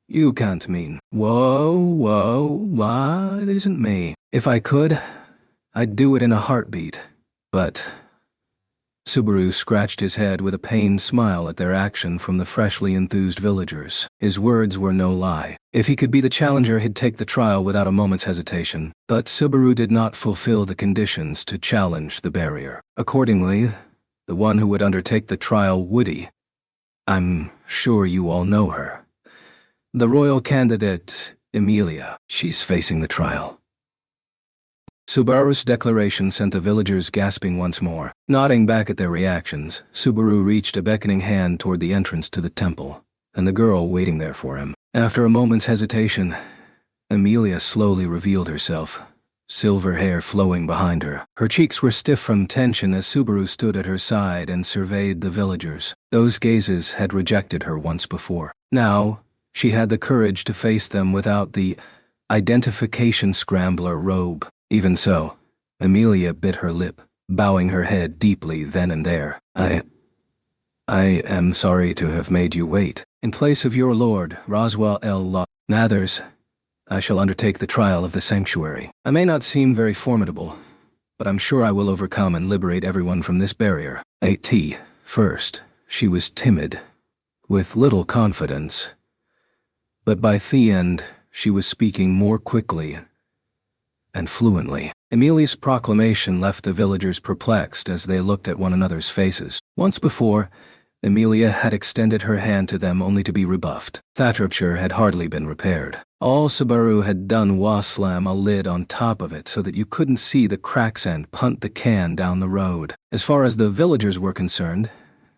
you can't mean... Whoa, it isn't me. If I could, I'd do it in a heartbeat. But... Subaru scratched his head with a pained smile at their action from the freshly enthused villagers. His words were no lie. If he could be the challenger, he'd take the trial without a moment's hesitation. But Subaru did not fulfill the conditions to challenge the barrier. Accordingly, the one who would undertake the trial, Woody, I'm sure you all know her. The royal candidate, Emilia. She's facing the trial." Subaru's declaration sent the villagers gasping once more. Nodding back at their reactions, Subaru reached a beckoning hand toward the entrance to the temple, and the girl waiting there for him. After a moment's hesitation, Emilia slowly revealed herself, silver hair flowing behind her. Her cheeks were stiff from tension as Subaru stood at her side and surveyed the villagers. Those gazes had rejected her once before. Now, she had the courage to face them without the identification scrambler robe. Even so, Emilia bit her lip, bowing her head deeply then and there. I am sorry to have made you wait. In place of your lord, Roswell L. Nathers, I shall undertake the trial of the sanctuary. I may not seem very formidable, but I'm sure I will overcome and liberate everyone from this barrier. At first, she was timid, with little confidence, but by the end, she was speaking more quickly and fluently. Emilia's proclamation left the villagers perplexed as they looked at one another's faces. Once before, Emilia had extended her hand to them only to be rebuffed. That rupture had hardly been repaired. All Subaru had done was slam a lid on top of it so that you couldn't see the cracks and punt the can down the road. As far as the villagers were concerned,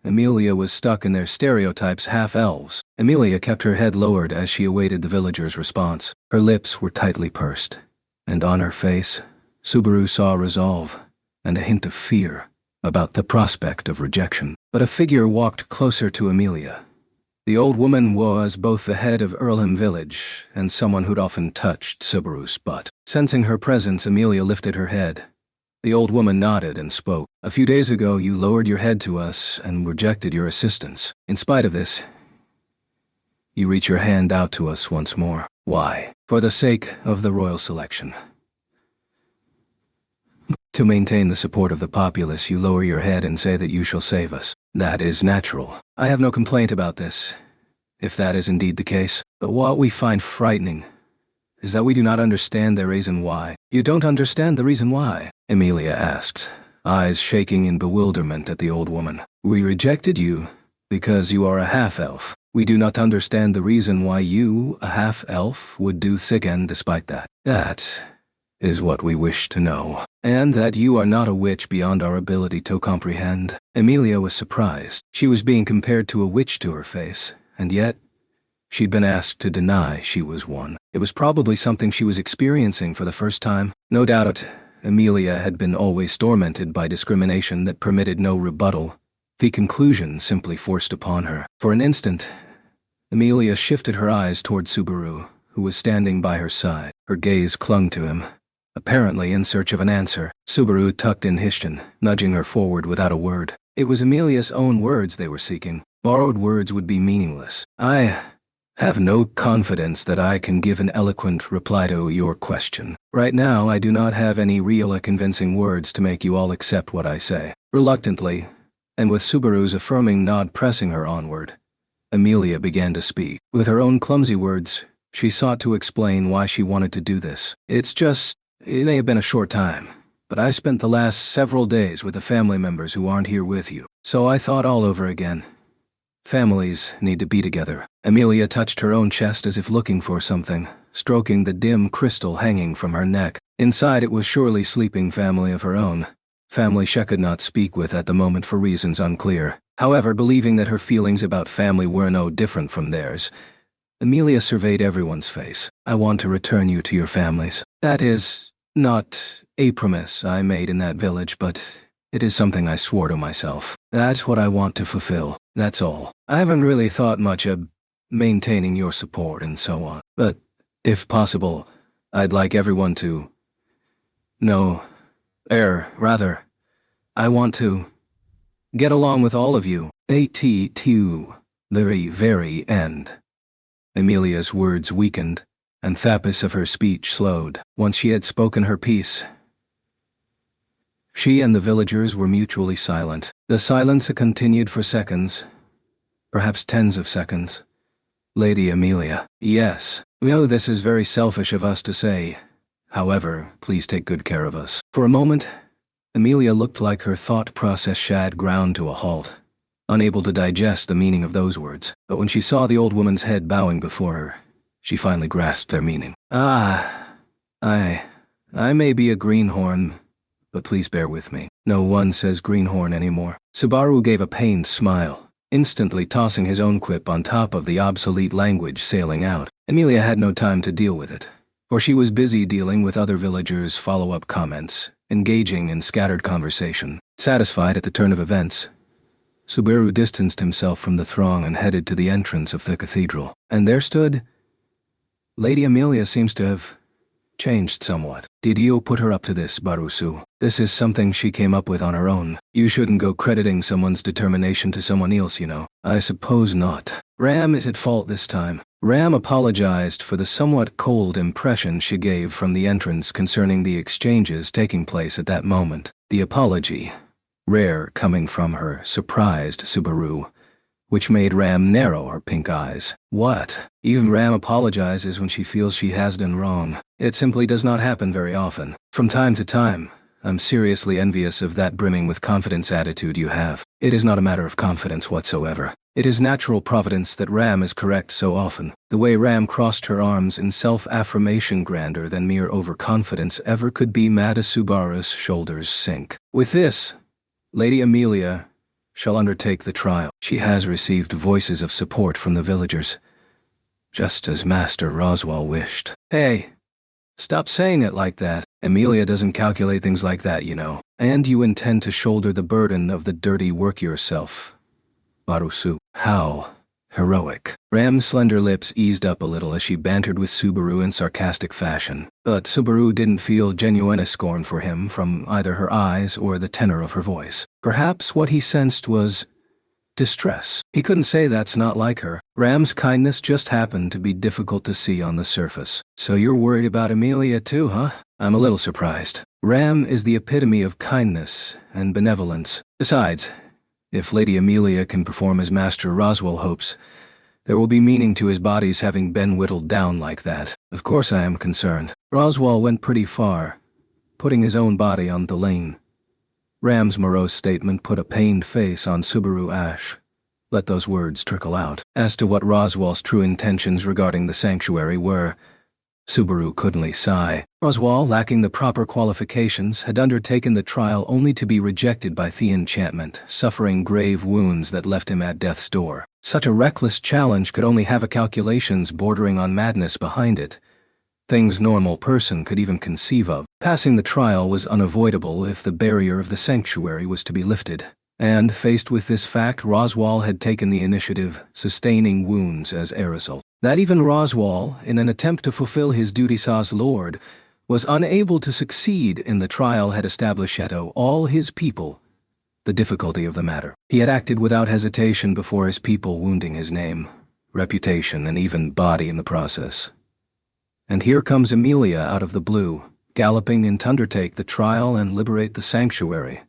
Emilia was stuck in their stereotypes half-elves. Emilia kept her head lowered as she awaited the villagers' response. Her lips were tightly pursed, and on her face, Subaru saw resolve and a hint of fear about the prospect of rejection. But a figure walked closer to Emilia. The old woman was both the head of Earlham Village and someone who'd often touched Subaru's butt. Sensing her presence, Emilia lifted her head. The old woman nodded and spoke. "A few days ago, you lowered your head to us and rejected your assistance. In spite of this, you reach your hand out to us once more. Why? For the sake of the royal selection. To maintain the support of the populace, you lower your head and say that you shall save us. That is natural. I have no complaint about this, if that is indeed the case. But what we find frightening is that we do not understand the reason why." "You don't understand the reason why?" Emilia asked, eyes shaking in bewilderment at the old woman. "We rejected you because you are a half-elf. We do not understand the reason why you, a half-elf, would do again despite that. That is what we wish to know. And that you are not a witch beyond our ability to comprehend." Emilia was surprised. She was being compared to a witch to her face, and yet she'd been asked to deny she was one. It was probably something she was experiencing for the first time. No doubt, Emilia had been always tormented by discrimination that permitted no rebuttal. The conclusion simply forced upon her. For an instant, Emilia shifted her eyes toward Subaru, who was standing by her side. Her gaze clung to him, apparently in search of an answer. Subaru tucked in Hishton, nudging her forward without a word. It was Emilia's own words they were seeking. Borrowed words would be meaningless. "I have no confidence that I can give an eloquent reply to your question. Right now, I do not have any real convincing words to make you all accept what I say." Reluctantly, and with Subaru's affirming nod pressing her onward, Emilia began to speak. With her own clumsy words, she sought to explain why she wanted to do this. It may have been a short time, but I spent the last several days with the family members who aren't here with you. So I thought all over again. Families need to be together." Emilia touched her own chest as if looking for something, stroking the dim crystal hanging from her neck. Inside it was surely sleeping family of her own. Family she could not speak with at the moment for reasons unclear. However, believing that her feelings about family were no different from theirs, Emilia surveyed everyone's face. "I want to return you to your families. That is not a promise I made in that village, but it is something I swore to myself. That's what I want to fulfill. That's all. I haven't really thought much of maintaining your support and so on. But, if possible, I'd like everyone to rather, I want to get along with all of you. To the very end." Emilia's words weakened, and the pace of her speech slowed. Once she had spoken her piece, she and the villagers were mutually silent. The silence continued for seconds, perhaps tens of seconds. "Lady Emilia." "Yes, we know this is very selfish of us to say. However, please take good care of us." For a moment, Emilia looked like her thought process had ground to a halt. unable to digest the meaning of those words. But when she saw the old woman's head bowing before her, she finally grasped their meaning. I may be a greenhorn, but please bear with me. No one says greenhorn anymore. Subaru gave a pained smile, instantly tossing his own quip on top of the obsolete language sailing out. Amelia had no time to deal with it, for she was busy dealing with other villagers' follow-up comments, engaging in scattered conversation. Satisfied at the turn of events, Subaru distanced himself from the throng and headed to the entrance of the cathedral. And there stood... Lady Amelia seems to have changed somewhat. Did you put her up to this, Barusu? This is something she came up with on her own. You shouldn't go crediting someone's determination to someone else, you know. I suppose not. Ram is at fault this time. Ram apologized for the somewhat cold impression she gave from the entrance concerning the exchanges taking place at that moment. The apology, rare coming from her, surprised Subaru, which made Ram narrow her pink eyes. What? Even Ram apologizes when she feels she has done wrong. It simply does not happen very often. From time to time, I'm seriously envious of that brimming with confidence attitude you have. It is not a matter of confidence whatsoever. It is natural providence that Ram is correct so often. The way Ram crossed her arms in self-affirmation grander than mere overconfidence ever could be made Subaru's shoulders sink. With this, Lady Amelia shall undertake the trial. She has received voices of support from the villagers, just as Master Roswell wished. Hey, stop saying it like that. Amelia doesn't calculate things like that, you know. And you intend to shoulder the burden of the dirty work yourself, Barusu. How heroic. Ram's slender lips eased up a little as she bantered with Subaru in sarcastic fashion. But Subaru didn't feel genuine scorn for him from either her eyes or the tenor of her voice. Perhaps what he sensed was distress. He couldn't say that's not like her. Ram's kindness just happened to be difficult to see on the surface. So you're worried about Amelia too, huh? I'm a little surprised. Ram is the epitome of kindness and benevolence. Besides, if Lady Amelia can perform as Master Roswell hopes, there will be meaning to his body's having been whittled down like that. Of course I am concerned. Roswell went pretty far, putting his own body on the lane. Ram's morose statement put a pained face on Subaru Ash. Let those words trickle out. As to what Roswell's true intentions regarding the sanctuary were, Subaru could only sigh. Roswell, lacking the proper qualifications, had undertaken the trial only to be rejected by the enchantment, suffering grave wounds that left him at death's door. Such a reckless challenge could only have a calculations bordering on madness behind it, things normal person could even conceive of. Passing the trial was unavoidable if the barrier of the sanctuary was to be lifted. And, faced with this fact, Roswell had taken the initiative, sustaining wounds as a result. That even Roswell, in an attempt to fulfill his duties as Lord, was unable to succeed in the trial had established to all his people the difficulty of the matter. He had acted without hesitation before his people, wounding his name, reputation, and even body in the process. And here comes Amelia out of the blue, galloping in to undertake the trial and liberate the sanctuary.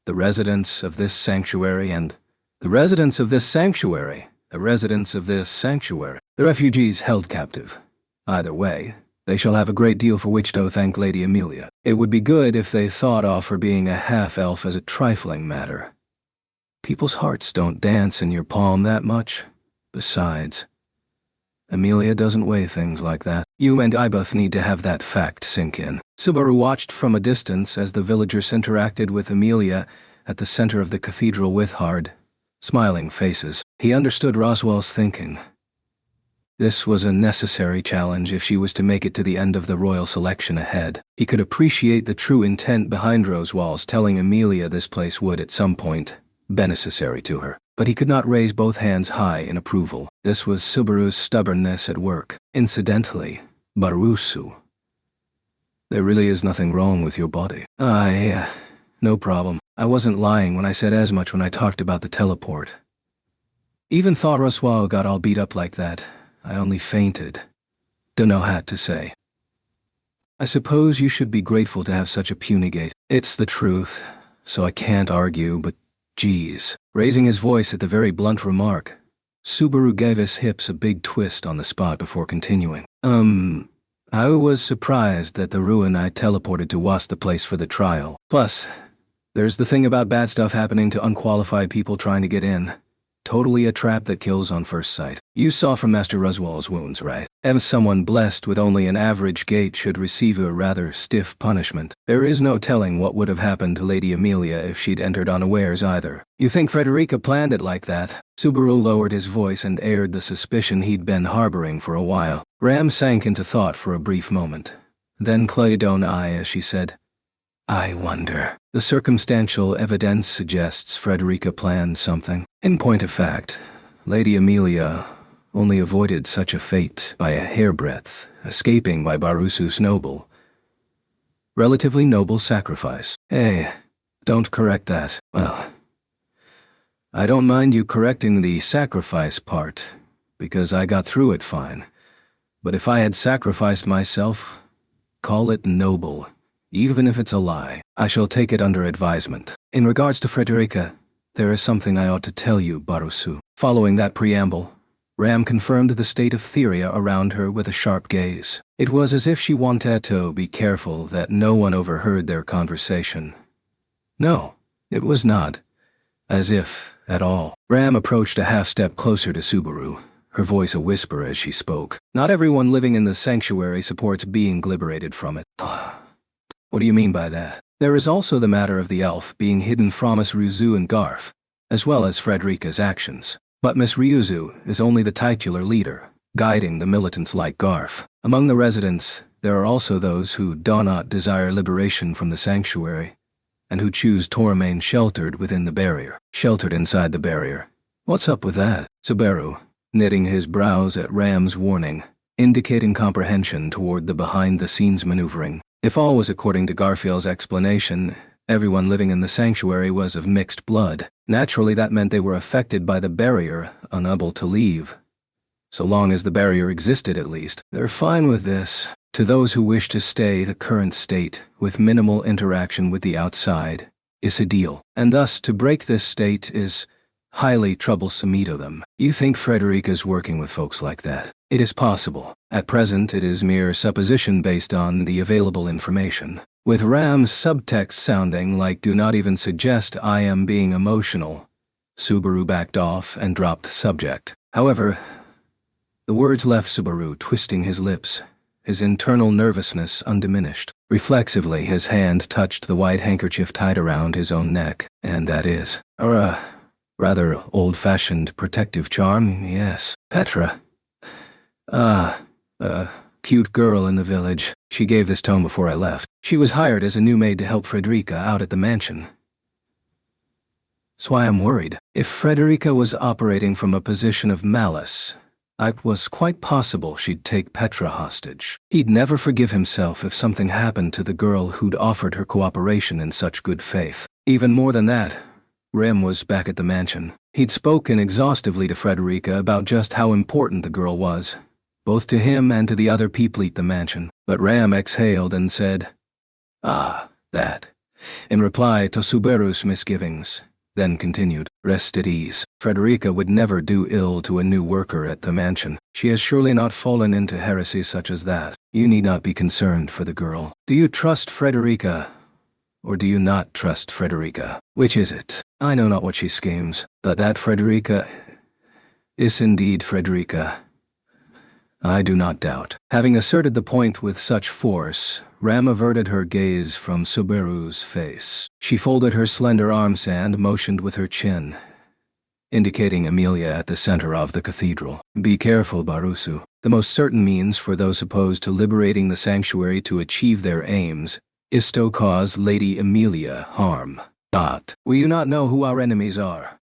The residents of this sanctuary and the residents of this sanctuary, the residents of this sanctuary, the refugees held captive. Either way, they shall have a great deal for which to thank Lady Amelia. It would be good if they thought of her being a half-elf as a trifling matter. People's hearts don't dance in your palm that much. Besides, Amelia doesn't weigh things like that. You and I both need to have that fact sink in. Subaru watched from a distance as the villagers interacted with Amelia at the center of the cathedral with hard, smiling faces. He understood Roswell's thinking. This was a necessary challenge if she was to make it to the end of the royal selection ahead. He could appreciate the true intent behind Roswell's telling Amelia this place would at some point be necessary to her. But he could not raise both hands high in approval. This was Subaru's stubbornness at work. Incidentally, Barusu, there really is nothing wrong with your body. No problem. I wasn't lying when I said as much when I talked about the teleport. Even thought Roswell got all beat up like that. I only fainted. Don't know how to say. I suppose you should be grateful to have such a puny gait. It's the truth, so I can't argue, but geez. Raising his voice at the very blunt remark, Subaru gave his hips a big twist on the spot before continuing. I was surprised that the ruin I teleported to was the place for the trial. Plus, There's the thing about bad stuff happening to unqualified people trying to get in. Totally a trap that kills on first sight. You saw from Master Ruswall's wounds, right? And someone blessed with only an average gait should receive a rather stiff punishment. There is no telling what would have happened to Lady Amelia if she'd entered unawares either. You think Frederica planned it like that? Subaru lowered his voice and aired the suspicion he'd been harboring for a while. Ram sank into thought for a brief moment. Then closed one eye as she said, I wonder. The circumstantial evidence suggests Frederica planned something. In point of fact, Lady Amelia only avoided such a fate by a hairbreadth, escaping by Barusu's relatively noble sacrifice. Hey, don't correct that. Well, I don't mind you correcting the sacrifice part, because I got through it fine. But if I had sacrificed myself, call it noble. Even if it's a lie, I shall take it under advisement. In regards to Frederica, there is something I ought to tell you, Barusu. Following that preamble, Ram confirmed the state of Theria around her with a sharp gaze. It was as if she wanted to be careful that no one overheard their conversation. No, it was not. As if, at all. Ram approached a half-step closer to Subaru, her voice a whisper as she spoke. Not everyone living in the sanctuary supports being liberated from it. What do you mean by that? There is also the matter of the elf being hidden from Miss Ryuzu and Garf, as well as Frederica's actions. But Miss Ryuzu is only the titular leader, guiding the militants like Garf. Among the residents, there are also those who do not desire liberation from the sanctuary, and who choose to remain sheltered within the barrier. Sheltered inside the barrier. What's up with that? Subaru, knitting his brows at Ram's warning, indicating comprehension toward the behind-the-scenes maneuvering. If all was according to Garfield's explanation, everyone living in the sanctuary was of mixed blood. Naturally, that meant they were affected by the barrier, unable to leave. So long as the barrier existed, at least, they're fine with this. To those who wish to stay the current state, with minimal interaction with the outside, is ideal. And thus, to break this state is highly troublesome to them. You think Frederica's working with folks like that? It is possible. At present, it is mere supposition based on the available information. With Ram's subtext sounding like do not even suggest I am being emotional, Subaru backed off and dropped subject. However, the words left Subaru twisting his lips, his internal nervousness undiminished. Reflexively, his hand touched the white handkerchief tied around his own neck, and that is a rather old-fashioned protective charm, yes. Petra. Cute girl in the village. She gave this tone before I left. She was hired as a new maid to help Frederica out at the mansion. So I am worried. If Frederica was operating from a position of malice, it was quite possible she'd take Petra hostage. He'd never forgive himself if something happened to the girl who'd offered her cooperation in such good faith. Even more than that, Rem was back at the mansion. He'd spoken exhaustively to Frederica about just how important the girl was, both to him and to the other people at the mansion. But Ram exhaled and said, that, in reply to Subaru's misgivings, then continued, rest at ease. Frederica would never do ill to a new worker at the mansion. She has surely not fallen into heresy such as that. You need not be concerned for the girl. Do you trust Frederica, or do you not trust Frederica? Which is it? I know not what she schemes, but that Frederica is indeed Frederica, I do not doubt. Having asserted the point with such force, Ram averted her gaze from Subaru's face. She folded her slender arms and motioned with her chin, indicating Amelia at the center of the cathedral. Be careful, Barusu. The most certain means for those opposed to liberating the sanctuary to achieve their aims is to cause Lady Amelia harm. We do not know who our enemies are.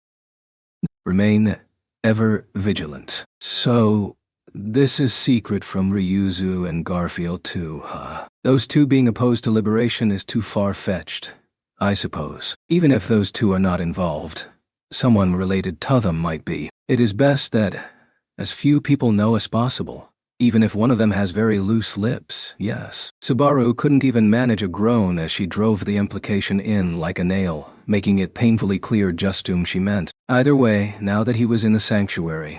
Remain ever vigilant. So, this is secret from Ryuzu and Garfield too, huh? Those two being opposed to liberation is too far-fetched, I suppose. Even if those two are not involved, someone related to them might be. It is best that as few people know as possible, even if one of them has very loose lips, yes. Subaru couldn't even manage a groan as she drove the implication in like a nail, making it painfully clear just whom she meant. Either way, now that he was in the sanctuary,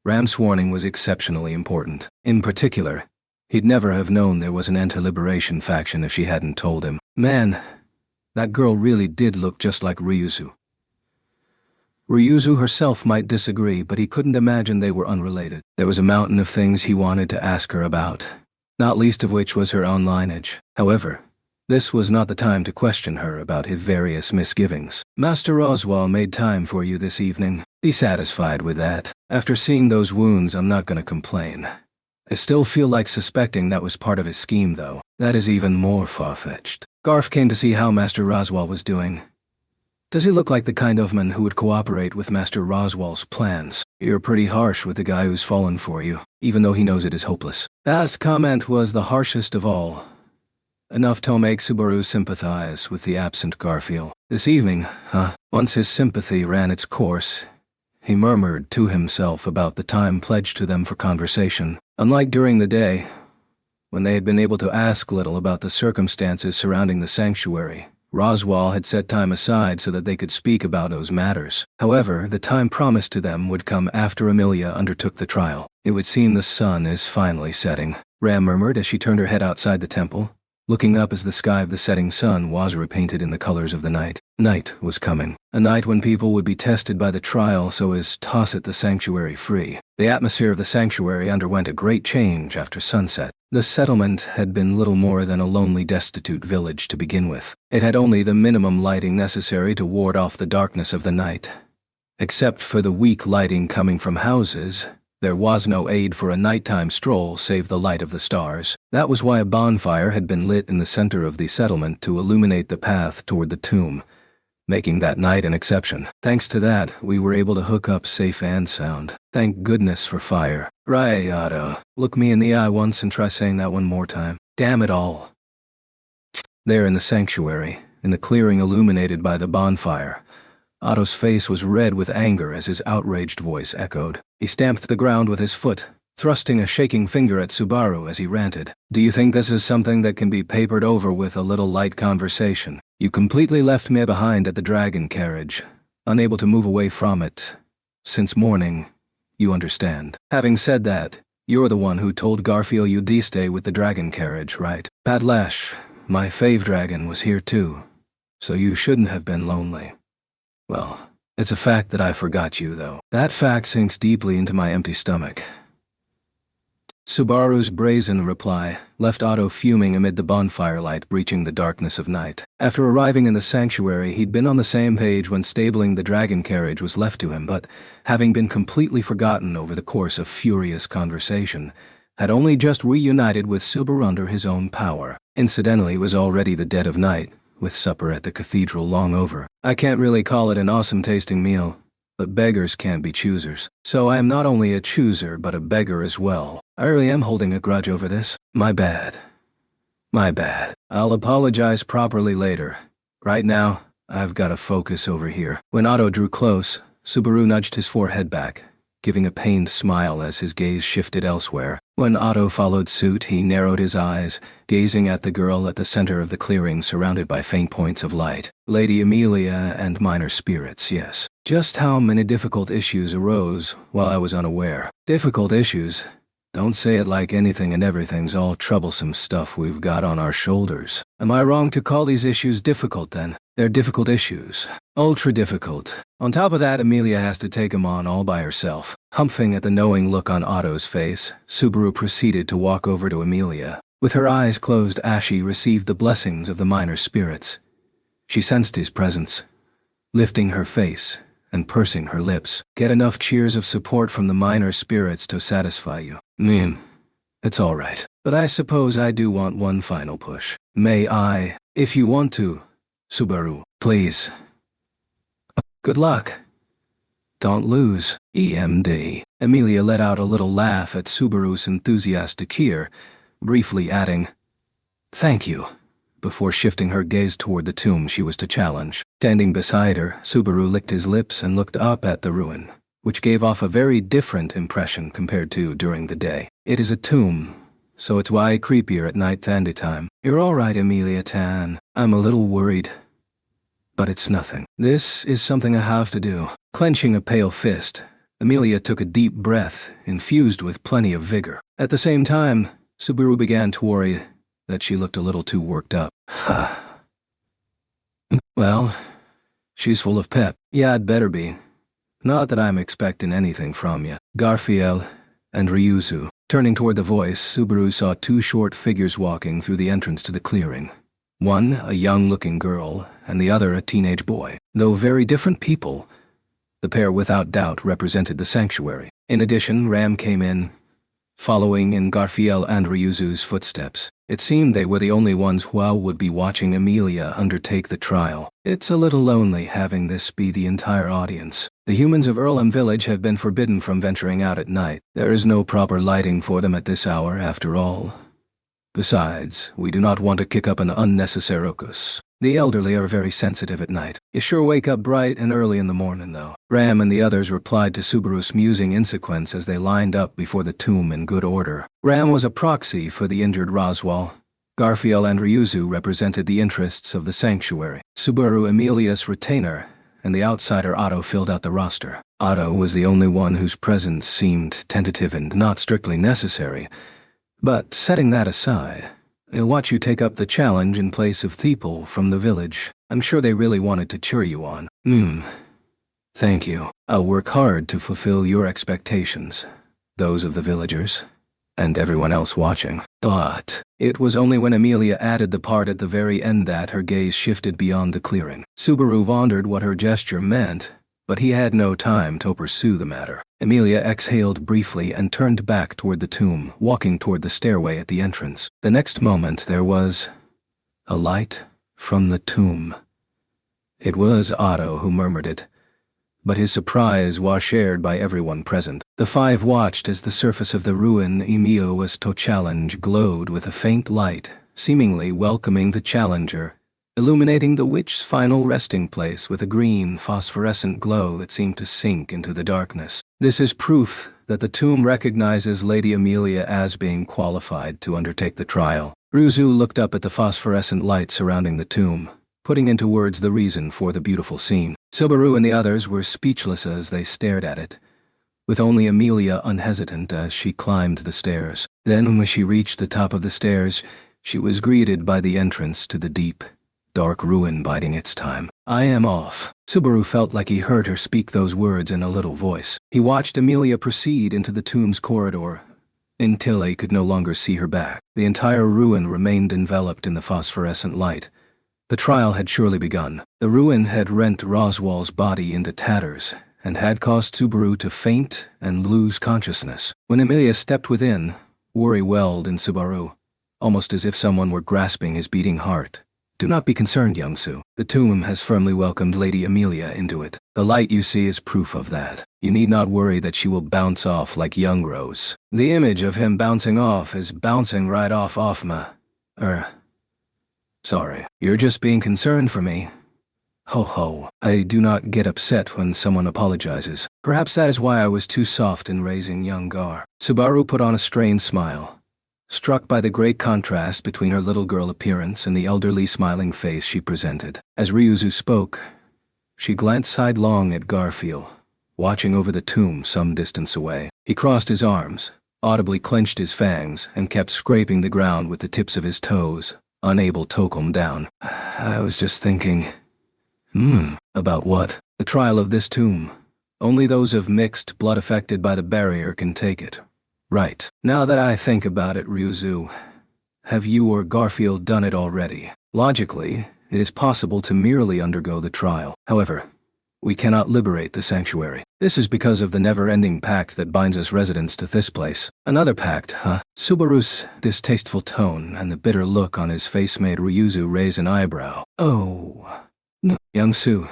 Ram's warning was exceptionally important. In particular, he'd never have known there was an anti-liberation faction if she hadn't told him. Man, That girl really did look just like Ryuzu. Ryuzu herself might disagree, but he couldn't imagine they were unrelated. There was a mountain of things he wanted to ask her about, not least of which was her own lineage. However, this was not the time to question her about his various misgivings. Master Oswald made time for you this evening. Be satisfied with that. After seeing those wounds, I'm not gonna complain. I still feel like suspecting that was part of his scheme, though. That is even more far-fetched. Garf came to see how Master Roswell was doing. Does he look like the kind of man who would cooperate with Master Roswell's plans? You're pretty harsh with the guy who's fallen for you, even though he knows it is hopeless. That comment was the harshest of all. Enough to make Subaru sympathize with the absent Garfield. This evening, huh? Once his sympathy ran its course, he murmured to himself about the time pledged to them for conversation. Unlike during the day, when they had been able to ask little about the circumstances surrounding the sanctuary, Roswell had set time aside so that they could speak about those matters. However, the time promised to them would come after Amelia undertook the trial. It would seem the sun is finally setting, Ram murmured as she turned her head outside the temple, looking up as the sky of the setting sun was repainted in the colors of the night. Night was coming. A night when people would be tested by the trial so as to toss the sanctuary free. The atmosphere of the sanctuary underwent a great change after sunset. The settlement had been little more than a lonely, destitute village to begin with. It had only the minimum lighting necessary to ward off the darkness of the night. Except for the weak lighting coming from houses, there was no aid for a nighttime stroll save the light of the stars. That was why a bonfire had been lit in the center of the settlement to illuminate the path toward the tomb, making that night an exception. Thanks to that, we were able to hook up safe and sound. Thank goodness for fire. Right, Otto. Look me in the eye once and try saying that one more time. Damn it all. There in the sanctuary, in the clearing illuminated by the bonfire, Otto's face was red with anger as his outraged voice echoed. He stamped the ground with his foot, thrusting a shaking finger at Subaru as he ranted. Do you think this is something that can be papered over with a little light conversation? You completely left me behind at the dragon carriage, unable to move away from it. Since morning, you understand. Having said that, you're the one who told Garfield you'd stay with the dragon carriage, right? Padlash, my fave dragon, was here too, so you shouldn't have been lonely. Well, it's a fact that I forgot you, though. That fact sinks deeply into my empty stomach. Subaru's brazen reply left Otto fuming amid the bonfire light breaching the darkness of night. After arriving in the sanctuary, he'd been on the same page when stabling the dragon carriage was left to him, but, having been completely forgotten over the course of furious conversation, had only just reunited with Subaru under his own power. Incidentally, it was already the dead of night, with supper at the cathedral long over. I can't really call it an awesome-tasting meal, but beggars can't be choosers. So I am not only a chooser but a beggar as well. I really am holding a grudge over this. My bad. My bad. I'll apologize properly later. Right now, I've got to focus over here. When Otto drew close, Subaru nudged his forehead back, giving a pained smile as his gaze shifted elsewhere. When Otto followed suit, he narrowed his eyes, gazing at the girl at the center of the clearing surrounded by faint points of light. Lady Amelia and minor spirits, yes. Just how many difficult issues arose while I was unaware. Difficult issues? Don't say it like anything and everything's all troublesome stuff we've got on our shoulders. Am I wrong to call these issues difficult then? They're difficult issues. Ultra difficult. On top of that, Amelia has to take 'em on all by herself. Humping at the knowing look on Otto's face, Subaru proceeded to walk over to Amelia. With her eyes closed, Ashi received the blessings of the minor spirits. She sensed his presence, lifting her face and pursing her lips. Get enough cheers of support from the minor spirits to satisfy you. It's all right. But I suppose I do want one final push. May I, if you want to, Subaru, please. Good luck. Don't lose, EMD. Amelia let out a little laugh at Subaru's enthusiastic ear, briefly adding, "Thank you," before shifting her gaze toward the tomb she was to challenge. Standing beside her, Subaru licked his lips and looked up at the ruin, which gave off a very different impression compared to during the day. It is a tomb, so it's why creepier at night than daytime. You're all right, Amelia Tan. I'm a little worried, but it's nothing. This is something I have to do. Clenching a pale fist, Amelia took a deep breath, infused with plenty of vigor. At the same time, Subaru began to worry that she looked a little too worked up. Well, she's full of pep. Yeah, I'd better be. Not that I'm expecting anything from you. Garfield and Ryuzu. Turning toward the voice, Subaru saw two short figures walking through the entrance to the clearing. One, a young-looking girl, and the other a teenage boy. Though very different people, the pair without doubt represented the sanctuary. In addition, Ram came in, following in Garfield and Ryuzu's footsteps. It seemed they were the only ones who would be watching Amelia undertake the trial. It's a little lonely having this be the entire audience. The humans of Earlham Village have been forbidden from venturing out at night. There is no proper lighting for them at this hour, after all. Besides, we do not want to kick up an unnecessary ruckus. The elderly are very sensitive at night. You sure wake up bright and early in the morning, though. Ram and the others replied to Subaru's musing insequence as they lined up before the tomb in good order. Ram was a proxy for the injured Roswell. Garfield and Ryuzu represented the interests of the sanctuary. Subaru, Amelia's retainer, and the outsider Otto filled out the roster. Otto was the only one whose presence seemed tentative and not strictly necessary. But setting that aside, I'll watch you take up the challenge in place of Thiepel from the village. I'm sure they really wanted to cheer you on. Thank you. I'll work hard to fulfill your expectations, those of the villagers, and everyone else watching. But it was only when Amelia added the part at the very end that her gaze shifted beyond the clearing. Subaru wondered what her gesture meant, but he had no time to pursue the matter. Amelia exhaled briefly and turned back toward the tomb, walking toward the stairway at the entrance. The next moment there was a light from the tomb. It was Otto who murmured it, but his surprise was shared by everyone present. The five watched as the surface of the ruin Emio was to challenge glowed with a faint light, seemingly welcoming the challenger, illuminating the witch's final resting place with a green phosphorescent glow that seemed to sink into the darkness. This is proof that the tomb recognizes Lady Amelia as being qualified to undertake the trial. Ryuzu looked up at the phosphorescent light surrounding the tomb, putting into words the reason for the beautiful scene. Subaru and the others were speechless as they stared at it, with only Amelia unhesitant as she climbed the stairs. Then, when she reached the top of the stairs, she was greeted by the entrance to the deep, dark ruin biding its time. I am off. Subaru felt like he heard her speak those words in a little voice. He watched Amelia proceed into the tomb's corridor, until he could no longer see her back. The entire ruin remained enveloped in the phosphorescent light. The trial had surely begun. The ruin had rent Roswell's body into tatters, and had caused Subaru to faint and lose consciousness. When Amelia stepped within, worry welled in Subaru, almost as if someone were grasping his beating heart. Do not be concerned, young Sue. The tomb has firmly welcomed Lady Amelia into it. The light you see is proof of that. You need not worry that she will bounce off like young Rose. The image of him bouncing off is bouncing right off Sorry. You're just being concerned for me. Ho ho. I do not get upset when someone apologizes. Perhaps that is why I was too soft in raising young Gar. Subaru put on a strained smile, struck by the great contrast between her little girl appearance and the elderly smiling face she presented. As Ryuzu spoke, she glanced sidelong at Garfield, watching over the tomb some distance away. He crossed his arms, audibly clenched his fangs, and kept scraping the ground with the tips of his toes, unable to calm down. I was just thinking, about what? The trial of this tomb. Only those of mixed blood affected by the barrier can take it. Right. Now that I think about it, Ryuzu, have you or Garfield done it already? Logically, it is possible to merely undergo the trial. However, we cannot liberate the sanctuary. This is because of the never-ending pact that binds us residents to this place. Another pact, huh? Subaru's distasteful tone and the bitter look on his face made Ryuzu raise an eyebrow. Oh. No. Young Sue,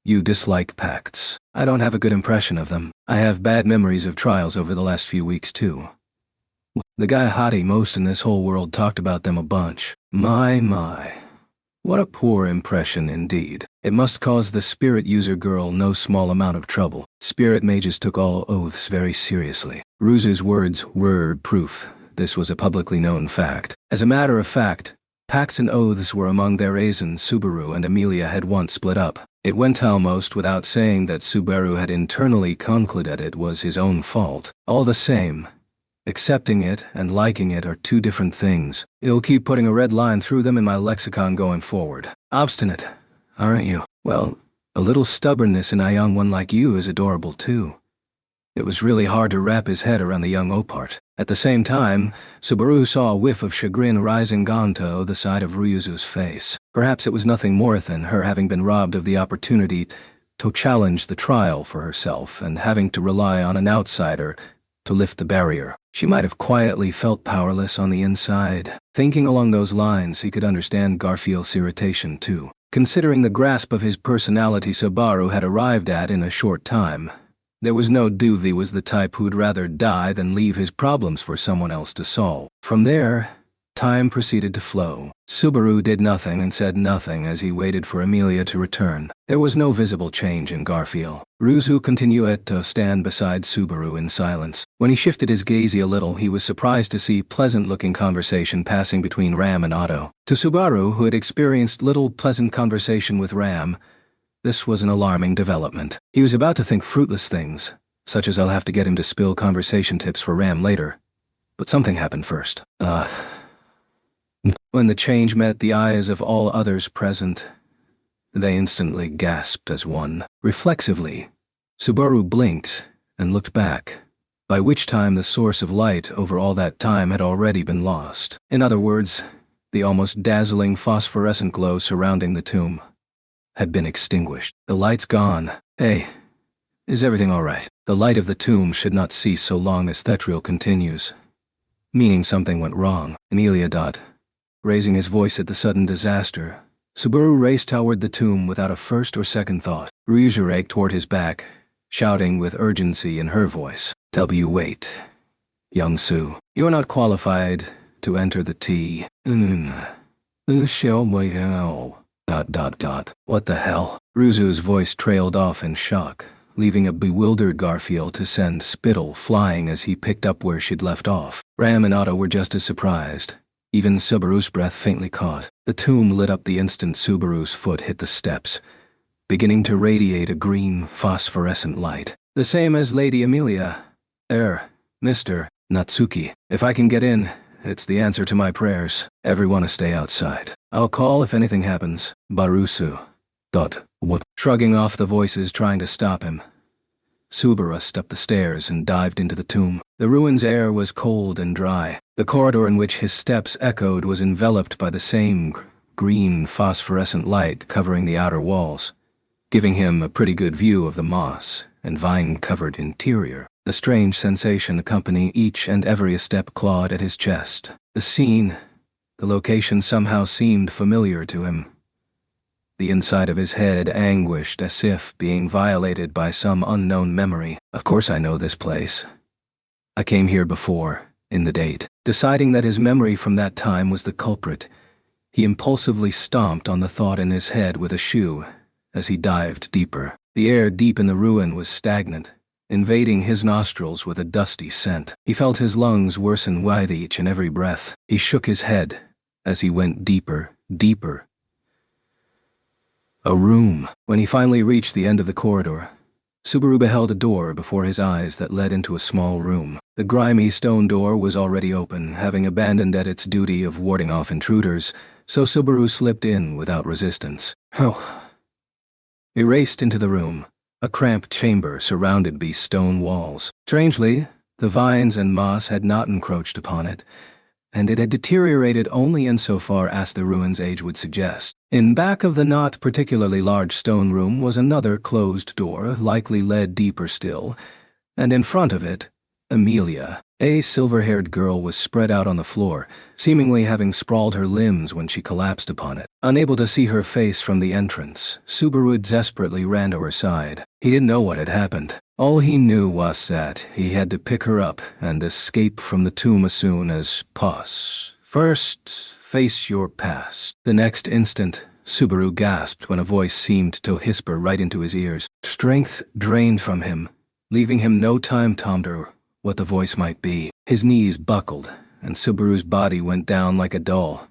you dislike pacts. I don't have a good impression of them. I have bad memories of trials over the last few weeks, too. The guy Hottie most in this whole world talked about them a bunch. My. What a poor impression indeed. It must cause the spirit user girl no small amount of trouble. Spirit mages took all oaths very seriously. Ryuzu's words were proof this was a publicly known fact. As a matter of fact, pacts and oaths were among their reasons Subaru and Amelia had once split up. It went almost without saying that Subaru had internally concluded it was his own fault. All the same, accepting it and liking it are two different things. It'll keep putting a red line through them in my lexicon going forward. Obstinate, aren't you? Well, a little stubbornness in a young one like you is adorable too. It was really hard to wrap his head around the young Opart. At the same time, Subaru saw a whiff of chagrin rising onto the side of Ryuzu's face. Perhaps it was nothing more than her having been robbed of the opportunity to challenge the trial for herself and having to rely on an outsider to lift the barrier. She might have quietly felt powerless on the inside. Thinking along those lines, he could understand Garfield's irritation too. Considering the grasp of his personality Subaru had arrived at in a short time, there was no doubt he was the type who'd rather die than leave his problems for someone else to solve. From there, time proceeded to flow. Subaru did nothing and said nothing as he waited for Amelia to return. There was no visible change in Garfield. Ryuzu continued to stand beside Subaru in silence. When he shifted his gaze a little, he was surprised to see pleasant-looking conversation passing between Ram and Otto. To Subaru, who had experienced little pleasant conversation with Ram, this was an alarming development. He was about to think fruitless things, such as I'll have to get him to spill conversation tips for Ram later. But something happened first. When the change met the eyes of all others present, they instantly gasped as one. Reflexively, Subaru blinked and looked back, by which time the source of light over all that time had already been lost. In other words, the almost dazzling phosphorescent glow surrounding the tomb had been extinguished. The light's gone. Hey, is everything all right? The light of the tomb should not cease so long as Thetriel continues. Meaning something went wrong. Amelia. Raising his voice at the sudden disaster, Subaru raced toward the tomb without a first or second thought. Ryuzu raked toward his back, shouting with urgency in her voice. Wait. Young Su, you're not qualified to enter the T. What the hell? Ryuzu's voice trailed off in shock, leaving a bewildered Garfield to send spittle flying as he picked up where she'd left off. Ram and Otto were just as surprised. Even Subaru's breath faintly caught. The tomb lit up the instant Subaru's foot hit the steps, beginning to radiate a green, phosphorescent light. The same as Lady Amelia. Mr. Natsuki. If I can get in, it's the answer to my prayers. Everyone to stay outside. I'll call if anything happens. Barusu. What? Shrugging off the voices trying to stop him, Subaru rushed up the stairs and dived into the tomb. The ruin's air was cold and dry. The corridor in which his steps echoed was enveloped by the same green phosphorescent light covering the outer walls, giving him a pretty good view of the moss and vine-covered interior. A strange sensation accompanied each and every step clawed at his chest. The scene, the location somehow seemed familiar to him. The inside of his head anguished as if being violated by some unknown memory. Of course I know this place. I came here before, in the date. Deciding that his memory from that time was the culprit, he impulsively stomped on the thought in his head with a shoe as he dived deeper. The air deep in the ruin was stagnant, invading his nostrils with a dusty scent. He felt his lungs worsen with each and every breath. He shook his head as he went deeper, deeper. A room. When he finally reached the end of the corridor, Subaru beheld a door before his eyes that led into a small room. The grimy stone door was already open, having abandoned at its duty of warding off intruders, so Subaru slipped in without resistance. He raced into the room, a cramped chamber surrounded by stone walls. Strangely, the vines and moss had not encroached upon it, and it had deteriorated only insofar as the ruin's age would suggest. In back of the not particularly large stone room was another closed door, likely led deeper still, and in front of it, Amelia, a silver-haired girl, was spread out on the floor, seemingly having sprawled her limbs when she collapsed upon it. Unable to see her face from the entrance, Subaru desperately ran to her side. He didn't know what had happened. All he knew was that he had to pick her up and escape from the tomb as soon as possible. First, face your past. The next instant, Subaru gasped when a voice seemed to whisper right into his ears. Strength drained from him, leaving him no time to ponder what the voice might be. His knees buckled, and Subaru's body went down like a doll,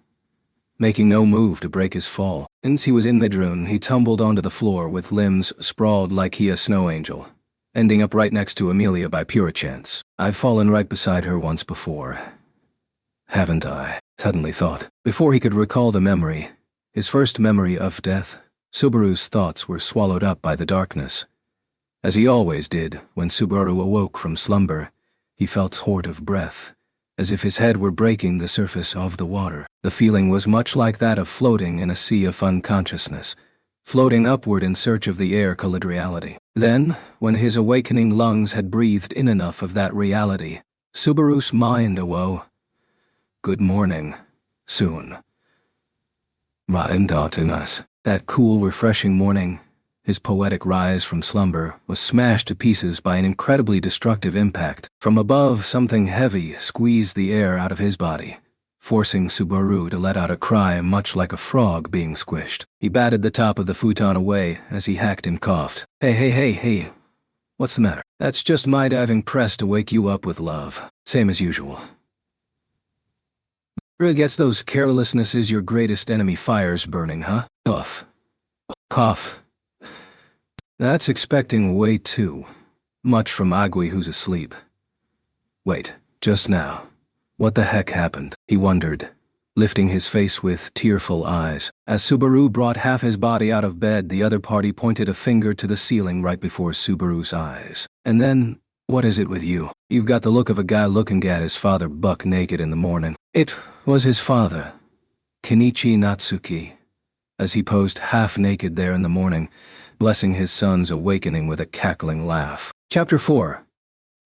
making no move to break his fall. Since he was in mid-rune, he tumbled onto the floor with limbs sprawled like he a snow angel, ending up right next to Amelia by pure chance. I've fallen right beside her once before, haven't I? Suddenly thought. Before he could recall the memory, his first memory of death, Subaru's thoughts were swallowed up by the darkness. As he always did when Subaru awoke from slumber, he felt short of breath, as if his head were breaking the surface of the water. The feeling was much like that of floating in a sea of unconsciousness, floating upward in search of the air-colored reality. Then, when his awakening lungs had breathed in enough of that reality, Subaru's mind awoke. Good morning. Soon. Us. That cool, refreshing morning, his poetic rise from slumber, was smashed to pieces by an incredibly destructive impact. From above, something heavy squeezed the air out of his body, forcing Subaru to let out a cry much like a frog being squished. He batted the top of the futon away as he hacked and coughed. Hey, what's the matter? That's just my diving press to wake you up with love. Same as usual. Really gets those carelessnesses your greatest enemy fires burning, huh? Cough. That's expecting way too much from Agui who's asleep. Wait, just now. What the heck happened? He wondered, lifting his face with tearful eyes. As Subaru brought half his body out of bed, the other party pointed a finger to the ceiling right before Subaru's eyes. And then, what is it with you? You've got the look of a guy looking at his father buck naked in the morning. It was his father, Kenichi Natsuki, as he posed half-naked there in the morning, blessing his son's awakening with a cackling laugh. Chapter 4.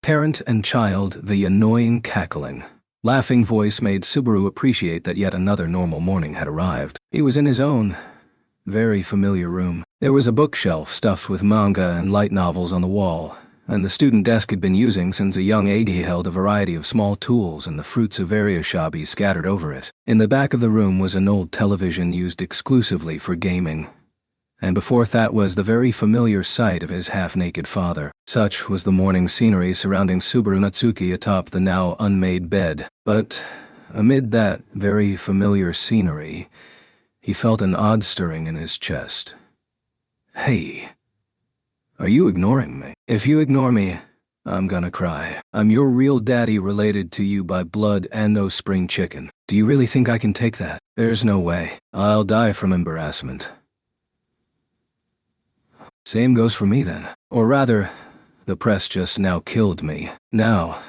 Parent and Child, the Annoying Cackling. Laughing voice made Subaru appreciate that yet another normal morning had arrived. He was in his own, very familiar room. There was a bookshelf stuffed with manga and light novels on the wall, and the student desk had been using since a young age. He held a variety of small tools and the fruits of various hobbies scattered over it. In the back of the room was an old television used exclusively for gaming, and before that was the very familiar sight of his half-naked father. Such was the morning scenery surrounding Subaru Natsuki atop the now unmade bed. But amid that very familiar scenery, he felt an odd stirring in his chest. Hey. Are you ignoring me? If you ignore me, I'm gonna cry. I'm your real daddy related to you by blood and no spring chicken. Do you really think I can take that? There's no way. I'll die from embarrassment. Same goes for me then. Or rather, the press just now killed me. Now,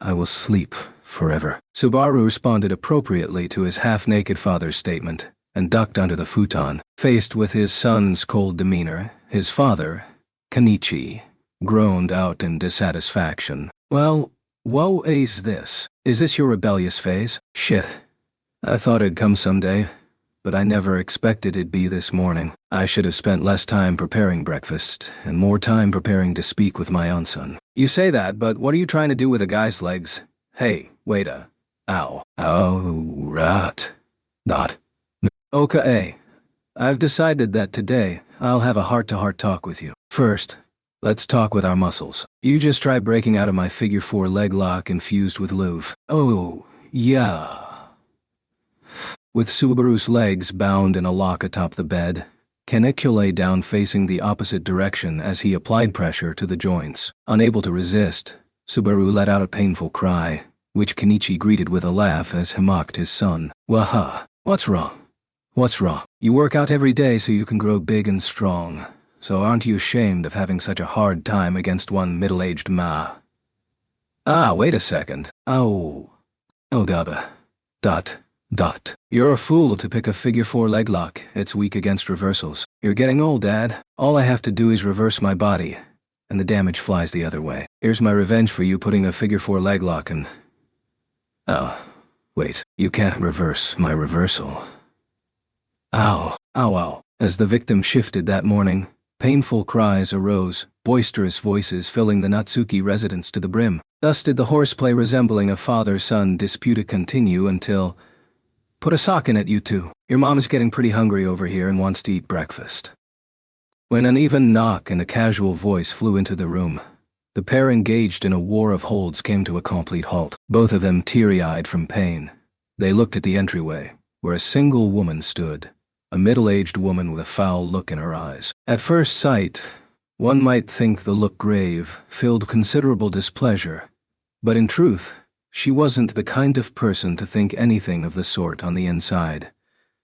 I will sleep forever. Subaru responded appropriately to his half-naked father's statement and ducked under the futon. Faced with his son's cold demeanor, his father, Kenichi, groaned out in dissatisfaction. Well, woe is this? Is this your rebellious phase? Shit. I thought it'd come someday, but I never expected it'd be this morning. I should have spent less time preparing breakfast and more time preparing to speak with my own son. You say that, but what are you trying to do with a guy's legs? Hey, wait a. Ow. Oh, right. Not. Okay. I've decided that today, I'll have a heart-to-heart talk with you. First, let's talk with our muscles. You just try breaking out of my figure 4 leg lock infused with lube. Oh, yeah. With Subaru's legs bound in a lock atop the bed, Kenichi lay down facing the opposite direction as he applied pressure to the joints. Unable to resist, Subaru let out a painful cry, which Kenichi greeted with a laugh as he mocked his son. Waha, what's wrong? What's wrong? You work out every day so you can grow big and strong. So aren't you ashamed of having such a hard time against one middle-aged ma? Ah, wait a second. Oh. Oh, Daba. Dot. You're a fool to pick a figure 4 leg lock. It's weak against reversals. You're getting old, Dad. All I have to do is reverse my body, and the damage flies the other way. Here's my revenge for you putting a figure 4 leg lock in. Oh. Wait. You can't reverse my reversal. Ow. Ow. As the victim shifted that morning, painful cries arose, boisterous voices filling the Natsuki residence to the brim. Thus did the horseplay resembling a father-son dispute continue until... Put a sock in it, you two. Your mom's getting pretty hungry over here and wants to eat breakfast. When an even knock and a casual voice flew into the room, the pair engaged in a war of holds came to a complete halt. Both of them teary-eyed from pain. They looked at the entryway, where a single woman stood. A middle-aged woman with a foul look in her eyes. At first sight, one might think the look grave, filled considerable displeasure. But in truth, she wasn't the kind of person to think anything of the sort on the inside.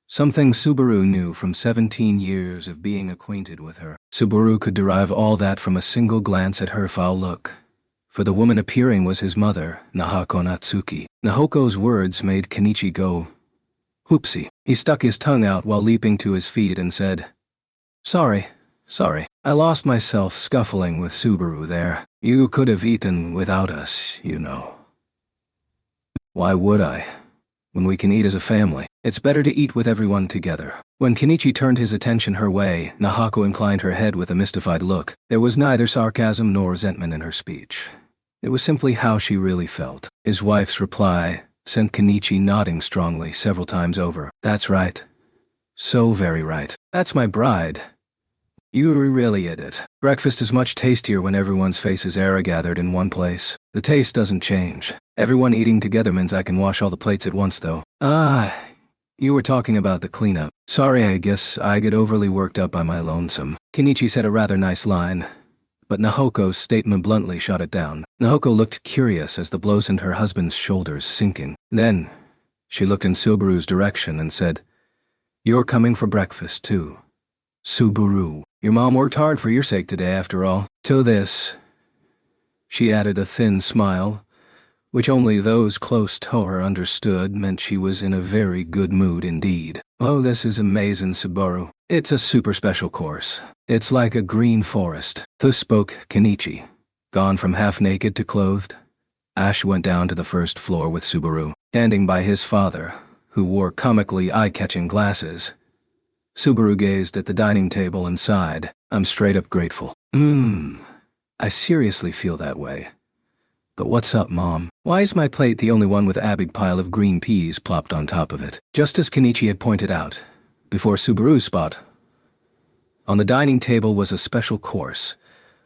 Something Subaru knew from 17 years of being acquainted with her. Subaru could derive all that from a single glance at her foul look. For the woman appearing was his mother, Nahako Natsuki. Nahoko's words made Kenichi go, "Whoopsie." He stuck his tongue out while leaping to his feet and said, Sorry. I lost myself scuffling with Subaru there. You could have eaten without us, you know." "Why would I? When we can eat as a family, it's better to eat with everyone together." When Kenichi turned his attention her way, Nahako inclined her head with a mystified look. There was neither sarcasm nor resentment in her speech. It was simply how she really felt. His wife's reply sent Kenichi nodding strongly several times over. "That's right. So very right. That's my bride. You really hit it. Breakfast is much tastier when everyone's faces are gathered in one place. The taste doesn't change. Everyone eating together means I can wash all the plates at once though." "Ah, you were talking about the cleanup. Sorry, I guess I get overly worked up by my lonesome." Kenichi said a rather nice line, but Nahoko's statement bluntly shot it down. Nahoko looked curious as the blow sent her husband's shoulders sinking. Then, she looked in Subaru's direction and said, "You're coming for breakfast too, Subaru. Your mom worked hard for your sake today after all." To this, she added a thin smile, which only those close to her understood meant she was in a very good mood indeed. "Oh, this is amazing, Subaru. It's a super special course. It's like a green forest." Thus spoke Kenichi. Gone from half-naked to clothed, Ash went down to the first floor with Subaru, standing by his father, who wore comically eye-catching glasses. Subaru gazed at the dining table and sighed. "I'm straight up grateful." I seriously feel that way. But what's up, Mom? Why is my plate the only one with a big pile of green peas plopped on top of it?" Just as Kenichi had pointed out, before Subaru's spot, on the dining table was a special course,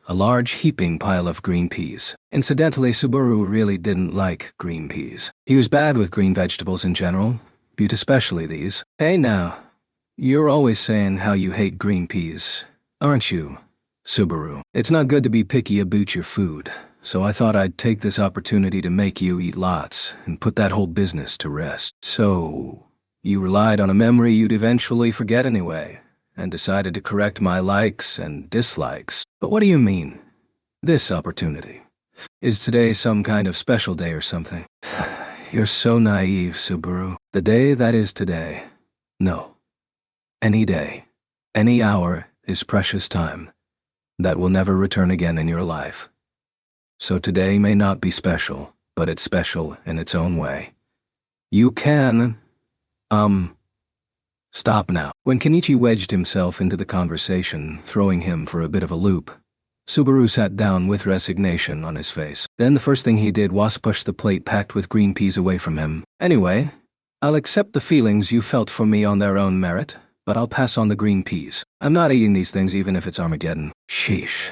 a large heaping pile of green peas. Incidentally, Subaru really didn't like green peas. He was bad with green vegetables in general, but especially these. "Hey now. You're always saying how you hate green peas, aren't you, Subaru? It's not good to be picky about your food, so I thought I'd take this opportunity to make you eat lots and put that whole business to rest." "So, you relied on a memory you'd eventually forget anyway, and decided to correct my likes and dislikes. But what do you mean, this opportunity? Is today some kind of special day or something?" "You're so naive, Subaru. The day that is today. No. Any day, any hour is precious time that will never return again in your life. So today may not be special, but it's special in its own way. You can, stop now." When Kenichi wedged himself into the conversation, throwing him for a bit of a loop, Subaru sat down with resignation on his face. Then the first thing he did was push the plate packed with green peas away from him. "Anyway, I'll accept the feelings you felt for me on their own merit, but I'll pass on the green peas. I'm not eating these things even if it's Armageddon." Sheesh.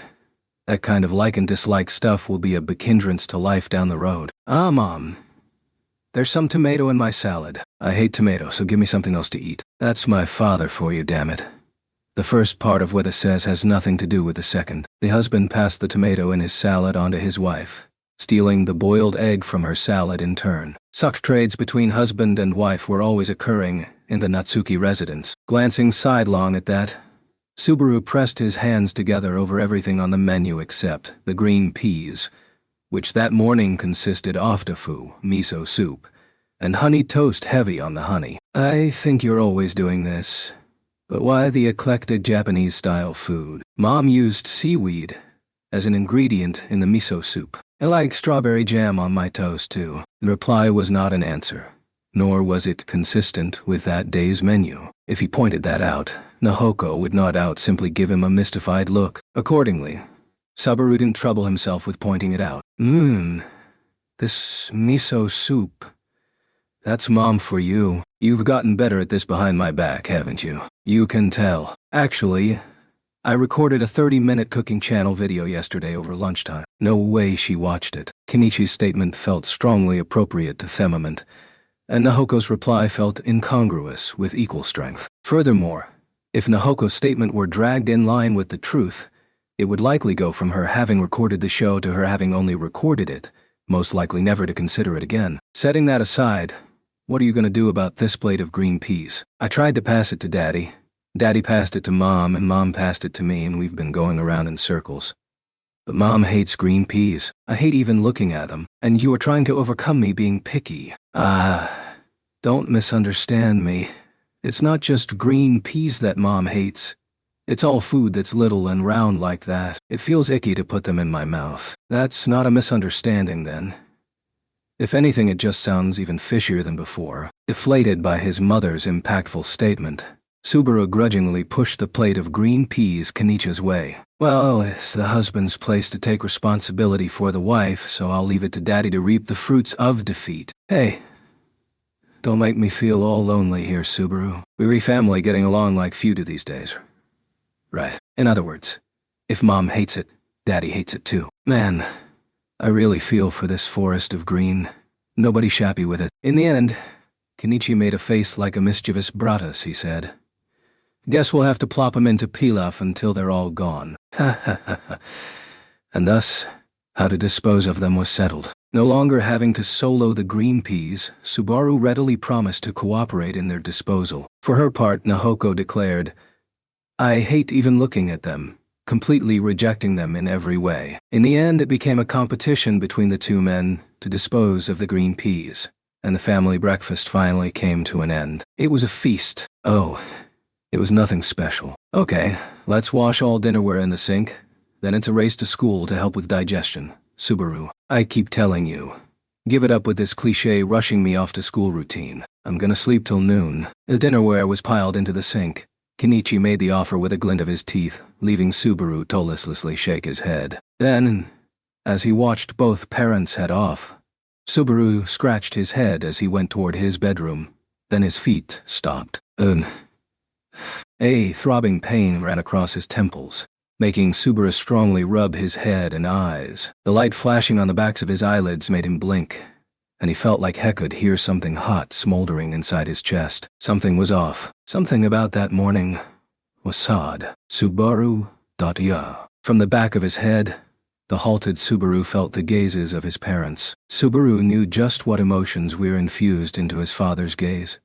That kind of like and dislike stuff will be a big hindrance to life down the road. Mom. There's some tomato in my salad. I hate tomato, so give me something else to eat." "That's my father for you, damn it. The first part of what it says has nothing to do with the second." The husband passed the tomato in his salad onto his wife, stealing the boiled egg from her salad in turn. Such trades between husband and wife were always occurring in the Natsuki residence. Glancing sidelong at that, Subaru pressed his hands together over everything on the menu except the green peas, which that morning consisted of tofu, miso soup, and honey toast heavy on the honey. "I think you're always doing this. But why the eclectic Japanese-style food? Mom used seaweed as an ingredient in the miso soup. I like strawberry jam on my toast too." The reply was not an answer, nor was it consistent with that day's menu. If he pointed that out, Nahoko would no doubt simply give him a mystified look. Accordingly, Subaru didn't trouble himself with pointing it out. This miso soup. That's Mom for you. You've gotten better at this behind my back, haven't you? You can tell. Actually, I recorded a 30-minute cooking channel video yesterday over lunchtime." No way she watched it. Kenichi's statement felt strongly appropriate to Themament, and Nahoko's reply felt incongruous with equal strength. Furthermore, if Nahoko's statement were dragged in line with the truth, it would likely go from her having recorded the show to her having only recorded it, most likely never to consider it again. Setting that aside, What are you gonna do about this plate of green peas? I tried to pass it to Daddy. Daddy passed it to Mom, and Mom passed it to me, and we've been going around in circles. But Mom hates green peas. I hate even looking at them, and you are trying to overcome me being picky. Don't misunderstand me. It's not just green peas that Mom hates. It's all food that's little and round like that. It feels icky to put them in my mouth. That's not a misunderstanding then. If anything, it just sounds even fishier than before. Deflated by his mother's impactful statement, Subaru grudgingly pushed the plate of green peas Kenichi's way. Well, it's the husband's place to take responsibility for the wife, so I'll leave it to Daddy to reap the fruits of defeat. Hey, don't make me feel all lonely here, Subaru. We're a family getting along like few do these days. Right. In other words, if Mom hates it, Daddy hates it too. Man, I really feel for this forest of green. Nobody's happy with it. In the end, Kenichi made a face like a mischievous Bratas, he said. Guess we'll have to plop 'em into pilaf until they're all gone. Ha ha ha ha. And thus, how to dispose of them was settled. No longer having to solo the green peas, Subaru readily promised to cooperate in their disposal. For her part, Nahoko declared, I hate even looking at them, completely rejecting them in every way. In the end, it became a competition between the two men to dispose of the green peas, and the family breakfast finally came to an end. It was a feast. Oh, it was nothing special. Okay, let's wash all dinnerware in the sink. Then it's a race to school to help with digestion. Subaru, I keep telling you. Give it up with this cliché rushing me off to school routine. I'm gonna sleep till noon. The dinnerware was piled into the sink. Kenichi made the offer with a glint of his teeth, leaving Subaru to listlessly shake his head. Then, as he watched both parents head off, Subaru scratched his head as he went toward his bedroom. Then his feet stopped. A throbbing pain ran across his temples, making Subaru strongly rub his head and eyes. The light flashing on the backs of his eyelids made him blink, and he felt like he could hear something hot smoldering inside his chest. Something was off. Something about that morning was odd. Subaru.ya. From the back of his head, the halted Subaru felt the gazes of his parents. Subaru knew just what emotions were infused into his father's gaze,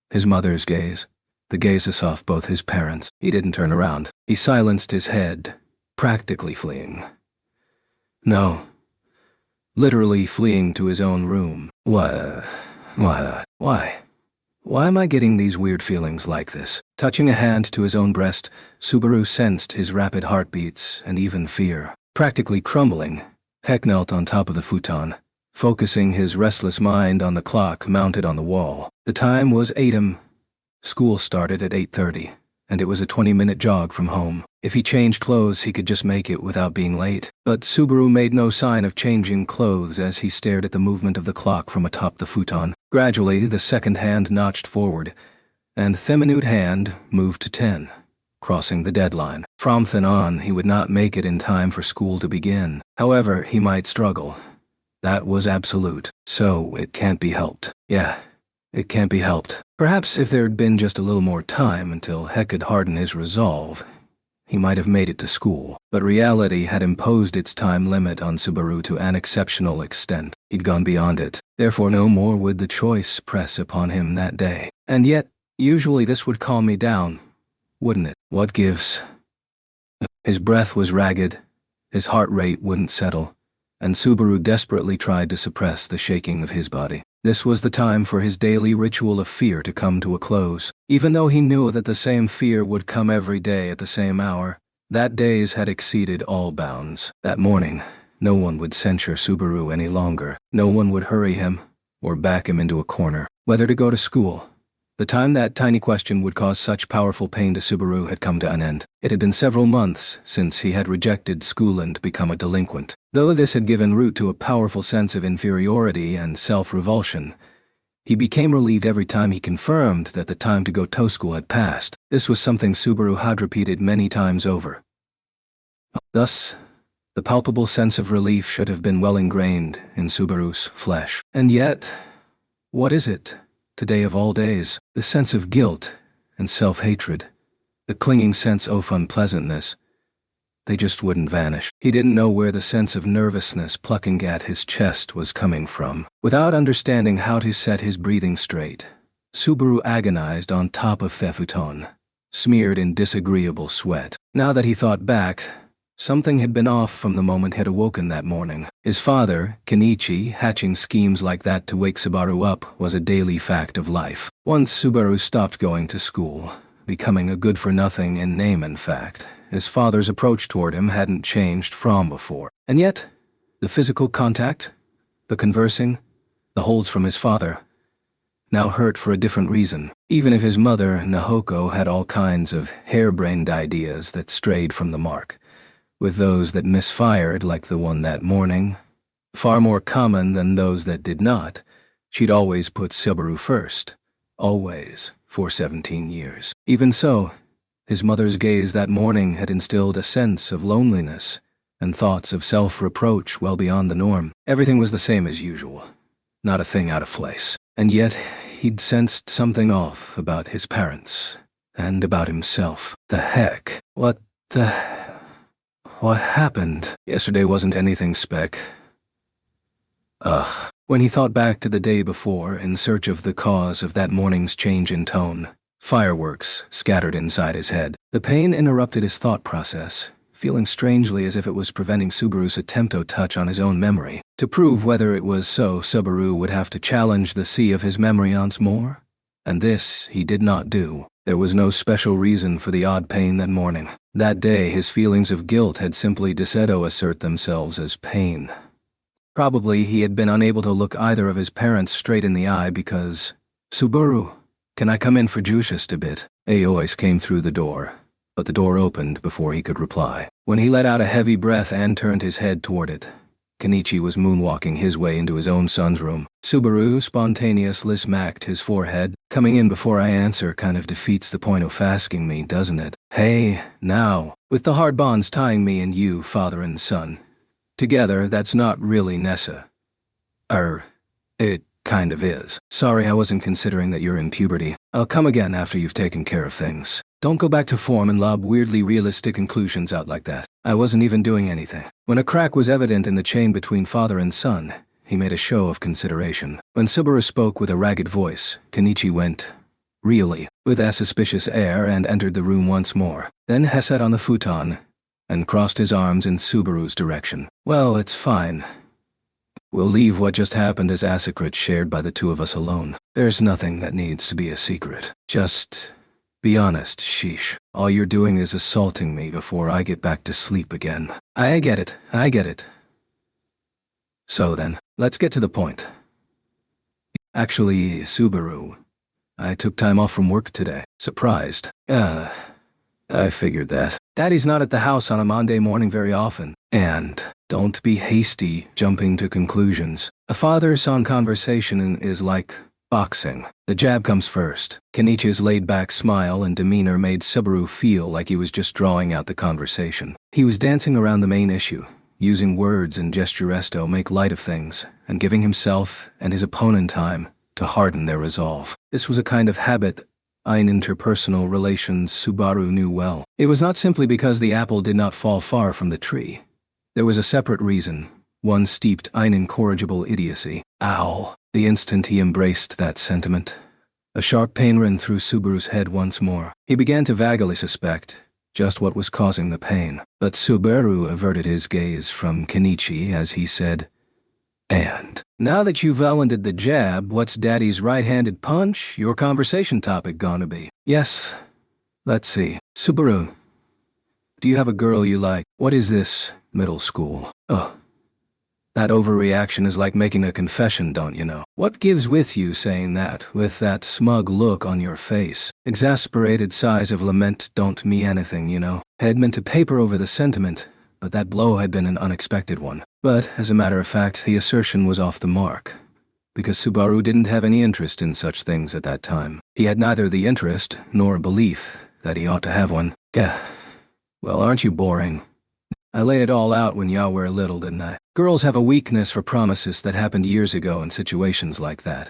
his mother's gaze, the gazes of both his parents. He didn't turn around. He silenced his head, practically fleeing. No. Literally fleeing to his own room. Why? Why am I getting these weird feelings like this? Touching a hand to his own breast, Subaru sensed his rapid heartbeats and even fear. Practically crumbling, Heck knelt on top of the futon, focusing his restless mind on the clock mounted on the wall. The time was 8 a.m. School started at 8:30, and it was a 20-minute jog from home. If he changed clothes, he could just make it without being late. But Subaru made no sign of changing clothes as he stared at the movement of the clock from atop the futon. Gradually, the second hand notched forward, and the minute hand moved to 10, crossing the deadline. From then on, he would not make it in time for school to begin. However, he might struggle. That was absolute. So, it can't be helped. Yeah. It can't be helped. Perhaps if there had been just a little more time until Heck could harden his resolve, he might have made it to school. But reality had imposed its time limit on Subaru to an exceptional extent. He'd gone beyond it. Therefore no more would the choice press upon him that day. And yet, usually this would calm me down, wouldn't it? What gives? His breath was ragged, his heart rate wouldn't settle, and Subaru desperately tried to suppress the shaking of his body. This was the time for his daily ritual of fear to come to a close. Even though he knew that the same fear would come every day at the same hour, that days had exceeded all bounds. That morning, no one would censure Subaru any longer. No one would hurry him or back him into a corner. Whether to go to school. The time that tiny question would cause such powerful pain to Subaru had come to an end. It had been several months since he had rejected school and become a delinquent. Though this had given root to a powerful sense of inferiority and self-revulsion, he became relieved every time he confirmed that the time to go to school had passed. This was something Subaru had repeated many times over. Thus, the palpable sense of relief should have been well ingrained in Subaru's flesh. And yet, what is it? Today of all days, the sense of guilt and self-hatred, the clinging sense of unpleasantness. They just wouldn't vanish. He didn't know where the sense of nervousness plucking at his chest was coming from. Without understanding how to set his breathing straight, Subaru agonized on top of the futon, smeared in disagreeable sweat. Now that he thought back, something had been off from the moment he had awoken that morning. His father, Kenichi, hatching schemes like that to wake Subaru up was a daily fact of life. Once Subaru stopped going to school, becoming a good-for-nothing in name and fact, his father's approach toward him hadn't changed from before. And yet, the physical contact, the conversing, the holds from his father, now hurt for a different reason. Even if his mother, Nahoko, had all kinds of harebrained ideas that strayed from the mark, with those that misfired like the one that morning, far more common than those that did not, she'd always put Subaru first. Always, for 17 years. Even so, his mother's gaze that morning had instilled a sense of loneliness and thoughts of self-reproach well beyond the norm. Everything was the same as usual, not a thing out of place. And yet, he'd sensed something off about his parents and about himself. The heck? What happened? Yesterday wasn't anything spec. Ugh. When he thought back to the day before in search of the cause of that morning's change in tone, fireworks scattered inside his head. The pain interrupted his thought process, feeling strangely as if it was preventing Subaru's attempt to touch on his own memory. To prove whether it was so, Subaru would have to challenge the sea of his memory once more. And this he did not do. There was no special reason for the odd pain that morning. That day, his feelings of guilt had simply decided to assert themselves as pain. Probably he had been unable to look either of his parents straight in the eye because, "Subaru, can I come in for just a bit?" A voice came through the door, but the door opened before he could reply. When he let out a heavy breath and turned his head toward it, Kenichi was moonwalking his way into his own son's room. Subaru spontaneously smacked his forehead. "Coming in before I answer kind of defeats the point of asking me, doesn't it? Hey, now, with the hard bonds tying me and you, father and son, together, that's not really Nessa. It kind of is. Sorry I wasn't considering that you're in puberty. I'll come again after you've taken care of things. Don't go back to form and lob weirdly realistic conclusions out like that. I wasn't even doing anything." When a crack was evident in the chain between father and son, he made a show of consideration. When Subaru spoke with a ragged voice, Kenichi went, "Really?" with a suspicious air and entered the room once more. Then he sat on the futon and crossed his arms in Subaru's direction. "Well, it's fine. We'll leave what just happened as a secret shared by the two of us alone. There's nothing that needs to be a secret. Just be honest, sheesh. All you're doing is assaulting me before I get back to sleep again." I get it. So then, let's get to the point. Actually, Subaru, I took time off from work today. Surprised. I figured that. Daddy's not at the house on a Monday morning very often. And don't be hasty jumping to conclusions. A father-son conversation is like boxing. The jab comes first. Kenichi's laid-back smile and demeanor made Subaru feel like he was just drawing out the conversation. He was dancing around the main issue, using words and gestures to make light of things, and giving himself and his opponent time to harden their resolve. This was a kind of habit in interpersonal relations Subaru knew well. It was not simply because the apple did not fall far from the tree. There was a separate reason, one steeped in incorrigible idiocy. Ow! The instant he embraced that sentiment, a sharp pain ran through Subaru's head once more. He began to vaguely suspect just what was causing the pain. But Subaru averted his gaze from Kenichi as he said, "And now that you've landed the jab, what's Daddy's right-handed punch? Your conversation topic gonna be?" "Yes. Let's see. Subaru, do you have a girl you like?" "What is this, middle school?" "Oh. That overreaction is like making a confession, don't you know?" "What gives with you saying that, with that smug look on your face?" Exasperated sighs of lament don't mean anything, you know. Had meant to paper over the sentiment, but that blow had been an unexpected one. But, as a matter of fact, the assertion was off the mark, because Subaru didn't have any interest in such things at that time. He had neither the interest nor a belief that he ought to have one. Gah. Well, aren't you boring? I laid it all out when y'all were little, didn't I? Girls have a weakness for promises that happened years ago in situations like that.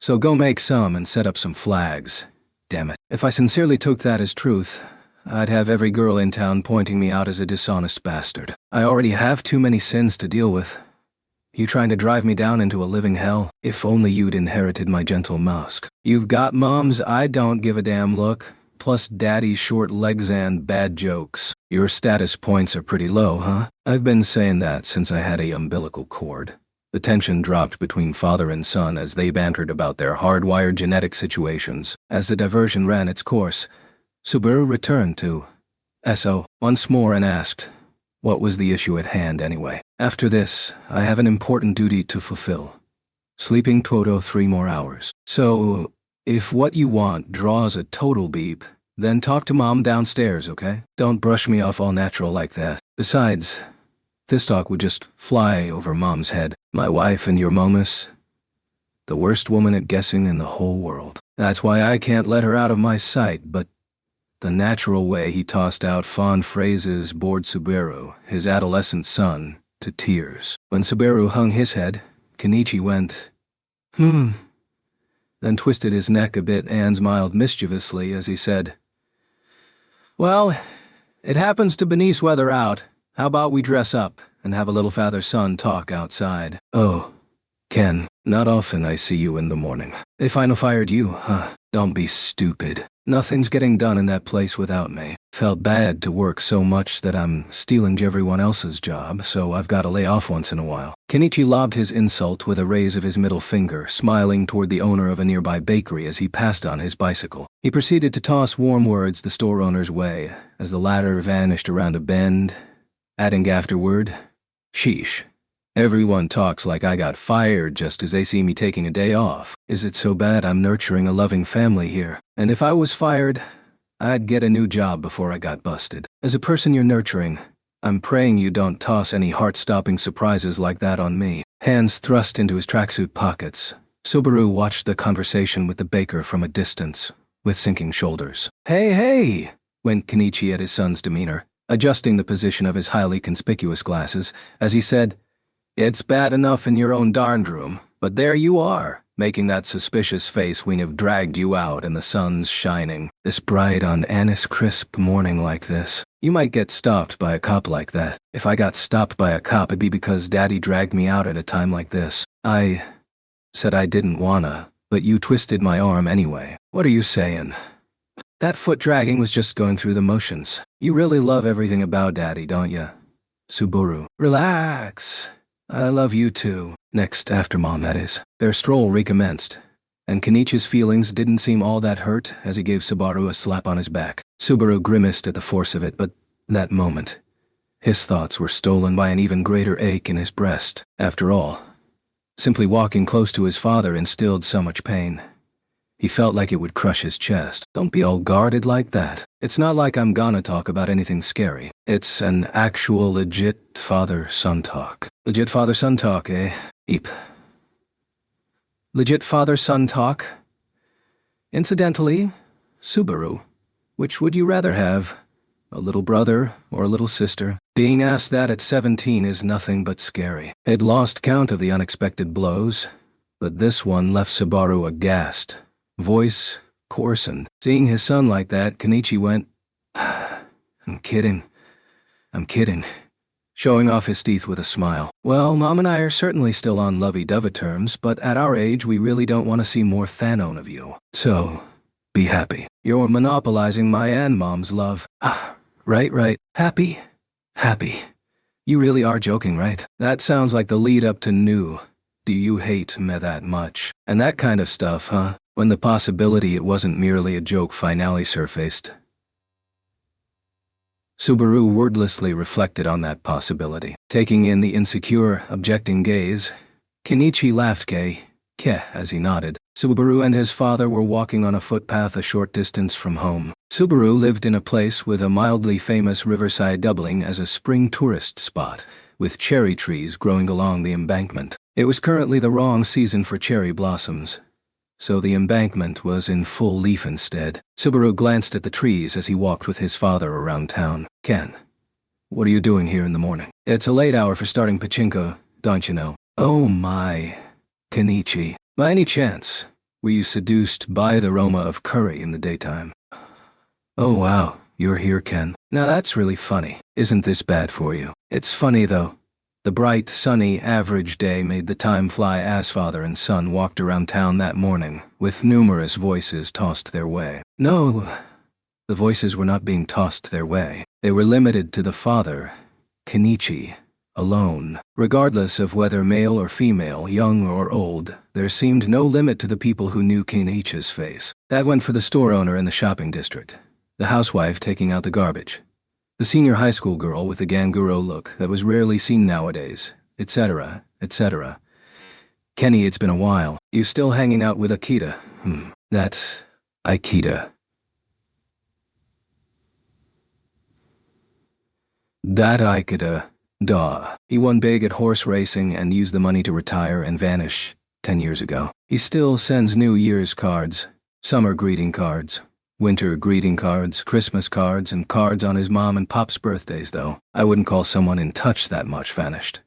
So go make some and set up some flags. Damn it. If I sincerely took that as truth, I'd have every girl in town pointing me out as a dishonest bastard. I already have too many sins to deal with. You trying to drive me down into a living hell? If only you'd inherited my gentle musk. You've got mom's I don't give a damn look, plus daddy's short legs and bad jokes. Your status points are pretty low, huh? I've been saying that since I had a umbilical cord. The tension dropped between father and son as they bantered about their hardwired genetic situations. As the diversion ran its course, Subaru returned to SO once more and asked, what was the issue at hand anyway? After this, I have an important duty to fulfill. Sleeping Toto 3 more hours. So, if what you want draws a total beep, then talk to mom downstairs, okay? Don't brush me off all natural like that. Besides, this talk would just fly over mom's head. My wife and your momus, the worst woman at guessing in the whole world. That's why I can't let her out of my sight, but the natural way he tossed out fond phrases bored Subaru, his adolescent son, to tears. When Subaru hung his head, Kenichi went, then twisted his neck a bit and smiled mischievously as he said, well, it happens to Benice weather out. How about we dress up and have a little father-son talk outside? Oh, Ken, not often I see you in the morning. They final fired you, huh? Don't be stupid. Nothing's getting done in that place without me. Felt bad to work so much that I'm stealing everyone else's job, so I've got to lay off once in a while. Kenichi lobbed his insult with a raise of his middle finger, smiling toward the owner of a nearby bakery as he passed on his bicycle. He proceeded to toss warm words the store owner's way, as the latter vanished around a bend, adding afterward, sheesh. Everyone talks like I got fired just as they see me taking a day off. Is it so bad I'm nurturing a loving family here? And if I was fired, I'd get a new job before I got busted. As a person you're nurturing, I'm praying you don't toss any heart-stopping surprises like that on me. Hands thrust into his tracksuit pockets, Subaru watched the conversation with the baker from a distance, with sinking shoulders. Hey, went Kenichi at his son's demeanor, adjusting the position of his highly conspicuous glasses, as he said, it's bad enough in your own darned room, but there you are, making that suspicious face when you've dragged you out and the sun's shining. This bright on anise crisp morning like this. You might get stopped by a cop like that. If I got stopped by a cop, it'd be because Daddy dragged me out at a time like this. I said I didn't wanna, but you twisted my arm anyway. What are you saying? That foot dragging was just going through the motions. You really love everything about Daddy, don't you? Subaru. Relax. I love you too. Next, after Mom, that is. Their stroll recommenced, and Kenichi's feelings didn't seem all that hurt as he gave Subaru a slap on his back. Subaru grimaced at the force of it, but that moment, his thoughts were stolen by an even greater ache in his breast. After all, simply walking close to his father instilled so much pain. He felt like it would crush his chest. Don't be all guarded like that. It's not like I'm gonna talk about anything scary. It's an actual legit father-son talk. Legit father-son talk, eh? Eep. Legit father-son talk? Incidentally, Subaru, which would you rather have? A little brother or a little sister? Being asked that at 17 is nothing but scary. He'd lost count of the unexpected blows, but this one left Subaru aghast. Voice coarsened. Seeing his son like that, Kenichi went, I'm kidding, showing off his teeth with a smile. Well, Mom and I are certainly still on lovey-dovey terms, but at our age we really don't want to see more Thanon of you. So, be happy. You're monopolizing my and Mom's love. Right. Happy. You really are joking, right? That sounds like the lead-up to new. Do you hate me that much? And that kind of stuff, huh? When the possibility it wasn't merely a joke finally surfaced. Subaru wordlessly reflected on that possibility. Taking in the insecure, objecting gaze, Kenichi laughed keh, as he nodded. Subaru and his father were walking on a footpath a short distance from home. Subaru lived in a place with a mildly famous riverside doubling as a spring tourist spot, with cherry trees growing along the embankment. It was currently the wrong season for cherry blossoms, so the embankment was in full leaf instead. Subaru glanced at the trees as he walked with his father around town. Ken, what are you doing here in the morning? It's a late hour for starting pachinko, don't you know? Oh my, Kenichi. By any chance, were you seduced by the aroma of curry in the daytime? Oh wow, you're here, Ken. Now that's really funny. Isn't this bad for you? It's funny though. The bright, sunny, average day made the time fly as father and son walked around town that morning, with numerous voices tossed their way. No, the voices were not being tossed their way. They were limited to the father, Kenichi, alone. Regardless of whether male or female, young or old, there seemed no limit to the people who knew Kenichi's face. That went for the store owner in the shopping district, the housewife taking out the garbage, the senior high school girl with the Ganguro look that was rarely seen nowadays, etc., etc. Kenny, it's been a while. You still hanging out with Akita? That's Akita. That Akita. Duh. He won big at horse racing and used the money to retire and vanish 10 years ago. He still sends New Year's cards, summer greeting cards, winter greeting cards, Christmas cards, and cards on his mom and pop's birthdays, though. I wouldn't call someone in touch that much vanished.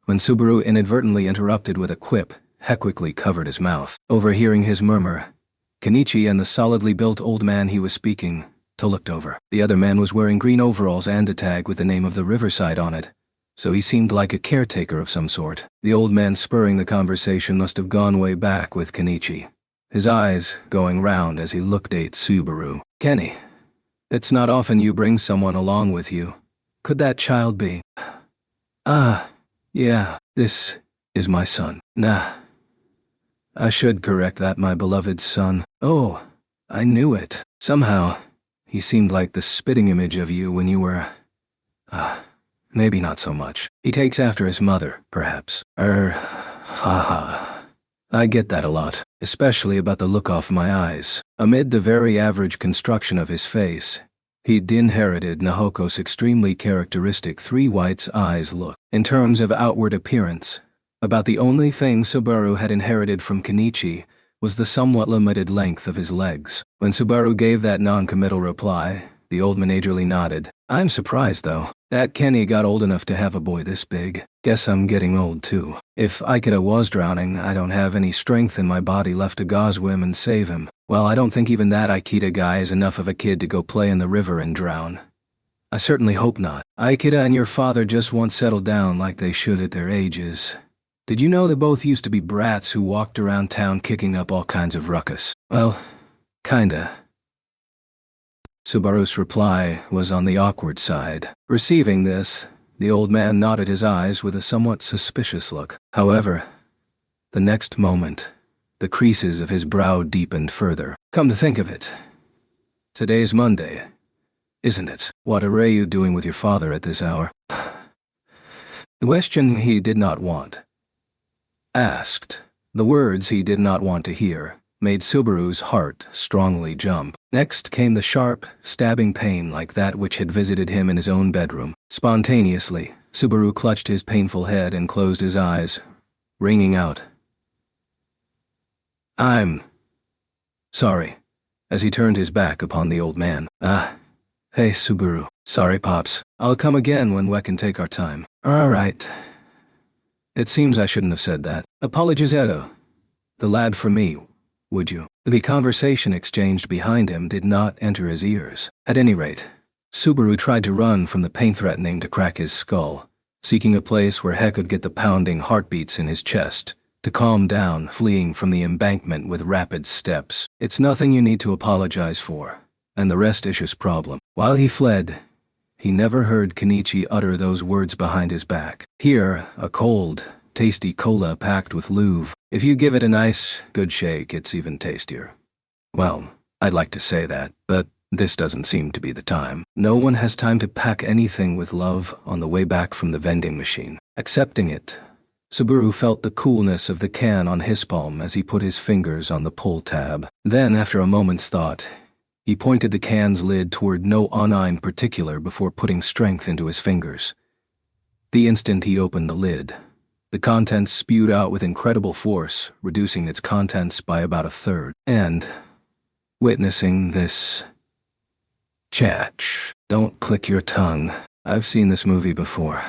When Subaru inadvertently interrupted with a quip, he quickly covered his mouth. Overhearing his murmur, Kenichi and the solidly built old man he was speaking to looked over. The other man was wearing green overalls and a tag with the name of the Riverside on it, so he seemed like a caretaker of some sort. The old man spurring the conversation must have gone way back with Kenichi, his eyes going round as he looked at Subaru. Kenny, it's not often you bring someone along with you. Could that child be? Yeah, this is my son. Nah. I should correct that, my beloved son. Oh, I knew it. Somehow, he seemed like the spitting image of you when you were... maybe not so much. He takes after his mother, perhaps. Haha. I get that a lot, especially about the look off my eyes. Amid the very average construction of his face, he'd inherited Nahoko's extremely characteristic three whites eyes look. In terms of outward appearance, about the only thing Subaru had inherited from Kenichi was the somewhat limited length of his legs. When Subaru gave that non-committal reply, the old man eagerly nodded. I'm surprised, though, that Kenny got old enough to have a boy this big. Guess I'm getting old, too. If Aikida was drowning, I don't have any strength in my body left to goswim and save him. Well, I don't think even that Aikida guy is enough of a kid to go play in the river and drown. I certainly hope not. Aikida and your father just won't settle down like they should at their ages. Did you know they both used to be brats who walked around town kicking up all kinds of ruckus? Well, kinda. Subaru's reply was on the awkward side. Receiving this, the old man nodded his eyes with a somewhat suspicious look. However, the next moment, the creases of his brow deepened further. Come to think of it, today's Monday, isn't it? What are you doing with your father at this hour? The question he did not want asked. The words he did not want to hear made Subaru's heart strongly jump. Next came the sharp, stabbing pain like that which had visited him in his own bedroom. Spontaneously, Subaru clutched his painful head and closed his eyes, wringing out, I'm sorry, as he turned his back upon the old man. Hey Subaru. Sorry, Pops. I'll come again when we can take our time. Alright. It seems I shouldn't have said that. Apologizero. The lad for me, would you? The conversation exchanged behind him did not enter his ears. At any rate, Subaru tried to run from the pain threatening to crack his skull, seeking a place where he could get the pounding heartbeats in his chest to calm down, fleeing from the embankment with rapid steps. It's nothing you need to apologize for, and the rest is his problem. While he fled, he never heard Kenichi utter those words behind his back. Here, a cold, tasty cola packed with lube. If you give it a nice, good shake, it's even tastier. Well, I'd like to say that, but this doesn't seem to be the time. No one has time to pack anything with love on the way back from the vending machine. Accepting it, Subaru felt the coolness of the can on his palm as he put his fingers on the pull tab. Then, after a moment's thought, he pointed the can's lid toward no one in particular before putting strength into his fingers. The instant he opened the lid, the contents spewed out with incredible force, reducing its contents by about a third. And, witnessing this... Chatch. Don't click your tongue. I've seen this movie before.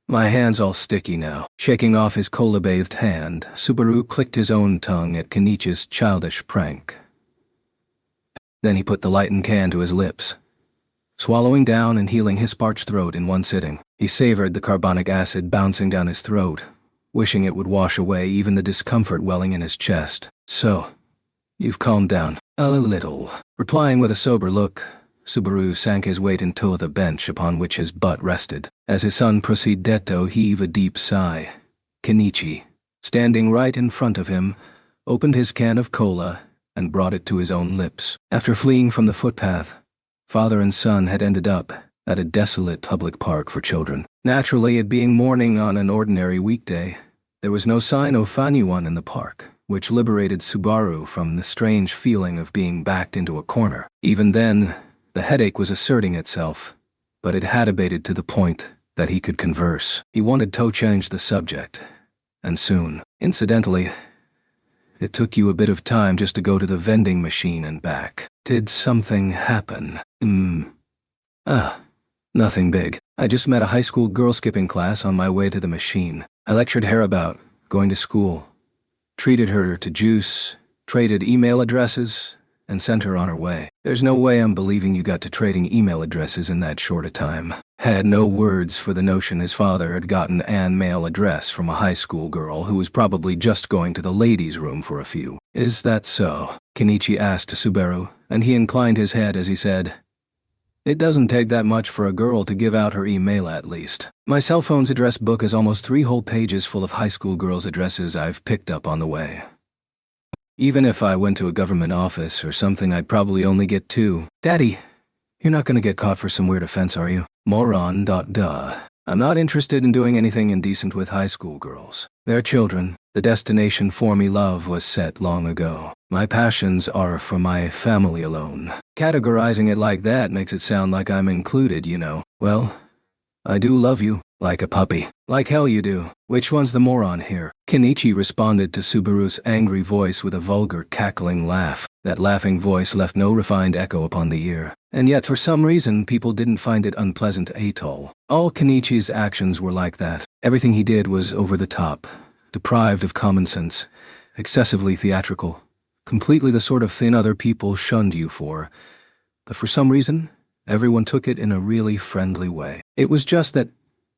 My hand's all sticky now. Shaking off his cola-bathed hand, Subaru clicked his own tongue at Kenichi's childish prank. Then he put the lightened can to his lips, swallowing down and healing his parched throat in one sitting. He savored the carbonic acid bouncing down his throat, wishing it would wash away even the discomfort welling in his chest. "So, you've calmed down a little." Replying with a sober look, Subaru sank his weight into the bench upon which his butt rested. As his son proceeded to heave a deep sigh, Kenichi, standing right in front of him, opened his can of cola and brought it to his own lips. After fleeing from the footpath, father and son had ended up at a desolate public park for children. Naturally, it being morning on an ordinary weekday, there was no sign of anyone in the park, which liberated Subaru from the strange feeling of being backed into a corner. Even then, the headache was asserting itself, but it had abated to the point that he could converse. He wanted to change the subject, and soon. Incidentally, it took you a bit of time just to go to the vending machine and back. Did something happen? Nothing big. I just met a high school girl skipping class on my way to the machine. I lectured her about going to school, treated her to juice, traded email addresses, and sent her on her way. There's no way I'm believing you got to trading email addresses in that short a time. Had no words for the notion his father had gotten an mail address from a high school girl who was probably just going to the ladies' room for a few. "Is that so?" Kenichi asked Subaru, and he inclined his head as he said, "It doesn't take that much for a girl to give out her email at least. My cell phone's address book is almost 3 whole pages full of high school girls' addresses I've picked up on the way. Even if I went to a government office or something, I'd probably only get 2. Daddy, you're not gonna get caught for some weird offense, are you? Moron. I'm not interested in doing anything indecent with high school girls. They're children. The destination for me love was set long ago. My passions are for my family alone." Categorizing it like that makes it sound like I'm included, you know. Well, I do love you, like a puppy. Like hell you do. Which one's the moron here? Kenichi responded to Subaru's angry voice with a vulgar, cackling laugh. That laughing voice left no refined echo upon the ear, and yet for some reason people didn't find it unpleasant at all. All Kenichi's actions were like that. Everything he did was over the top, deprived of common sense, excessively theatrical, completely the sort of thing other people shunned you for. But for some reason, everyone took it in a really friendly way. It was just that,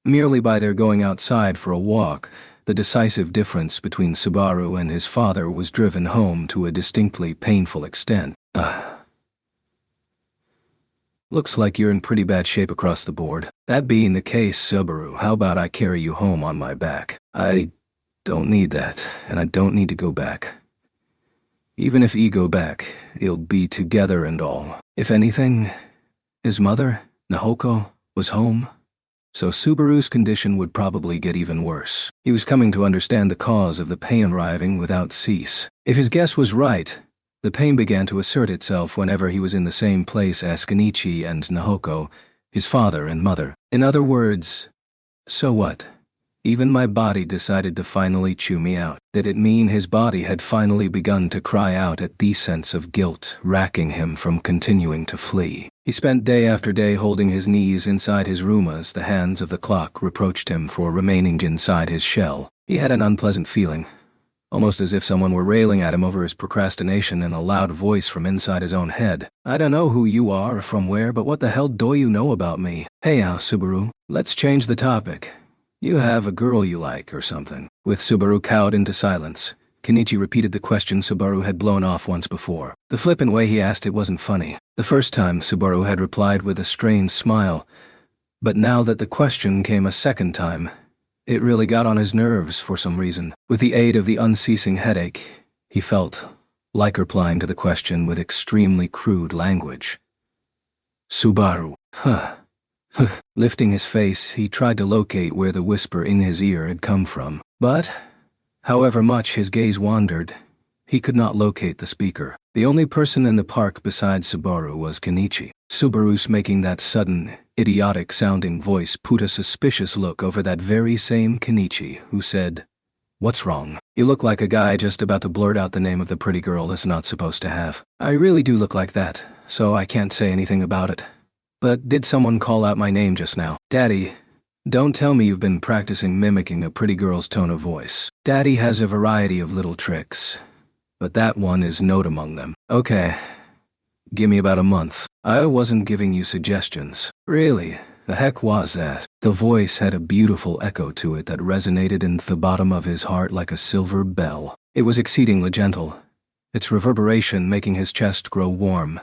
merely by their going outside for a walk, the decisive difference between Subaru and his father was driven home to a distinctly painful extent. Looks like you're in pretty bad shape across the board. That being the case, Subaru, how about I carry you home on my back? I don't need that, and I don't need to go back. Even if you go back, you'll be together and all. If anything, his mother, Nahoko, was home, so Subaru's condition would probably get even worse. He was coming to understand the cause of the pain arriving without cease. If his guess was right, the pain began to assert itself whenever he was in the same place as Kenichi and Nahoko, his father and mother. In other words, so what? Even my body decided to finally chew me out. Did it mean his body had finally begun to cry out at the sense of guilt racking him from continuing to flee? He spent day after day holding his knees inside his room as the hands of the clock reproached him for remaining inside his shell. He had an unpleasant feeling, almost as if someone were railing at him over his procrastination in a loud voice from inside his own head. "I don't know who you are or from where, but what the hell do you know about me? Hey now, Subaru, let's change the topic. You have a girl you like or something?" With Subaru cowed into silence, Kenichi repeated the question Subaru had blown off once before. The flippant way he asked it wasn't funny. The first time, Subaru had replied with a strained smile, but now that the question came a second time, it really got on his nerves for some reason. With the aid of the unceasing headache, he felt like replying to the question with extremely crude language. "Subaru, Lifting his face, he tried to locate where the whisper in his ear had come from. But, however much his gaze wandered, he could not locate the speaker. The only person in the park besides Subaru was Kenichi. Subaru's making that sudden, idiotic-sounding voice put a suspicious look over that very same Kenichi, who said, "What's wrong? You look like a guy just about to blurt out the name of the pretty girl that's not supposed to have." "I really do look like that, so I can't say anything about it. But did someone call out my name just now?" "Daddy, don't tell me you've been practicing mimicking a pretty girl's tone of voice." "Daddy has a variety of little tricks, but that one is note among them." "Okay, Give me about a month. I wasn't giving you suggestions. Really, the heck was that? The voice had a beautiful echo to it that resonated in the bottom of his heart like a silver bell. It was exceedingly gentle, its reverberation making his chest grow warm,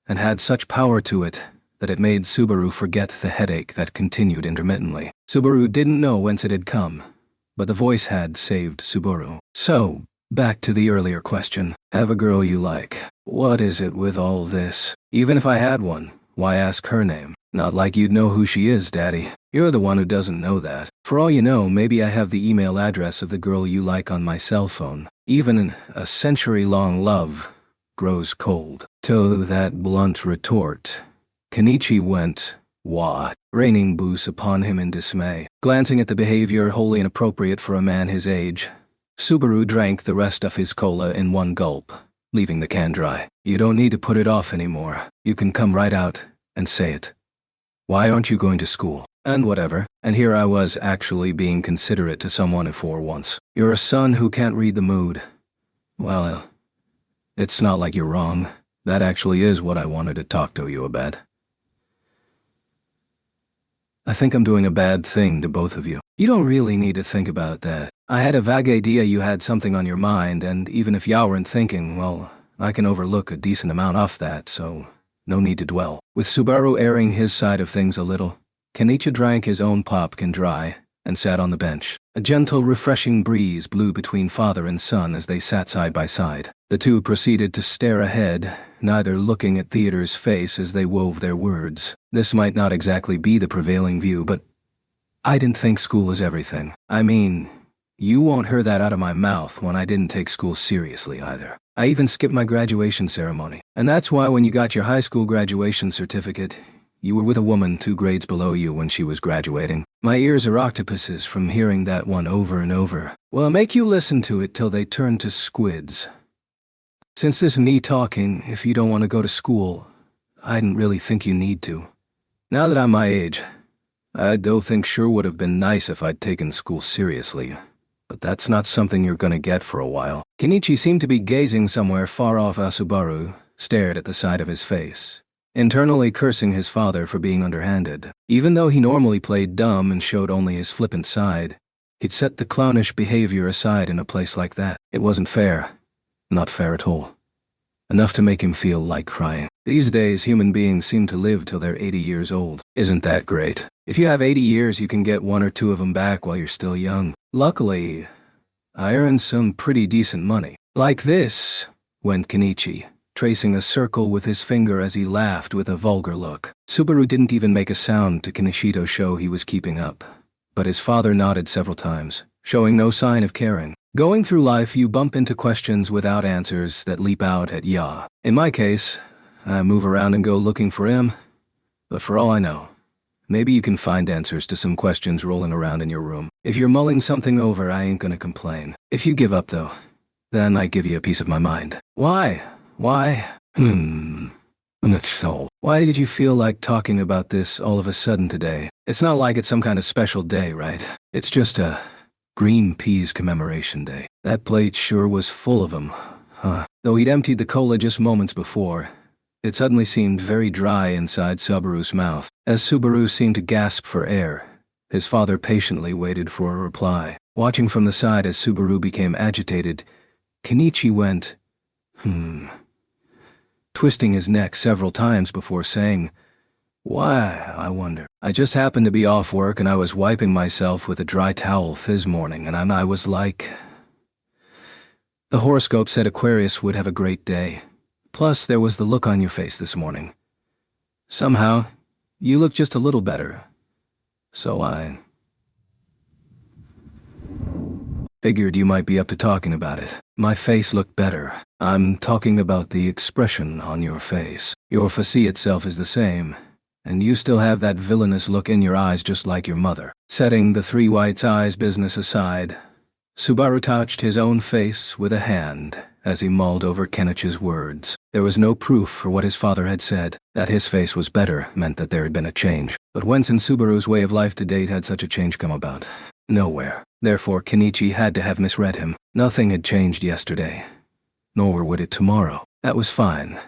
and had such power to it that it made Subaru forget the headache that continued intermittently. Subaru didn't know whence it had come, but the voice had saved Subaru. So, back to the earlier question. Have a girl you like. What is it with all this? Even if I had one, why ask her name? Not like you'd know who she is, Daddy. You're the one who doesn't know that. For all you know, maybe I have the email address of the girl you like on my cell phone. Even a century-long love grows cold. To that blunt retort, Kenichi went, "What?" raining booze upon him in dismay. Glancing at the behavior wholly inappropriate for a man his age, Subaru drank the rest of his cola in one gulp, leaving the can dry. You don't need to put it off anymore. You can come right out and say it. Why aren't you going to school? And whatever. And here I was actually being considerate to someone for once. You're a son who can't read the mood. Well, it's not like you're wrong. That actually is what I wanted to talk to you about. I think I'm doing a bad thing to both of you. You don't really need to think about that. I had a vague idea you had something on your mind, and even if you weren't thinking, well, I can overlook a decent amount off that, so no need to dwell. With Subaru airing his side of things a little, Kenichi drank his own popkin dry and sat on the bench. A gentle, refreshing breeze blew between father and son as they sat side by side. The two proceeded to stare ahead, neither looking at Theodore's face as they wove their words. This might not exactly be the prevailing view, but I didn't think school is everything. I mean, you won't hear that out of my mouth when I didn't take school seriously either. I even skipped my graduation ceremony. And that's why when you got your high school graduation certificate, you were with a woman 2 grades below you when she was graduating. My ears are octopuses from hearing that one over and over. Well, I'll make you listen to it till they turn to squids. Since this is me talking, if you don't want to go to school, I didn't really think you need to. Now that I'm my age, I do think sure would have been nice if I'd taken school seriously. But that's not something you're gonna get for a while. Kenichi seemed to be gazing somewhere far off as Subaru stared at the side of his face, internally cursing his father for being underhanded. Even though he normally played dumb and showed only his flippant side, he'd set the clownish behavior aside in a place like that. It wasn't fair. Not fair at all. Enough to make him feel like crying. These days, human beings seem to live till they're 80 years old. Isn't that great? If you have 80 years, you can get 1 or 2 of them back while you're still young. Luckily, I earned some pretty decent money. Like this, went Kenichi, tracing a circle with his finger as he laughed with a vulgar look. Subaru didn't even make a sound to Kenichi to show he was keeping up, but his father nodded several times, showing no sign of caring. Going through life, you bump into questions without answers that leap out at ya. In my case, I move around and go looking for him, but for all I know, maybe you can find answers to some questions rolling around in your room. If you're mulling something over, I ain't gonna complain. If you give up though, then I give you a piece of my mind. Why? So, why did you feel like talking about this all of a sudden today? It's not like it's some kind of special day, right? It's just a green peas commemoration day. That plate sure was full of them, huh? Though he'd emptied the cola just moments before, it suddenly seemed very dry inside Subaru's mouth. As Subaru seemed to gasp for air, his father patiently waited for a reply. Watching from the side as Subaru became agitated, Kenichi went, twisting his neck several times before saying, "Why, I wonder. I just happened to be off work and I was wiping myself with a dry towel this morning and I was like..." The horoscope said Aquarius would have a great day. Plus, there was the look on your face this morning. Somehow, you look just a little better. So I figured you might be up to talking about it. My face looked better. I'm talking about the expression on your face. Your facade itself is the same, and you still have that villainous look in your eyes just like your mother. Setting the 3 whites eyes business aside, Subaru touched his own face with a hand as he mulled over Kenichi's words. There was no proof for what his father had said. That his face was better meant that there had been a change. But whence in Subaru's way of life to date had such a change come about? Nowhere. Therefore, Kenichi had to have misread him. Nothing had changed yesterday, nor would it tomorrow. That was fine.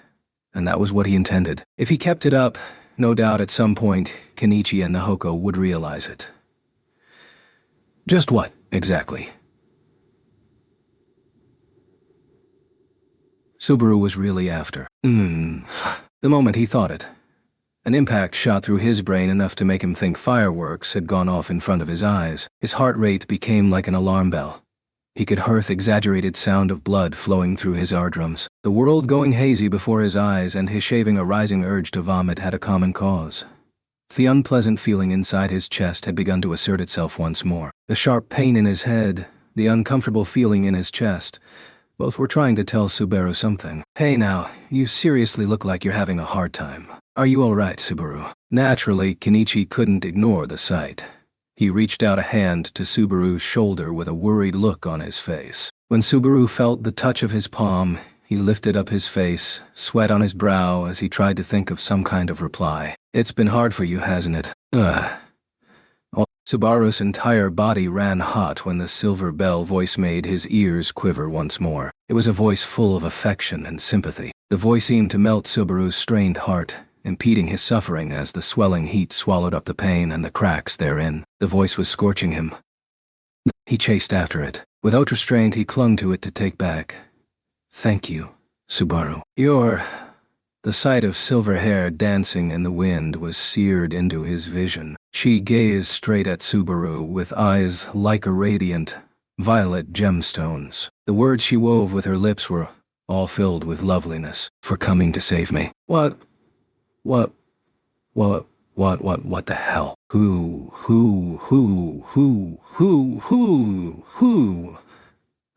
and that was what he intended. If he kept it up, no doubt at some point, Kenichi and Nahoko would realize it. Just what, exactly? Subaru was really after. The moment he thought it, an impact shot through his brain enough to make him think fireworks had gone off in front of his eyes. His heart rate became like an alarm bell. He could hear the exaggerated sound of blood flowing through his eardrums, the world going hazy before his eyes, and his shaving a rising urge to vomit had a common cause. The unpleasant feeling inside his chest had begun to assert itself once more. The sharp pain in his head, the uncomfortable feeling in his chest, both were trying to tell Subaru something. Hey now, you seriously look like you're having a hard time. Are you alright, Subaru? Naturally, Kenichi couldn't ignore the sight. He reached out a hand to Subaru's shoulder with a worried look on his face. When Subaru felt the touch of his palm, he lifted up his face, sweat on his brow as he tried to think of some kind of reply. It's been hard for you, hasn't it? Subaru's entire body ran hot when the silver bell voice made his ears quiver once more. It was a voice full of affection and sympathy. The voice seemed to melt Subaru's strained heart, impeding his suffering as the swelling heat swallowed up the pain and the cracks therein. The voice was scorching him. He chased after it. Without restraint, he clung to it to take back. Thank you, Subaru. The sight of silver hair dancing in the wind was seared into his vision. She gazed straight at Subaru with eyes like a radiant, violet gemstones. The words she wove with her lips were all filled with loveliness. For coming to save me. What the hell? Who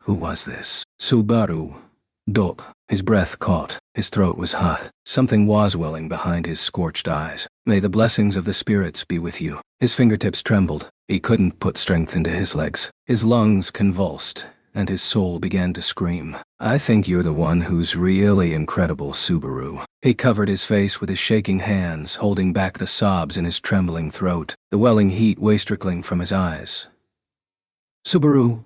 was this? Subaru. Dope. His breath caught. His throat was hot. Something was welling behind his scorched eyes. May the blessings of the spirits be with you. His fingertips trembled. He couldn't put strength into his legs. His lungs convulsed, and his soul began to scream. I think you're the one who's really incredible, Subaru. He covered his face with his shaking hands, holding back the sobs in his trembling throat, the welling heat trickling from his eyes. Subaru,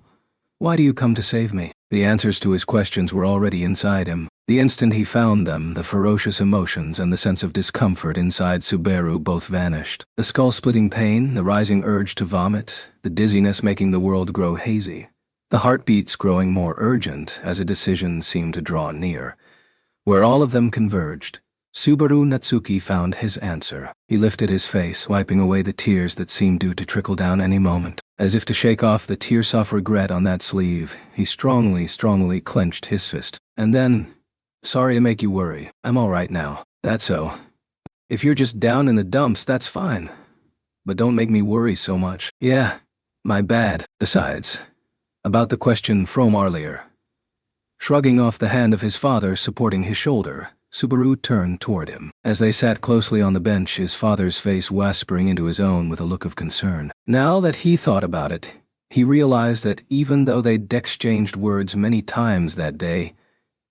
why do you come to save me? The answers to his questions were already inside him. The instant he found them, the ferocious emotions and the sense of discomfort inside Subaru both vanished. The skull-splitting pain, the rising urge to vomit, the dizziness making the world grow hazy. The heartbeats growing more urgent as a decision seemed to draw near. Where all of them converged, Subaru Natsuki found his answer. He lifted his face, wiping away the tears that seemed due to trickle down any moment. As if to shake off the tears of regret on that sleeve, he strongly clenched his fist. And then, sorry to make you worry, I'm alright now. That's so. If you're just down in the dumps, that's fine. But don't make me worry so much. Yeah, my bad. Besides, about the question from earlier. Shrugging off the hand of his father supporting his shoulder, Subaru turned toward him. As they sat closely on the bench, his father's face whispering into his own with a look of concern. Now that he thought about it, he realized that even though they'd exchanged words many times that day,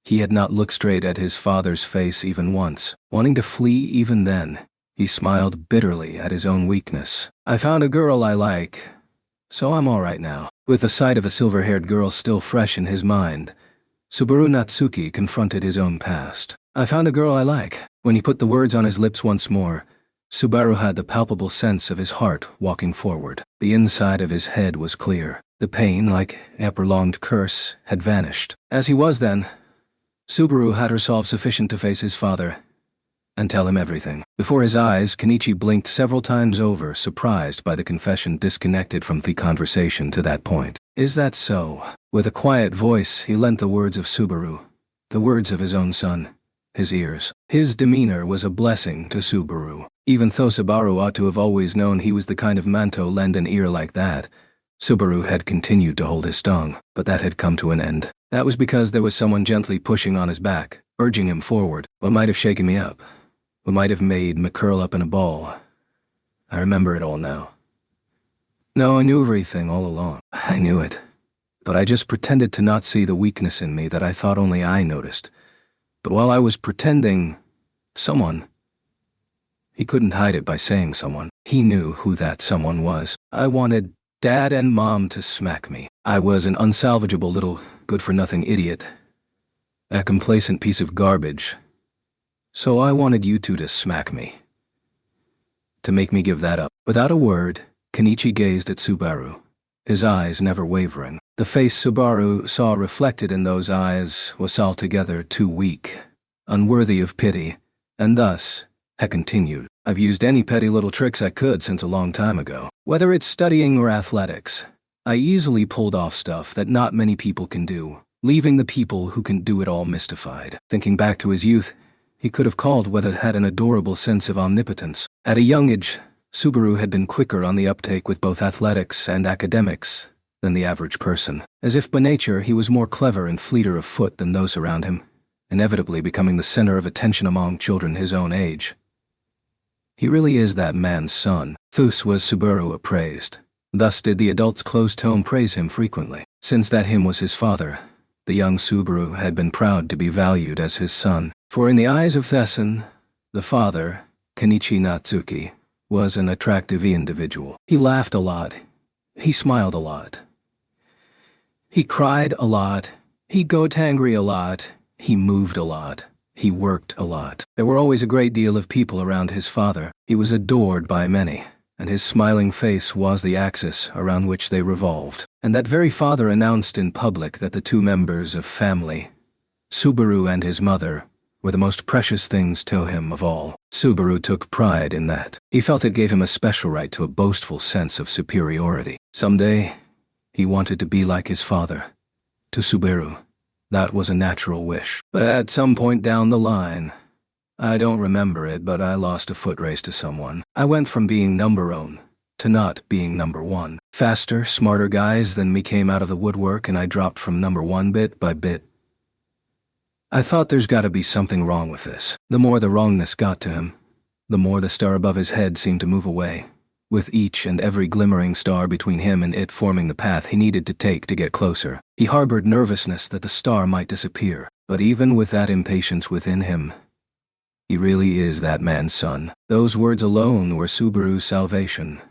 he had not looked straight at his father's face even once. Wanting to flee even then, he smiled bitterly at his own weakness. I found a girl I like, so I'm alright now. With the sight of a silver-haired girl still fresh in his mind, Subaru Natsuki confronted his own past. I found a girl I like. When he put the words on his lips once more, Subaru had the palpable sense of his heart walking forward. The inside of his head was clear. The pain, like a prolonged curse, had vanished. As he was then, Subaru had resolve sufficient to face his father and tell him everything. Before his eyes, Kenichi blinked several times over, surprised by the confession disconnected from the conversation to that point. Is that so? With a quiet voice, he lent the words of Subaru, the words of his own son, his ears. His demeanor was a blessing to Subaru. Even though Subaru ought to have always known he was the kind of man to lend an ear like that, Subaru had continued to hold his tongue, but that had come to an end. That was because there was someone gently pushing on his back, urging him forward. What might have shaken me up? What might have made me curl up in a ball? I remember it all now. No, I knew everything all along. I knew it. But I just pretended to not see the weakness in me that I thought only I noticed. But while I was pretending, someone... He couldn't hide it by saying someone. He knew who that someone was. I wanted Dad and Mom to smack me. I was an unsalvageable little good-for-nothing idiot. A complacent piece of garbage. So I wanted you two to smack me. To make me give that up. Without a word, Kenichi gazed at Subaru, his eyes never wavering. The face Subaru saw reflected in those eyes was altogether too weak, unworthy of pity, and thus, he continued, I've used any petty little tricks I could since a long time ago. Whether it's studying or athletics, I easily pulled off stuff that not many people can do, leaving the people who can do it all mystified. Thinking back to his youth, he could have called what had an adorable sense of omnipotence. At a young age, Subaru had been quicker on the uptake with both athletics and academics than the average person. As if by nature he was more clever and fleeter of foot than those around him, inevitably becoming the center of attention among children his own age. He really is that man's son. Thus was Subaru appraised. Thus did the adult's closed tone praise him frequently. Since that him was his father, the young Subaru had been proud to be valued as his son. For in the eyes of Thesson, the father, Kenichi Natsuki, was an attractive individual. He laughed a lot. He smiled a lot. He cried a lot. He got angry a lot. He moved a lot. He worked a lot. There were always a great deal of people around his father. He was adored by many, and his smiling face was the axis around which they revolved. And that very father announced in public that the two members of family, Subaru and his mother, were the most precious things to him of all. Subaru took pride in that. He felt it gave him a special right to a boastful sense of superiority. Someday, he wanted to be like his father. To Subaru, that was a natural wish. But at some point down the line, I don't remember it, but I lost a foot race to someone. I went from being number one to not being number one. Faster, smarter guys than me came out of the woodwork and I dropped from number one bit by bit. I thought there's gotta be something wrong with this. The more the wrongness got to him, the more the star above his head seemed to move away, with each and every glimmering star between him and it forming the path he needed to take to get closer. He harbored nervousness that the star might disappear, but even with that impatience within him, he really is that man's son. Those words alone were Subaru's salvation,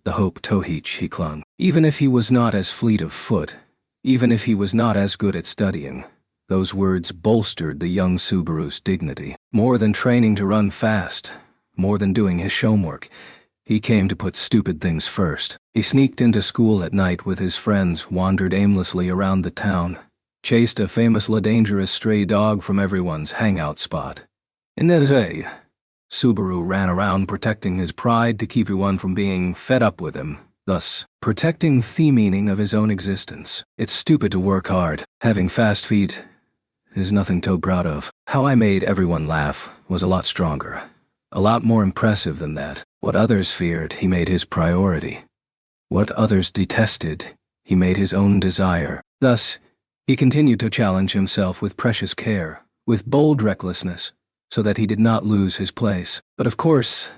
the hope to which he clung. Even if he was not as fleet of foot, even if he was not as good at studying, those words bolstered the young Subaru's dignity. More than training to run fast, more than doing his homework, he came to put stupid things first. He sneaked into school at night with his friends, wandered aimlessly around the town, chased a famously dangerous stray dog from everyone's hangout spot. In that way, Subaru ran around protecting his pride to keep everyone from being fed up with him, thus protecting the meaning of his own existence. It's stupid to work hard. Having fast feet is nothing to proud of. How I made everyone laugh was a lot stronger, a lot more impressive than that. What others feared, he made his priority. What others detested, he made his own desire. Thus, he continued to challenge himself with precious care, with bold recklessness, so that he did not lose his place. But of course,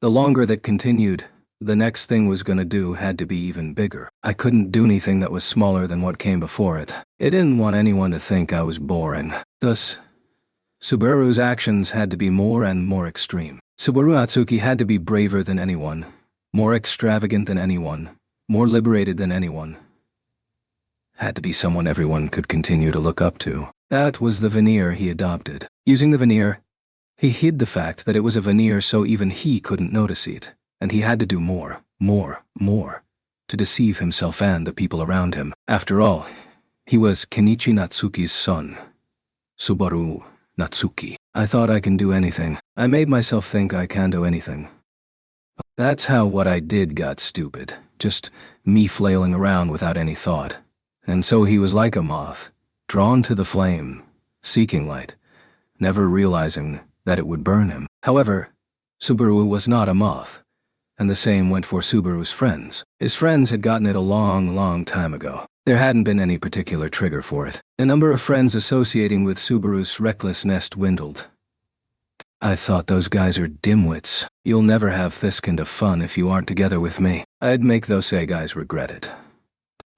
the longer that continued, the next thing was gonna do had to be even bigger. I couldn't do anything that was smaller than what came before it. It didn't want anyone to think I was boring. Thus, Subaru's actions had to be more and more extreme. Subaru Atsuki had to be braver than anyone, more extravagant than anyone, more liberated than anyone. Had to be someone everyone could continue to look up to. That was the veneer he adopted. Using the veneer, he hid the fact that it was a veneer so even he couldn't notice it, and he had to do more, to deceive himself and the people around him. After all, he was Kenichi Natsuki's son, Subaru Natsuki. I thought I can do anything. I made myself think I can do anything. That's how what I did got stupid, just me flailing around without any thought. And so he was like a moth, drawn to the flame, seeking light, never realizing that it would burn him. However, Subaru was not a moth, and the same went for Subaru's friends. His friends had gotten it a long time ago. There hadn't been any particular trigger for it. The number of friends associating with Subaru's recklessness dwindled. I thought those guys are dimwits. You'll never have this kind of fun if you aren't together with me. I'd make those guys regret it.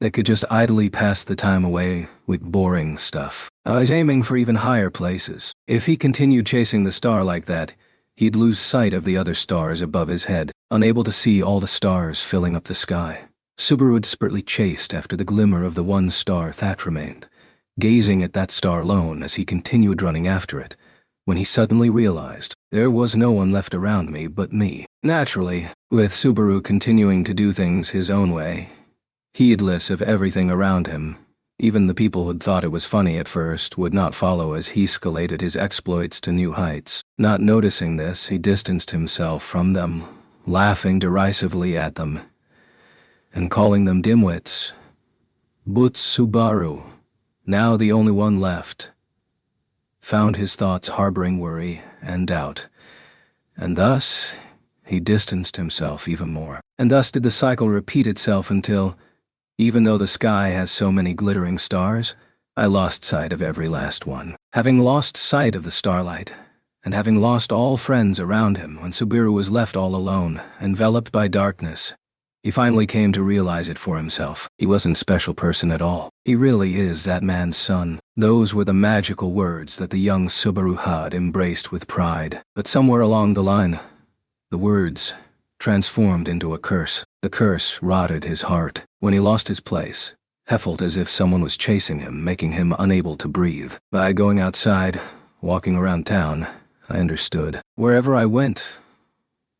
They could just idly pass the time away with boring stuff. I was aiming for even higher places. If he continued chasing the star like that, he'd lose sight of the other stars above his head, unable to see all the stars filling up the sky. Subaru desperately chased after the glimmer of the one star that remained, gazing at that star alone as he continued running after it, when he suddenly realized there was no one left around me but me. Naturally, with Subaru continuing to do things his own way, heedless of everything around him, even the people who'd thought it was funny at first would not follow as he escalated his exploits to new heights. Not noticing this, he distanced himself from them, laughing derisively at them, and calling them dimwits. But Subaru, now the only one left, found his thoughts harboring worry and doubt, and thus he distanced himself even more. And thus did the cycle repeat itself until, even though the sky has so many glittering stars, I lost sight of every last one. Having lost sight of the starlight, and having lost all friends around him when Subaru was left all alone, enveloped by darkness, he finally came to realize it for himself. He wasn't a special person at all. He really is that man's son. Those were the magical words that the young Subaru had embraced with pride. But somewhere along the line, the words transformed into a curse. The curse rotted his heart. When he lost his place, he felt as if someone was chasing him, making him unable to breathe. By going outside, walking around town, I understood. Wherever I went,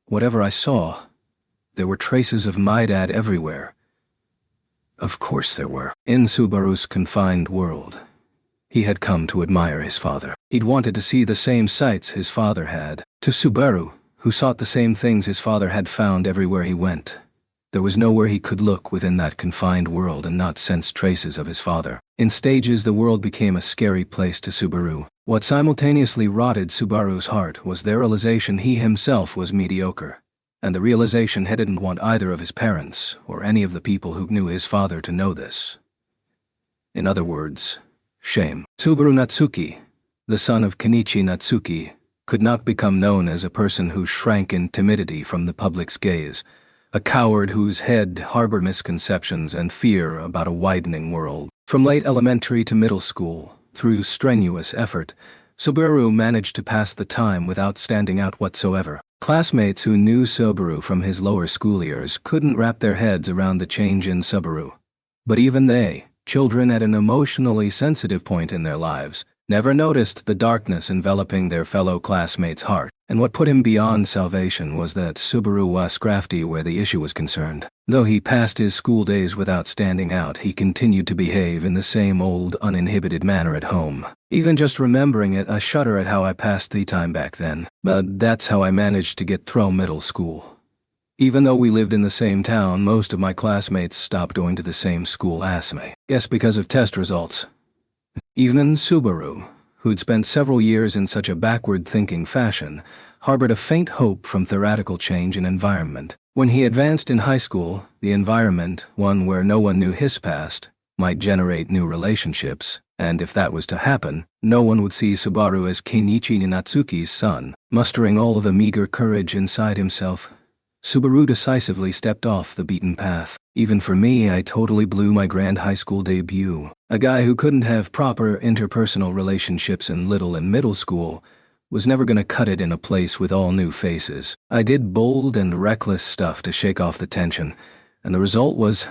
whatever I saw, there were traces of my dad everywhere. Of course there were. In Subaru's confined world, he had come to admire his father. He'd wanted to see the same sights his father had. To Subaru, who sought the same things his father had found everywhere he went, there was nowhere he could look within that confined world and not sense traces of his father. In stages, the world became a scary place to Subaru. What simultaneously rotted Subaru's heart was the realization he himself was mediocre, and the realization he didn't want either of his parents or any of the people who knew his father to know this. In other words, shame. Subaru Natsuki, the son of Kenichi Natsuki, could not become known as a person who shrank in timidity from the public's gaze, a coward whose head harbored misconceptions and fear about a widening world. From late elementary to middle school, through strenuous effort, Subaru managed to pass the time without standing out whatsoever. Classmates who knew Subaru from his lower school years couldn't wrap their heads around the change in Subaru. But even they, children at an emotionally sensitive point in their lives, never noticed the darkness enveloping their fellow classmates' heart. And what put him beyond salvation was that Subaru was crafty where the issue was concerned. Though he passed his school days without standing out, he continued to behave in the same old, uninhibited manner at home. Even just remembering it, I shudder at how I passed the time back then. But that's how I managed to get through middle school. Even though we lived in the same town, most of my classmates stopped going to the same school as me. Guess because of test results. Even Subaru, who'd spent several years in such a backward-thinking fashion, harbored a faint hope from theoretical change in environment. When he advanced in high school, the environment, one where no one knew his past, might generate new relationships, and if that was to happen, no one would see Subaru as Kenichi Natsuki's son. Mustering all of the meager courage inside himself, Subaru decisively stepped off the beaten path. Even for me, I totally blew my grand high school debut. A guy who couldn't have proper interpersonal relationships in little and middle school was never gonna cut it in a place with all new faces. I did bold and reckless stuff to shake off the tension, and the result was,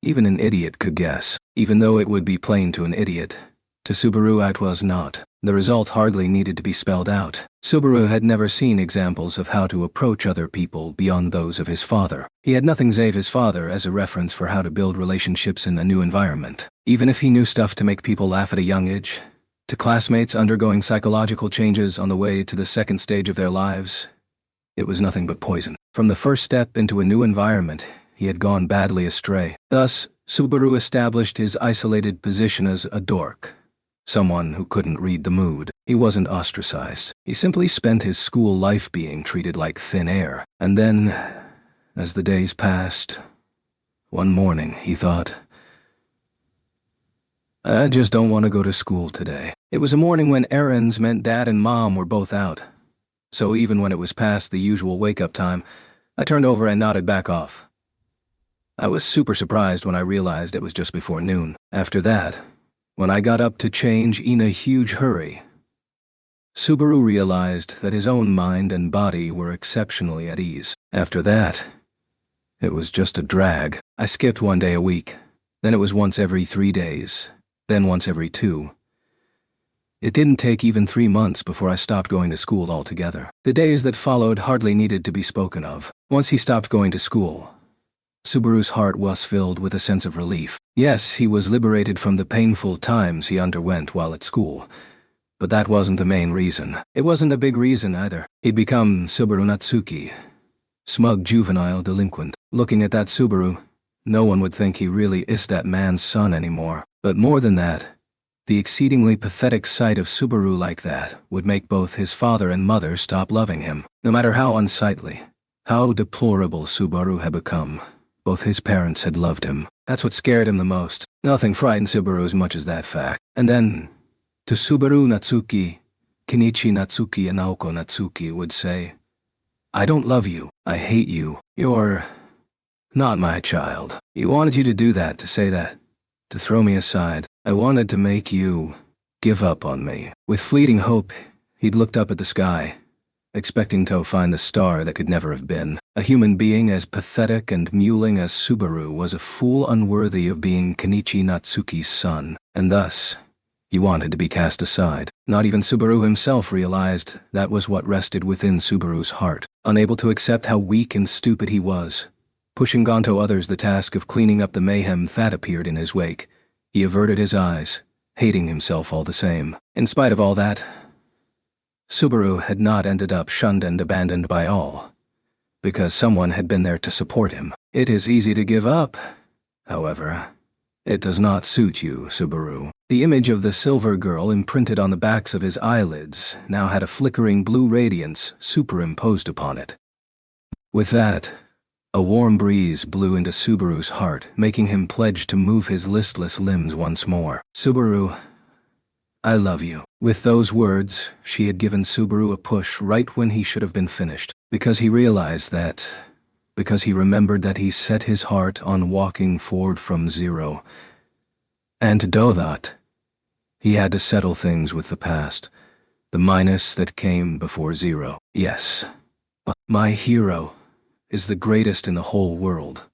even an idiot could guess. Even though it would be plain to an idiot, to Subaru it was not. The result hardly needed to be spelled out. Subaru had never seen examples of how to approach other people beyond those of his father. He had nothing save his father as a reference for how to build relationships in a new environment. Even if he knew stuff to make people laugh at a young age, to classmates undergoing psychological changes on the way to the second stage of their lives, it was nothing but poison. From the first step into a new environment, he had gone badly astray. Thus, Subaru established his isolated position as a dork. Someone who couldn't read the mood. He wasn't ostracized. He simply spent his school life being treated like thin air. And then, as the days passed, one morning he thought, I just don't want to go to school today. It was a morning when errands meant Dad and Mom were both out. So even when it was past the usual wake-up time, I turned over and nodded back off. I was super surprised when I realized it was just before noon. After that, when I got up to change in a huge hurry, Subaru realized that his own mind and body were exceptionally at ease. After that, it was just a drag. I skipped one day a week, then it was once every 3 days, then once every 2. It didn't take even 3 months before I stopped going to school altogether. The days that followed hardly needed to be spoken of. Once he stopped going to school, Subaru's heart was filled with a sense of relief. Yes, he was liberated from the painful times he underwent while at school. But that wasn't the main reason. It wasn't a big reason either. He'd become Subaru Natsuki, smug juvenile delinquent. Looking at that Subaru, no one would think he really is that man's son anymore. But more than that, the exceedingly pathetic sight of Subaru like that would make both his father and mother stop loving him. No matter how unsightly, how deplorable Subaru had become, both his parents had loved him. That's what scared him the most. Nothing frightened Subaru as much as that fact. And then, to Subaru Natsuki, Kenichi Natsuki and Naoko Natsuki would say, "I don't love you. I hate you. You're not my child. You wanted you to do that, to say that, to throw me aside. I wanted to make you give up on me." With fleeting hope, he'd looked up at the sky, expecting to find the star that could never have been. A human being as pathetic and mewling as Subaru was a fool unworthy of being Kenichi Natsuki's son, and thus, he wanted to be cast aside. Not even Subaru himself realized that was what rested within Subaru's heart. Unable to accept how weak and stupid he was, pushing onto others the task of cleaning up the mayhem that appeared in his wake, he averted his eyes, hating himself all the same. In spite of all that, Subaru had not ended up shunned and abandoned by all, because someone had been there to support him. It is easy to give up, however. It does not suit you, Subaru. The image of the silver girl imprinted on the backs of his eyelids now had a flickering blue radiance superimposed upon it. With that, a warm breeze blew into Subaru's heart, making him pledge to move his listless limbs once more. "Subaru, I love you." With those words, she had given Subaru a push right when he should have been finished, because he realized that, because he remembered that he set his heart on walking forward from zero. And to do that, he had to settle things with the past, the minus that came before zero. Yes, my hero is the greatest in the whole world.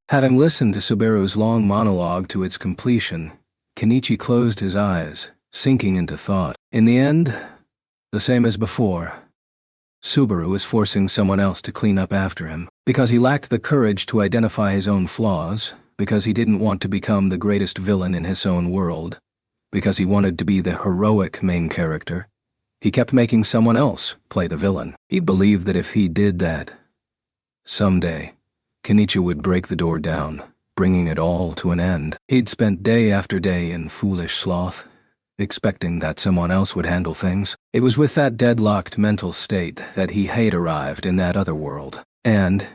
Having listened to Subaru's long monologue to its completion, Kenichi closed his eyes, sinking into thought. In the end, the same as before, Subaru was forcing someone else to clean up after him, because he lacked the courage to identify his own flaws, because he didn't want to become the greatest villain in his own world, because he wanted to be the heroic main character. He kept making someone else play the villain. He believed that if he did that, someday, Kenichi would break the door down, bringing it all to an end. He'd spent day after day in foolish sloth, expecting that someone else would handle things. It was with that deadlocked mental state that he had arrived in that other world. And,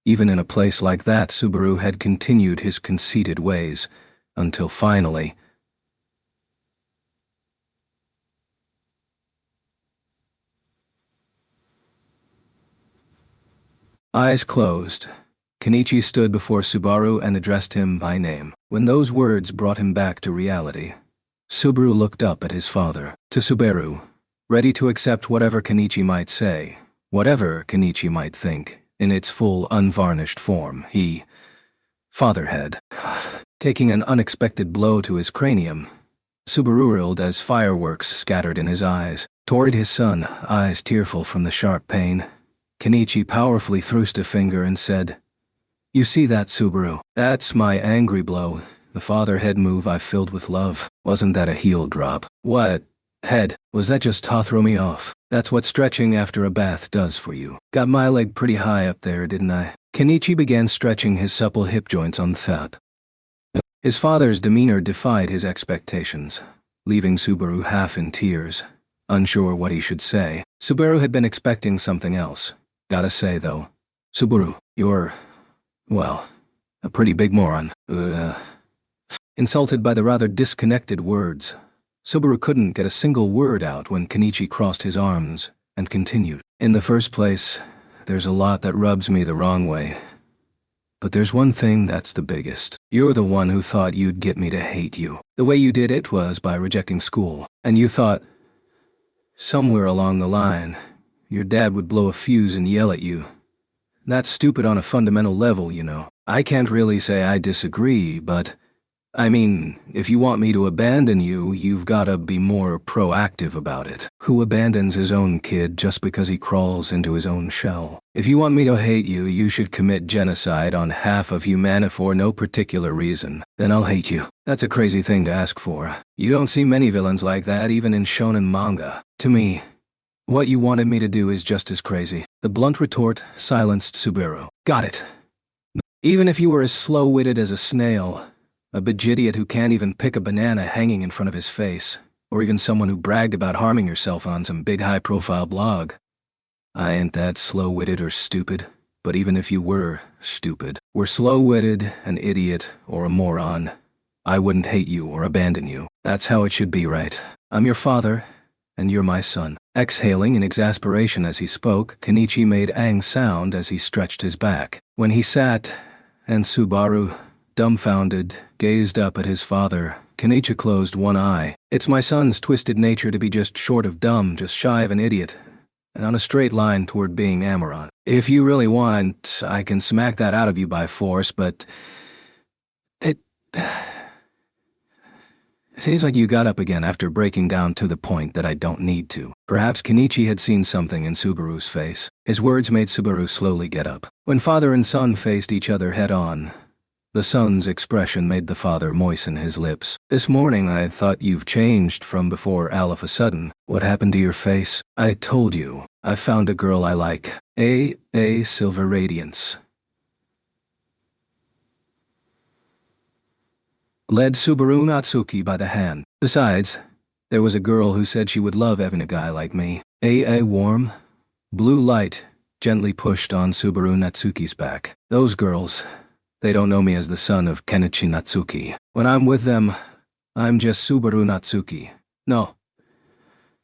even in a place like that, Subaru had continued his conceited ways, until finally, eyes closed, Kenichi stood before Subaru and addressed him by name. When those words brought him back to reality, Subaru looked up at his father. To Subaru, ready to accept whatever Kenichi might say, whatever Kenichi might think, in its full unvarnished form, father had taking an unexpected blow to his cranium. Subaru rolled as fireworks scattered in his eyes. Toward his son, eyes tearful from the sharp pain, Kenichi powerfully thrust a finger and said, "You see that, Subaru? That's my angry blow. The father head move I filled with love. Wasn't that a heel drop? What? Head, was that just to throw me off? That's what stretching after a bath does for you. Got my leg pretty high up there, didn't I?" Kenichi began stretching his supple hip joints on that. His father's demeanor defied his expectations, leaving Subaru half in tears, unsure what he should say. Subaru had been expecting something else. Gotta say, though, Subaru, you're, well, a pretty big moron. Insulted by the rather disconnected words, Subaru couldn't get a single word out when Kenichi crossed his arms and continued. "In the first place, there's a lot that rubs me the wrong way. But there's one thing that's the biggest. You're the one who thought you'd get me to hate you. The way you did it was by rejecting school. And you thought, somewhere along the line, your dad would blow a fuse and yell at you. That's stupid on a fundamental level, you know. I can't really say I disagree, but I mean, if you want me to abandon you, you've gotta be more proactive about it. Who abandons his own kid just because he crawls into his own shell? If you want me to hate you, you should commit genocide on half of humanity for no particular reason. Then I'll hate you. That's a crazy thing to ask for. You don't see many villains like that even in shonen manga. To me, what you wanted me to do is just as crazy. The blunt retort silenced Subaru. Got it. Even if you were as slow-witted as a snail, a bidjidiot who can't even pick a banana hanging in front of his face, or even someone who bragged about harming yourself on some big high-profile blog. I ain't that slow-witted or stupid, but even if you were stupid, were slow-witted, an idiot, or a moron, I wouldn't hate you or abandon you. That's how it should be, right? I'm your father, and you're my son. Exhaling in exasperation as he spoke, Kenichi made ang sound as he stretched his back. When he sat, and Subaru, dumbfounded, gazed up at his father, Kenichi closed one eye. It's my son's twisted nature to be just short of dumb, just shy of an idiot, and on a straight line toward being Amaron. If you really want, I can smack that out of you by force, but it seems like you got up again after breaking down to the point that I don't need to. Perhaps Kenichi had seen something in Subaru's face. His words made Subaru slowly get up. When father and son faced each other head-on, the son's expression made the father moisten his lips. This morning I thought you've changed from before all of a sudden. What happened to your face? I told you. I found a girl I like. A silver radiance. Led Subaru Natsuki by the hand. Besides, there was a girl who said she would love having a guy like me. A warm, blue light gently pushed on Subaru Natsuki's back. Those girls, they don't know me as the son of Kenichi Natsuki. When I'm with them, I'm just Subaru Natsuki. No.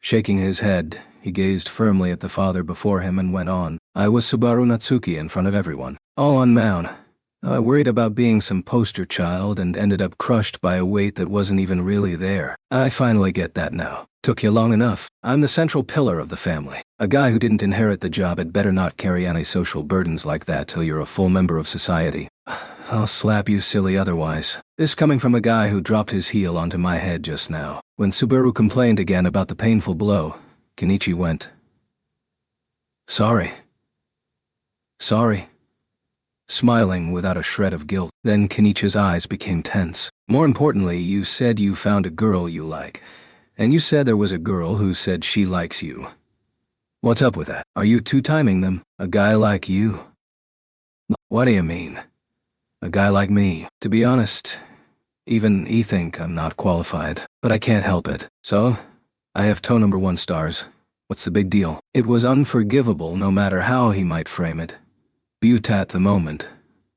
Shaking his head, he gazed firmly at the father before him and went on. I was Subaru Natsuki in front of everyone. All unbound. I worried about being some poster child and ended up crushed by a weight that wasn't even really there. I finally get that now. Took you long enough. I'm the central pillar of the family. A guy who didn't inherit the job had better not carry any social burdens like that till you're a full member of society. I'll slap you silly otherwise. This coming from a guy who dropped his heel onto my head just now. When Subaru complained again about the painful blow, Kenichi went, Sorry. Smiling without a shred of guilt. Then Kenichi's eyes became tense. More importantly, you said you found a girl you like. And you said there was a girl who said she likes you. What's up with that? Are you two-timing them? A guy like you? What do you mean? A guy like me. To be honest, even he think I'm not qualified. But I can't help it. So, I have toe number 1 stars. What's the big deal? It was unforgivable no matter how he might frame it. But at the moment,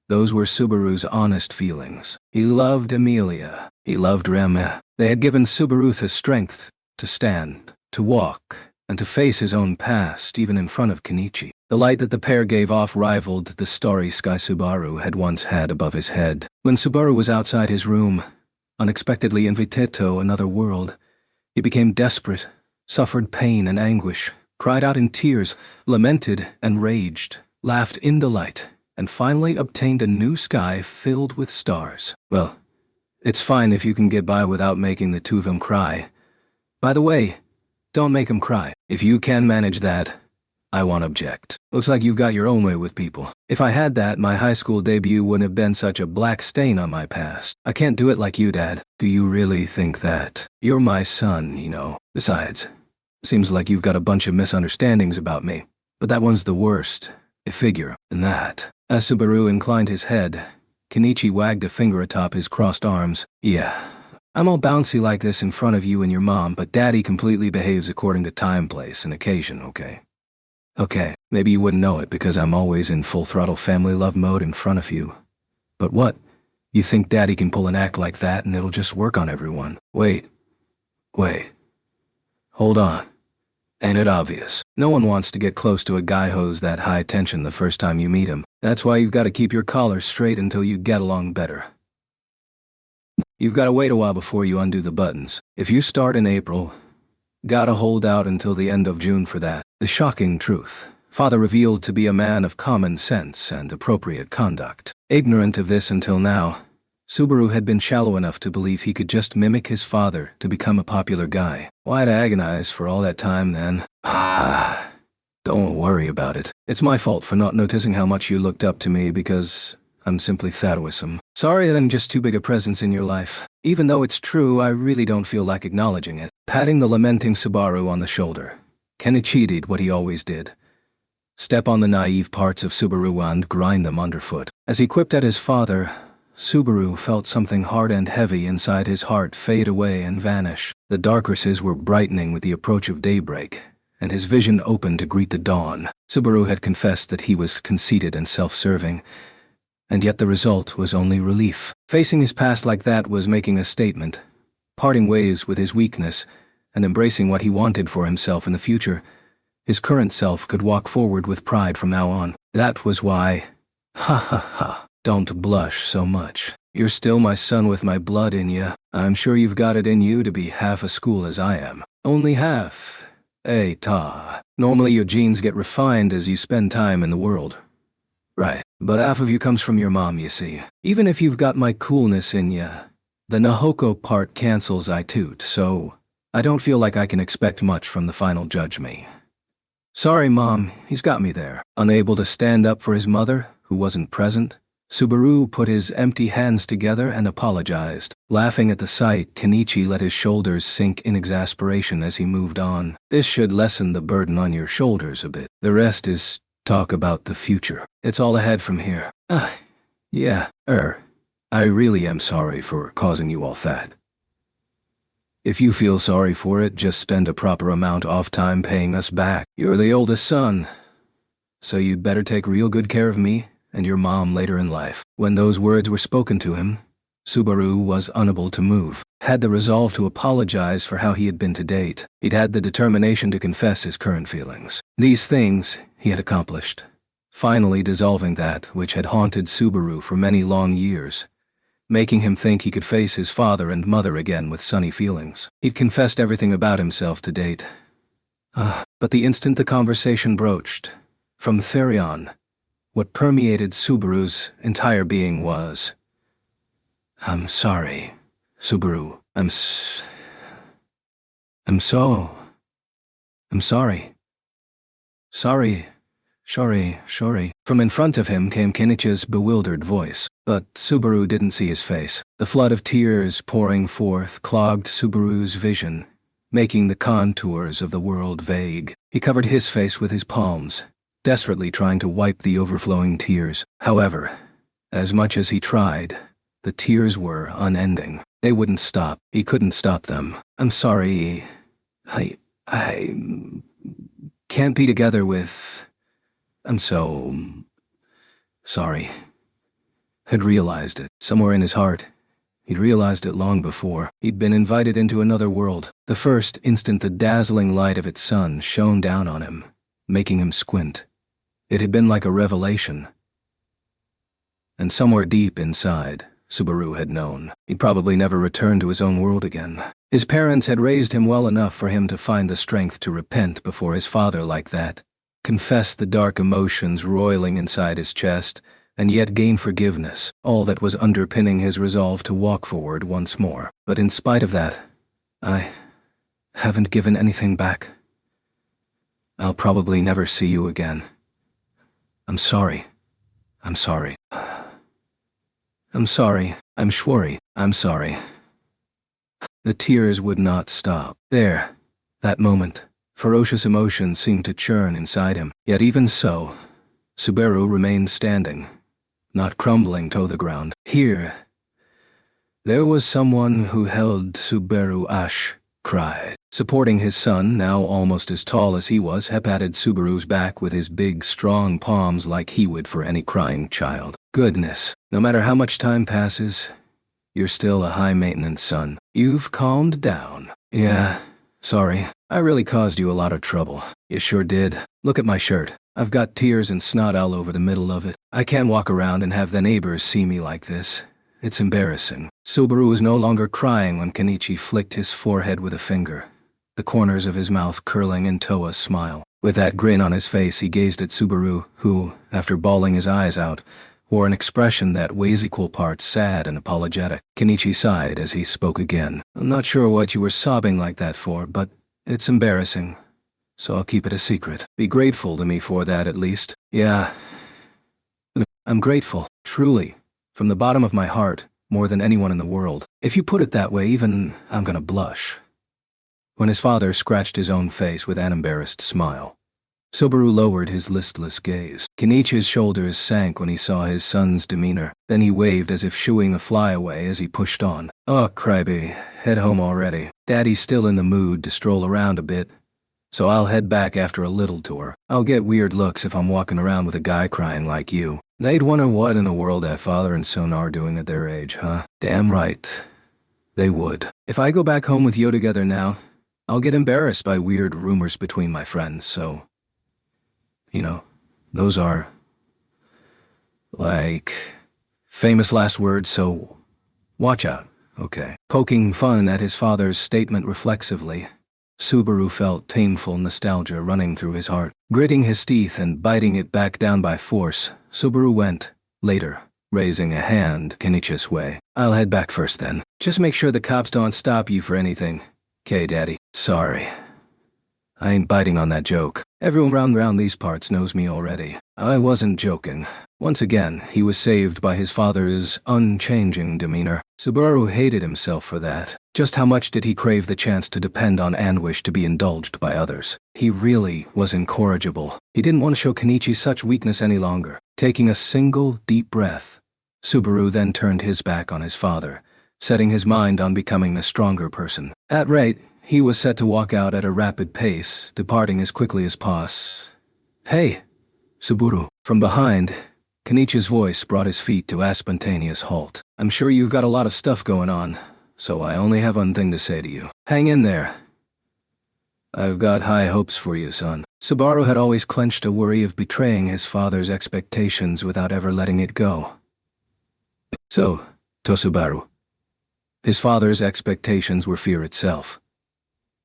those were Subaru's honest feelings. He loved Emilia. He loved Reme. They had given Subaru the strength to stand, to walk, and to face his own past even in front of Kenichi. The light that the pair gave off rivaled the starry sky Subaru had once had above his head. When Subaru was outside his room, unexpectedly invited to another world, he became desperate, suffered pain and anguish, cried out in tears, lamented and raged, laughed in delight, and finally obtained a new sky filled with stars. Well, it's fine if you can get by without making the two of them cry. By the way, don't make them cry. If you can manage that, I won't object. Looks like you've got your own way with people. If I had that, my high school debut wouldn't have been such a black stain on my past. I can't do it like you, Dad. Do you really think that? You're my son, you know. Besides, seems like you've got a bunch of misunderstandings about me. But that one's the worst. I figure, in that. As Subaru inclined his head, Kenichi wagged a finger atop his crossed arms. Yeah, I'm all bouncy like this in front of you and your mom, but Daddy completely behaves according to time, place, and occasion, okay? Okay, maybe you wouldn't know it because I'm always in full-throttle family love mode in front of you. But what? You think Daddy can pull an act like that and it'll just work on everyone? Wait. Hold on. Ain't it obvious? No one wants to get close to a guy who's that high tension the first time you meet him. That's why you've got to keep your collar straight until you get along better. You've got to wait a while before you undo the buttons. If you start in April, gotta hold out until the end of June for that. The shocking truth. Father revealed to be a man of common sense and appropriate conduct. Ignorant of this until now, Subaru had been shallow enough to believe he could just mimic his father to become a popular guy. Why'd agonize for all that time then? Don't worry about it. It's my fault for not noticing how much you looked up to me because I'm simply Thaddeusome. Sorry that I'm just too big a presence in your life. Even though it's true, I really don't feel like acknowledging it. Patting the lamenting Subaru on the shoulder, Kenichi did what he always did. Step on the naive parts of Subaru and grind them underfoot. As he quipped at his father, Subaru felt something hard and heavy inside his heart fade away and vanish. The dark recesses were brightening with the approach of daybreak, and his vision opened to greet the dawn. Subaru had confessed that he was conceited and self-serving, and yet the result was only relief. Facing his past like that was making a statement, parting ways with his weakness, and embracing what he wanted for himself in the future. His current self could walk forward with pride from now on. That was why. Ha ha ha. Don't blush so much. You're still my son with my blood in you. I'm sure you've got it in you to be half as cool as I am. Only half. Ta. Normally your genes get refined as you spend time in the world. Right. But half of you comes from your mom, you see. Even if you've got my coolness in you, the Nahoko part cancels I toot, so I don't feel like I can expect much from the final judge me. Sorry, Mom, he's got me there. Unable to stand up for his mother, who wasn't present, Subaru put his empty hands together and apologized. Laughing at the sight, Kenichi let his shoulders sink in exasperation as he moved on. This should lessen the burden on your shoulders a bit. The rest is talk about the future. It's all ahead from here. Yeah, I really am sorry for causing you all that. If you feel sorry for it, just spend a proper amount of time paying us back. You're the oldest son, so you'd better take real good care of me and your mom later in life. When those words were spoken to him, Subaru was unable to move. Had the resolve to apologize for how he had been to date. He'd had the determination to confess his current feelings. These things he had accomplished, finally dissolving that which had haunted Subaru for many long years, making him think he could face his father and mother again with sunny feelings. He'd confessed everything about himself to date. But the instant the conversation broached, from Therion, what permeated Subaru's entire being was, I'm sorry, Subaru. I'm sorry. Sorry. From in front of him came Kenichi's bewildered voice, but Subaru didn't see his face. The flood of tears pouring forth clogged Subaru's vision, making the contours of the world vague. He covered his face with his palms, desperately trying to wipe the overflowing tears. However, as much as he tried, the tears were unending. They wouldn't stop. He couldn't stop them. I'm sorry. I can't be together with... I'm so... sorry. Had realized it. Somewhere in his heart. He'd realized it long before. He'd been invited into another world. The first instant the dazzling light of its sun shone down on him, making him squint. It had been like a revelation. And somewhere deep inside, Subaru had known he'd probably never return to his own world again. His parents had raised him well enough for him to find the strength to repent before his father like that, confess the dark emotions roiling inside his chest, and yet gain forgiveness, all that was underpinning his resolve to walk forward once more. But in spite of that, I haven't given anything back. I'll probably never see you again. I'm sorry. I'm sorry. I'm sorry. I'm sorry. I'm sorry. The tears would not stop. There, that moment, ferocious emotions seemed to churn inside him. Yet even so, Subaru remained standing, not crumbling to the ground. Here, there was someone who held Subaru. Ash cried. Supporting his son, now almost as tall as he was, he patted Subaru's back with his big, strong palms like he would for any crying child. Goodness, no matter how much time passes, you're still a high-maintenance son. You've calmed down. Yeah, sorry. I really caused you a lot of trouble. You sure did. Look at my shirt. I've got tears and snot all over the middle of it. I can't walk around and have the neighbors see me like this. It's embarrassing. Subaru was no longer crying when Kenichi flicked his forehead with a finger, the corners of his mouth curling into a smile. With that grin on his face, he gazed at Subaru, who, after bawling his eyes out, wore an expression that was equal parts sad and apologetic. Kenichi sighed as he spoke again. I'm not sure what you were sobbing like that for, but it's embarrassing. So I'll keep it a secret. Be grateful to me for that at least. Yeah. I'm grateful, truly, from the bottom of my heart, more than anyone in the world. If you put it that way, even I'm gonna blush. When his father scratched his own face with an embarrassed smile, Subaru lowered his listless gaze. Kenichi's shoulders sank when he saw his son's demeanor. Then he waved as if shooing a fly away as he pushed on. Oh, crybaby, head home already. Daddy's still in the mood to stroll around a bit, so I'll head back after a little tour. I'll get weird looks if I'm walking around with a guy crying like you. They'd wonder what in the world that father and son are doing at their age, huh? Damn right. They would. If I go back home with you together now, I'll get embarrassed by weird rumors between my friends, so... those are... famous last words, so... watch out, okay? Poking fun at his father's statement reflexively, Subaru felt painful nostalgia running through his heart. Gritting his teeth and biting it back down by force, Subaru went, later, raising a hand Kenichi's way. I'll head back first then. Just make sure the cops don't stop you for anything. 'Kay, Daddy. Sorry. I ain't biting on that joke. Everyone around these parts knows me already. I wasn't joking. Once again, he was saved by his father's unchanging demeanor. Subaru hated himself for that. Just how much did he crave the chance to depend on anguish to be indulged by others? He really was incorrigible. He didn't want to show Kenichi such weakness any longer. Taking a single deep breath, Subaru then turned his back on his father, setting his mind on becoming a stronger person. At rate, he was set to walk out at a rapid pace, departing as quickly as possible. Hey, Subaru. From behind, Kenichi's voice brought his feet to a spontaneous halt. I'm sure you've got a lot of stuff going on, so I only have one thing to say to you. Hang in there. I've got high hopes for you, son. Subaru had always clenched a worry of betraying his father's expectations without ever letting it go. So, Tosubaru. His father's expectations were fear itself.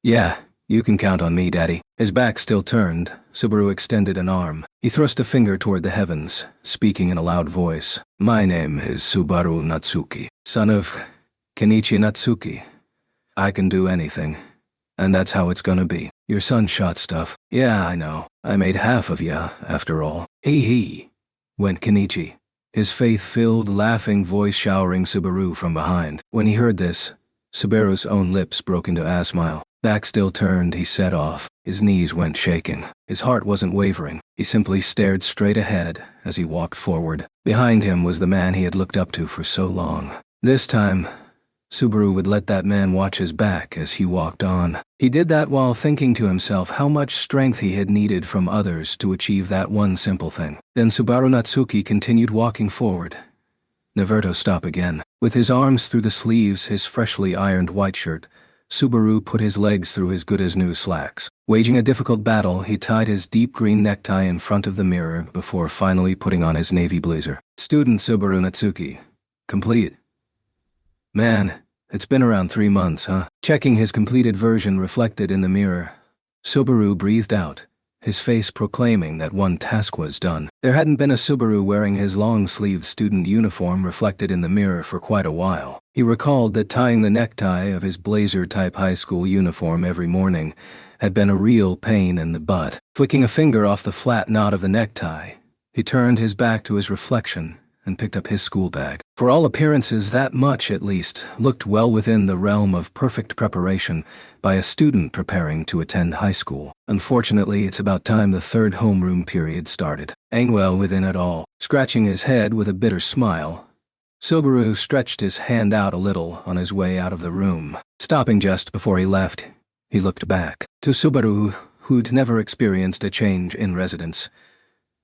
Yeah, you can count on me, Daddy. His back still turned, Subaru extended an arm. He thrust a finger toward the heavens, speaking in a loud voice. My name is Subaru Natsuki, son of Kenichi Natsuki. I can do anything, and that's how it's gonna be. Your son shot stuff. Yeah, I know. I made half of ya, after all. Hee, went Kenichi, his faith-filled, laughing voice showering Subaru from behind. When he heard this, Subaru's own lips broke into a smile. Back still turned, he set off. His knees went shaking. His heart wasn't wavering. He simply stared straight ahead as he walked forward. Behind him was the man he had looked up to for so long. This time, Subaru would let that man watch his back as he walked on. He did that while thinking to himself how much strength he had needed from others to achieve that one simple thing. Then Subaru Natsuki continued walking forward. Never to stop again. With his arms through the sleeves his freshly ironed white shirt, Subaru put his legs through his good-as-new slacks. Waging a difficult battle, he tied his deep green necktie in front of the mirror before finally putting on his navy blazer. Student Subaru Natsuki. Complete. Man, it's been around 3 months, huh? Checking his completed version reflected in the mirror, Subaru breathed out, his face proclaiming that one task was done. There hadn't been a Subaru wearing his long-sleeved student uniform reflected in the mirror for quite a while. He recalled that tying the necktie of his blazer-type high school uniform every morning had been a real pain in the butt. Flicking a finger off the flat knot of the necktie, he turned his back to his reflection and picked up his school bag. For all appearances, that much, at least, looked well within the realm of perfect preparation by a student preparing to attend high school. Unfortunately, it's about time the third homeroom period started. Ain't well within it all. Scratching his head with a bitter smile, Subaru stretched his hand out a little on his way out of the room. Stopping just before he left, he looked back. To Subaru, who'd never experienced a change in residence,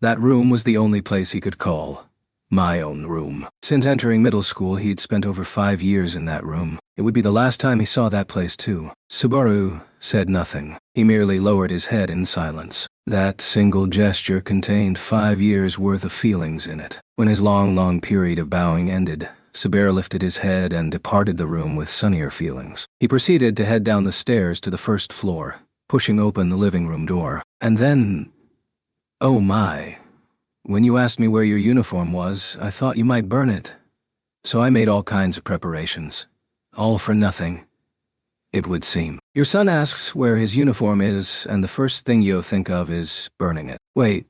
that room was the only place he could call my own room. Since entering middle school, he'd spent over 5 years in that room. It would be the last time he saw that place too. Subaru said nothing. He merely lowered his head in silence. That single gesture contained 5 years' worth of feelings in it. When his long period of bowing ended, Subaru lifted his head and departed the room with sunnier feelings. He proceeded to head down the stairs to the first floor, pushing open the living room door. And then... oh my... When you asked me where your uniform was, I thought you might burn it. So I made all kinds of preparations. All for nothing, it would seem. Your son asks where his uniform is, and the first thing you'll think of is burning it. Wait,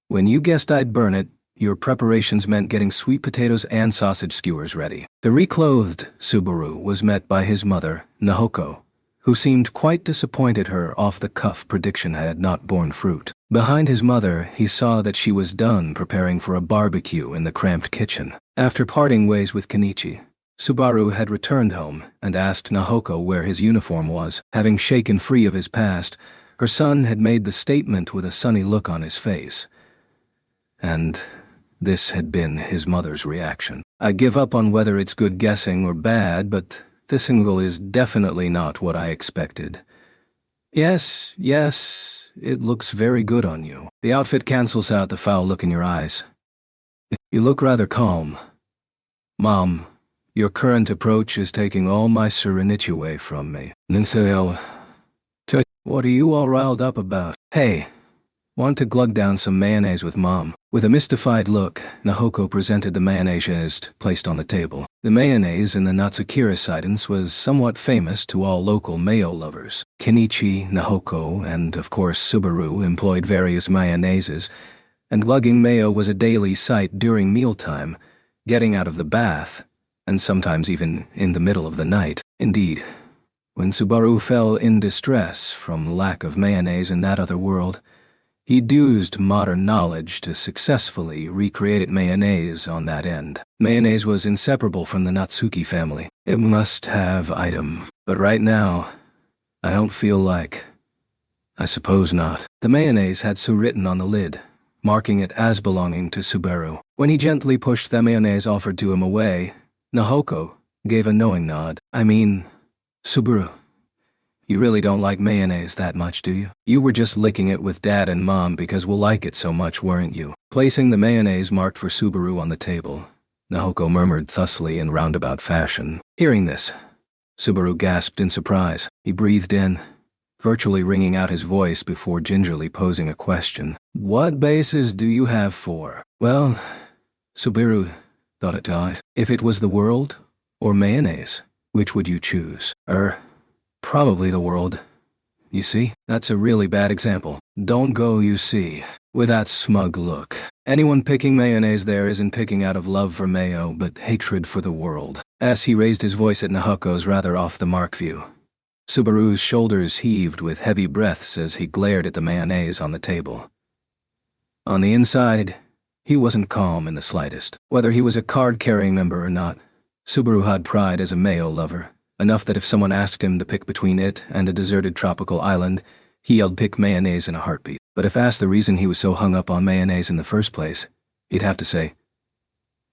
when you guessed I'd burn it, your preparations meant getting sweet potatoes and sausage skewers ready. The reclothed Subaru was met by his mother, Nahoko, who seemed quite disappointed her off-the-cuff prediction had not borne fruit. Behind his mother, he saw that she was done preparing for a barbecue in the cramped kitchen. After parting ways with Kenichi, Subaru had returned home and asked Nahoko where his uniform was. Having shaken free of his past, her son had made the statement with a sunny look on his face. And this had been his mother's reaction. I give up on whether it's good guessing or bad, but this angle is definitely not what I expected. Yes, it looks very good on you. The outfit cancels out the foul look in your eyes. You look rather calm. Mom, your current approach is taking all my serenity away from me. Ninseo, what are you all riled up about? Hey, want to glug down some mayonnaise with Mom? With a mystified look, Nahoko presented the mayonnaise placed on the table. The mayonnaise in the Natsukira Sidens was somewhat famous to all local mayo lovers. Kenichi, Nahoko, and of course Subaru employed various mayonnaises, and glugging mayo was a daily sight during mealtime, getting out of the bath, and sometimes even in the middle of the night. Indeed, when Subaru fell in distress from lack of mayonnaise in that other world, he'd used modern knowledge to successfully recreate mayonnaise on that end. Mayonnaise was inseparable from the Natsuki family. It must-have item. But right now, I don't feel like. I suppose not. The mayonnaise had so written on the lid, marking it as belonging to Subaru. When he gently pushed the mayonnaise offered to him away, Nahoko gave a knowing nod. I mean, Subaru, you really don't like mayonnaise that much, do you? You were just licking it with Dad and Mom because we'll like it so much, weren't you? Placing the mayonnaise marked for Subaru on the table, Nahoko murmured thusly in roundabout fashion. Hearing this, Subaru gasped in surprise. He breathed in, virtually wringing out his voice before gingerly posing a question. What basis do you have for? Well, Subaru thought it out. If it was the world or mayonnaise, which would you choose? Probably the world. You see, that's a really bad example. Don't go, you see, with that smug look. Anyone picking mayonnaise there isn't picking out of love for mayo, but hatred for the world. As he raised his voice at Nahoko's rather off-the-mark view, Subaru's shoulders heaved with heavy breaths as he glared at the mayonnaise on the table. On the inside, he wasn't calm in the slightest. Whether he was a card-carrying member or not, Subaru had pride as a mayo lover. Enough that if someone asked him to pick between it and a deserted tropical island, he yelled pick mayonnaise in a heartbeat. But if asked the reason he was so hung up on mayonnaise in the first place, he'd have to say,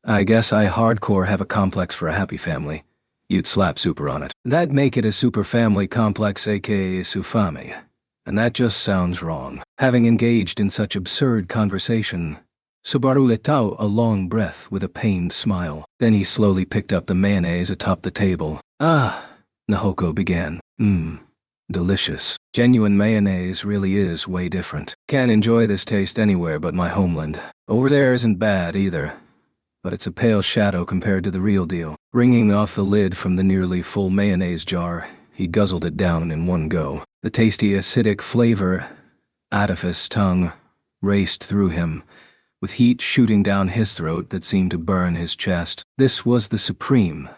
I guess I hardcore have a complex for a happy family. You'd slap super on it. That'd make it a super family complex, aka Sufami. And that just sounds wrong. Having engaged in such absurd conversation, Subaru let out a long breath with a pained smile. Then he slowly picked up the mayonnaise atop the table. Ah, Nahoko began. Delicious. Genuine mayonnaise really is way different. Can't enjoy this taste anywhere but my homeland. Over there isn't bad either, but it's a pale shadow compared to the real deal. Wringing off the lid from the nearly full mayonnaise jar, he guzzled it down in one go. The tasty acidic flavor, artifice tongue, raced through him, with heat shooting down his throat that seemed to burn his chest. This was the supreme,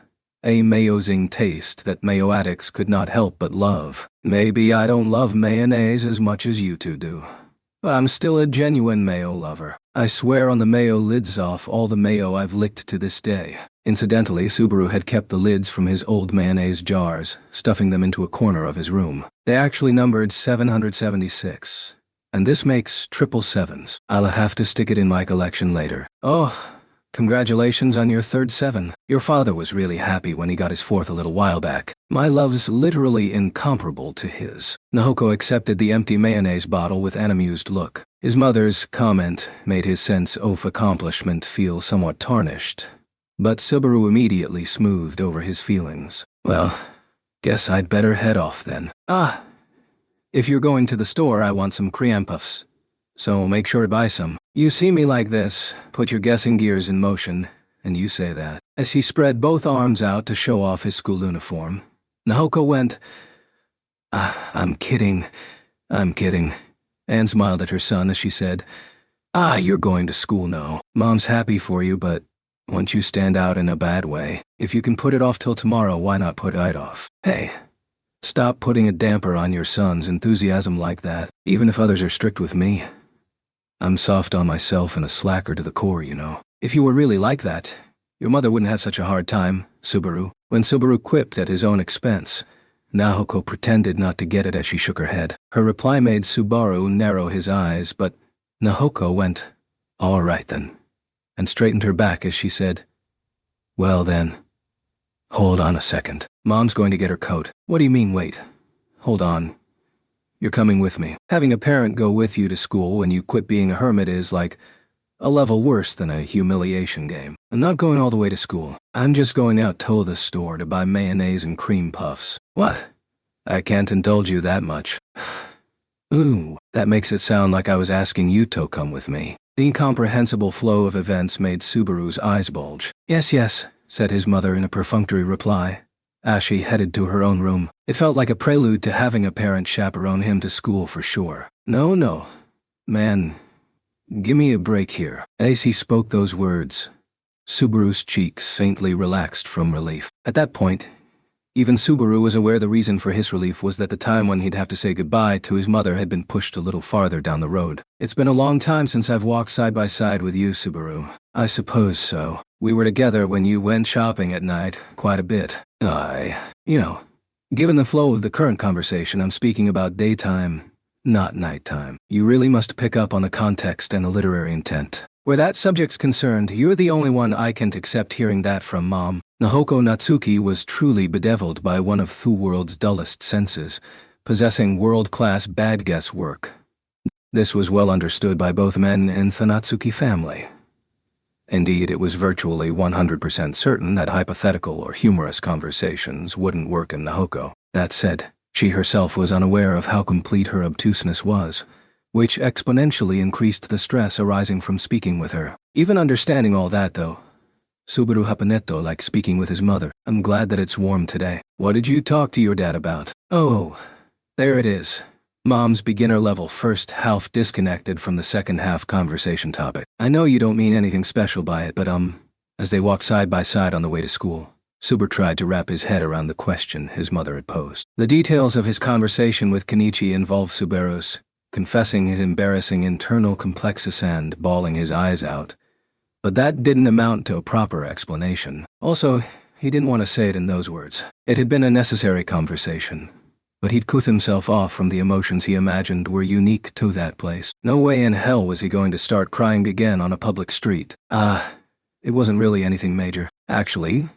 amazing taste that mayo addicts could not help but love. Maybe I don't love mayonnaise as much as you two do, but I'm still a genuine mayo lover. I swear on the mayo lids off all the mayo I've licked to this day. Incidentally, Subaru had kept the lids from his old mayonnaise jars, stuffing them into a corner of his room. They actually numbered 776. And this makes 777s. I'll have to stick it in my collection later. Oh, congratulations on your third 7. Your father was really happy when he got his 4th a little while back. My love's literally incomparable to his. Nahoko accepted the empty mayonnaise bottle with an amused look. His mother's comment made his sense of accomplishment feel somewhat tarnished, but Subaru immediately smoothed over his feelings. Well, guess I'd better head off then. If you're going to the store, I want some cream puffs, so make sure to buy some. You see me like this, put your guessing gears in motion, and you say that. As he spread both arms out to show off his school uniform, Nahoko went, I'm kidding. I'm kidding. Anne smiled at her son as she said, you're going to school now. Mom's happy for you, but once you stand out in a bad way, if you can put it off till tomorrow, why not put it off? Hey, stop putting a damper on your son's enthusiasm like that, even if others are strict with me. I'm soft on myself and a slacker to the core, you know. If you were really like that, your mother wouldn't have such a hard time, Subaru. When Subaru quipped at his own expense, Nahoko pretended not to get it as she shook her head. Her reply made Subaru narrow his eyes, but Nahoko went, all right then, and straightened her back as she said, well then, hold on a second. Mom's going to get her coat. What do you mean, wait? Hold on. You're coming with me. Having a parent go with you to school when you quit being a hermit is like a level worse than a humiliation game. I'm not going all the way to school. I'm just going out to the store to buy mayonnaise and cream puffs. What? I can't indulge you that much. Ooh, that makes it sound like I was asking you to come with me. The incomprehensible flow of events made Subaru's eyes bulge. Yes, said his mother in a perfunctory reply, as she headed to her own room. It felt like a prelude to having a parent chaperone him to school for sure. No. Man, give me a break here. As he spoke those words, Subaru's cheeks faintly relaxed from relief. At that point, even Subaru was aware the reason for his relief was that the time when he'd have to say goodbye to his mother had been pushed a little farther down the road. It's been a long time since I've walked side by side with you, Subaru. I suppose so. We were together when you went shopping at night, quite a bit. Given the flow of the current conversation, I'm speaking about daytime, not nighttime. You really must pick up on the context and the literary intent. Where that subject's concerned, you're the only one I can't accept hearing that from, Mom. Nahoko Natsuki was truly bedeviled by one of the world's dullest senses, possessing world-class bad guesswork. This was well understood by both men in the Natsuki family. Indeed, it was virtually 100% certain that hypothetical or humorous conversations wouldn't work in Nahoko. That said, she herself was unaware of how complete her obtuseness was, which exponentially increased the stress arising from speaking with her. Even understanding all that, though, Subaru Hapaneto liked speaking with his mother. I'm glad that it's warm today. What did you talk to your dad about? Oh, there it is. Mom's beginner-level first half disconnected from the second half conversation topic. I know you don't mean anything special by it, but as they walked side by side on the way to school, Subaru tried to wrap his head around the question his mother had posed. The details of his conversation with Kenichi involved Subaru's confessing his embarrassing internal complexus and bawling his eyes out. But that didn't amount to a proper explanation. Also, he didn't want to say it in those words. It had been a necessary conversation, but he'd cut himself off from the emotions he imagined were unique to that place. No way in hell was he going to start crying again on a public street. It wasn't really anything major. Actually,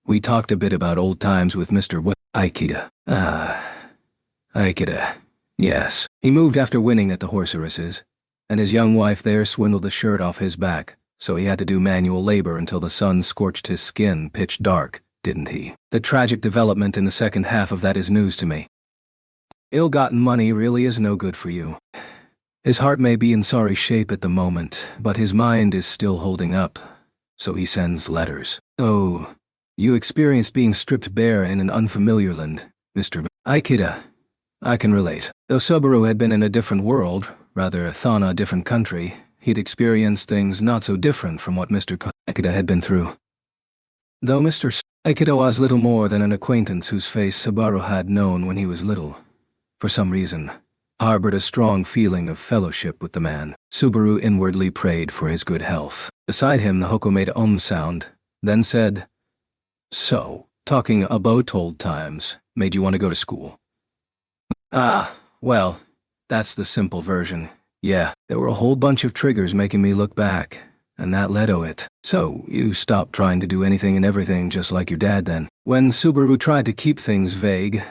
we talked a bit about old times with Mr. Aikida. Aikida. Yes. He moved after winning at the horse races, and his young wife there swindled the shirt off his back, so he had to do manual labor until the sun scorched his skin pitch dark, didn't he? The tragic development in the second half of that is news to me. Ill-gotten money really is no good for you. His heart may be in sorry shape at the moment, but his mind is still holding up, so he sends letters. Oh, you experienced being stripped bare in an unfamiliar land, Mr. Aikida. I can relate. Though Subaru had been in a different world, rather a different country, he'd experienced things not so different from what Mr. Aikida had been through. Though Mr. Aikida was little more than an acquaintance whose face Subaru had known when he was little, for some reason, harbored a strong feeling of fellowship with the man. Subaru inwardly prayed for his good health. Beside him, Nahoko made a sound, then said, So, talking about old times made you want to go to school? Well, that's the simple version. Yeah, there were a whole bunch of triggers making me look back, and that led to it. So, you stopped trying to do anything and everything just like your dad then. When Subaru tried to keep things vague,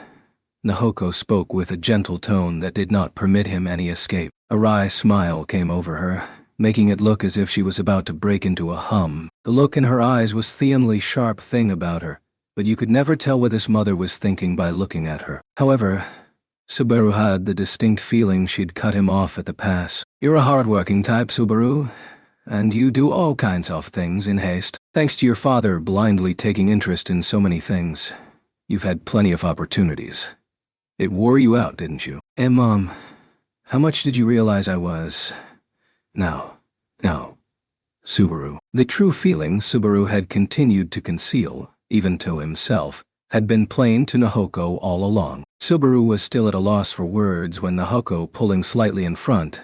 Nahoko spoke with a gentle tone that did not permit him any escape. A wry smile came over her, making it look as if she was about to break into a hum. The look in her eyes was the only sharp thing about her, but you could never tell what his mother was thinking by looking at her. However, Subaru had the distinct feeling she'd cut him off at the pass. You're a hard-working type, Subaru, and you do all kinds of things in haste. Thanks to your father blindly taking interest in so many things, you've had plenty of opportunities. It wore you out, didn't you? And Mom, how much did you realize I was? Now, Subaru. The true feelings Subaru had continued to conceal, even to himself, had been plain to Nahoko all along. Subaru was still at a loss for words when Nahoko, pulling slightly in front,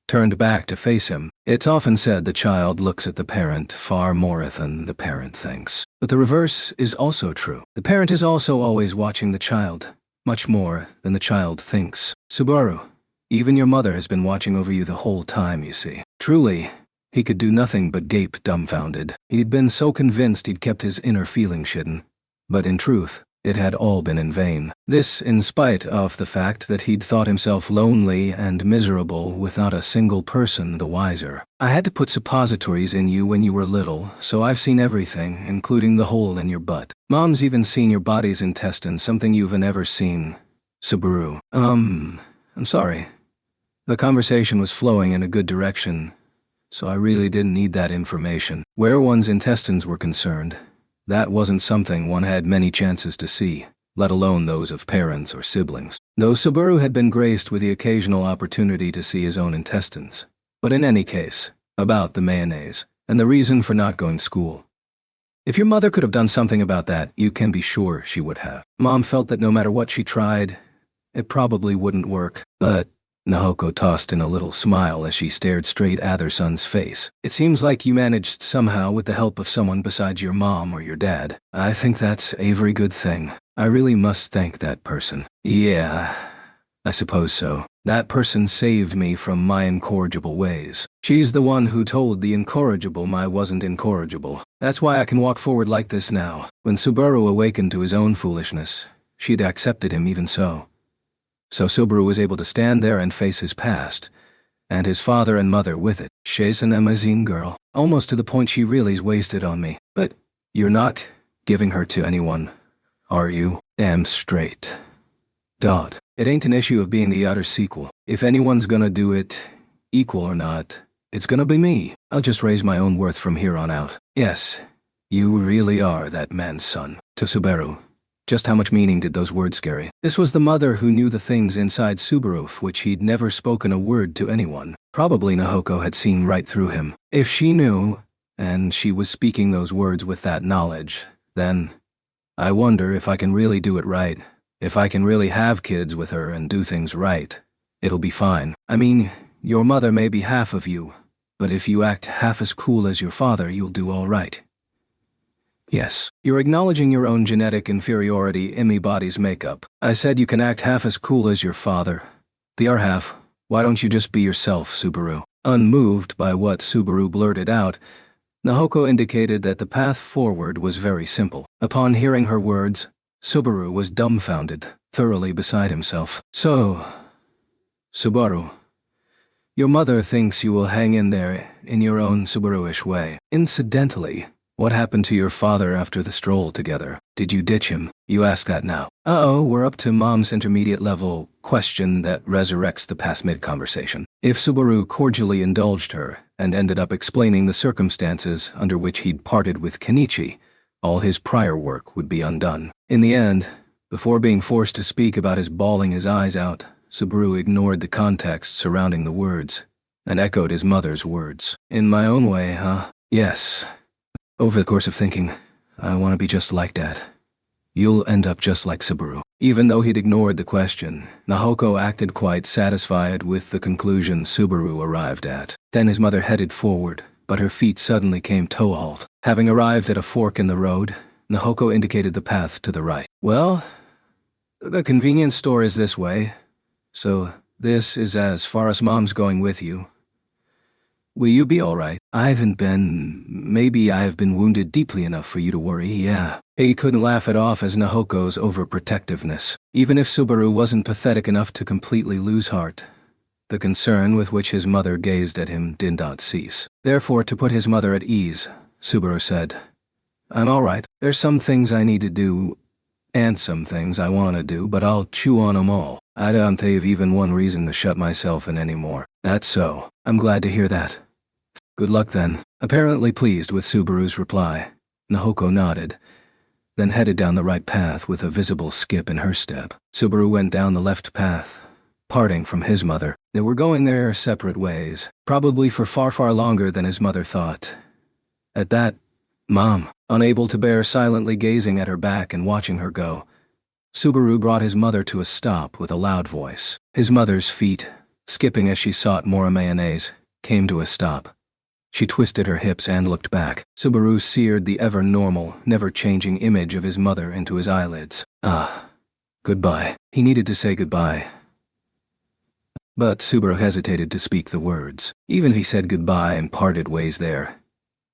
turned back to face him. It's often said the child looks at the parent far more than the parent thinks. But the reverse is also true. The parent is also always watching the child, much more than the child thinks. Subaru, even your mother has been watching over you the whole time, you see. Truly, he could do nothing but gape dumbfounded. He'd been so convinced he'd kept his inner feelings hidden. But in truth, it had all been in vain. This in spite of the fact that he'd thought himself lonely and miserable without a single person the wiser. I had to put suppositories in you when you were little, so I've seen everything, including the hole in your butt. Mom's even seen your body's intestines, something you've never seen. Subaru. I'm sorry. The conversation was flowing in a good direction, so I really didn't need that information. Where one's intestines were concerned, that wasn't something one had many chances to see, let alone those of parents or siblings. Though Subaru had been graced with the occasional opportunity to see his own intestines. But in any case, about the mayonnaise, and the reason for not going to school. If your mother could have done something about that, you can be sure she would have. Mom felt that no matter what she tried, it probably wouldn't work. But Nahoko tossed in a little smile as she stared straight at her son's face. It seems like you managed somehow with the help of someone besides your mom or your dad. I think that's a very good thing. I really must thank that person. Yeah, I suppose so. That person saved me from my incorrigible ways. She's the one who told the incorrigible I wasn't incorrigible. That's why I can walk forward like this now. When Subaru awakened to his own foolishness, she'd accepted him even so. So Subaru was able to stand there and face his past, and his father and mother with it. She's an amazing girl, almost to the point she really's wasted on me. But you're not giving her to anyone, are you? Damn straight. Dot. It ain't an issue of being the utter sequel. If anyone's gonna do it, equal or not, it's gonna be me. I'll just raise my own worth from here on out. Yes, you really are that man's son. To Subaru. Just how much meaning did those words carry? This was the mother who knew the things inside Subaru of which he'd never spoken a word to anyone. Probably Nahoko had seen right through him. If she knew, and she was speaking those words with that knowledge, then I wonder if I can really do it right. If I can really have kids with her and do things right, it'll be fine. I mean, your mother may be half of you, but if you act half as cool as your father, you'll do all right. Yes, you're acknowledging your own genetic inferiority in me body's makeup. I said you can act half as cool as your father. The other half, why don't you just be yourself, Subaru? Unmoved by what Subaru blurted out, Nahoko indicated that the path forward was very simple. Upon hearing her words, Subaru was dumbfounded, thoroughly beside himself. So, Subaru, your mother thinks you will hang in there in your own Subaru-ish way. Incidentally, what happened to your father after the stroll together? Did you ditch him? You ask that now. We're up to Mom's intermediate level question that resurrects the past mid-conversation. If Subaru cordially indulged her and ended up explaining the circumstances under which he'd parted with Kenichi, all his prior work would be undone. In the end, before being forced to speak about his bawling his eyes out, Subaru ignored the context surrounding the words and echoed his mother's words. In my own way, huh? Yes. Over the course of thinking, I want to be just like Dad. You'll end up just like Subaru. Even though he'd ignored the question, Nahoko acted quite satisfied with the conclusion Subaru arrived at. Then his mother headed forward, but her feet suddenly came to a halt. Having arrived at a fork in the road, Nahoko indicated the path to the right. Well, the convenience store is this way, so this is as far as Mom's going with you. Will you be alright? Maybe I have been wounded deeply enough for you to worry, yeah. He couldn't laugh it off as Nahoko's overprotectiveness. Even if Subaru wasn't pathetic enough to completely lose heart, the concern with which his mother gazed at him did not cease. Therefore, to put his mother at ease, Subaru said, I'm alright. There's some things I need to do, and some things I want to do, but I'll chew on 'em all. I don't have even one reason to shut myself in anymore. That's so. I'm glad to hear that. Good luck then. Apparently pleased with Subaru's reply, Nahoko nodded, then headed down the right path with a visible skip in her step. Subaru went down the left path, parting from his mother. They were going their separate ways, probably for far, far longer than his mother thought. At that, Mom, unable to bear silently gazing at her back and watching her go, Subaru brought his mother to a stop with a loud voice. His mother's feet, skipping as she sought more mayonnaise, came to a stop. She twisted her hips and looked back. Subaru seared the ever-normal, never-changing image of his mother into his eyelids. Ah. Goodbye. He needed to say goodbye. But Subaru hesitated to speak the words. Even if he said goodbye and parted ways there,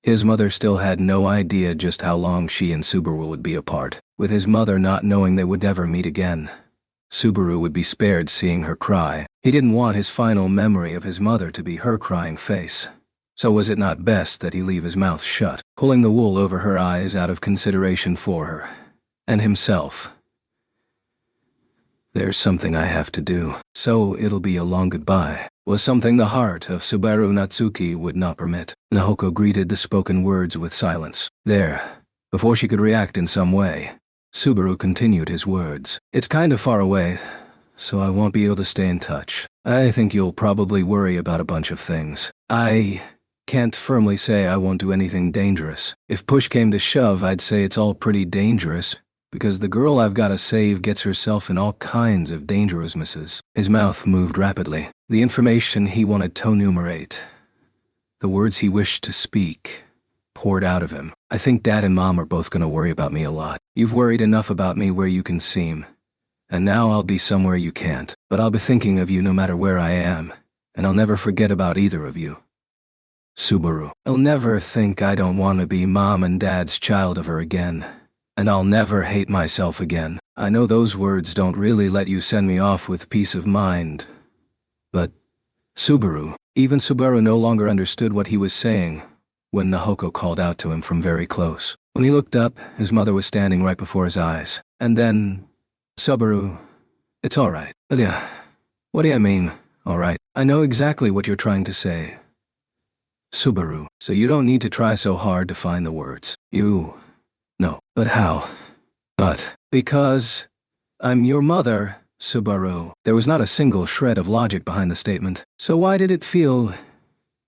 his mother still had no idea just how long she and Subaru would be apart. With his mother not knowing they would ever meet again, Subaru would be spared seeing her cry. He didn't want his final memory of his mother to be her crying face. So was it not best that he leave his mouth shut, pulling the wool over her eyes out of consideration for her and himself? There's something I have to do, so it'll be a long goodbye, was something the heart of Subaru Natsuki would not permit. Nahoko greeted the spoken words with silence. There, before she could react in some way, Subaru continued his words. It's kind of far away, so I won't be able to stay in touch. I think you'll probably worry about a bunch of things. I can't firmly say I won't do anything dangerous. If push came to shove, I'd say it's all pretty dangerous, because the girl I've gotta save gets herself in all kinds of dangerous messes. His mouth moved rapidly. The information he wanted to enumerate, the words he wished to speak, poured out of him. I think Dad and Mom are both gonna worry about me a lot. You've worried enough about me where you can seem, and now I'll be somewhere you can't. But I'll be thinking of you no matter where I am, and I'll never forget about either of you. Subaru. I'll never think I don't want to be Mom and Dad's child of her again. And I'll never hate myself again. I know those words don't really let you send me off with peace of mind. But Subaru, even Subaru no longer understood what he was saying when Nahoko called out to him from very close. When he looked up, his mother was standing right before his eyes. And then, Subaru, it's all right. Yeah, what do you mean, all right? I know exactly what you're trying to say. Subaru, so you don't need to try so hard to find the words. No. But how? But, because I'm your mother, Subaru. There was not a single shred of logic behind the statement. So why did it feel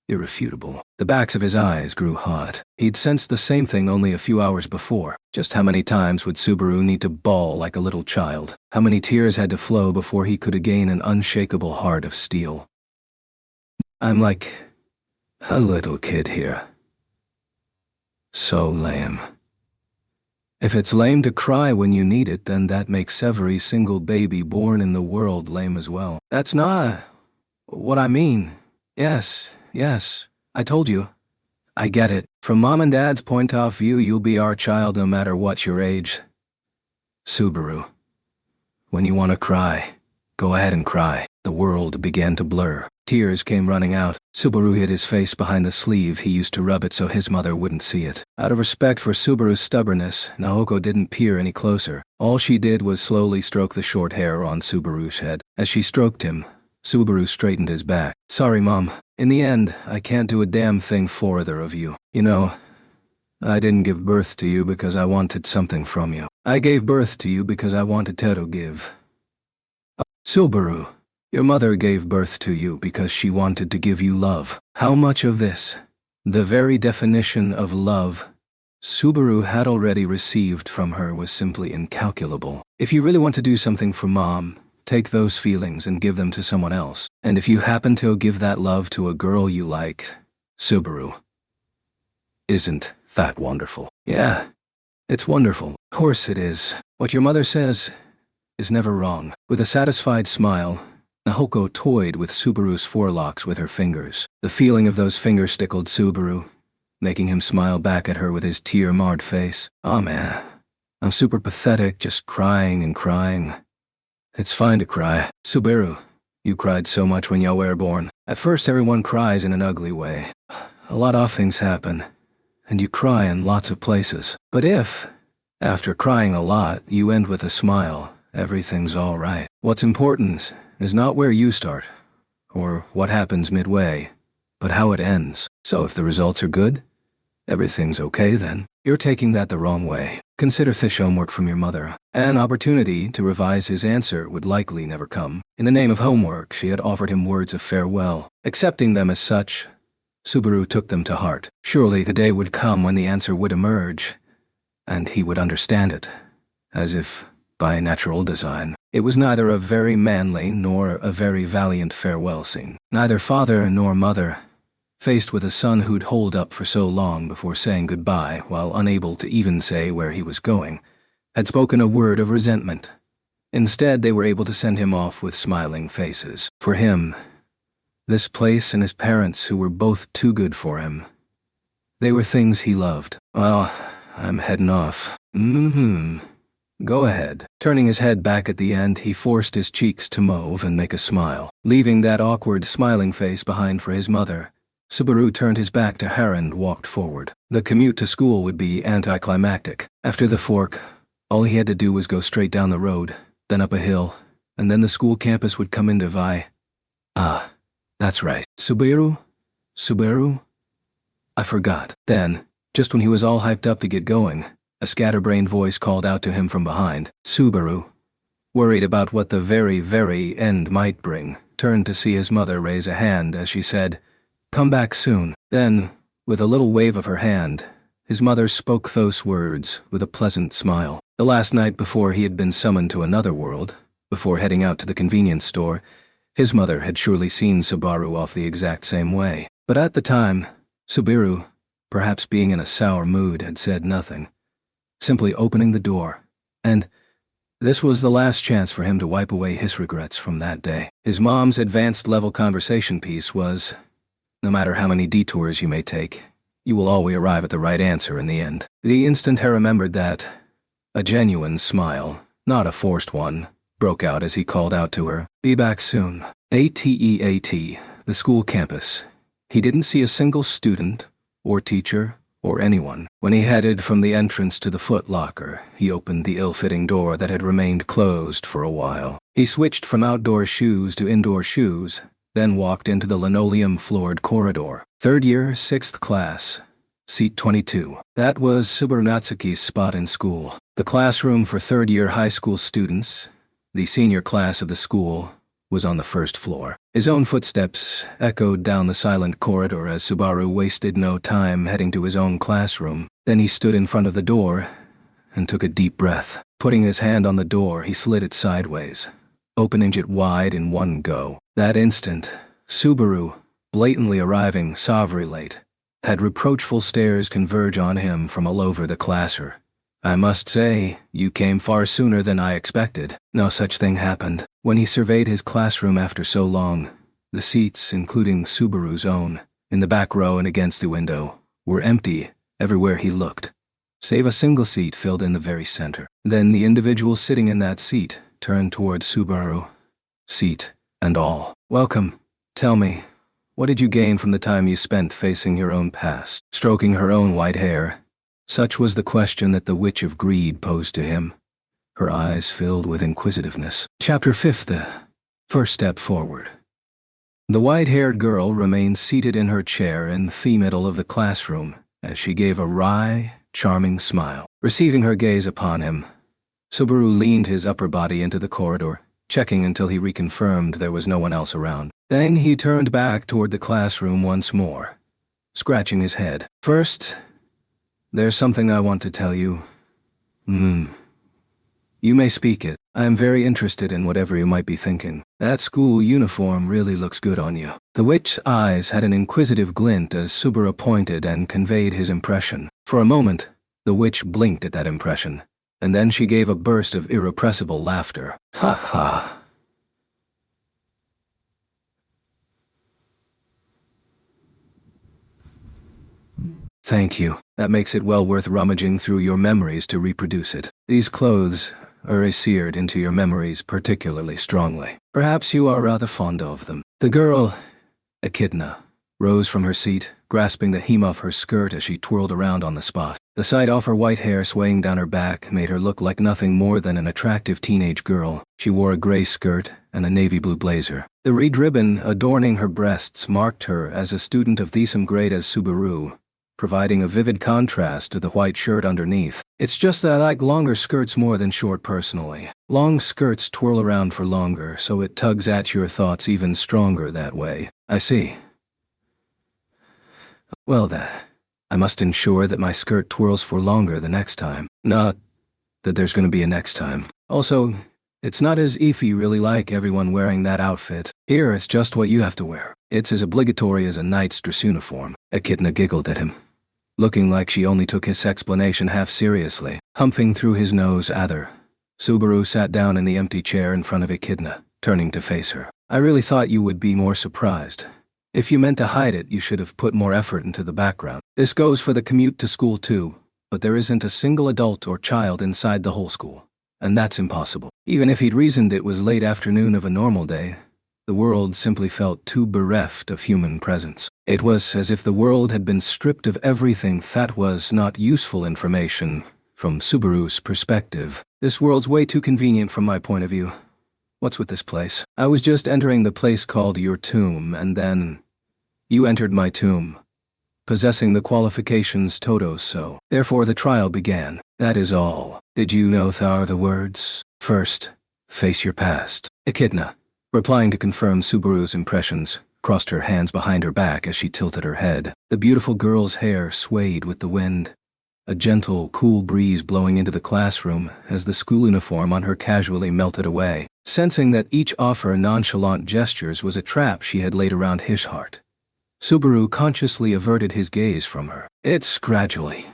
irrefutable? The backs of his eyes grew hot. He'd sensed the same thing only a few hours before. Just how many times would Subaru need to bawl like a little child? How many tears had to flow before he could gain an unshakable heart of steel? I'm like a little kid here. So lame. If it's lame to cry when you need it, then that makes every single baby born in the world lame as well. That's not what I mean. Yes, I told you. I get it. From Mom and Dad's point of view, you'll be our child no matter what your age. Subaru. When you want to cry, go ahead and cry. The world began to blur. Tears came running out. Subaru hid his face behind the sleeve he used to rub it so his mother wouldn't see it. Out of respect for Subaru's stubbornness, Nahoko didn't peer any closer. All she did was slowly stroke the short hair on Subaru's head. As she stroked him, Subaru straightened his back. Sorry, Mom. In the end, I can't do a damn thing for either of you. You know, I didn't give birth to you because I wanted something from you. I gave birth to you because I wanted to give. Subaru. Your mother gave birth to you because she wanted to give you love. How much of this, the very definition of love, Subaru had already received from her was simply incalculable. If you really want to do something for Mom, take those feelings and give them to someone else. And if you happen to give that love to a girl you like, Subaru, isn't that wonderful? Yeah, it's wonderful. Of course it is. What your mother says is never wrong. With a satisfied smile, Nahoko toyed with Subaru's forelocks with her fingers. The feeling of those fingers tickled Subaru, making him smile back at her with his tear-marred face. Oh man, I'm super pathetic, just crying and crying. It's fine to cry. Subaru, you cried so much when you were born. At first everyone cries in an ugly way. A lot of things happen, and you cry in lots of places. But if, after crying a lot, you end with a smile, everything's all right. What's important is not where you start, or what happens midway, but how it ends. So if the results are good, everything's okay then. You're taking that the wrong way. Consider fish homework from your mother. An opportunity to revise his answer would likely never come. In the name of homework, she had offered him words of farewell. Accepting them as such, Subaru took them to heart. Surely the day would come when the answer would emerge, and he would understand it, as if by natural design. It was neither a very manly nor a very valiant farewell scene. Neither father nor mother, faced with a son who'd holed up for so long before saying goodbye while unable to even say where he was going, had spoken a word of resentment. Instead, they were able to send him off with smiling faces. For him, this place and his parents who were both too good for him, they were things he loved. Well, I'm heading off. Go ahead. Turning his head back at the end, he forced his cheeks to mauve and make a smile. Leaving that awkward smiling face behind for his mother, Subaru turned his back to her and walked forward. The commute to school would be anticlimactic. After the fork, all he had to do was go straight down the road, then up a hill, and then the school campus would come into view. Ah, that's right. Subaru? I forgot. Then, just when he was all hyped up to get going, a scatterbrained voice called out to him from behind. Subaru, worried about what the very, very end might bring, turned to see his mother raise a hand as she said, "Come back soon." Then, with a little wave of her hand, his mother spoke those words with a pleasant smile. The last night before he had been summoned to another world, before heading out to the convenience store, his mother had surely seen Subaru off the exact same way. But at the time, Subaru, perhaps being in a sour mood, had said nothing, simply opening the door. And this was the last chance for him to wipe away his regrets from that day. His mom's advanced level conversation piece was, no matter how many detours you may take, you will always arrive at the right answer in the end. The instant he remembered that, a genuine smile, not a forced one, broke out as he called out to her, "Be back soon." ATEAT, the school campus. He didn't see a single student, or teacher, or anyone. When he headed from the entrance to the Foot Locker, he opened the ill-fitting door that had remained closed for a while. He switched from outdoor shoes to indoor shoes, then walked into the linoleum-floored corridor. Third year, 6th class. Seat 22. That was Subaru Natsuki's spot in school. The classroom for third-year high school students, the senior class of the school, was on the first floor. His own footsteps echoed down the silent corridor as Subaru wasted no time heading to his own classroom. Then he stood in front of the door and took a deep breath. Putting his hand on the door, he slid it sideways, opening it wide in one go. That instant, Subaru, blatantly arriving sovereignly late, had reproachful stares converge on him from all over the classroom. "I must say, you came far sooner than I expected." No such thing happened. When he surveyed his classroom after so long, the seats, including Subaru's own, in the back row and against the window, were empty everywhere he looked, save a single seat filled in the very center. Then the individual sitting in that seat turned toward Subaru, seat and all. "Welcome. Tell me, what did you gain from the time you spent facing your own past?" Stroking her own white hair, such was the question that the Witch of Greed posed to him, her eyes filled with inquisitiveness. Chapter 5. The First Step Forward. The white-haired girl remained seated in her chair in the middle of the classroom as she gave a wry, charming smile. Receiving her gaze upon him, Subaru leaned his upper body into the corridor, checking until he reconfirmed there was no one else around. Then he turned back toward the classroom once more, scratching his head. "First, there's something I want to tell you. You may speak it. I am very interested in whatever you might be thinking. That school uniform really looks good on you." The witch's eyes had an inquisitive glint as Subaru pointed and conveyed his impression. For a moment, the witch blinked at that impression, and then she gave a burst of irrepressible laughter. "Ha ha. Thank you. That makes it well worth rummaging through your memories to reproduce it. These clothes are seared into your memories particularly strongly. Perhaps you are rather fond of them." The girl, Echidna, rose from her seat, grasping the hem of her skirt as she twirled around on the spot. The sight of her white hair swaying down her back made her look like nothing more than an attractive teenage girl. She wore a gray skirt and a navy blue blazer. The red ribbon adorning her breasts marked her as a student of the same grade as Subaru, providing a vivid contrast to the white shirt underneath. It's just that I like longer skirts more than short personally. Long skirts twirl around for longer, so it tugs at your thoughts even stronger that way. I see. Well then, I must ensure that my skirt twirls for longer the next time. Not that there's gonna be a next time. Also, it's not as if you really like everyone wearing that outfit. Here, it's just what you have to wear. It's as obligatory as a knight's dress uniform. Echidna giggled at him, looking like she only took his explanation half seriously. Humping through his nose ather, Subaru sat down in the empty chair in front of Echidna, turning to face her. I really thought you would be more surprised. If you meant to hide it, you should have put more effort into the background. This goes for the commute to school too, but there isn't a single adult or child inside the whole school. And that's impossible. Even if he'd reasoned it was late afternoon of a normal day, the world simply felt too bereft of human presence. It was as if the world had been stripped of everything that was not useful information. From Subaru's perspective, this world's way too convenient from my point of view. What's with this place? I was just entering the place called your tomb, and then you entered my tomb, possessing the qualifications Toto so. Therefore the trial began. That is all. Did you know the words? First, face your past. Echidna, replying to confirm Subaru's impressions, crossed her hands behind her back as she tilted her head. The beautiful girl's hair swayed with the wind, a gentle, cool breeze blowing into the classroom as the school uniform on her casually melted away. Sensing that each of her nonchalant gestures was a trap she had laid around his heart, Subaru consciously averted his gaze from her. It's gradually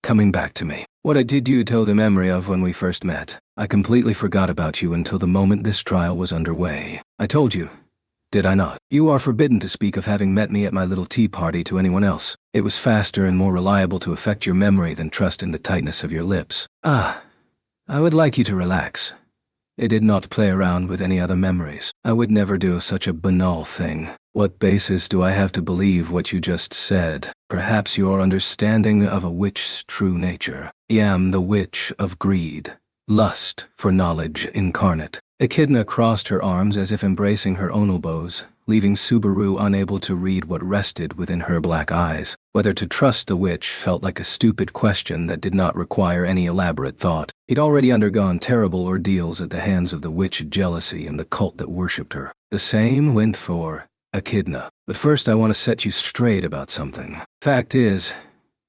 coming back to me. What did you tell the memory of when we first met? I completely forgot about you until the moment this trial was underway. I told you, did I not? You are forbidden to speak of having met me at my little tea party to anyone else. It was faster and more reliable to affect your memory than trust in the tightness of your lips. I would like you to relax. It did not play around with any other memories. I would never do such a banal thing. What basis do I have to believe what you just said? Perhaps your understanding of a witch's true nature. I am the witch of greed, lust for knowledge incarnate. Echidna crossed her arms as if embracing her own elbows, leaving Subaru unable to read what rested within her black eyes. Whether to trust the witch felt like a stupid question that did not require any elaborate thought. He'd already undergone terrible ordeals at the hands of the witch jealousy and the cult that worshipped her. The same went for Echidna. But first I want to set you straight about something. Fact is,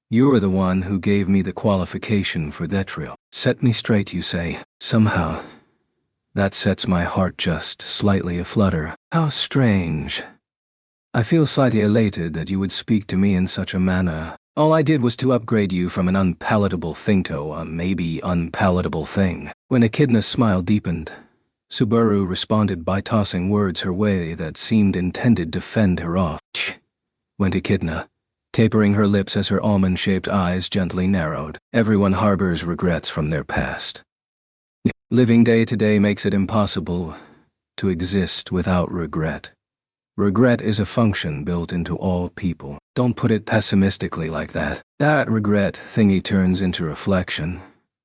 you're the one who gave me the qualification for that trial. Set me straight, you say. Somehow, that sets my heart just slightly aflutter. How strange. I feel slightly elated that you would speak to me in such a manner. All I did was to upgrade you from an unpalatable thing to a maybe unpalatable thing. When Echidna's smile deepened, Subaru responded by tossing words her way that seemed intended to fend her off. Tch, went Echidna, tapering her lips as her almond-shaped eyes gently narrowed. Everyone harbors regrets from their past. Living day to day makes it impossible to exist without regret. Regret is a function built into all people. Don't put it pessimistically like that. That regret thingy turns into reflection.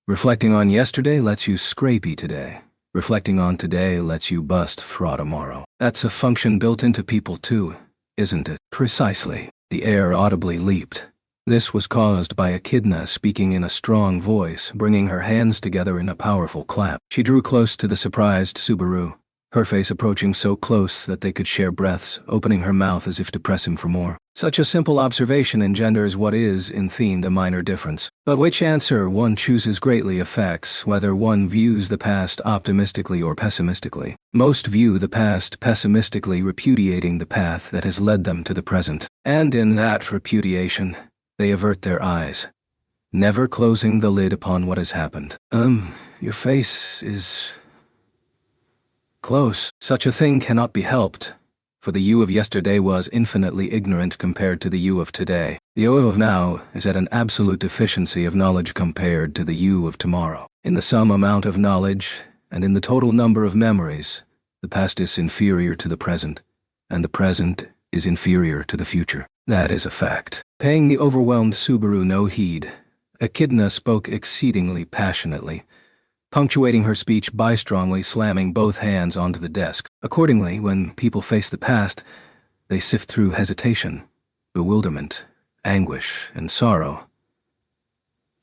Reflecting on yesterday lets you scrapey today. Reflecting on today lets you bust fraud tomorrow. That's a function built into people too, isn't it? Precisely. The air audibly leaped. This was caused by Echidna speaking in a strong voice, bringing her hands together in a powerful clap. She drew close to the surprised Subaru, her face approaching so close that they could share breaths, opening her mouth as if to press him for more. Such a simple observation engenders what is, in theme, a minor difference. But which answer one chooses greatly affects whether one views the past optimistically or pessimistically. Most view the past pessimistically, repudiating the path that has led them to the present. And in that repudiation, they avert their eyes, never closing the lid upon what has happened. Your face is close. Such a thing cannot be helped, for the you of yesterday was infinitely ignorant compared to the you of today. The you of now is at an absolute deficiency of knowledge compared to the you of tomorrow. In the sum amount of knowledge, and in the total number of memories, the past is inferior to the present, and the present is inferior to the future. That is a fact. Paying the overwhelmed Subaru no heed, Echidna spoke exceedingly passionately, punctuating her speech by strongly slamming both hands onto the desk. Accordingly, when people face the past, they sift through hesitation, bewilderment, anguish, and sorrow.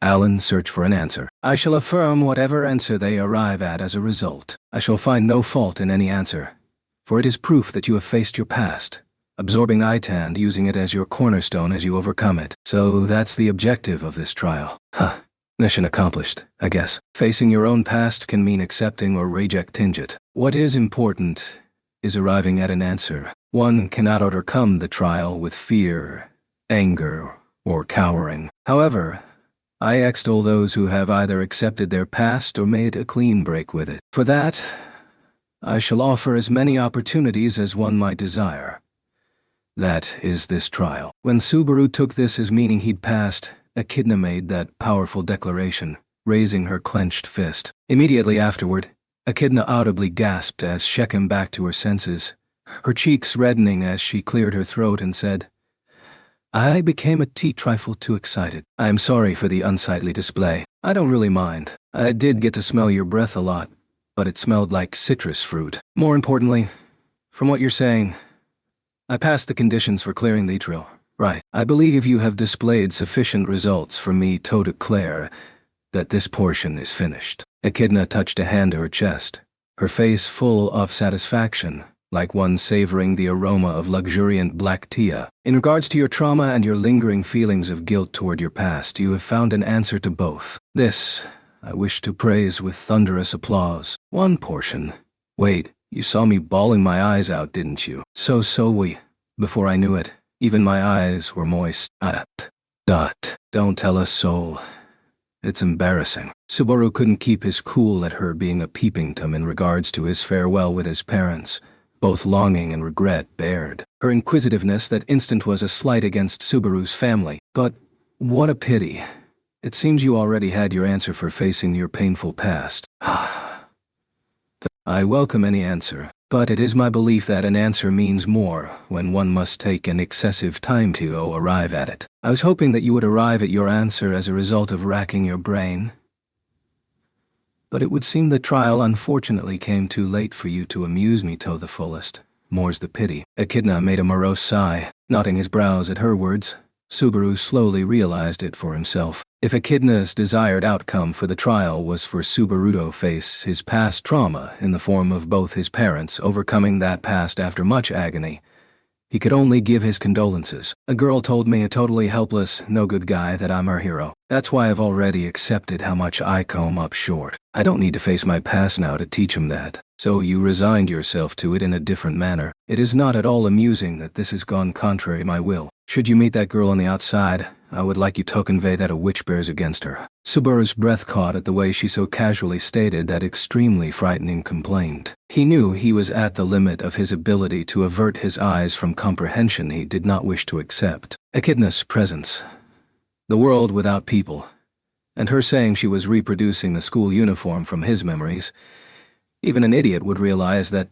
Alan searched for an answer. I shall affirm whatever answer they arrive at as a result. I shall find no fault in any answer, for it is proof that you have faced your past, absorbing and using it as your cornerstone as you overcome it. So that's the objective of this trial. Mission accomplished, I guess. Facing your own past can mean accepting or rejecting it. What is important is arriving at an answer. One cannot overcome the trial with fear, anger, or cowering. However, I extol those who have either accepted their past or made a clean break with it. For that, I shall offer as many opportunities as one might desire. That is this trial. When Subaru took this as meaning he'd passed, Echidna made that powerful declaration, raising her clenched fist. Immediately afterward, Echidna audibly gasped as she came back to her senses, her cheeks reddening as she cleared her throat and said, I became a trifle too excited. I am sorry for the unsightly display. I don't really mind. I did get to smell your breath a lot, but it smelled like citrus fruit. More importantly, from what you're saying, I passed the conditions for clearing the trail. Right. I believe you have displayed sufficient results for me to declare that this portion is finished. Echidna touched a hand to her chest, her face full of satisfaction, like one savoring the aroma of luxuriant black tea. In regards to your trauma and your lingering feelings of guilt toward your past, you have found an answer to both. This, I wish to praise with thunderous applause. One portion. Wait, you saw me bawling my eyes out, didn't you? So we. Before I knew it, even my eyes were moist. Don't tell us so. It's embarrassing. Subaru couldn't keep his cool at her being a peeping Tom in regards to his farewell with his parents. Both longing and regret bared. Her inquisitiveness that instant was a slight against Subaru's family. But what a pity. It seems you already had your answer for facing your painful past. I welcome any answer, but it is my belief that an answer means more when one must take an excessive time to arrive at it. I was hoping that you would arrive at your answer as a result of racking your brain. But it would seem the trial unfortunately came too late for you to amuse me to the fullest. More's the pity. Echidna made a morose sigh, knotting his brows at her words. Subaru slowly realized it for himself. If Echidna's desired outcome for the trial was for Subaru to face his past trauma in the form of both his parents overcoming that past after much agony, he could only give his condolences. A girl told me, a totally helpless, no-good guy, that I'm her hero. That's why I've already accepted how much I come up short. I don't need to face my past now to teach him that. So you resigned yourself to it in a different manner. It is not at all amusing that this has gone contrary to my will. Should you meet that girl on the outside, I would like you to convey that a witch bears against her. Subaru's breath caught at the way she so casually stated that extremely frightening complaint. He knew he was at the limit of his ability to avert his eyes from comprehension he did not wish to accept. Echidna's presence, the world without people, and her saying she was reproducing the school uniform from his memories. Even an idiot would realize that,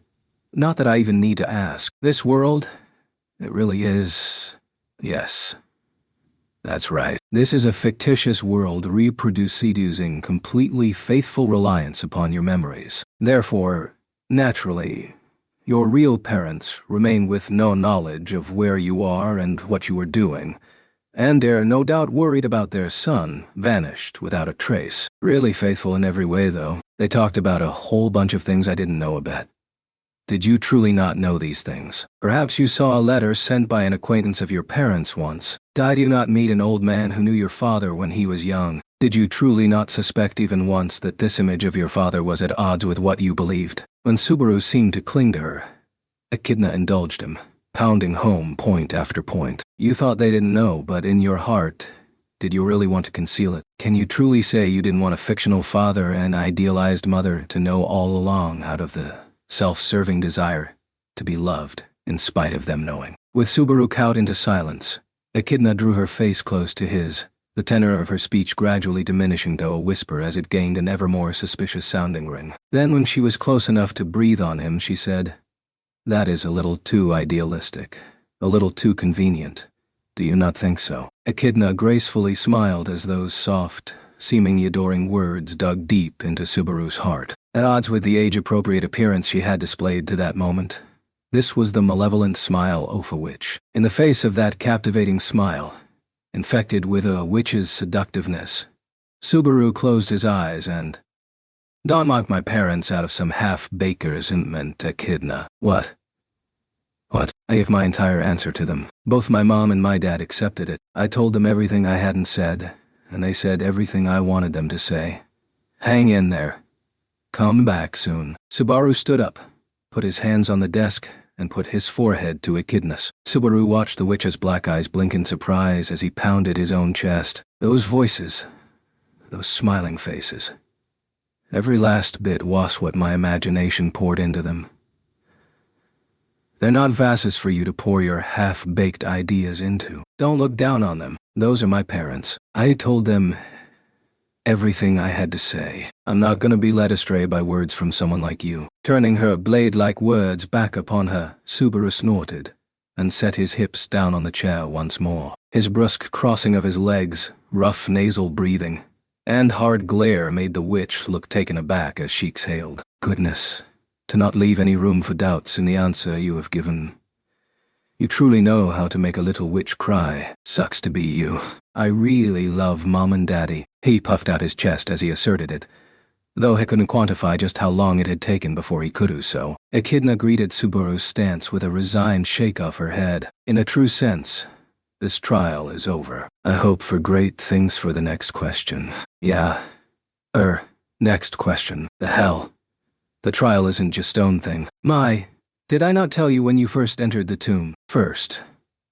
not that I even need to ask, this world, it really is, yes. That's right. This is a fictitious world reproducing completely faithful reliance upon your memories. Therefore, naturally, your real parents remain with no knowledge of where you are and what you are doing, and they're no doubt worried about their son, vanished without a trace. Really faithful in every way, though. They talked about a whole bunch of things I didn't know about. Did you truly not know these things? Perhaps you saw a letter sent by an acquaintance of your parents once. Did you not meet an old man who knew your father when he was young? Did you truly not suspect even once that this image of your father was at odds with what you believed? When Subaru seemed to cling to her, Echidna indulged him, pounding home point after point. You thought they didn't know, but in your heart, did you really want to conceal it? Can you truly say you didn't want a fictional father and idealized mother to know all along out of the self-serving desire to be loved in spite of them knowing? With Subaru cowed into silence, Echidna drew her face close to his, the tenor of her speech gradually diminishing to a whisper as it gained an ever more suspicious-sounding ring. Then when she was close enough to breathe on him, she said, "That is a little too idealistic. A little too convenient. Do you not think so? Echidna gracefully smiled as those soft, seemingly adoring words dug deep into Subaru's heart, at odds with the age-appropriate appearance she had displayed to that moment. This was the malevolent smile of a witch. In the face of that captivating smile, infected with a witch's seductiveness, Subaru closed his eyes and, "Don't mock my parents out of some half-baker's resentment, Echidna." What? I gave my entire answer to them. Both my mom and my dad accepted it. I told them everything I hadn't said, and they said everything I wanted them to say. Hang in there. Come back soon. Subaru stood up, put his hands on the desk, and put his forehead to Echidna's. Subaru watched the witch's black eyes blink in surprise as he pounded his own chest. Those voices, those smiling faces. Every last bit was what my imagination poured into them. They're not vases for you to pour your half-baked ideas into. Don't look down on them. Those are my parents. I told them everything I had to say. I'm not gonna be led astray by words from someone like you. Turning her blade-like words back upon her, Subaru snorted and set his hips down on the chair once more. His brusque crossing of his legs, rough nasal breathing, and hard glare made the witch look taken aback as she exhaled. Goodness. To not leave any room for doubts in the answer you have given. You truly know how to make a little witch cry. Sucks to be you. I really love Mom and Daddy. He puffed out his chest as he asserted it, though he couldn't quantify just how long it had taken before he could do so. Echidna greeted Subaru's stance with a resigned shake of her head. In a true sense, this trial is over. I hope for great things for the next question. Yeah. Next question. The hell? The trial isn't just stone thing. Did I not tell you when you first entered the tomb? First,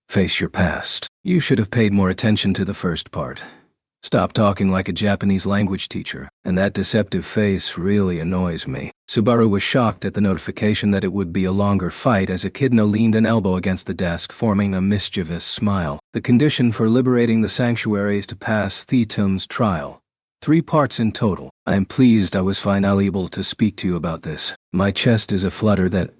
face your past. You should have paid more attention to the first part. Stop talking like a Japanese language teacher, and that deceptive face really annoys me. Subaru was shocked at the notification that it would be a longer fight as Echidna leaned an elbow against the desk, forming a mischievous smile. The condition for liberating the sanctuary is to pass Thetum's trial. 3 parts in total. I am pleased I was finally able to speak to you about this. My chest is aflutter that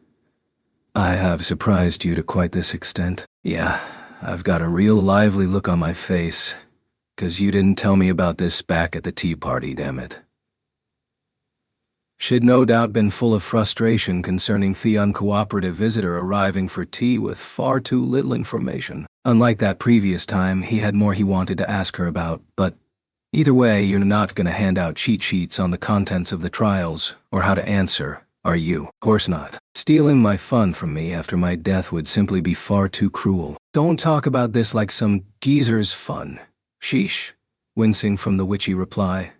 I have surprised you to quite this extent. Yeah, I've got a real lively look on my face, 'cause you didn't tell me about this back at the tea party, damn it. She'd no doubt been full of frustration concerning the uncooperative visitor arriving for tea with far too little information. Unlike that previous time, he had more he wanted to ask her about, but either way, you're not gonna hand out cheat sheets on the contents of the trials, or how to answer, are you? Of course not. Stealing my fun from me after my death would simply be far too cruel. Don't talk about this like some geezer's fun. Sheesh. Wincing from the witchy reply,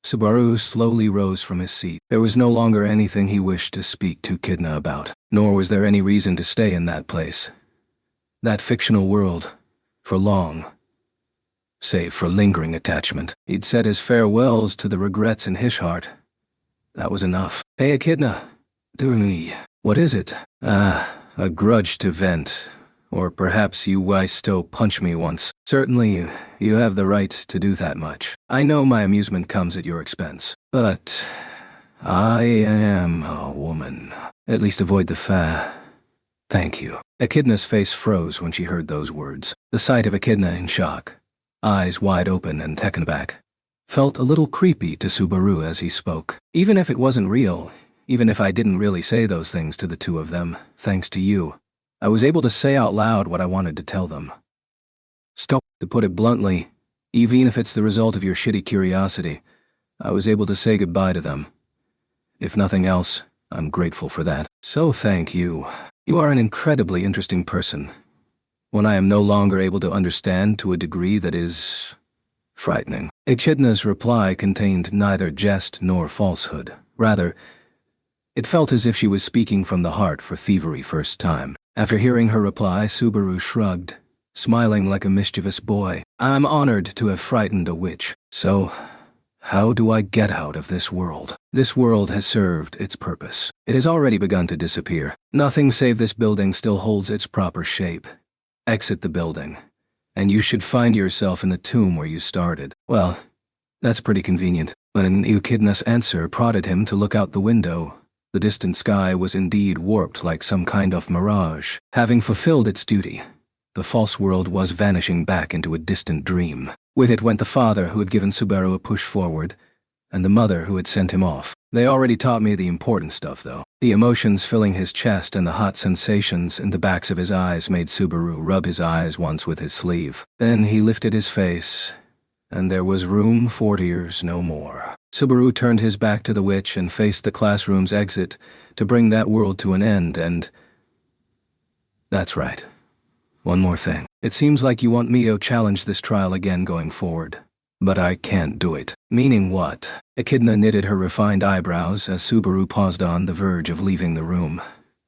Subaru slowly rose from his seat. There was no longer anything he wished to speak to Echidna about, nor was there any reason to stay in that place, that fictional world, for long. Save for lingering attachment. He'd said his farewells to the regrets in his heart. That was enough. Hey Echidna, what is it? A grudge to vent. Or perhaps you still punch me once. Certainly, you have the right to do that much. I know my amusement comes at your expense. But I am a woman. At least avoid the Thank you. Echidna's face froze when she heard those words. The sight of Echidna in shock, eyes wide open and taken aback, felt a little creepy to Subaru as he spoke. Even if it wasn't real, even if I didn't really say those things to the two of them, thanks to you, I was able to say out loud what I wanted to tell them. Stop. To put it bluntly, even if it's the result of your shitty curiosity, I was able to say goodbye to them. If nothing else, I'm grateful for that. So thank you. You are an incredibly interesting person. One I am no longer able to understand to a degree that is frightening. Echidna's reply contained neither jest nor falsehood. Rather, it felt as if she was speaking from the heart for the very first time. After hearing her reply, Subaru shrugged, smiling like a mischievous boy. I'm honored to have frightened a witch. So, how do I get out of this world? This world has served its purpose. It has already begun to disappear. Nothing save this building still holds its proper shape. Exit the building, and you should find yourself in the tomb where you started. Well, that's pretty convenient. When Echidna's answer prodded him to look out the window, The distant sky was indeed warped like some kind of mirage. Having fulfilled its duty, the false world was vanishing back into a distant dream. With it went the father who had given Subaru a push forward, and the mother who had sent him off. They already taught me the important stuff, though. The emotions filling his chest and the hot sensations in the backs of his eyes made Subaru rub his eyes once with his sleeve. Then he lifted his face, and there was room for tears no more. Subaru turned his back to the witch and faced the classroom's exit to bring that world to an end, and... That's right. One more thing. It seems like you want me to challenge this trial again going forward. But I can't do it. Meaning what? Echidna knitted her refined eyebrows as Subaru paused on the verge of leaving the room.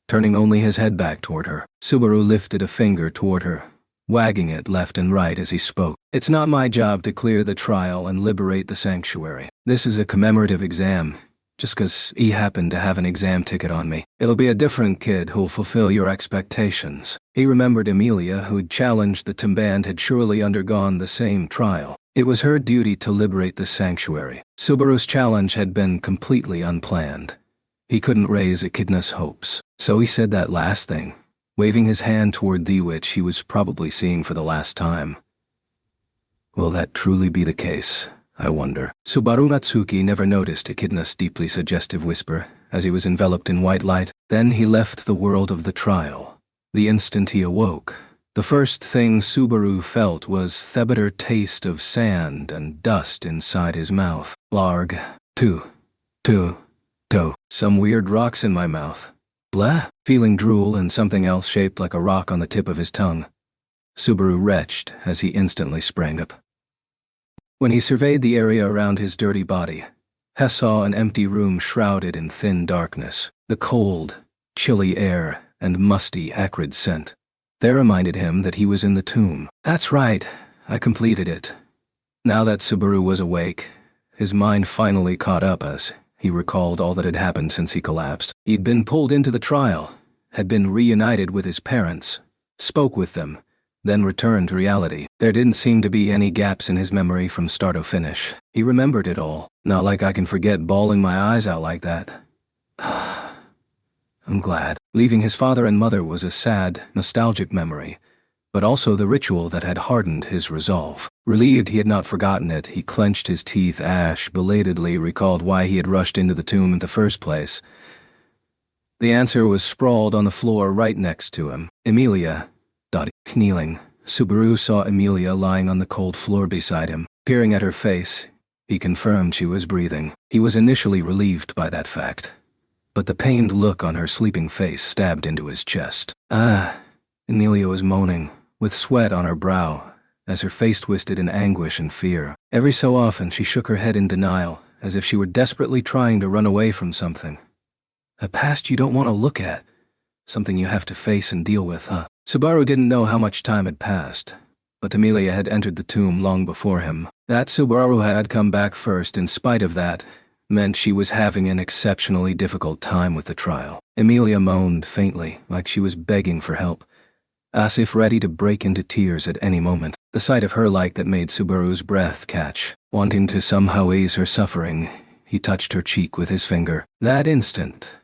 Turning only his head back toward her, Subaru lifted a finger toward her, wagging it left and right as he spoke. It's not my job to clear the trial and liberate the sanctuary. This is a commemorative exam. Just 'cause he happened to have an exam ticket on me. It'll be a different kid who'll fulfill your expectations. He remembered Amelia, who'd challenged the Timband, had surely undergone the same trial. It was her duty to liberate the sanctuary. Subaru's challenge had been completely unplanned. He couldn't raise Echidna's hopes. So he said that last thing, waving his hand toward the witch he was probably seeing for the last time. Will that truly be the case, I wonder? Subaru Natsuki never noticed Echidna's deeply suggestive whisper as he was enveloped in white light. Then he left the world of the trial. The instant he awoke, the first thing Subaru felt was the bitter taste of sand and dust inside his mouth. Larg. Some weird rocks in my mouth. Blah. Feeling drool and something else shaped like a rock on the tip of his tongue, Subaru retched as he instantly sprang up. When he surveyed the area around his dirty body, he saw an empty room shrouded in thin darkness. The cold, chilly air and musty, acrid scent there reminded him that he was in the tomb. That's right, I completed it. Now that Subaru was awake, his mind finally caught up as he recalled all that had happened since he collapsed. He'd been pulled into the trial, had been reunited with his parents, spoke with them, then returned to reality. There didn't seem to be any gaps in his memory from start to finish. He remembered it all. Not like I can forget bawling my eyes out like that. I'm glad. Leaving his father and mother was a sad, nostalgic memory, but also the ritual that had hardened his resolve. Relieved he had not forgotten it, he clenched his teeth. Ash belatedly recalled why he had rushed into the tomb in the first place. The answer was sprawled on the floor right next to him. Amelia. Kneeling, Subaru saw Amelia lying on the cold floor beside him. Peering at her face, he confirmed she was breathing. He was initially relieved by that fact, but the pained look on her sleeping face stabbed into his chest. Amelia was moaning, with sweat on her brow, as her face twisted in anguish and fear. Every so often she shook her head in denial, as if she were desperately trying to run away from something. A past you don't want to look at. Something you have to face and deal with, huh? Subaru didn't know how much time had passed, but Amelia had entered the tomb long before him. That Subaru had come back first in spite of that meant she was having an exceptionally difficult time with the trial. Amelia moaned faintly, like she was begging for help, as if ready to break into tears at any moment. The sight of her like that made Subaru's breath catch. Wanting to somehow ease her suffering, he touched her cheek with his finger. That instant,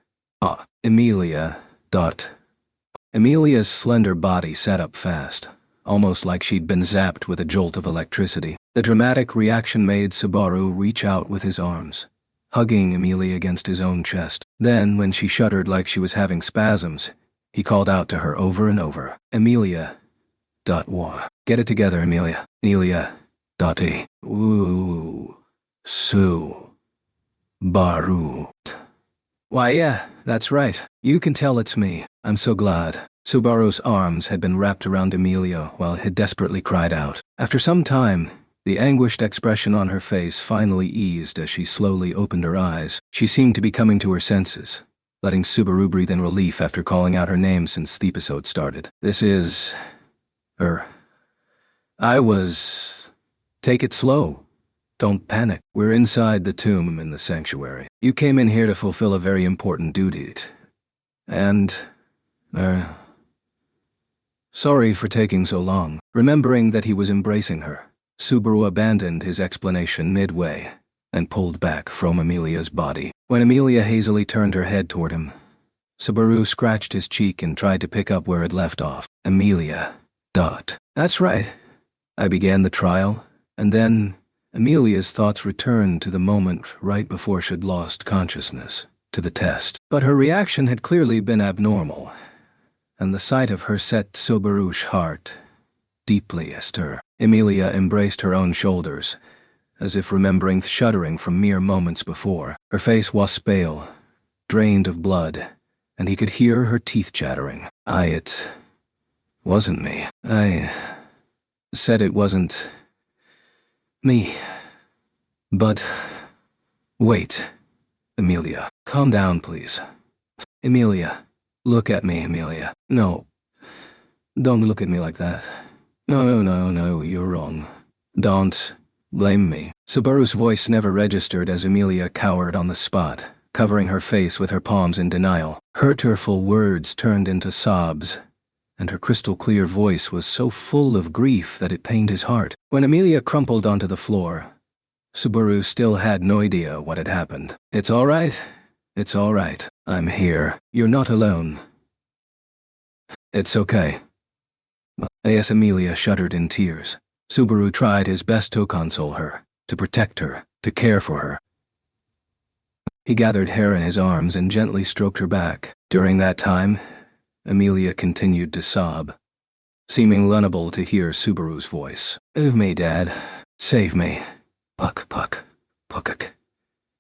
Amelia's slender body sat up fast, almost like she'd been zapped with a jolt of electricity. The dramatic reaction made Subaru reach out with his arms, hugging Amelia against his own chest. Then, when she shuddered like she was having spasms, he called out to her over and over. Amelia. Get it together, Amelia. Amelia. Ooh. Subaru. Why yeah, that's right. You can tell it's me. I'm so glad. Subaru's arms had been wrapped around Amelia while he desperately cried out. After some time, the anguished expression on her face finally eased as she slowly opened her eyes. She seemed to be coming to her senses, letting Subaru breathe in relief after calling out her name since the episode started. This is... Take it slow. Don't panic. We're inside the tomb in the sanctuary. You came in here to fulfill a very important duty. And, sorry for taking so long. Remembering that he was embracing her, Subaru abandoned his explanation midway. and pulled back from Amelia's body. When Amelia hazily turned her head toward him, Subaru scratched his cheek and tried to pick up where it left off. Amelia. That's right. I began the trial, and then Amelia's thoughts returned to the moment right before she'd lost consciousness, to the test. But her reaction had clearly been abnormal, and the sight of her set Subaru's heart deeply astir. Amelia embraced her own shoulders, as if remembering shuddering from mere moments before. Her face was pale, drained of blood, and he could hear her teeth chattering. It wasn't me. I said it wasn't me. But wait, Amelia, calm down, please. Amelia, look at me, Amelia. No, don't look at me like that. No, you're wrong. Don't blame me. Subaru's voice never registered as Amelia cowered on the spot, covering her face with her palms in denial. Her tearful words turned into sobs, and her crystal-clear voice was so full of grief that it pained his heart. When Amelia crumpled onto the floor, Subaru still had no idea what had happened. It's all right. I'm here. You're not alone. It's okay. As Amelia shuddered in tears, Subaru tried his best to console her, to protect her, to care for her. He gathered her in his arms and gently stroked her back. During that time, Amelia continued to sob, seeming unable to hear Subaru's voice. Save me, Dad. Save me. Puck.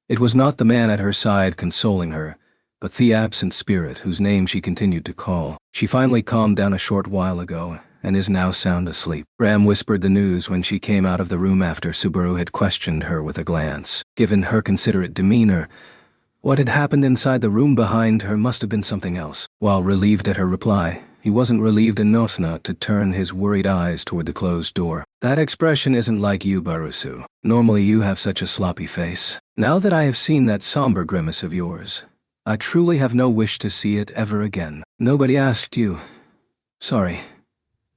It was not the man at her side consoling her, but the absent spirit whose name she continued to call. She finally calmed down a short while ago, and is now sound asleep. Ram whispered the news when she came out of the room after Subaru had questioned her with a glance. Given her considerate demeanor, what had happened inside the room behind her must have been something else. While relieved at her reply, he wasn't relieved enough not to turn his worried eyes toward the closed door. That expression isn't like you, Barusu. Normally you have such a sloppy face. Now that I have seen that somber grimace of yours, I truly have no wish to see it ever again. Nobody asked you. Sorry.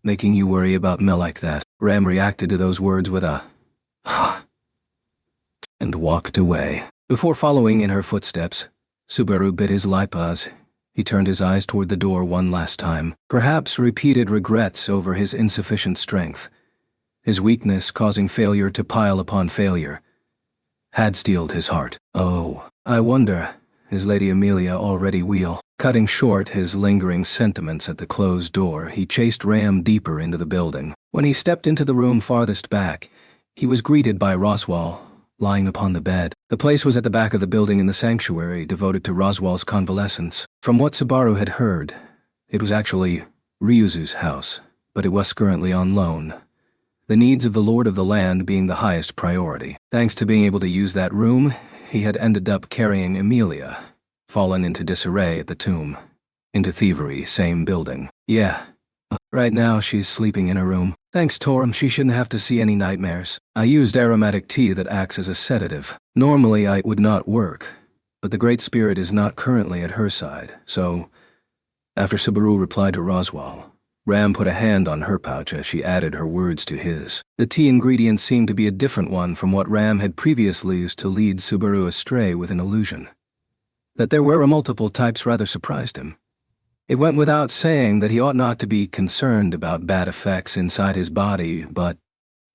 Making you worry about Mel like that. Ram reacted to those words with a and walked away. Before following in her footsteps, Subaru bit his lip as he turned his eyes toward the door one last time. Perhaps repeated regrets over his insufficient strength, his weakness causing failure to pile upon failure, had steeled his heart. Oh, I wonder, is Lady Amelia already wheel? Cutting short his lingering sentiments at the closed door, he chased Ram deeper into the building. When he stepped into the room farthest back, he was greeted by Roswal, lying upon the bed. The place was at the back of the building in the sanctuary devoted to Roswal's convalescence. From what Subaru had heard, it was actually Ryuzu's house, but it was currently on loan, the needs of the Lord of the Land being the highest priority. Thanks to being able to use that room, he had ended up carrying Amelia, fallen into disarray at the tomb, into thievery, same building. Yeah. Right now she's sleeping in her room. Thanks, Torum, she shouldn't have to see any nightmares. I used aromatic tea that acts as a sedative. Normally it would not work, but the Great Spirit is not currently at her side, so after Subaru replied to Roswal, Ram put a hand on her pouch as she added her words to his. The tea ingredient seemed to be a different one from what Ram had previously used to lead Subaru astray with an illusion. That there were multiple types rather surprised him. It went without saying that he ought not to be concerned about bad effects inside his body, but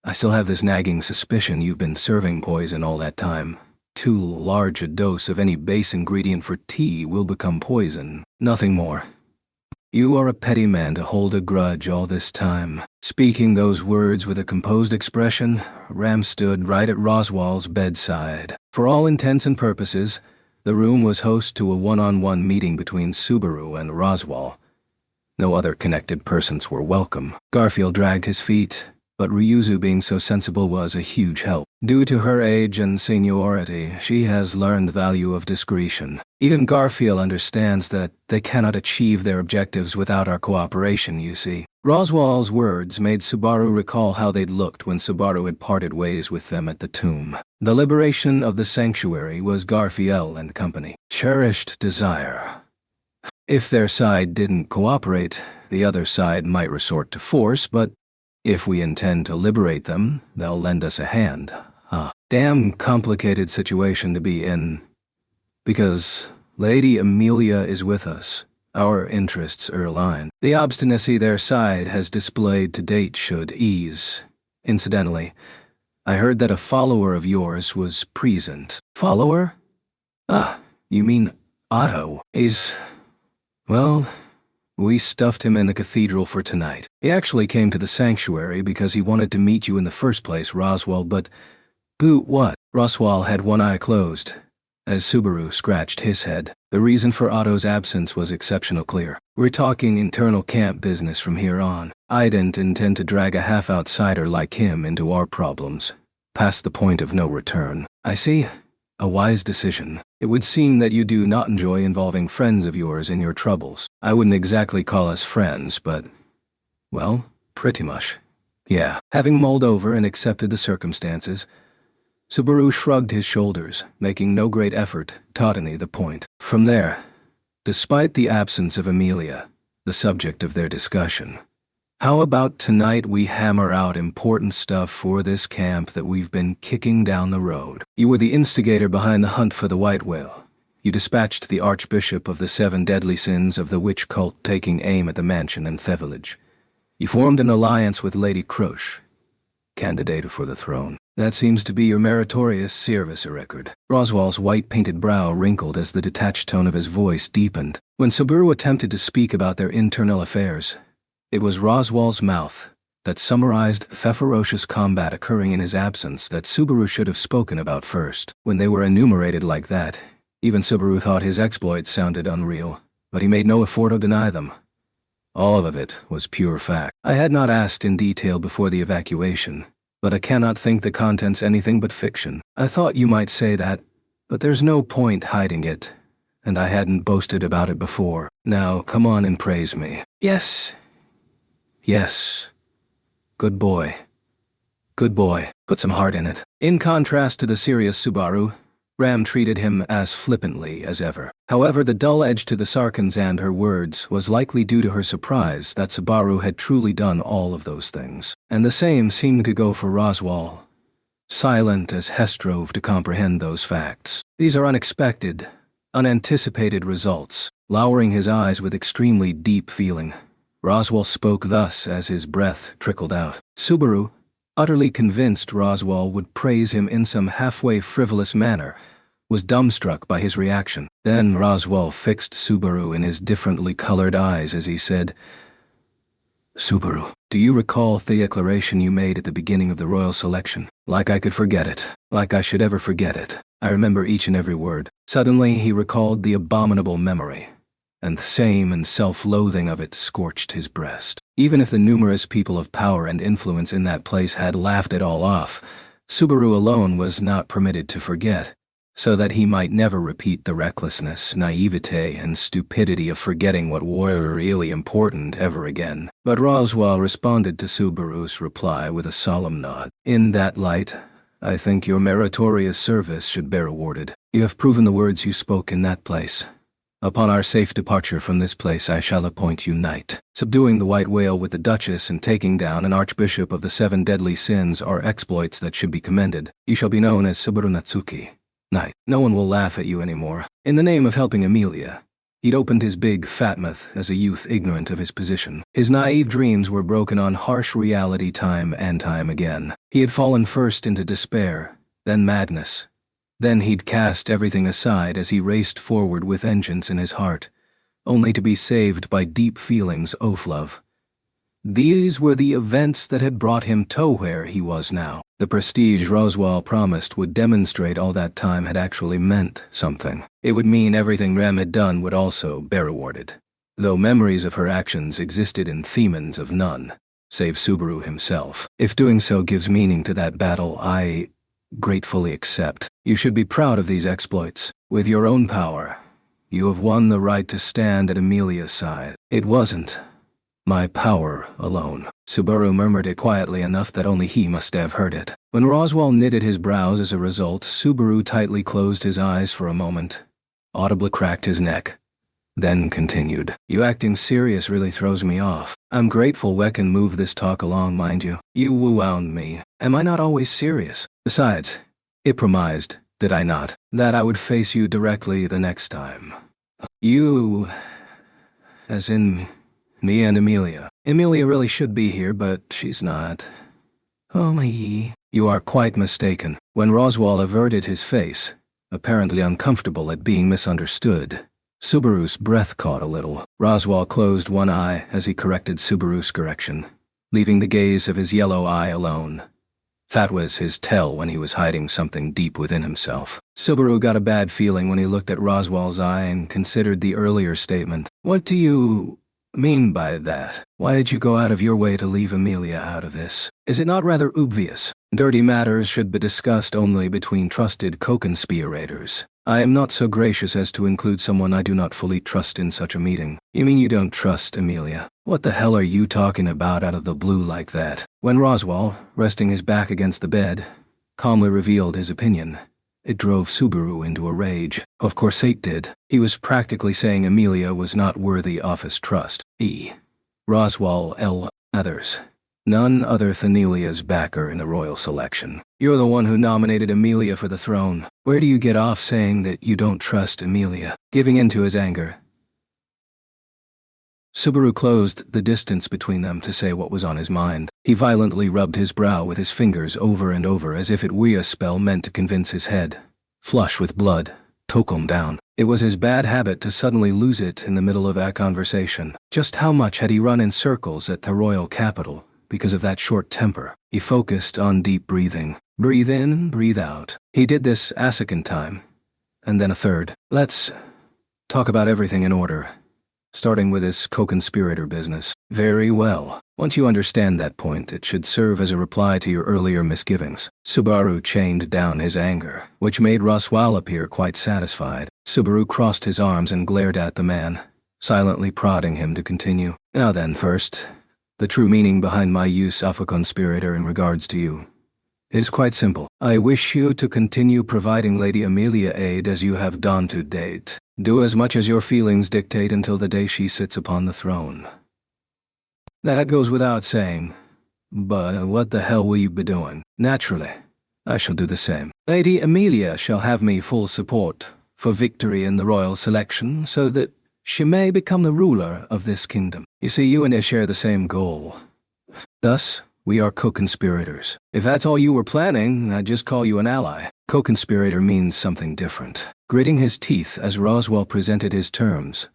I still have this nagging suspicion you've been serving poison all that time. Too large a dose of any base ingredient for tea will become poison, nothing more. You are a petty man to hold a grudge all this time. Speaking those words with a composed expression, Ram stood right at Roswal's bedside. For all intents and purposes, the room was host to a one-on-one meeting between Subaru and Roswal. No other connected persons were welcome. Garfield dragged his feet, but Ryuzu being so sensible was a huge help. Due to her age and seniority, she has learned the value of discretion. Even Garfield understands that they cannot achieve their objectives without our cooperation, you see. Roswal's words made Subaru recall how they'd looked when Subaru had parted ways with them at the tomb. The liberation of the sanctuary was Garfield and company. Cherished desire. If their side didn't cooperate, the other side might resort to force, but if we intend to liberate them, they'll lend us a hand. Damn complicated situation to be in. Because Lady Amelia is with us. Our interests are aligned. The obstinacy their side has displayed to date should ease. Incidentally, I heard that a follower of yours was present. Follower? Ah, you mean Otto. Well, we stuffed him in the cathedral for tonight. He actually came to the sanctuary because he wanted to meet you in the first place, Roswell, but... Boo, what? Roswell had one eye closed. As Subaru scratched his head, the reason for Otto's absence was exceptional clear. We're talking internal camp business from here on. I didn't intend to drag a half-outsider like him into our problems. Past the point of no return. I see. A wise decision. It would seem that you do not enjoy involving friends of yours in your troubles. I wouldn't exactly call us friends, but... well, pretty much. Yeah. Having mulled over and accepted the circumstances, Subaru shrugged his shoulders, making no great effort to tautany the point. From there, despite the absence of Amelia, the subject of their discussion, how about tonight we hammer out important stuff for this camp that we've been kicking down the road? You were the instigator behind the hunt for the white whale. You dispatched the Archbishop of the 7 deadly sins of the witch cult taking aim at the mansion and Thevelage. You formed an alliance with Lady Crush, candidate for the throne. That seems to be your meritorious service record. Roswell's white-painted brow wrinkled as the detached tone of his voice deepened. When Subaru attempted to speak about their internal affairs, it was Roswell's mouth that summarized the ferocious combat occurring in his absence that Subaru should have spoken about first. When they were enumerated like that, even Subaru thought his exploits sounded unreal, but he made no effort to deny them. All of it was pure fact. I had not asked in detail before the evacuation, but I cannot think the contents anything but fiction. I thought you might say that, but there's no point hiding it, and I hadn't boasted about it before. Now, come on and praise me. Yes. Yes. Good boy. Good boy. Put some heart in it. In contrast to the serious Subaru, Ram treated him as flippantly as ever. However, the dull edge to the sarcasm and her words was likely due to her surprise that Subaru had truly done all of those things. And the same seemed to go for Roswell, silent as Hess strove to comprehend those facts. These are unexpected, unanticipated results. Lowering his eyes with extremely deep feeling, Roswell spoke thus as his breath trickled out. Subaru, utterly convinced Roswell would praise him in some halfway frivolous manner, was dumbstruck by his reaction. Then Roswell fixed Subaru in his differently colored eyes as he said, Subaru, do you recall the declaration you made at the beginning of the royal selection? Like I could forget it. Like I should ever forget it. I remember each and every word. Suddenly he recalled the abominable memory, and the shame and self-loathing of it scorched his breast. Even if the numerous people of power and influence in that place had laughed it all off, Subaru alone was not permitted to forget, so that he might never repeat the recklessness, naivete, and stupidity of forgetting what were really important ever again. But Roswell responded to Subaru's reply with a solemn nod. In that light, I think your meritorious service should bear awarded. You have proven the words you spoke in that place. Upon our safe departure from this place I shall appoint you knight. Subduing the white whale with the Duchess and taking down an archbishop of the 7 deadly sins are exploits that should be commended. You shall be known as Subaru Natsuki, knight. No one will laugh at you anymore. In the name of helping Amelia. He'd opened his big fat mouth as a youth ignorant of his position. His naive dreams were broken on harsh reality time and time again. He had fallen first into despair, then madness. Then he'd cast everything aside as he raced forward with vengeance in his heart, only to be saved by deep feelings of love. These were the events that had brought him to where he was now. The prestige Roswell promised would demonstrate all that time had actually meant something. It would mean everything Rem had done would also bear rewarded, though memories of her actions existed in themans of none, save Subaru himself. If doing so gives meaning to that battle, I gratefully accept. You should be proud of these exploits. With your own power, you have won the right to stand at Amelia's side. It wasn't my power alone. Subaru murmured it quietly enough that only he must have heard it. When Roswell knitted his brows as a result, Subaru tightly closed his eyes for a moment, audibly cracked his neck, then continued. You acting serious really throws me off. I'm grateful we can move this talk along, mind you. You wound me. Am I not always serious? Besides, It promised, did I not, that I would face you directly the next time. You, as in me and Amelia. Amelia really should be here, but she's not. Oh my. You are quite mistaken. When Roswell averted his face, apparently uncomfortable at being misunderstood, Subaru's breath caught a little. Roswell closed one eye as he corrected Subaru's correction, leaving the gaze of his yellow eye alone. That was his tell when he was hiding something deep within himself. Subaru got a bad feeling when he looked at Roswell's eye and considered the earlier statement. What do you mean by that? Why did you go out of your way to leave Amelia out of this? Is it not rather obvious? Dirty matters should be discussed only between trusted co-conspirators. I am not so gracious as to include someone I do not fully trust in such a meeting. You mean you don't trust Amelia? What the hell are you talking about out of the blue like that? When Roswell, resting his back against the bed, calmly revealed his opinion, it drove Subaru into a rage. Of course it did. He was practically saying Amelia was not worthy of his trust. Roswell L. Others. None other than Amelia's backer in the royal selection. You're the one who nominated Amelia for the throne. Where do you get off saying that you don't trust Amelia? Giving in to his anger, Subaru closed the distance between them to say what was on his mind. He violently rubbed his brow with his fingers over and over as if it were a spell meant to convince his head, flush with blood, to calm down. It was his bad habit to suddenly lose it in the middle of a conversation. Just how much had he run in circles at the royal capital because of that short temper? He focused on deep breathing. Breathe in, breathe out. He did this a second time, and then a third. Let's talk about everything in order, starting with his co-conspirator business. Very well. Once you understand that point, it should serve as a reply to your earlier misgivings. Subaru chained down his anger, which made Roswell appear quite satisfied. Subaru crossed his arms and glared at the man, silently prodding him to continue. Now then, first, the true meaning behind my use of a conspirator in regards to you. It is quite simple. I wish you to continue providing Lady Amelia aid as you have done to date. Do as much as your feelings dictate until the day she sits upon the throne. That goes without saying, but what the hell will you be doing? Naturally, I shall do the same. Lady Amelia shall have me full support for victory in the royal selection so that she may become the ruler of this kingdom. You see, you and I share the same goal. Thus, we are co-conspirators. If that's all you were planning, I'd just call you an ally. Co-conspirator means something different. Gritting his teeth as Roswell presented his terms,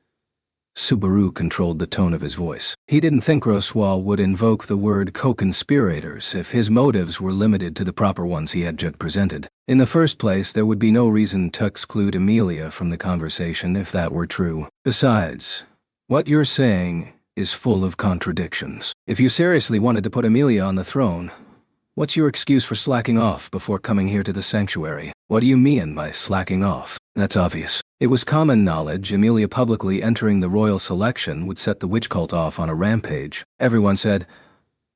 Subaru controlled the tone of his voice. He didn't think Roswell would invoke the word co-conspirators if his motives were limited to the proper ones he had just presented. In the first place, there would be no reason to exclude Amelia from the conversation if that were true. Besides, what you're saying is full of contradictions. If you seriously wanted to put Amelia on the throne, what's your excuse for slacking off before coming here to the sanctuary? What do you mean by slacking off? That's obvious. It was common knowledge Amelia publicly entering the royal selection would set the witch cult off on a rampage. Everyone said,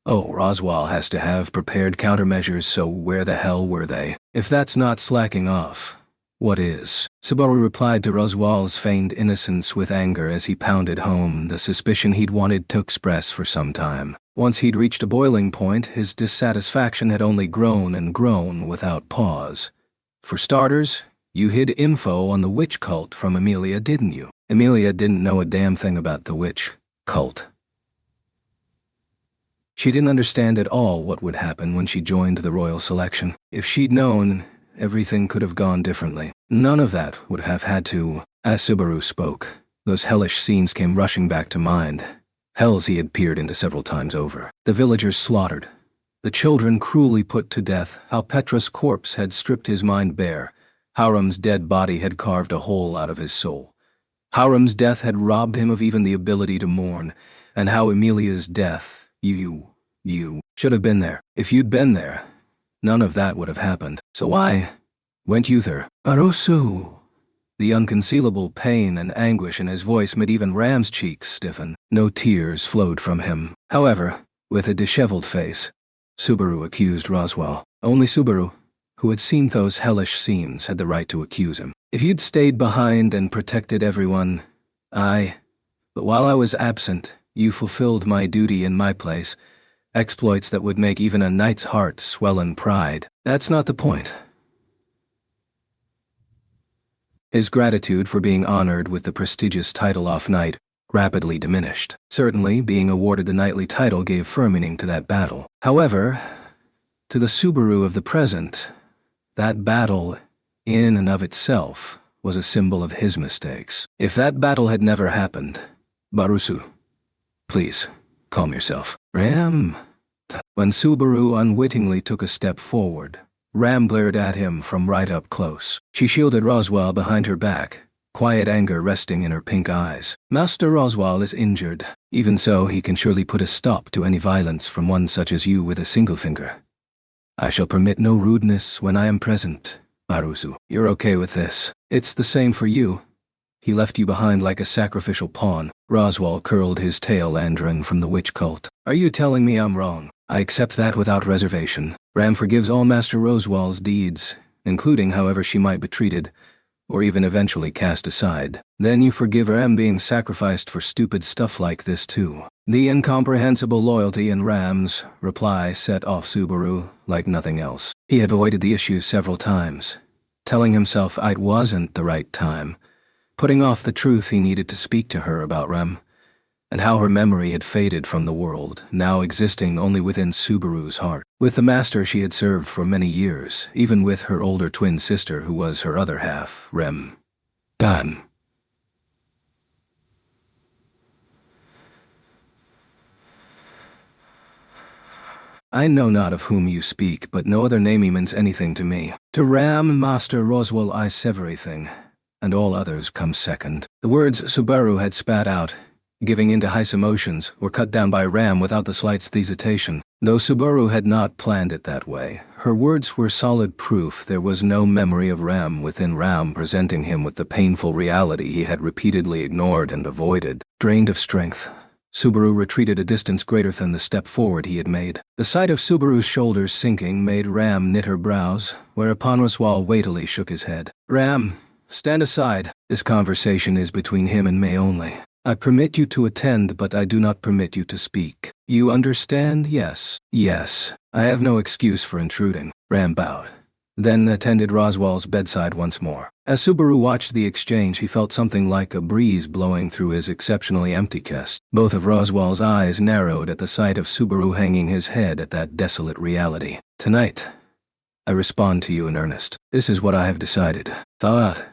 oh, Roswell has to have prepared countermeasures, so where the hell were they? If that's not slacking off, what is? Subaru replied to Roswell's feigned innocence with anger as he pounded home the suspicion he'd wanted to express for some time. Once he'd reached a boiling point, his dissatisfaction had only grown and grown without pause. For starters, you hid info on the witch cult from Amelia, didn't you? Amelia didn't know a damn thing about the witch cult. She didn't understand at all what would happen when she joined the royal selection. If she'd known, everything could have gone differently. None of that would have had to. As Subaru spoke, those hellish scenes came rushing back to mind. Hells he had peered into several times over. The villagers slaughtered, the children cruelly put to death, how Petra's corpse had stripped his mind bare. Hiram's dead body had carved a hole out of his soul. Hiram's death had robbed him of even the ability to mourn, and how Amelia's death, you should have been there. If you'd been there, none of that would have happened. So why went you there? Arosu. The unconcealable pain and anguish in his voice made even Ram's cheeks stiffen. No tears flowed from him. However, with a disheveled face, Subaru accused Roswell. Only Subaru, who had seen those hellish scenes, had the right to accuse him. If you'd stayed behind and protected everyone, but while I was absent, you fulfilled my duty in my place, exploits that would make even a knight's heart swell in pride. That's not the point. His gratitude for being honored with the prestigious title of knight rapidly diminished. Certainly, being awarded the knightly title gave firm meaning to that battle. However, to the Subaru of the present, that battle, in and of itself, was a symbol of his mistakes. If that battle had never happened, Barusu, please, calm yourself. Ram. When Subaru unwittingly took a step forward, Ram glared at him from right up close. She shielded Roswell behind her back, quiet anger resting in her pink eyes. Master Roswell is injured. Even so, he can surely put a stop to any violence from one such as you with a single finger. I shall permit no rudeness when I am present. Barusu, you're okay with this. It's the same for you. He left you behind like a sacrificial pawn. Roswell curled his tail Andron from the witch cult. Are you telling me I'm wrong? I accept that without reservation. Ram forgives all Master Roswell's deeds, including however she might be treated, or even eventually cast aside. Then you forgive Ram being sacrificed for stupid stuff like this too. The incomprehensible loyalty in Ram's reply set off Subaru like nothing else. He had avoided the issue several times, telling himself it wasn't the right time, putting off the truth he needed to speak to her about Ram, and how her memory had faded from the world, now existing only within Subaru's heart. With the master she had served for many years, even with her older twin sister who was her other half, Rem. Dan. I know not of whom you speak, but no other name means anything to me. To Ram, Master Roswell, I sever everything, and all others come second. The words Subaru had spat out, giving in to Heiss emotions, were cut down by Ram without the slightest hesitation. Though Subaru had not planned it that way, her words were solid proof there was no memory of Ram within Ram, presenting him with the painful reality he had repeatedly ignored and avoided. Drained of strength, Subaru retreated a distance greater than the step forward he had made. The sight of Subaru's shoulders sinking made Ram knit her brows, whereupon Roswell weightily shook his head. Ram, stand aside. This conversation is between him and me only. I permit you to attend, but I do not permit you to speak. You understand? Yes. Yes. I have no excuse for intruding. Ram bowed, then attended Roswell's bedside once more. As Subaru watched the exchange, he felt something like a breeze blowing through his exceptionally empty chest. Both of Roswell's eyes narrowed at the sight of Subaru hanging his head at that desolate reality. Tonight, I respond to you in earnest. This is what I have decided. Thought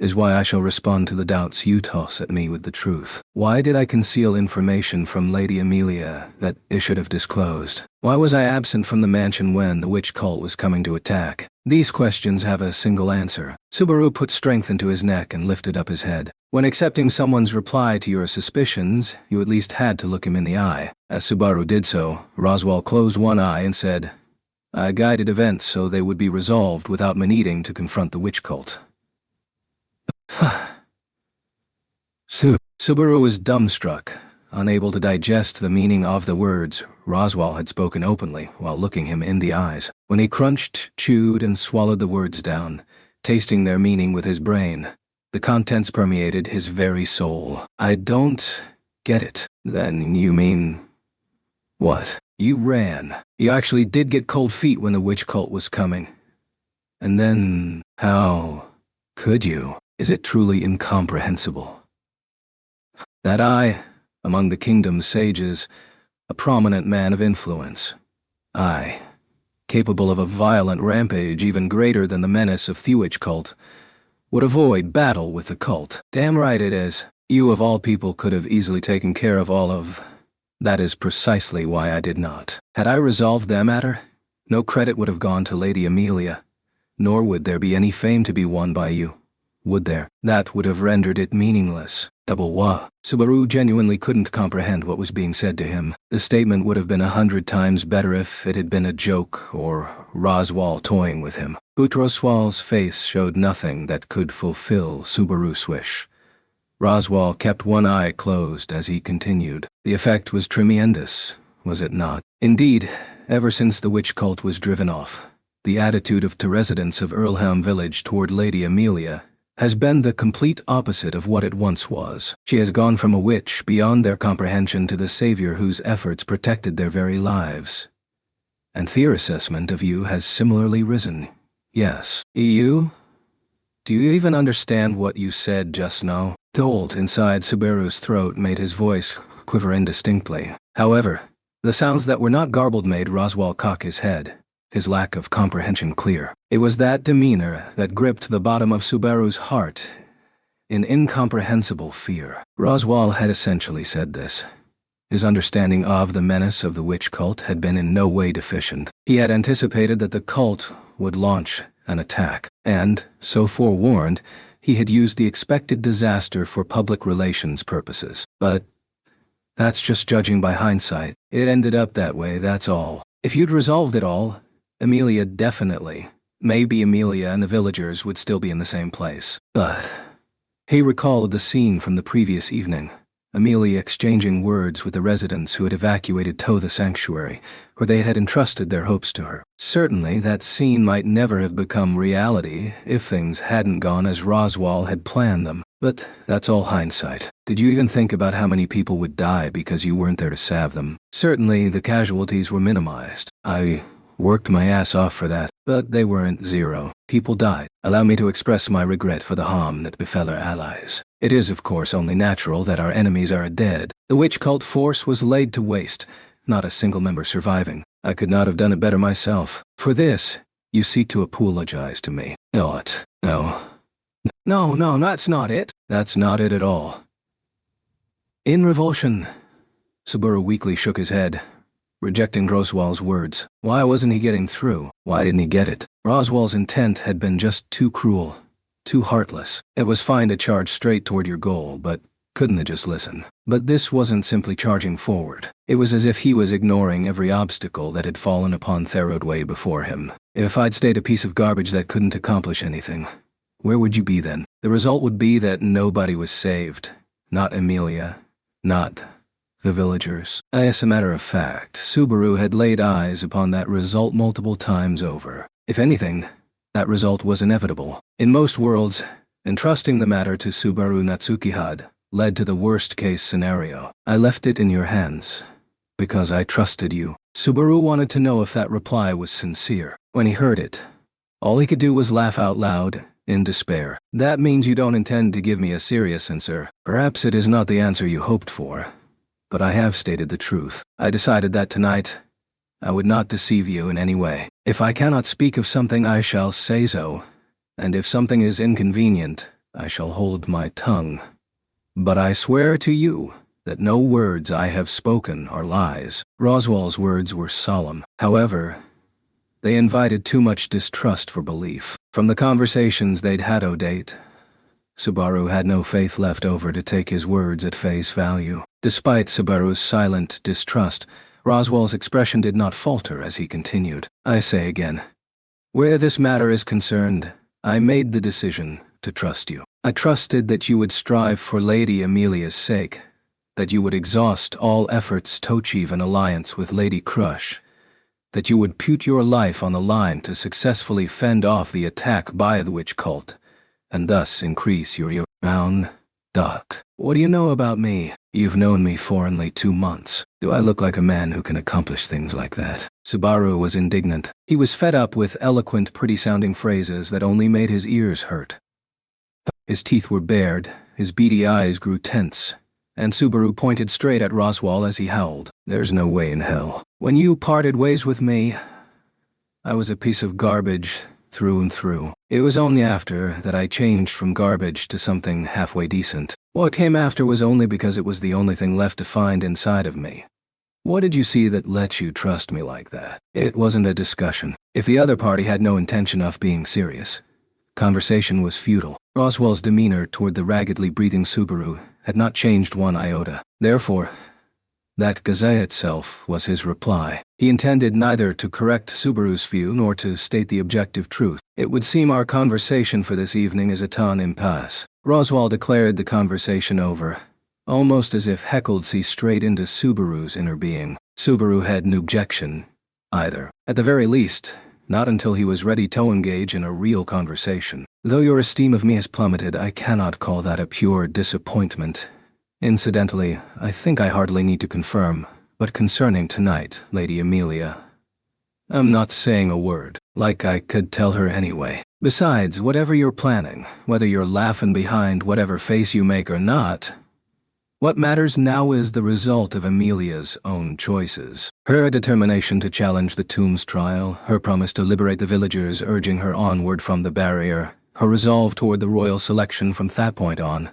is why I shall respond to the doubts you toss at me with the truth. Why did I conceal information from Lady Amelia that I should have disclosed? Why was I absent from the mansion when the witch cult was coming to attack? These questions have a single answer. Subaru put strength into his neck and lifted up his head. When accepting someone's reply to your suspicions, you at least had to look him in the eye. As Subaru did so, Roswell closed one eye and said, I guided events so they would be resolved without me needing to confront the witch cult. Subaru was dumbstruck, unable to digest the meaning of the words Roswell had spoken openly while looking him in the eyes. When he crunched, chewed, and swallowed the words down, tasting their meaning with his brain, the contents permeated his very soul. I don't get it. Then you mean what? You ran. You actually did get cold feet when the witch cult was coming. And then, how could you? Is it truly incomprehensible that I, among the kingdom's sages, a prominent man of influence, I, capable of a violent rampage even greater than the menace of the witch cult, would avoid battle with the cult? Damn right it is. You of all people could have easily taken care of all of. That is precisely why I did not. Had I resolved that matter, no credit would have gone to Lady Amelia, nor would there be any fame to be won by you. Would there? That would have rendered it meaningless. Double wah. Subaru genuinely couldn't comprehend what was being said to him. The statement would have been 100 times better if it had been a joke or Roswell toying with him. Roswell's face showed nothing that could fulfill Subaru's wish. Roswell kept one eye closed as he continued. The effect was tremendous, was it not? Indeed, ever since the witch cult was driven off, the attitude of the residents of Earlham Village toward Lady Amelia has been the complete opposite of what it once was. She has gone from a witch beyond their comprehension to the savior whose efforts protected their very lives. And their assessment of you has similarly risen. Yes. You? Do you even understand what you said just now? The jolt inside Subaru's throat made his voice quiver indistinctly. However, the sounds that were not garbled made Roswal cock his head, his lack of comprehension clear. It was that demeanor that gripped the bottom of Subaru's heart in incomprehensible fear. Roswal had essentially said this. His understanding of the menace of the witch cult had been in no way deficient. He had anticipated that the cult would launch an attack, and, so forewarned, he had used the expected disaster for public relations purposes. But that's just judging by hindsight. It ended up that way, that's all. If you'd resolved it all, Amelia definitely, maybe Amelia and the villagers would still be in the same place. But he recalled the scene from the previous evening. Amelia exchanging words with the residents who had evacuated the sanctuary, where they had entrusted their hopes to her. Certainly, that scene might never have become reality if things hadn't gone as Roswal had planned them. But that's all hindsight. Did you even think about how many people would die because you weren't there to salve them? Certainly, the casualties were minimized. I worked my ass off for that, but they weren't zero. People died. Allow me to express my regret for the harm that befell our allies. It is, of course, only natural that our enemies are dead. The witch cult force was laid to waste, not a single member surviving. I could not have done it better myself. For this, you seek to apologize to me. What? No. No, that's not it. That's not it at all. In revulsion, Subaru weakly shook his head, rejecting Roswal's words. Why wasn't he getting through? Why didn't he get it? Roswal's intent had been just too cruel, too heartless. It was fine to charge straight toward your goal, but couldn't they just listen? But this wasn't simply charging forward. It was as if he was ignoring every obstacle that had fallen upon Therod's way before him. If I'd stayed a piece of garbage that couldn't accomplish anything, where would you be then? The result would be that nobody was saved. Not Amelia. Not the villagers. As a matter of fact, Subaru had laid eyes upon that result multiple times over. If anything, that result was inevitable. In most worlds, entrusting the matter to Subaru Natsukihide led to the worst-case scenario. I left it in your hands because I trusted you. Subaru wanted to know if that reply was sincere. When he heard it, all he could do was laugh out loud in despair. That means you don't intend to give me a serious answer. Perhaps it is not the answer you hoped for, but I have stated the truth. I decided that tonight I would not deceive you in any way. If I cannot speak of something, I shall say so, and if something is inconvenient, I shall hold my tongue. But I swear to you that no words I have spoken are lies. Roswal's words were solemn. However, they invited too much distrust for belief. From the conversations they'd had to date, Subaru had no faith left over to take his words at face value. Despite Subaru's silent distrust, Roswal's expression did not falter as he continued. I say again, where this matter is concerned, I made the decision to trust you. I trusted that you would strive for Lady Amelia's sake, that you would exhaust all efforts to achieve an alliance with Lady Crush, that you would put your life on the line to successfully fend off the attack by the witch cult, and thus increase your renown. Duck. What do you know about me? You've known me for only 2 months. Do I look like a man who can accomplish things like that? Subaru was indignant. He was fed up with eloquent, pretty-sounding phrases that only made his ears hurt. His teeth were bared, his beady eyes grew tense, and Subaru pointed straight at Roswal as he howled. There's no way in hell. When you parted ways with me, I was a piece of garbage through and through. It was only after that I changed from garbage to something halfway decent. What came after was only because it was the only thing left to find inside of me. What did you see that let you trust me like that? It wasn't a discussion. If the other party had no intention of being serious, conversation was futile. Roswal's demeanor toward the raggedly breathing Subaru had not changed one iota. Therefore, that gazette itself was his reply. He intended neither to correct Subaru's view nor to state the objective truth. It would seem our conversation for this evening is a ton impasse. Roswal declared the conversation over, almost as if heckled see straight into Subaru's inner being. Subaru had no objection, either. At the very least, not until he was ready to engage in a real conversation. Though your esteem of me has plummeted, I cannot call that a pure disappointment. Incidentally, I think I hardly need to confirm, but concerning tonight, Lady Amelia, I'm not saying a word, like I could tell her anyway. Besides, whatever you're planning, whether you're laughing behind whatever face you make or not, what matters now is the result of Amelia's own choices. Her determination to challenge the tomb's trial, her promise to liberate the villagers urging her onward from the barrier, her resolve toward the royal selection from that point on.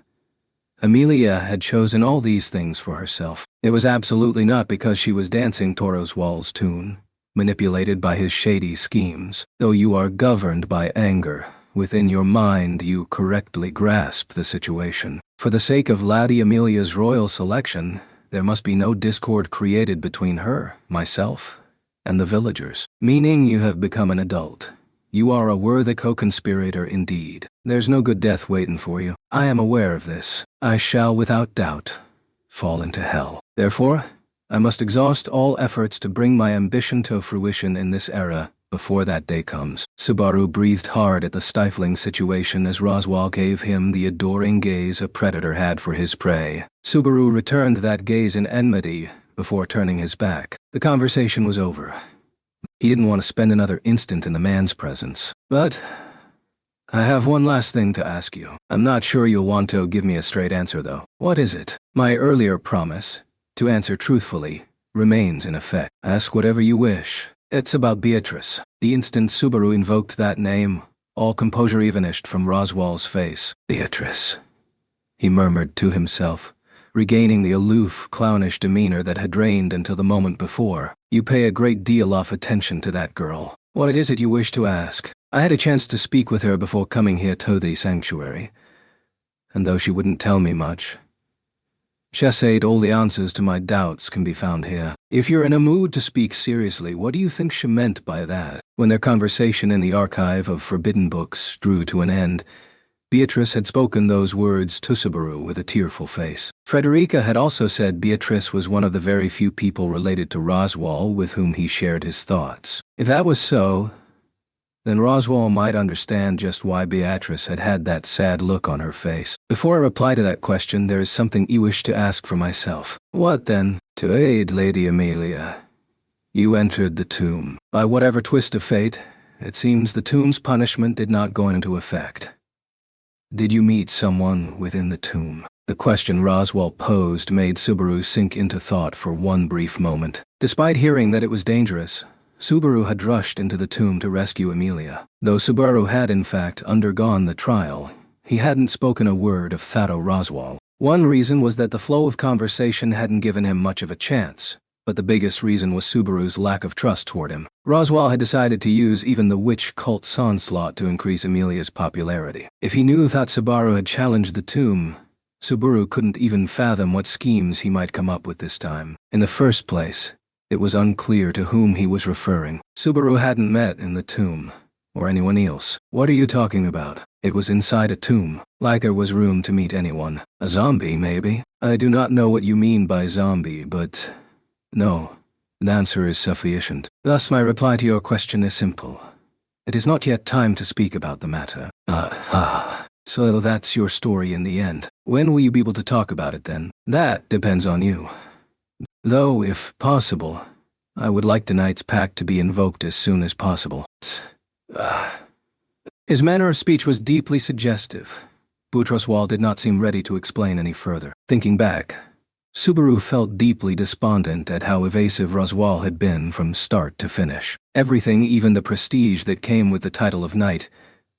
Amelia had chosen all these things for herself. It was absolutely not because she was dancing to Roswell's tune, manipulated by his shady schemes. Though you are governed by anger, within your mind you correctly grasp the situation. For the sake of Lady Amelia's royal selection, there must be no discord created between her, myself, and the villagers. Meaning you have become an adult. You are a worthy co-conspirator indeed. There's no good death waiting for you. I am aware of this. I shall, without doubt, fall into hell. Therefore, I must exhaust all efforts to bring my ambition to fruition in this era, before that day comes. Subaru breathed hard at the stifling situation as Roswell gave him the adoring gaze a predator had for his prey. Subaru returned that gaze in enmity before turning his back. The conversation was over. He didn't want to spend another instant in the man's presence. But I have one last thing to ask you. I'm not sure you'll want to give me a straight answer, though. What is it? My earlier promise, to answer truthfully, remains in effect. Ask whatever you wish. It's about Beatrice. The instant Subaru invoked that name, all composure vanished from Roswell's face. Beatrice, he murmured to himself, regaining the aloof, clownish demeanor that had reigned until the moment before. You pay a great deal of attention to that girl. What is it you wish to ask? I had a chance to speak with her before coming here to the sanctuary, and though she wouldn't tell me much, she said all the answers to my doubts can be found here. If you're in a mood to speak seriously, what do you think she meant by that? When their conversation in the archive of forbidden books drew to an end, Beatrice had spoken those words to Subaru with a tearful face. Frederica had also said Beatrice was one of the very few people related to Roswell with whom he shared his thoughts. If that was so, then Roswell might understand just why Beatrice had had that sad look on her face. Before I reply to that question, there is something I wish to ask for myself. What then? To aid Lady Amelia, you entered the tomb. By whatever twist of fate, it seems the tomb's punishment did not go into effect. Did you meet someone within the tomb? The question Roswell posed made Subaru sink into thought for one brief moment. Despite hearing that it was dangerous, Subaru had rushed into the tomb to rescue Amelia. Though Subaru had in fact undergone the trial, he hadn't spoken a word of Thado Roswell. One reason was that the flow of conversation hadn't given him much of a chance, but the biggest reason was Subaru's lack of trust toward him. Roswell had decided to use even the witch cult's onslaught to increase Amelia's popularity. If he knew that Subaru had challenged the tomb, Subaru couldn't even fathom what schemes he might come up with this time. In the first place, it was unclear to whom he was referring. Subaru hadn't met in the tomb, or anyone else. What are you talking about? It was inside a tomb, like there was room to meet anyone. A zombie, maybe? I do not know what you mean by zombie, but no, the answer is sufficient. Thus my reply to your question is simple. It is not yet time to speak about the matter. So that's your story in the end. When will you be able to talk about it then? That depends on you. Though, if possible, I would like tonight's pact to be invoked as soon as possible. His manner of speech was deeply suggestive. Boutros Wall did not seem ready to explain any further. Thinking back, Subaru felt deeply despondent at how evasive Roswell had been from start to finish. Everything, even the prestige that came with the title of knight,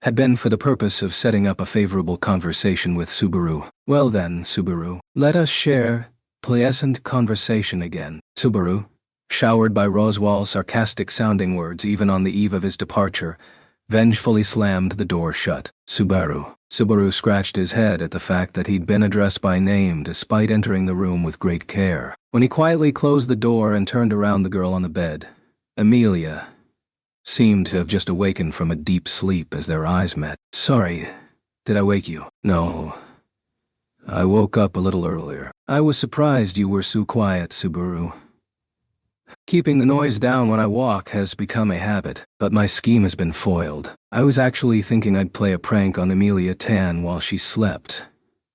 had been for the purpose of setting up a favorable conversation with Subaru. Well then, Subaru, let us share pleasant conversation again. Subaru, showered by Roswell's sarcastic-sounding words even on the eve of his departure, vengefully slammed the door shut. Subaru scratched his head at the fact that he'd been addressed by name despite entering the room with great care. When he quietly closed the door and turned around the girl on the bed, Amelia seemed to have just awakened from a deep sleep as their eyes met. Sorry, did I wake you? No. I woke up a little earlier. I was surprised you were so quiet, Subaru. Keeping the noise down when I walk has become a habit, but my scheme has been foiled. I was actually thinking I'd play a prank on Amelia Tan while she slept.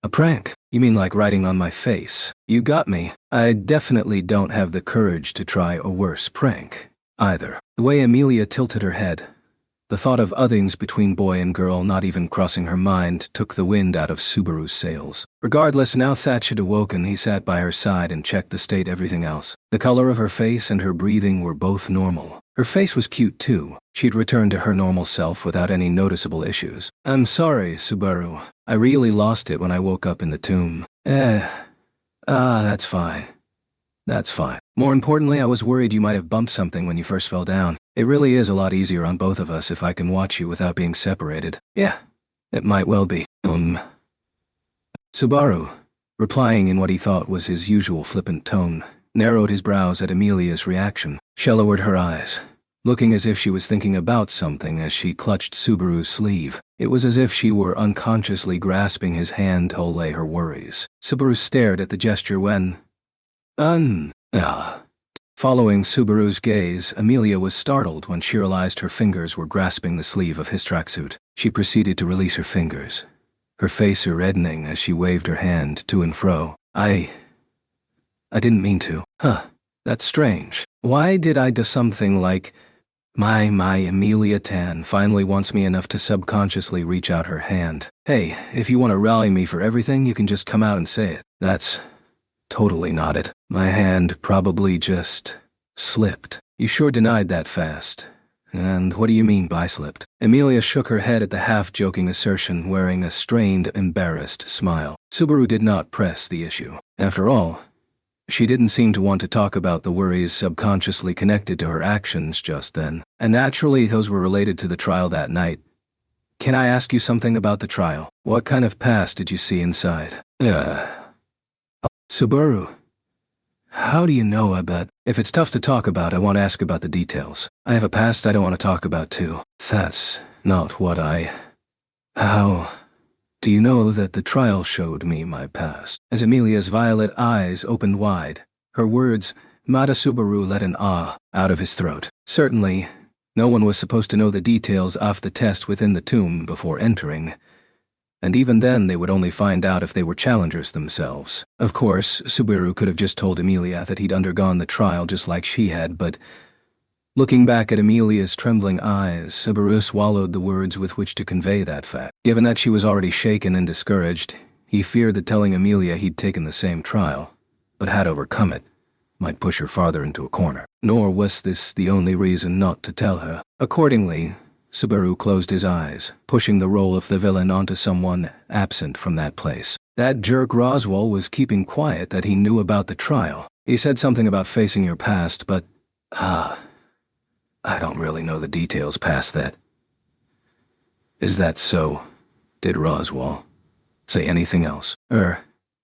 A prank? You mean like writing on my face? You got me. I definitely don't have the courage to try a worse prank, either. The way Amelia tilted her head, The thought of othings between boy and girl not even crossing her mind took the wind out of Subaru's sails. Regardless, now Thatch had awoken, he sat by her side and checked the state everything else. The color of her face and her breathing were both normal. Her face was cute too. She'd returned to her normal self without any noticeable issues. "I'm sorry, Subaru. I really lost it when I woke up in the tomb." That's fine. That's fine. More importantly, I was worried you might have bumped something when you first fell down. It really is a lot easier on both of us if I can watch you without being separated." "Yeah, it might well be." Subaru, replying in what he thought was his usual flippant tone, narrowed his brows at Amelia's reaction. She lowered her eyes, looking as if she was thinking about something as she clutched Subaru's sleeve. It was as if she were unconsciously grasping his hand to allay her worries. Subaru stared at the gesture when, Following Subaru's gaze, Amelia was startled when she realized her fingers were grasping the sleeve of his tracksuit. She proceeded to release her fingers, her face reddening as she waved her hand to and fro. I didn't mean to." That's strange. Why did I do something like, my Amelia Tan finally wants me enough to subconsciously reach out her hand. Hey, if you want to rally me for everything, you can just come out and say it. That's totally not it. My hand probably just slipped. You sure denied that fast. And what do you mean by slipped? Amelia shook her head at the half-joking assertion, wearing a strained, embarrassed smile. Subaru did not press the issue. After all, she didn't seem to want to talk about the worries subconsciously connected to her actions just then. And naturally, those were related to the trial that night. "Can I ask you something about the trial? What kind of past did you see inside?" Subaru, how do you know I bet? If it's tough to talk about, I want to ask about the details. I have a past I don't want to talk about too. That's not what How do you know that the trial showed me my past? As Amelia's violet eyes opened wide, her words, Mata Subaru let an ah out of his throat. Certainly, no one was supposed to know the details of the test within the tomb before entering. And even then they would only find out if they were challengers themselves. Of course, Subaru could have just told Amelia that he'd undergone the trial just like she had, but looking back at Amelia's trembling eyes, Subaru swallowed the words with which to convey that fact. Given that she was already shaken and discouraged, he feared that telling Amelia he'd taken the same trial, but had overcome it, might push her farther into a corner. Nor was this the only reason not to tell her. Accordingly, Subaru closed his eyes, pushing the role of the villain onto someone absent from that place. That jerk Roswell was keeping quiet that he knew about the trial. He said something about facing your past, but, I don't really know the details past that. Is that so? Did Roswell say anything else?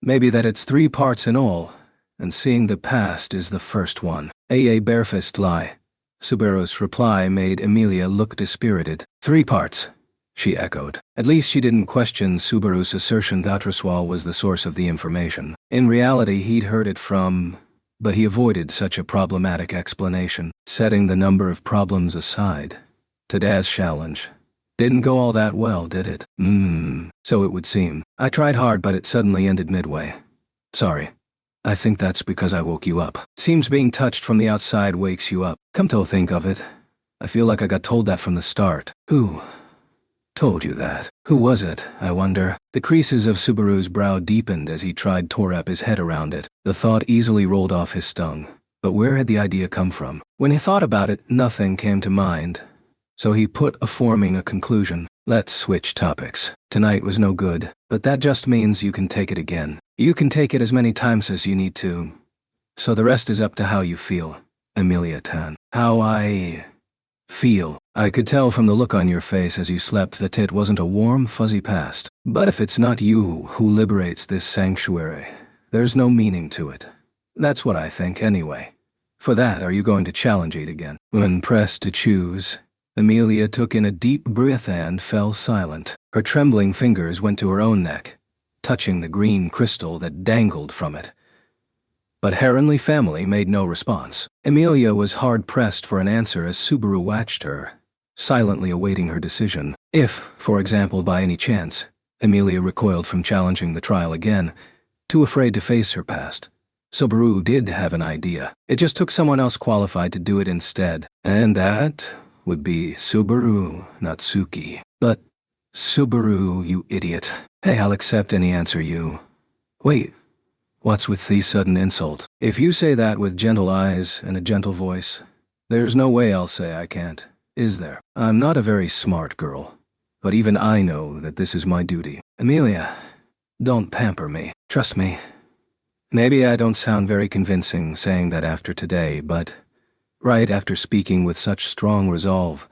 Maybe that it's 3 parts in all, and seeing the past is the first one. A barefaced lie. Subaru's reply made Amelia look dispirited. 3 parts, she echoed. At least she didn't question Subaru's assertion that Roswell was the source of the information. In reality, he'd heard it from, but he avoided such a problematic explanation. Setting the number of problems aside, today's challenge didn't go all that well, did it? So it would seem. I tried hard, but it suddenly ended midway. Sorry. I think that's because I woke you up. Seems being touched from the outside wakes you up. Come to think of it, I feel like I got told that from the start. Who told you that? Who was it, I wonder? The creases of Subaru's brow deepened as he tried to wrap his head around it. The thought easily rolled off his tongue. But where had the idea come from? When he thought about it, nothing came to mind. So he put forming a conclusion. Let's switch topics. Tonight was no good, but that just means you can take it again. You can take it as many times as you need to. So the rest is up to how you feel, Amelia Tan. How I feel. I could tell from the look on your face as you slept that it wasn't a warm, fuzzy past. But if it's not you who liberates this sanctuary, there's no meaning to it. That's what I think anyway. For that, are you going to challenge it again? When pressed to choose, Amelia took in a deep breath and fell silent. Her trembling fingers went to her own neck, touching the green crystal that dangled from it. But Heronly family made no response. Amelia was hard-pressed for an answer as Subaru watched her, silently awaiting her decision. If, for example, by any chance, Amelia recoiled from challenging the trial again, too afraid to face her past, Subaru did have an idea. It just took someone else qualified to do it instead. And that would be Subaru, not Suki. But, Subaru, you idiot. Hey, I'll accept any answer you. Wait, what's with the sudden insult? If you say that with gentle eyes and a gentle voice, there's no way I'll say I can't, is there? I'm not a very smart girl, but even I know that this is my duty. Amelia, don't pamper me. Trust me. Maybe I don't sound very convincing saying that after today, but right after speaking with such strong resolve,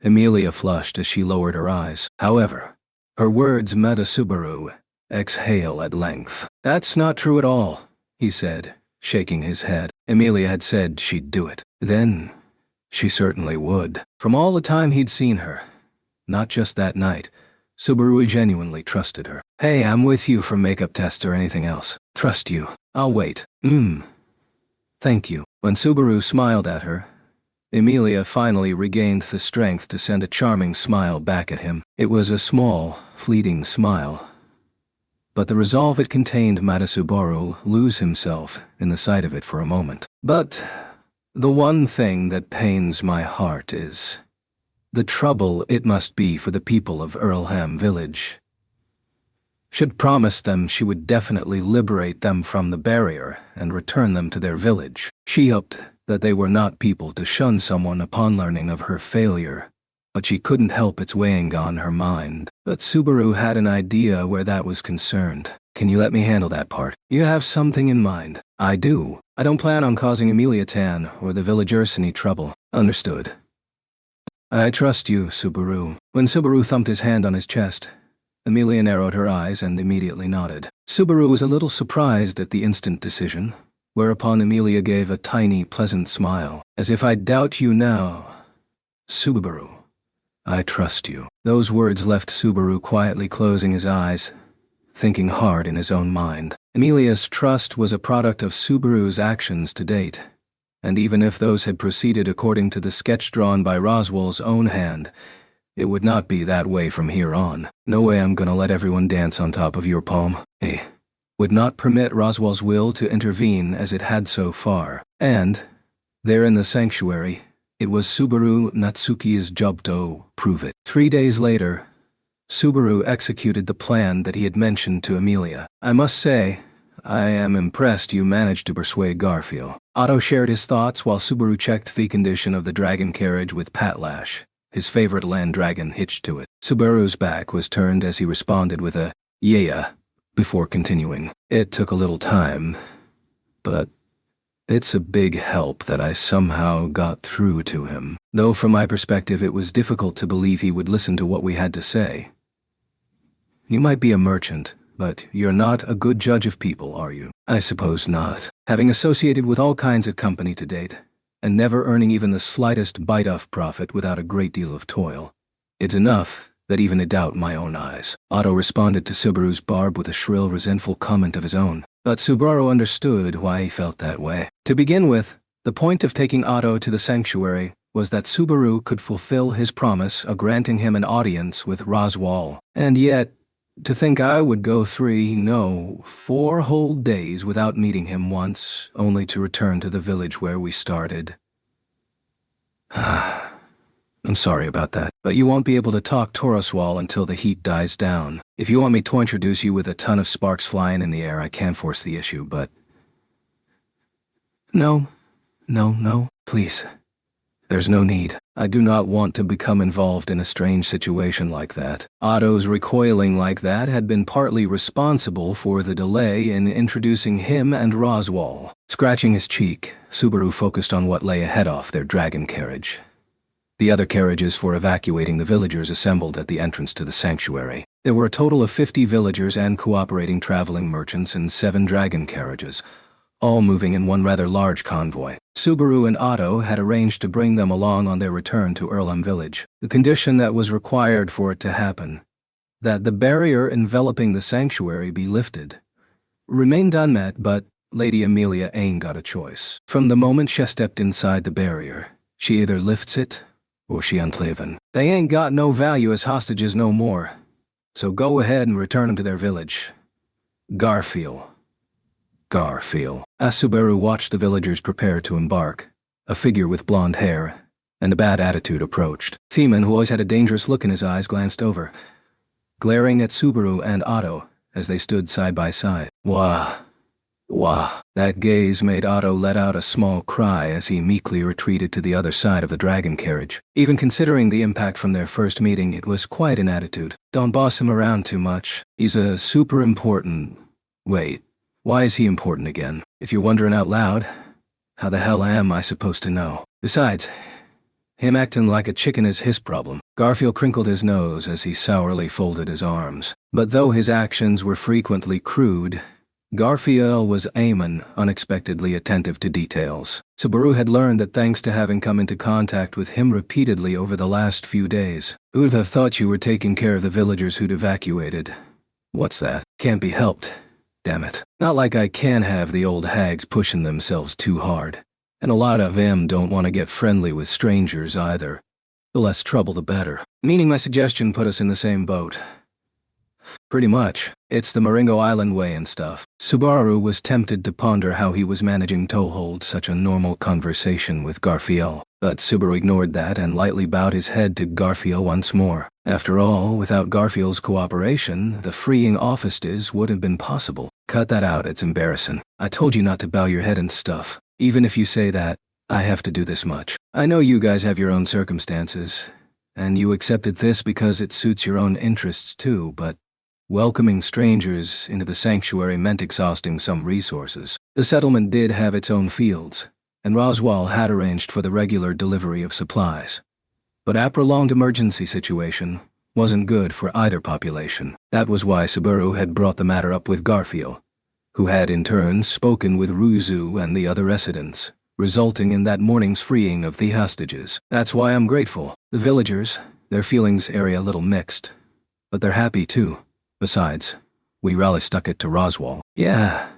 Amelia flushed as she lowered her eyes. However, her words met a Subaru exhale at length. That's not true at all, he said, shaking his head. Amelia had said she'd do it. Then, she certainly would. From all the time he'd seen her, not just that night, Subaru genuinely trusted her. Hey, I'm with you for makeup tests or anything else. Trust you. I'll wait. Thank you. When Subaru smiled at her, Amelia finally regained the strength to send a charming smile back at him. It was a small, fleeting smile, but the resolve it contained made Subaru lose himself in the sight of it for a moment. But the one thing that pains my heart is the trouble it must be for the people of Earlham Village. She'd promised them she would definitely liberate them from the barrier and return them to their village. She hoped that they were not people to shun someone upon learning of her failure, but she couldn't help its weighing on her mind. But Subaru had an idea where that was concerned. Can you let me handle that part? You have something in mind. I do. I don't plan on causing Amelia Tan or the villagers any trouble. Understood. I trust you, Subaru. When Subaru thumped his hand on his chest, Amelia narrowed her eyes and immediately nodded. Subaru was a little surprised at the instant decision, whereupon Amelia gave a tiny, pleasant smile. As if I doubt you now, Subaru. I trust you. Those words left Subaru quietly closing his eyes, thinking hard in his own mind. Amelia's trust was a product of Subaru's actions to date, and even if those had proceeded according to the sketch drawn by Roswell's own hand, it would not be that way from here on. No way I'm gonna let everyone dance on top of your palm. Would not permit Roswell's will to intervene as it had so far. And, there in the sanctuary, it was Subaru Natsuki's job to prove it. 3 days later, Subaru executed the plan that he had mentioned to Amelia. I must say, I am impressed you managed to persuade Garfield. Otto shared his thoughts while Subaru checked the condition of the dragon carriage with Patlash, his favorite land dragon, hitched to it. Subaru's back was turned as he responded with a yeah, before continuing. It took a little time, but it's a big help that I somehow got through to him. Though from my perspective it was difficult to believe he would listen to what we had to say. You might be a merchant, but you're not a good judge of people, are you? I suppose not. Having associated with all kinds of company to date, and never earning even the slightest bite of profit without a great deal of toil, it's enough that even I doubt my own eyes. Otto responded to Subaru's barb with a shrill, resentful comment of his own. But Subaru understood why he felt that way. To begin with, the point of taking Otto to the sanctuary was that Subaru could fulfill his promise of granting him an audience with Roswell. And yet, to think I would go 4 whole days without meeting him once, only to return to the village where we started. I'm sorry about that, but you won't be able to talk Toroswal until the heat dies down. If you want me to introduce you with a ton of sparks flying in the air, I can force the issue, but... No, please. There's no need. I do not want to become involved in a strange situation like that. Otto's recoiling like that had been partly responsible for the delay in introducing him and Roswell. Scratching his cheek, Subaru focused on what lay ahead of their dragon carriage. The other carriages for evacuating the villagers assembled at the entrance to the sanctuary. There were a total of 50 villagers and cooperating traveling merchants in 7 dragon carriages, all moving in one rather large convoy. Subaru and Otto had arranged to bring them along on their return to Earlham Village. The condition that was required for it to happen, that the barrier enveloping the sanctuary be lifted, remained unmet, but Lady Amelia ain't got a choice. From the moment she stepped inside the barrier, she either lifts it or she uncleven. They ain't got no value as hostages no more, so go ahead and return them to their village. Garfield. As Subaru watched the villagers prepare to embark, a figure with blonde hair, and a bad attitude approached. Feeman, who always had a dangerous look in his eyes, glanced over, glaring at Subaru and Otto as they stood side by side. Wah. Wah. That gaze made Otto let out a small cry as he meekly retreated to the other side of the dragon carriage. Even considering the impact from their first meeting, it was quite an attitude. Don't boss him around too much. He's a super important... Wait, why is he important again? If you're wondering out loud, how the hell am I supposed to know? Besides, him acting like a chicken is his problem. Garfield crinkled his nose as he sourly folded his arms. But though his actions were frequently crude, Garfield was unexpectedly attentive to details. Subaru had learned that thanks to having come into contact with him repeatedly over the last few days. Who'd have thought you were taking care of the villagers who'd evacuated? What's that? Can't be helped. Damn it. Not like I can have the old hags pushing themselves too hard. And a lot of them don't want to get friendly with strangers either. The less trouble the better. Meaning my suggestion put us in the same boat. Pretty much. It's the Maringo Island way and stuff. Subaru was tempted to ponder how he was managing to hold such a normal conversation with Garfield. But Subaru ignored that and lightly bowed his head to Garfield once more. After all, without Garfield's cooperation, the freeing offices would have been possible. Cut that out, it's embarrassing. I told you not to bow your head and stuff. Even if you say that, I have to do this much. I know you guys have your own circumstances, and you accepted this because it suits your own interests too, but welcoming strangers into the sanctuary meant exhausting some resources. The settlement did have its own fields, and Roswell had arranged for the regular delivery of supplies. But a prolonged emergency situation wasn't good for either population. That was why Subaru had brought the matter up with Garfield, who had in turn spoken with Ruzu and the other residents, resulting in that morning's freeing of the hostages. That's why I'm grateful. The villagers, their feelings are a little mixed, but they're happy too. Besides, we really stuck it to Roswell. Yeah,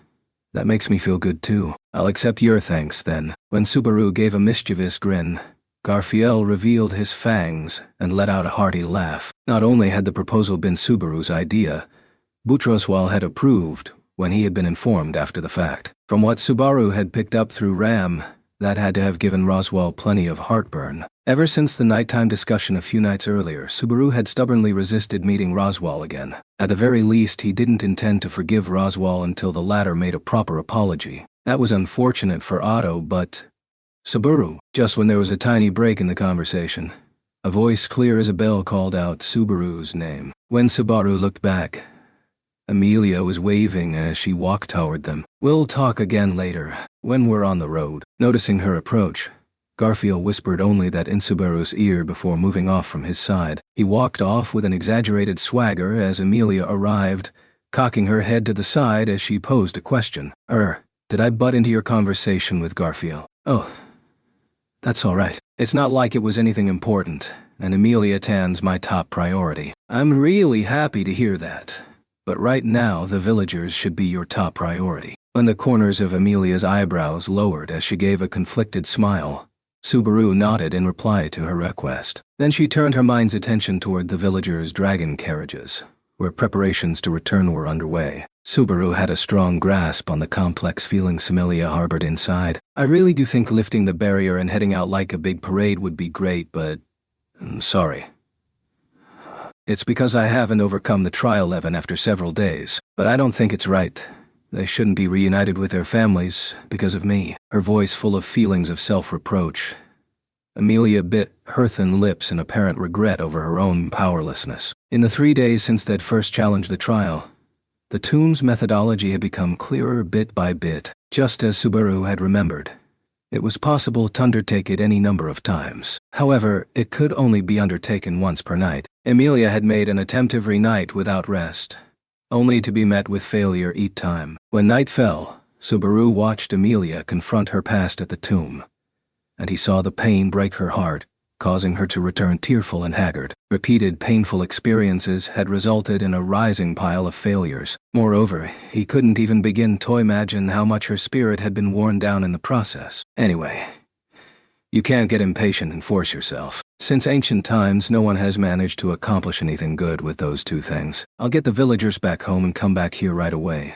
that makes me feel good too. I'll accept your thanks then. When Subaru gave a mischievous grin, Garfield revealed his fangs and let out a hearty laugh. Not only had the proposal been Subaru's idea, Roswell had approved when he had been informed after the fact. From what Subaru had picked up through Ram, that had to have given Roswell plenty of heartburn. Ever since the nighttime discussion a few nights earlier, Subaru had stubbornly resisted meeting Roswell again. At the very least, he didn't intend to forgive Roswell until the latter made a proper apology. That was unfortunate for Otto, but Subaru. Just when there was a tiny break in the conversation, a voice clear as a bell called out Subaru's name. When Subaru looked back, Amelia was waving as she walked toward them. We'll talk again later, when we're on the road. Noticing her approach, Garfield whispered only that in Subaru's ear before moving off from his side. He walked off with an exaggerated swagger as Amelia arrived, cocking her head to the side as she posed a question. Did I butt into your conversation with Garfield? Oh, that's all right. It's not like it was anything important, and Amelia Tan's my top priority. I'm really happy to hear that. But right now, the villagers should be your top priority. When the corners of Amelia's eyebrows lowered as she gave a conflicted smile, Subaru nodded in reply to her request. Then she turned her mind's attention toward the villagers' dragon carriages, where preparations to return were underway. Subaru had a strong grasp on the complex feelings Amelia harbored inside. I really do think lifting the barrier and heading out like a big parade would be great, but I'm sorry. It's because I haven't overcome the trial even after several days, but I don't think it's right. They shouldn't be reunited with their families because of me. Her voice full of feelings of self-reproach. Amelia bit her thin lips in apparent regret over her own powerlessness. In the 3 days since they'd first challenged the trial, the tomb's methodology had become clearer bit by bit, just as Subaru had remembered. It was possible to undertake it any number of times. However, it could only be undertaken once per night. Amelia had made an attempt every night without rest, only to be met with failure each time. When night fell, Subaru watched Amelia confront her past at the tomb, and he saw the pain break her heart, causing her to return tearful and haggard. Repeated painful experiences had resulted in a rising pile of failures. Moreover, he couldn't even begin to imagine how much her spirit had been worn down in the process. Anyway, you can't get impatient and force yourself. Since ancient times, no one has managed to accomplish anything good with those two things. I'll get the villagers back home and come back here right away.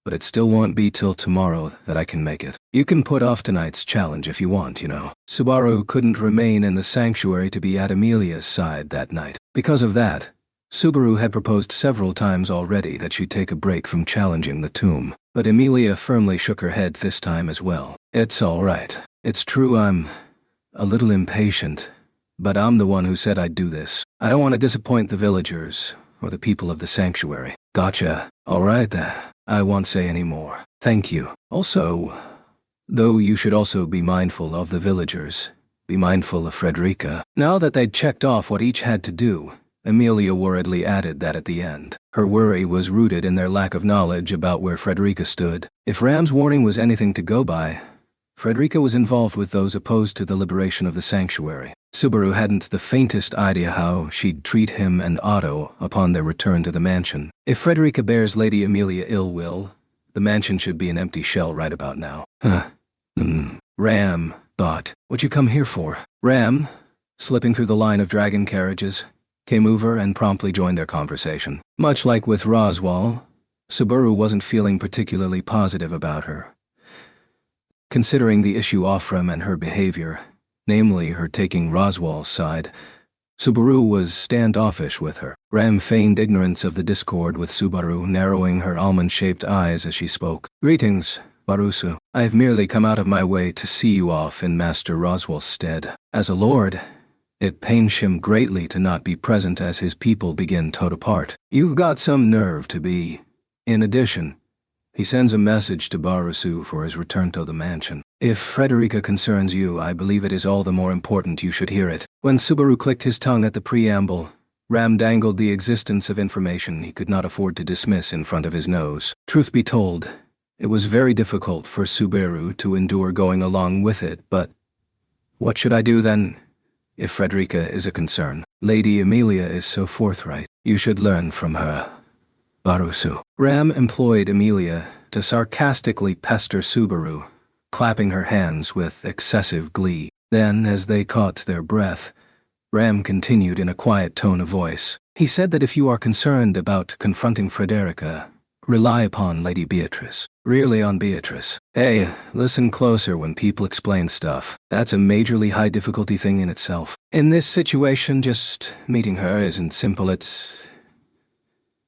but it still won't be till tomorrow that I can make it. You can put off tonight's challenge if you want, you know. Subaru couldn't remain in the sanctuary to be at Emilia's side that night. Because of that, Subaru had proposed several times already that she take a break from challenging the tomb, but Emilia firmly shook her head this time as well. It's all right. It's true I'm a little impatient, but I'm the one who said I'd do this. I don't want to disappoint the villagers or the people of the sanctuary. Gotcha. All right then. I won't say any more. Thank you. Also, though you should also be mindful of the villagers. Be mindful of Frederica. Now that they'd checked off what each had to do, Emilia worriedly added that at the end. Her worry was rooted in their lack of knowledge about where Frederica stood. If Ram's warning was anything to go by, Frederica was involved with those opposed to the liberation of the sanctuary. Subaru hadn't the faintest idea how she'd treat him and Otto upon their return to the mansion. If Frederica bears Lady Emilia ill will, the mansion should be an empty shell right about now. Ram thought, what you come here for? Ram, slipping through the line of dragon carriages, came over and promptly joined their conversation. Much like with Roswell, Subaru wasn't feeling particularly positive about her. Considering the issue Offram and her behavior, namely her taking Roswell's side, Subaru was standoffish with her. Ram feigned ignorance of the discord with Subaru, narrowing her almond-shaped eyes as she spoke. Greetings, Barusu. I have merely come out of my way to see you off in Master Roswell's stead. As a lord, it pains him greatly to not be present as his people begin to depart. You've got some nerve to be. In addition, he sends a message to Barusu for his return to the mansion. If Frederica concerns you, I believe it is all the more important you should hear it. When Subaru clicked his tongue at the preamble, Ram dangled the existence of information he could not afford to dismiss in front of his nose. Truth be told, it was very difficult for Subaru to endure going along with it, but what should I do then? If Frederica is a concern, Lady Emilia is so forthright. You should learn from her. Barusu. Ram employed Emilia to sarcastically pester Subaru, clapping her hands with excessive glee. Then, as they caught their breath, Ram continued in a quiet tone of voice. He said that if you are concerned about confronting Frederica, rely upon Lady Beatrice. Really on Beatrice. Hey, listen closer when people explain stuff. That's a majorly high difficulty thing in itself. In this situation, just meeting her isn't simple.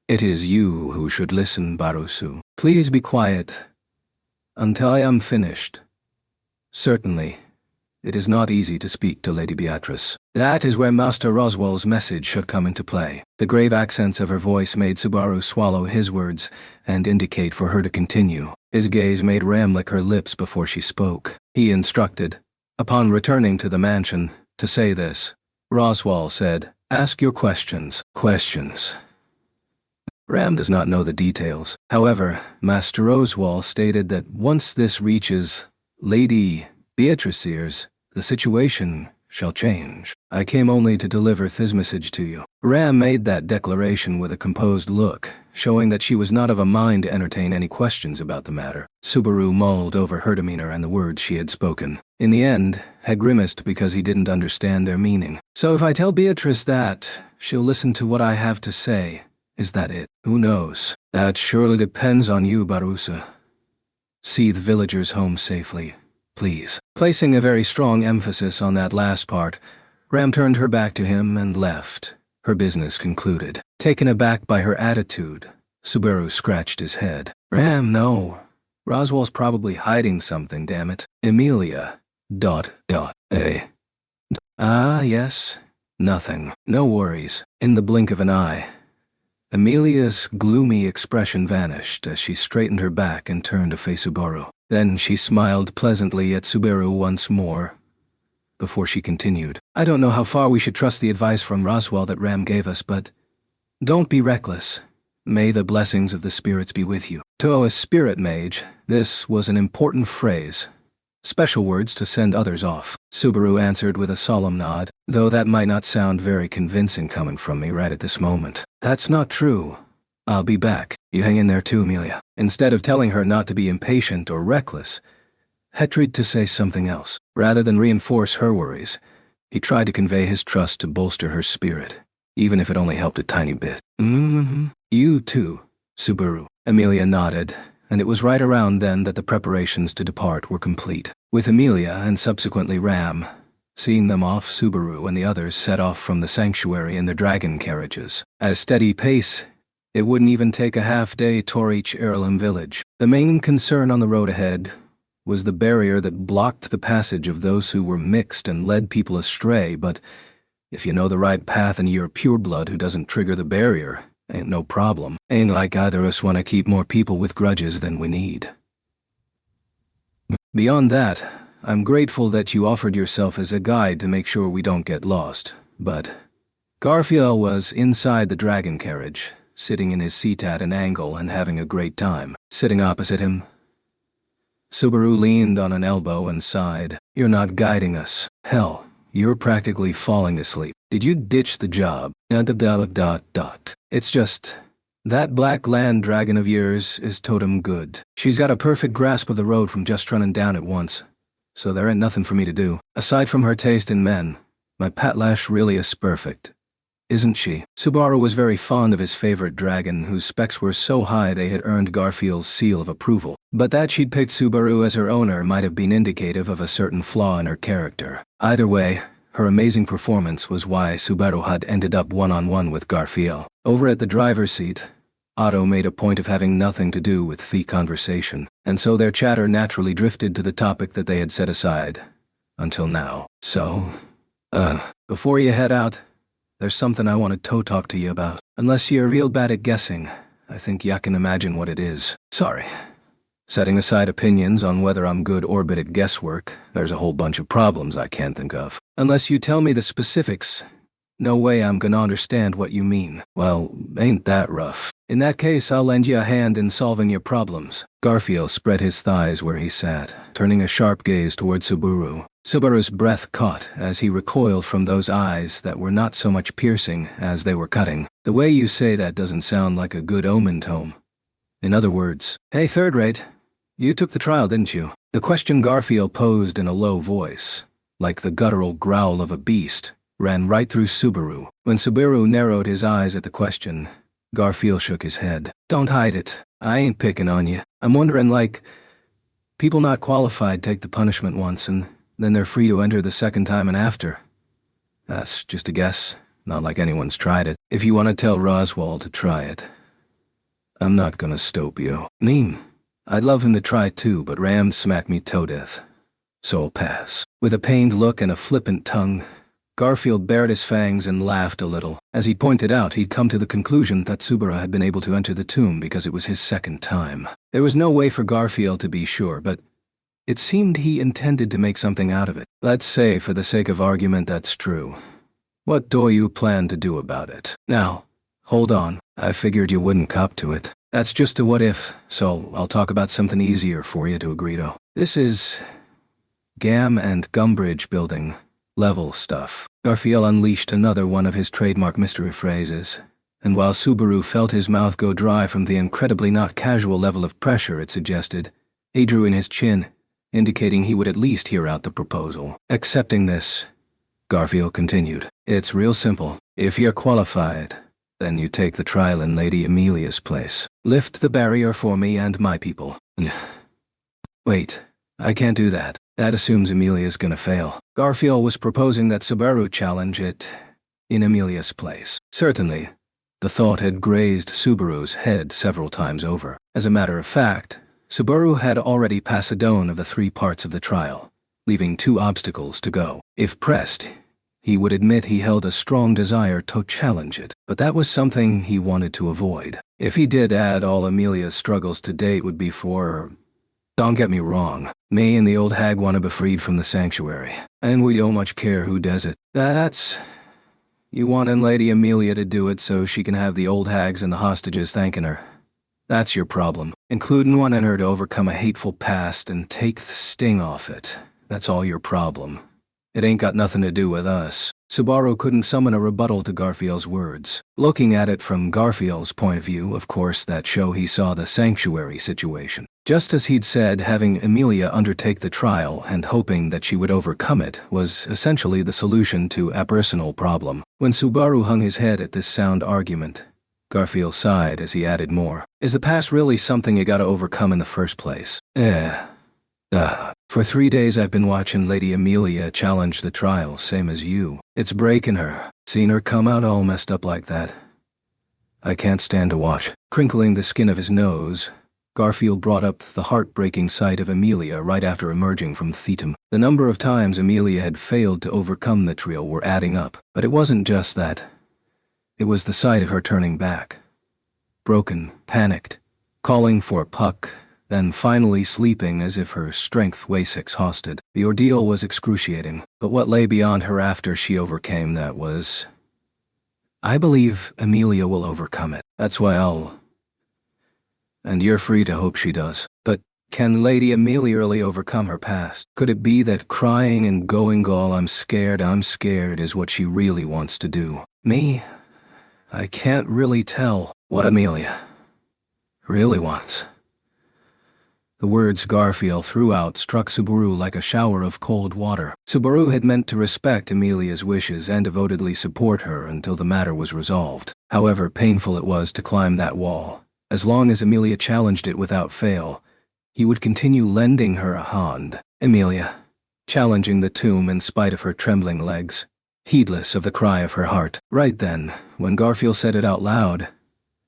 It is you who should listen, Barusu. Please be quiet until I am finished. Certainly, it is not easy to speak to Lady Beatrice. That is where Master Roswell's message should come into play. The grave accents of her voice made Subaru swallow his words and indicate for her to continue. His gaze made Ram lick her lips before she spoke. He instructed, upon returning to the mansion, to say this. Roswell said, ask your questions. Questions. Ram does not know the details. However, Master Roswell stated that once this reaches Lady Beatrice's ears, the situation shall change. I came only to deliver this message to you. Ram made that declaration with a composed look, showing that she was not of a mind to entertain any questions about the matter. Subaru mulled over her demeanor and the words she had spoken. In the end, had grimaced because he didn't understand their meaning. So if I tell Beatrice that, she'll listen to what I have to say. Is that it? Who knows? That surely depends on you, Barusa. See the villagers home safely, please. Placing a very strong emphasis on that last part, Ram turned her back to him and left, her business concluded. Taken aback by her attitude, Subaru scratched his head. Ram, no. Roswell's probably hiding something, damn it. Emilia. Yes. Nothing. No worries. In the blink of an eye, Emilia's gloomy expression vanished as she straightened her back and turned to face Subaru. Then she smiled pleasantly at Subaru once more, before she continued. I don't know how far we should trust the advice from Roswell that Ram gave us, but don't be reckless. May the blessings of the spirits be with you. To a spirit mage, this was an important phrase. Special words to send others off. Subaru answered with a solemn nod, though that might not sound very convincing coming from me right at this moment. That's not true. I'll be back. You hang in there too, Emilia. Instead of telling her not to be impatient or reckless, had tried to say something else. Rather than reinforce her worries, he tried to convey his trust to bolster her spirit, even if it only helped a tiny bit. You too, Subaru. Emilia nodded, and it was right around then that the preparations to depart were complete. With Emilia and subsequently Ram, seeing them off, Subaru and the others set off from the sanctuary in their dragon carriages. At a steady pace, it wouldn't even take a half-day to reach Erlem village. The main concern on the road ahead was the barrier that blocked the passage of those who were mixed and led people astray, but if you know the right path and you're pureblood who doesn't trigger the barrier, ain't no problem. Ain't like either of us want to keep more people with grudges than we need. Beyond that, I'm grateful that you offered yourself as a guide to make sure we don't get lost, but Garfield was inside the dragon carriage, sitting in his seat at an angle and having a great time. Sitting opposite him, Subaru leaned on an elbow and sighed. You're not guiding us. Hell, you're practically falling asleep. Did you ditch the job? ... It's just, that black land dragon of yours is totem good. She's got a perfect grasp of the road from just running down it once, so there ain't nothing for me to do. Aside from her taste in men, my Patlash really is perfect. Isn't she? Subaru was very fond of his favorite dragon, whose specs were so high they had earned Garfield's seal of approval. But that she'd picked Subaru as her owner might have been indicative of a certain flaw in her character. Either way, her amazing performance was why Subaru had ended up one-on-one with Garfield. Over at the driver's seat, Otto made a point of having nothing to do with the conversation, and so their chatter naturally drifted to the topic that they had set aside. Until now. So, before you head out, there's something I want to talk to you about. Unless you're real bad at guessing, I think ya can imagine what it is. Sorry. Setting aside opinions on whether I'm good or bad at guesswork, there's a whole bunch of problems I can't think of. Unless you tell me the specifics, no way I'm gonna understand what you mean. Well, ain't that rough. In that case, I'll lend you a hand in solving your problems. Garfield spread his thighs where he sat, turning a sharp gaze toward Subaru. Subaru's breath caught as he recoiled from those eyes that were not so much piercing as they were cutting. The way you say that doesn't sound like a good omen, Tome. In other words, hey, third rate, you took the trial, didn't you? The question Garfield posed in a low voice, like the guttural growl of a beast, ran right through Subaru. When Subaru narrowed his eyes at the question, Garfield shook his head. Don't hide it. I ain't picking on you. I'm wondering, like, people not qualified take the punishment once and then they're free to enter the second time and after. That's just a guess. Not like anyone's tried it. If you want to tell Roswell to try it, I'm not gonna stope you. Mean. I'd love him to try too, but Ram smacked me to death. So I'll pass. With a pained look and a flippant tongue, Garfield bared his fangs and laughed a little. As he pointed out, he'd come to the conclusion that Subaru had been able to enter the tomb because it was his second time. There was no way for Garfield to be sure, but it seemed he intended to make something out of it. Let's say, for the sake of argument, that's true. What do you plan to do about it? Now, hold on. I figured you wouldn't cop to it. That's just a what if, so I'll talk about something easier for you to agree to. This is Gam and Gumbridge building level stuff. Garfield unleashed another one of his trademark mystery phrases, and while Subaru felt his mouth go dry from the incredibly not casual level of pressure it suggested, he drew in his chin, indicating he would at least hear out the proposal. Accepting this, Garfield continued, it's real simple. If you're qualified, then you take the trial in Lady Amelia's place. Lift the barrier for me and my people. Wait, I can't do that. That assumes Amelia's gonna fail. Garfield was proposing that Subaru challenge it in Amelia's place. Certainly, the thought had grazed Subaru's head several times over. As a matter of fact, Subaru had already passed of the 3 parts of the trial, leaving 2 obstacles to go. If pressed, he would admit he held a strong desire to challenge it, but that was something he wanted to avoid. If he did add all Amelia's struggles to date would be for... Don't get me wrong, me and the old hag want to be freed from the sanctuary, and we don't much care who does it. That's... You wanting Lady Amelia to do it so she can have the old hags and the hostages thanking her. That's your problem, including wanting her to overcome a hateful past and take the sting off it. That's all your problem. It ain't got nothing to do with us. Subaru couldn't summon a rebuttal to Garfield's words. Looking at it from Garfield's point of view, of course, that show he saw the sanctuary situation. Just as he'd said, having Amelia undertake the trial and hoping that she would overcome it was essentially the solution to a personal problem. When Subaru hung his head at this sound argument, Garfield sighed as he added more. Is the past really something you gotta overcome in the first place? For 3 days I've been watching Lady Amelia challenge the trial, same as you. It's breaking her. Seeing her come out all messed up like that. I can't stand to watch. Crinkling the skin of his nose, Garfield brought up the heartbreaking sight of Amelia right after emerging from Thetum. The number of times Amelia had failed to overcome the trio were adding up, but it wasn't just that. It was the sight of her turning back. Broken, panicked, calling for Puck, then finally sleeping as if her strength was exhausted. The ordeal was excruciating, but what lay beyond her after she overcame that was... I believe Amelia will overcome it. That's why I'll... And you're free to hope she does. But can Lady Amelia really overcome her past? Could it be that crying and going all I'm scared is what she really wants to do? Me? I can't really tell what Amelia really wants. The words Garfield threw out struck Subaru like a shower of cold water. Subaru had meant to respect Amelia's wishes and devotedly support her until the matter was resolved. However painful it was to climb that wall, as long as Amelia challenged it without fail, he would continue lending her a hand. Amelia, challenging the tomb in spite of her trembling legs, heedless of the cry of her heart. Right then, when Garfield said it out loud,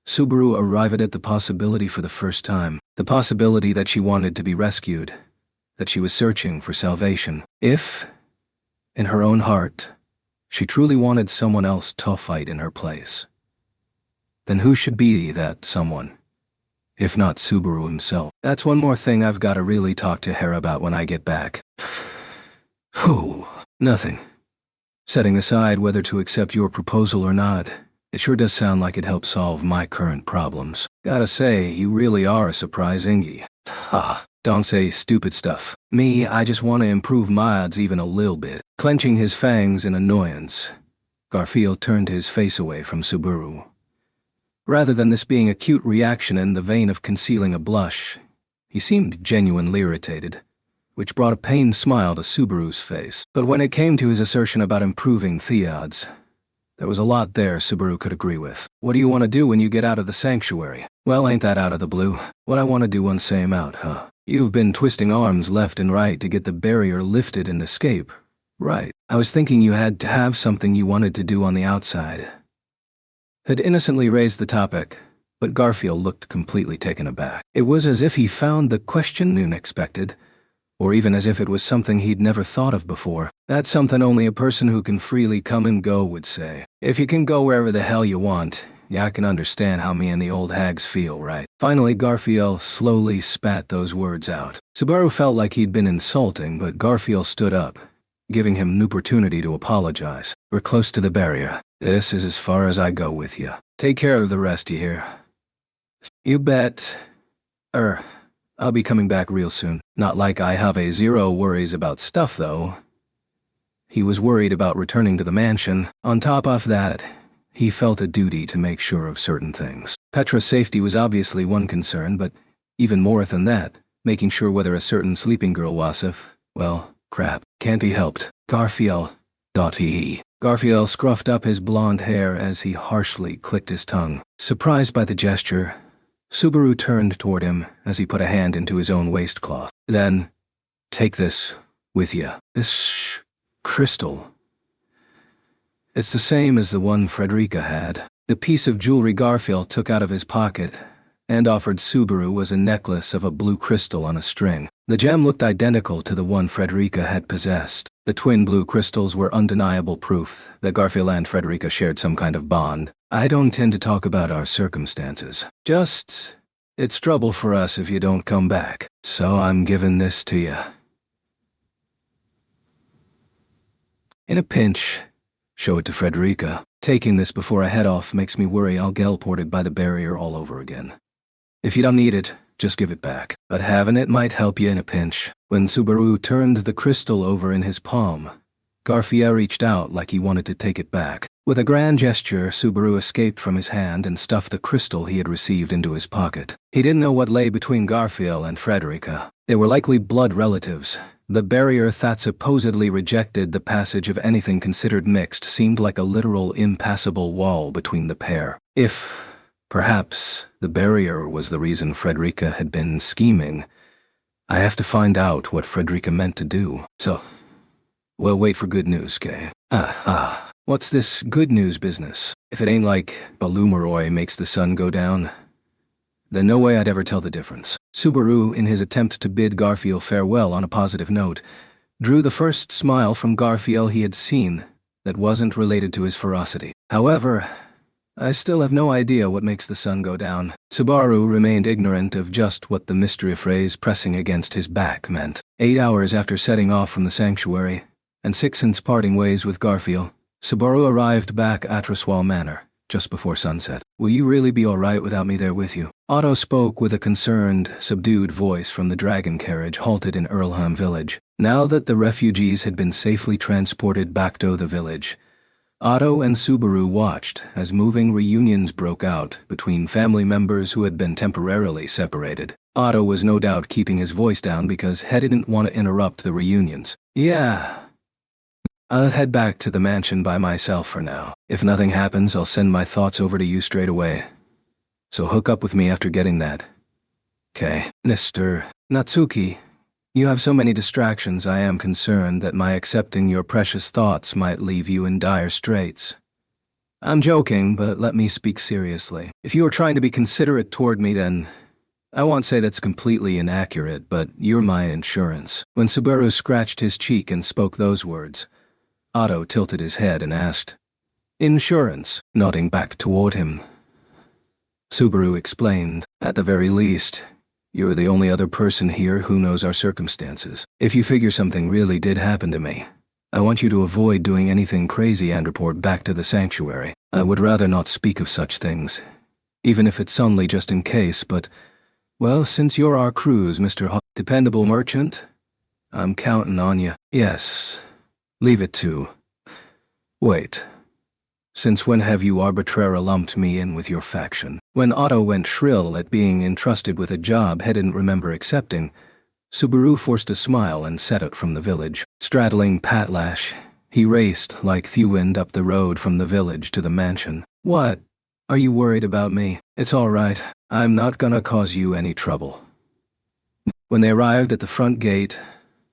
Subaru arrived at the possibility for the first time. The possibility that she wanted to be rescued, that she was searching for salvation. If, in her own heart, she truly wanted someone else to fight in her place, then who should be that someone, if not Subaru himself? That's one more thing I've got to really talk to her about when I get back. Whew, nothing. Setting aside whether to accept your proposal or not, it sure does sound like it helped solve my current problems. Gotta say, you really are a surprise Ingy. Ha, don't say stupid stuff. Me, I just want to improve my odds even a little bit. Clenching his fangs in annoyance, Garfield turned his face away from Subaru. Rather than this being a cute reaction in the vein of concealing a blush, he seemed genuinely irritated, which brought a pained smile to Subaru's face. But when it came to his assertion about improving the odds, there was a lot there Subaru could agree with. What do you want to do when you get out of the sanctuary? Well, ain't that out of the blue? What I want to do once I'm out, huh? You've been twisting arms left and right to get the barrier lifted and escape. Right. I was thinking you had to have something you wanted to do on the outside. Had innocently raised the topic, but Garfield looked completely taken aback. It was as if he found the question unexpected, or even as if it was something he'd never thought of before. That's something only a person who can freely come and go would say. If you can go wherever the hell you want, yeah, I can understand how me and the old hags feel, right? Finally, Garfield slowly spat those words out. Subaru felt like he'd been insulting, but Garfield stood up, giving him an opportunity to apologize. We're close to the barrier. This is as far as I go with you. Take care of the rest, you hear? You bet. I'll be coming back real soon. Not like I have a zero worries about stuff, though. He was worried about returning to the mansion. On top of that, he felt a duty to make sure of certain things. Petra's safety was obviously one concern, but even more than that, making sure whether a certain sleeping girl was well, crap, can't be helped. Garfield. Garfield scruffed up his blonde hair as he harshly clicked his tongue. Surprised by the gesture, Subaru turned toward him as he put a hand into his own waistcloth. Then, take this with you. This crystal. It's the same as the one Frederica had. The piece of jewelry Garfield took out of his pocket and offered Subaru was a necklace of a blue crystal on a string. The gem looked identical to the one Frederica had possessed. The twin blue crystals were undeniable proof that Garfield and Frederica shared some kind of bond. I don't intend to talk about our circumstances. Just, it's trouble for us if you don't come back. So I'm giving this to you. In a pinch, show it to Frederica. Taking this before I head off makes me worry I'll get teleported by the barrier all over again. If you don't need it, just give it back. But having it might help you in a pinch. When Subaru turned the crystal over in his palm, Garfield reached out like he wanted to take it back. With a grand gesture, Subaru escaped from his hand and stuffed the crystal he had received into his pocket. He didn't know what lay between Garfield and Frederica. They were likely blood relatives. The barrier that supposedly rejected the passage of anything considered mixed seemed like a literal impassable wall between the pair. If Perhaps the barrier was the reason Frederica had been scheming. I have to find out what Frederica meant to do, so... Well, wait for good news, Kay. What's this good news business? If it ain't like Balumaroy makes the sun go down, then no way I'd ever tell the difference. Subaru, in his attempt to bid Garfield farewell on a positive note, drew the first smile from Garfield he had seen that wasn't related to his ferocity. However, I still have no idea what makes the sun go down. Subaru remained ignorant of just what the mystery phrase pressing against his back meant. 8 hours after setting off from the sanctuary, and 6 since parting ways with Garfield, Subaru arrived back at Roswell Manor just before sunset. Will you really be alright without me there with you? Otto spoke with a concerned, subdued voice from the dragon carriage halted in Earlham village. Now that the refugees had been safely transported back to the village, Otto and Subaru watched as moving reunions broke out between family members who had been temporarily separated. Otto was no doubt keeping his voice down because he didn't want to interrupt the reunions. Yeah. I'll head back to the mansion by myself for now. If nothing happens, I'll send my thoughts over to you straight away. So hook up with me after getting that. Okay. Mr. Natsuki, you have so many distractions. I am concerned that my accepting your precious thoughts might leave you in dire straits. I'm joking, but let me speak seriously. If you are trying to be considerate toward me, then I won't say that's completely inaccurate, but you're my insurance. When Subaru scratched his cheek and spoke those words, Otto tilted his head and asked, Insurance? Nodding back toward him. Subaru explained, At the very least, you're the only other person here who knows our circumstances. If you figure something really did happen to me, I want you to avoid doing anything crazy and report back to the sanctuary. I would rather not speak of such things, even if it's only just in case, but, well, since you're our crew's Mr. Dependable Merchant, I'm counting on you. Yes. Leave it to. Wait. Since when have you arbitrarily lumped me in with your faction? When Otto went shrill at being entrusted with a job he didn't remember accepting, Subaru forced a smile and set out from the village. Straddling Patlash, he raced like Thewwind up the road from the village to the mansion. What? Are you worried about me? It's all right. I'm not gonna cause you any trouble. When they arrived at the front gate,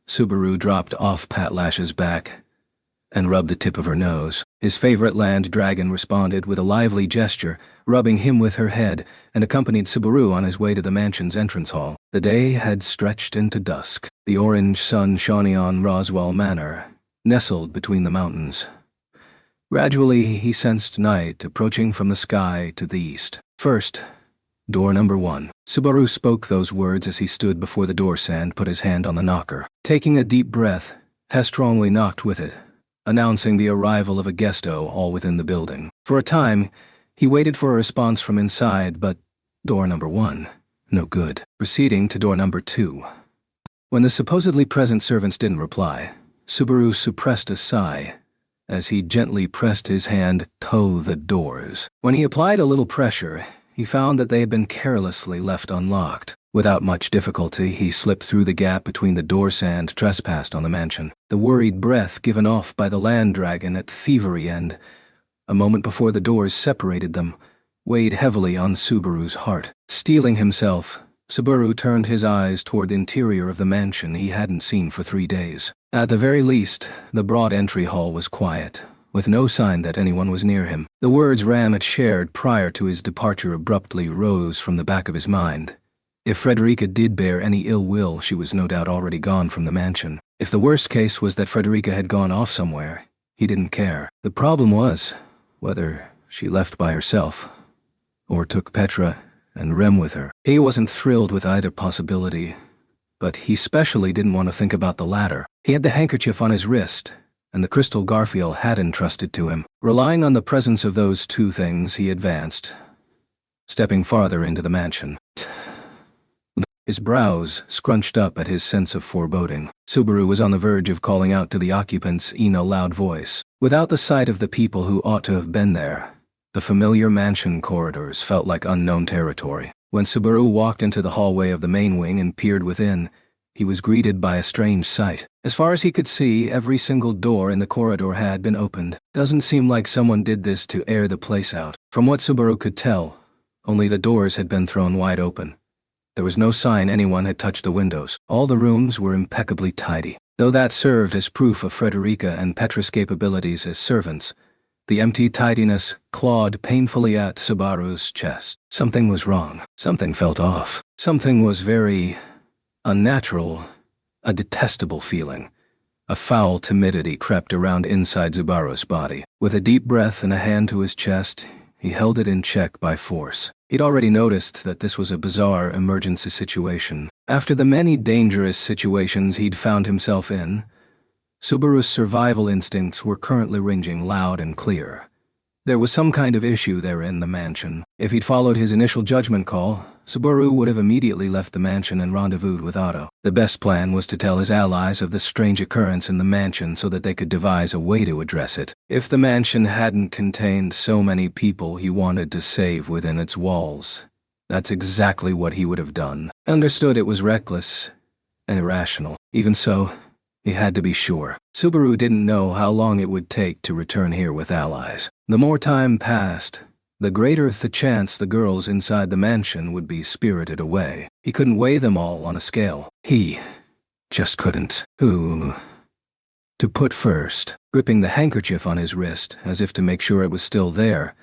Subaru dropped off Patlash's back and rubbed the tip of her nose. His favorite land dragon responded with a lively gesture, rubbing him with her head, and accompanied Subaru on his way to the mansion's entrance hall. The day had stretched into dusk. The orange sun shone on Roswell Manor, nestled between the mountains. Gradually, he sensed night approaching from the sky to the east. First, door number 1. Subaru spoke those words as he stood before the door and put his hand on the knocker. Taking a deep breath, he strongly knocked with it, announcing the arrival of a guesto all within the building. For a time, he waited for a response from inside, but door number 1, no good. Proceeding to door number 2. When the supposedly present servants didn't reply, Subaru suppressed a sigh as he gently pressed his hand to the doors. When he applied a little pressure, he found that they had been carelessly left unlocked. Without much difficulty, he slipped through the gap between the doors and trespassed on the mansion. The worried breath given off by the land dragon at the thievery end, a moment before the doors separated them, weighed heavily on Subaru's heart. Steeling himself, Subaru turned his eyes toward the interior of the mansion he hadn't seen for 3 days. At the very least, the broad entry hall was quiet, with no sign that anyone was near him. The words Ram had shared prior to his departure abruptly rose from the back of his mind. If Frederica did bear any ill will, she was no doubt already gone from the mansion. If the worst case was that Frederica had gone off somewhere, he didn't care. The problem was whether she left by herself, or took Petra and Rem with her. He wasn't thrilled with either possibility, but he especially didn't want to think about the latter. He had the handkerchief on his wrist, and the crystal Garfield had entrusted to him. Relying on the presence of those two things, he advanced, stepping farther into the mansion. His brows scrunched up at his sense of foreboding. Subaru was on the verge of calling out to the occupants in a loud voice. Without the sight of the people who ought to have been there, the familiar mansion corridors felt like unknown territory. When Subaru walked into the hallway of the main wing and peered within, he was greeted by a strange sight. As far as he could see, every single door in the corridor had been opened. Doesn't seem like someone did this to air the place out. From what Subaru could tell, only the doors had been thrown wide open. There was no sign anyone had touched the windows. All the rooms were impeccably tidy. Though that served as proof of Frederica and Petra's capabilities as servants, the empty tidiness clawed painfully at Subaru's chest. Something was wrong. Something felt off. Something was very unnatural, a detestable feeling. A foul timidity crept around inside Subaru's body. With a deep breath and a hand to his chest, he held it in check by force. He'd already noticed that this was a bizarre emergency situation. After the many dangerous situations he'd found himself in, Subaru's survival instincts were currently ringing loud and clear. There was some kind of issue there in the mansion. If he'd followed his initial judgment call, Subaru would have immediately left the mansion and rendezvoused with Otto. The best plan was to tell his allies of the strange occurrence in the mansion so that they could devise a way to address it. If the mansion hadn't contained so many people he wanted to save within its walls, that's exactly what he would have done. Understood it was reckless and irrational. Even so, he had to be sure. Subaru didn't know how long it would take to return here with allies. The more time passed, the greater the chance the girls inside the mansion would be spirited away. He couldn't weigh them all on a scale. He just couldn't. Who to put first? Gripping the handkerchief on his wrist as if to make sure it was still there,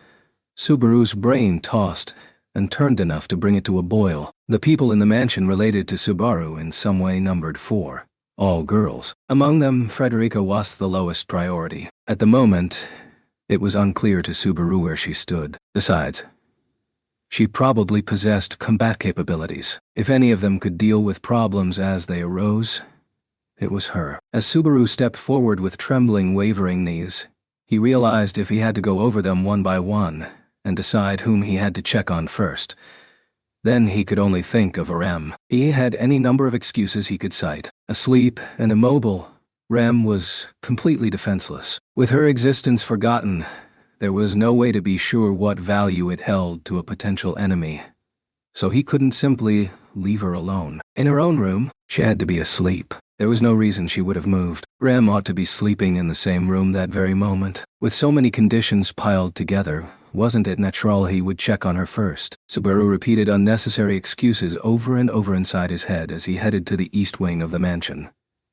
Subaru's brain tossed and turned enough to bring it to a boil. The people in the mansion related to Subaru in some way numbered 4. All girls. Among them, Frederica was the lowest priority. At the moment, it was unclear to Subaru where she stood. Besides, she probably possessed combat capabilities. If any of them could deal with problems as they arose, it was her. As Subaru stepped forward with trembling, wavering knees, he realized if he had to go over them one by one and decide whom he had to check on first, then he could only think of Rem. He had any number of excuses he could cite. Asleep and immobile, Rem was completely defenseless. With her existence forgotten, there was no way to be sure what value it held to a potential enemy. So he couldn't simply leave her alone. In her own room, she had to be asleep. There was no reason she would have moved. Rem ought to be sleeping in the same room that very moment. With so many conditions piled together, wasn't it natural he would check on her first? Subaru repeated unnecessary excuses over and over inside his head as he headed to the east wing of the mansion,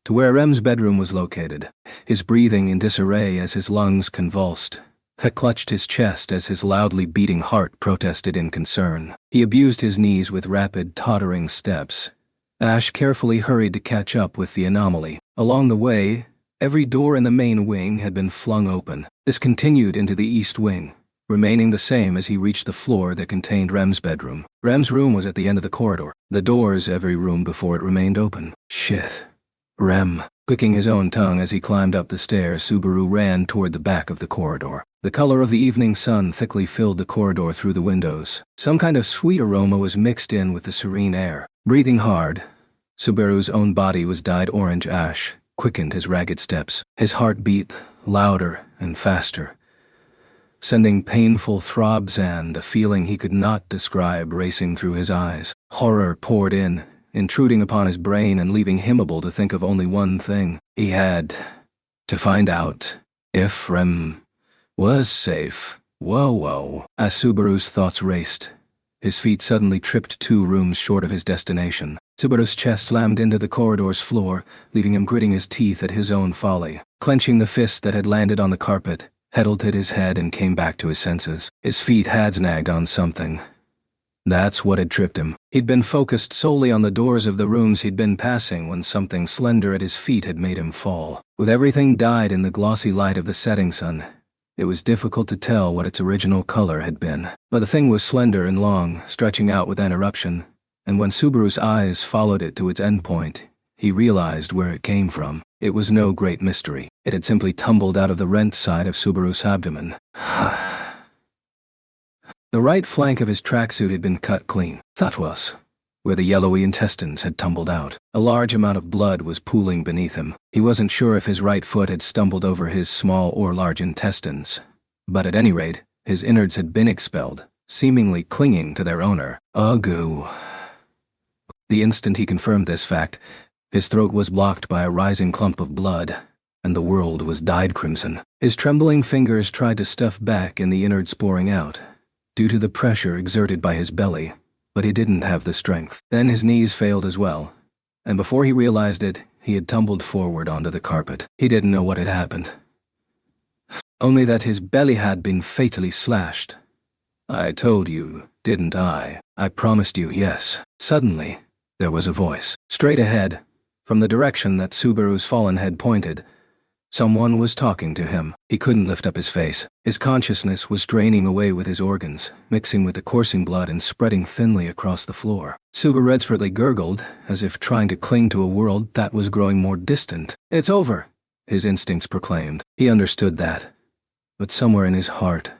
to where Rem's bedroom was located, his breathing in disarray as his lungs convulsed. He clutched his chest as his loudly beating heart protested in concern. He abused his knees with rapid, tottering steps. Ash carefully hurried to catch up with the anomaly. Along the way, every door in the main wing had been flung open. This continued into the east wing, remaining the same as he reached the floor that contained Rem's bedroom. Rem's room was at the end of the corridor. The doors every room before it remained open. Shit. Rem. Clicking his own tongue as he climbed up the stairs, Subaru ran toward the back of the corridor. The color of the evening sun thickly filled the corridor through the windows. Some kind of sweet aroma was mixed in with the serene air. Breathing hard, Subaru's own body was dyed orange ash, quickened his ragged steps. His heart beat louder and faster, sending painful throbs and a feeling he could not describe racing through his eyes. Horror poured in, intruding upon his brain and leaving him able to think of only one thing. He had to find out if Rem was safe. Whoa. As Subaru's thoughts raced, his feet suddenly tripped 2 rooms short of his destination. Subaru's chest slammed into the corridor's floor, leaving him gritting his teeth at his own folly. Clenching the fist that had landed on the carpet, he tilted his head and came back to his senses. His feet had snagged on something. That's what had tripped him. He'd been focused solely on the doors of the rooms he'd been passing when something slender at his feet had made him fall. With everything dyed in the glossy light of the setting sun, it was difficult to tell what its original color had been. But the thing was slender and long, stretching out without interruption, and when Subaru's eyes followed it to its endpoint, he realized where it came from. It was no great mystery. It had simply tumbled out of the rent side of Subaru's abdomen. The right flank of his tracksuit had been cut clean. That was where the yellowy intestines had tumbled out. A large amount of blood was pooling beneath him. He wasn't sure if his right foot had stumbled over his small or large intestines, but at any rate, his innards had been expelled, seemingly clinging to their owner. Ugh. The instant he confirmed this fact, his throat was blocked by a rising clump of blood, and the world was dyed crimson. His trembling fingers tried to stuff back in the innards pouring out, due to the pressure exerted by his belly, but he didn't have the strength. Then his knees failed as well, and before he realized it, he had tumbled forward onto the carpet. He didn't know what had happened, only that his belly had been fatally slashed. "I told you, didn't I? I promised you, yes." Suddenly, there was a voice. Straight ahead, from the direction that Subaru's fallen head pointed, someone was talking to him. He couldn't lift up his face. His consciousness was draining away with his organs, mixing with the coursing blood and spreading thinly across the floor. Subaru desperately gurgled, as if trying to cling to a world that was growing more distant. "It's over," his instincts proclaimed. He understood that. But somewhere in his heart,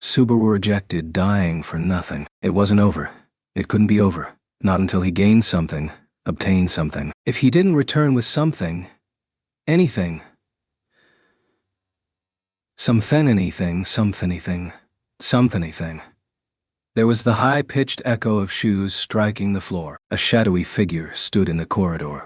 Subaru rejected dying for nothing. It wasn't over. It couldn't be over. Not until he gained something, obtained something. If he didn't return with something, anything, something. There was the high-pitched echo of shoes striking the floor. A shadowy figure stood in the corridor,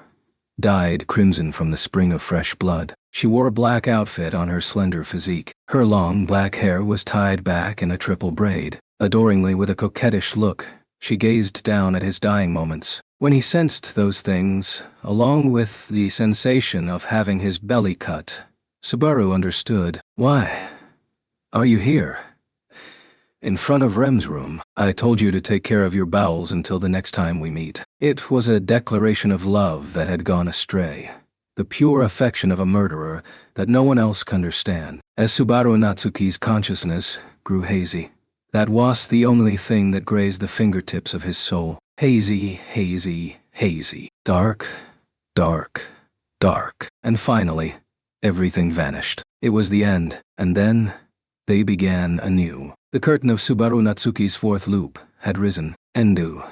dyed crimson from the spring of fresh blood. She wore a black outfit on her slender physique. Her long black hair was tied back in a triple braid. Adoringly, with a coquettish look, she gazed down at his dying moments. When he sensed those things, along with the sensation of having his belly cut, Subaru understood. "Why are you here? In front of Rem's room. I told you to take care of your bowels until the next time we meet." It was a declaration of love that had gone astray. The pure affection of a murderer that no one else could understand. As Subaru Natsuki's consciousness grew hazy, that was the only thing that grazed the fingertips of his soul. Hazy, hazy, hazy. Dark, dark, dark. And finally, everything vanished. It was the end, and then they began anew. The curtain of Subaru Natsuki's fourth loop had risen. Endu.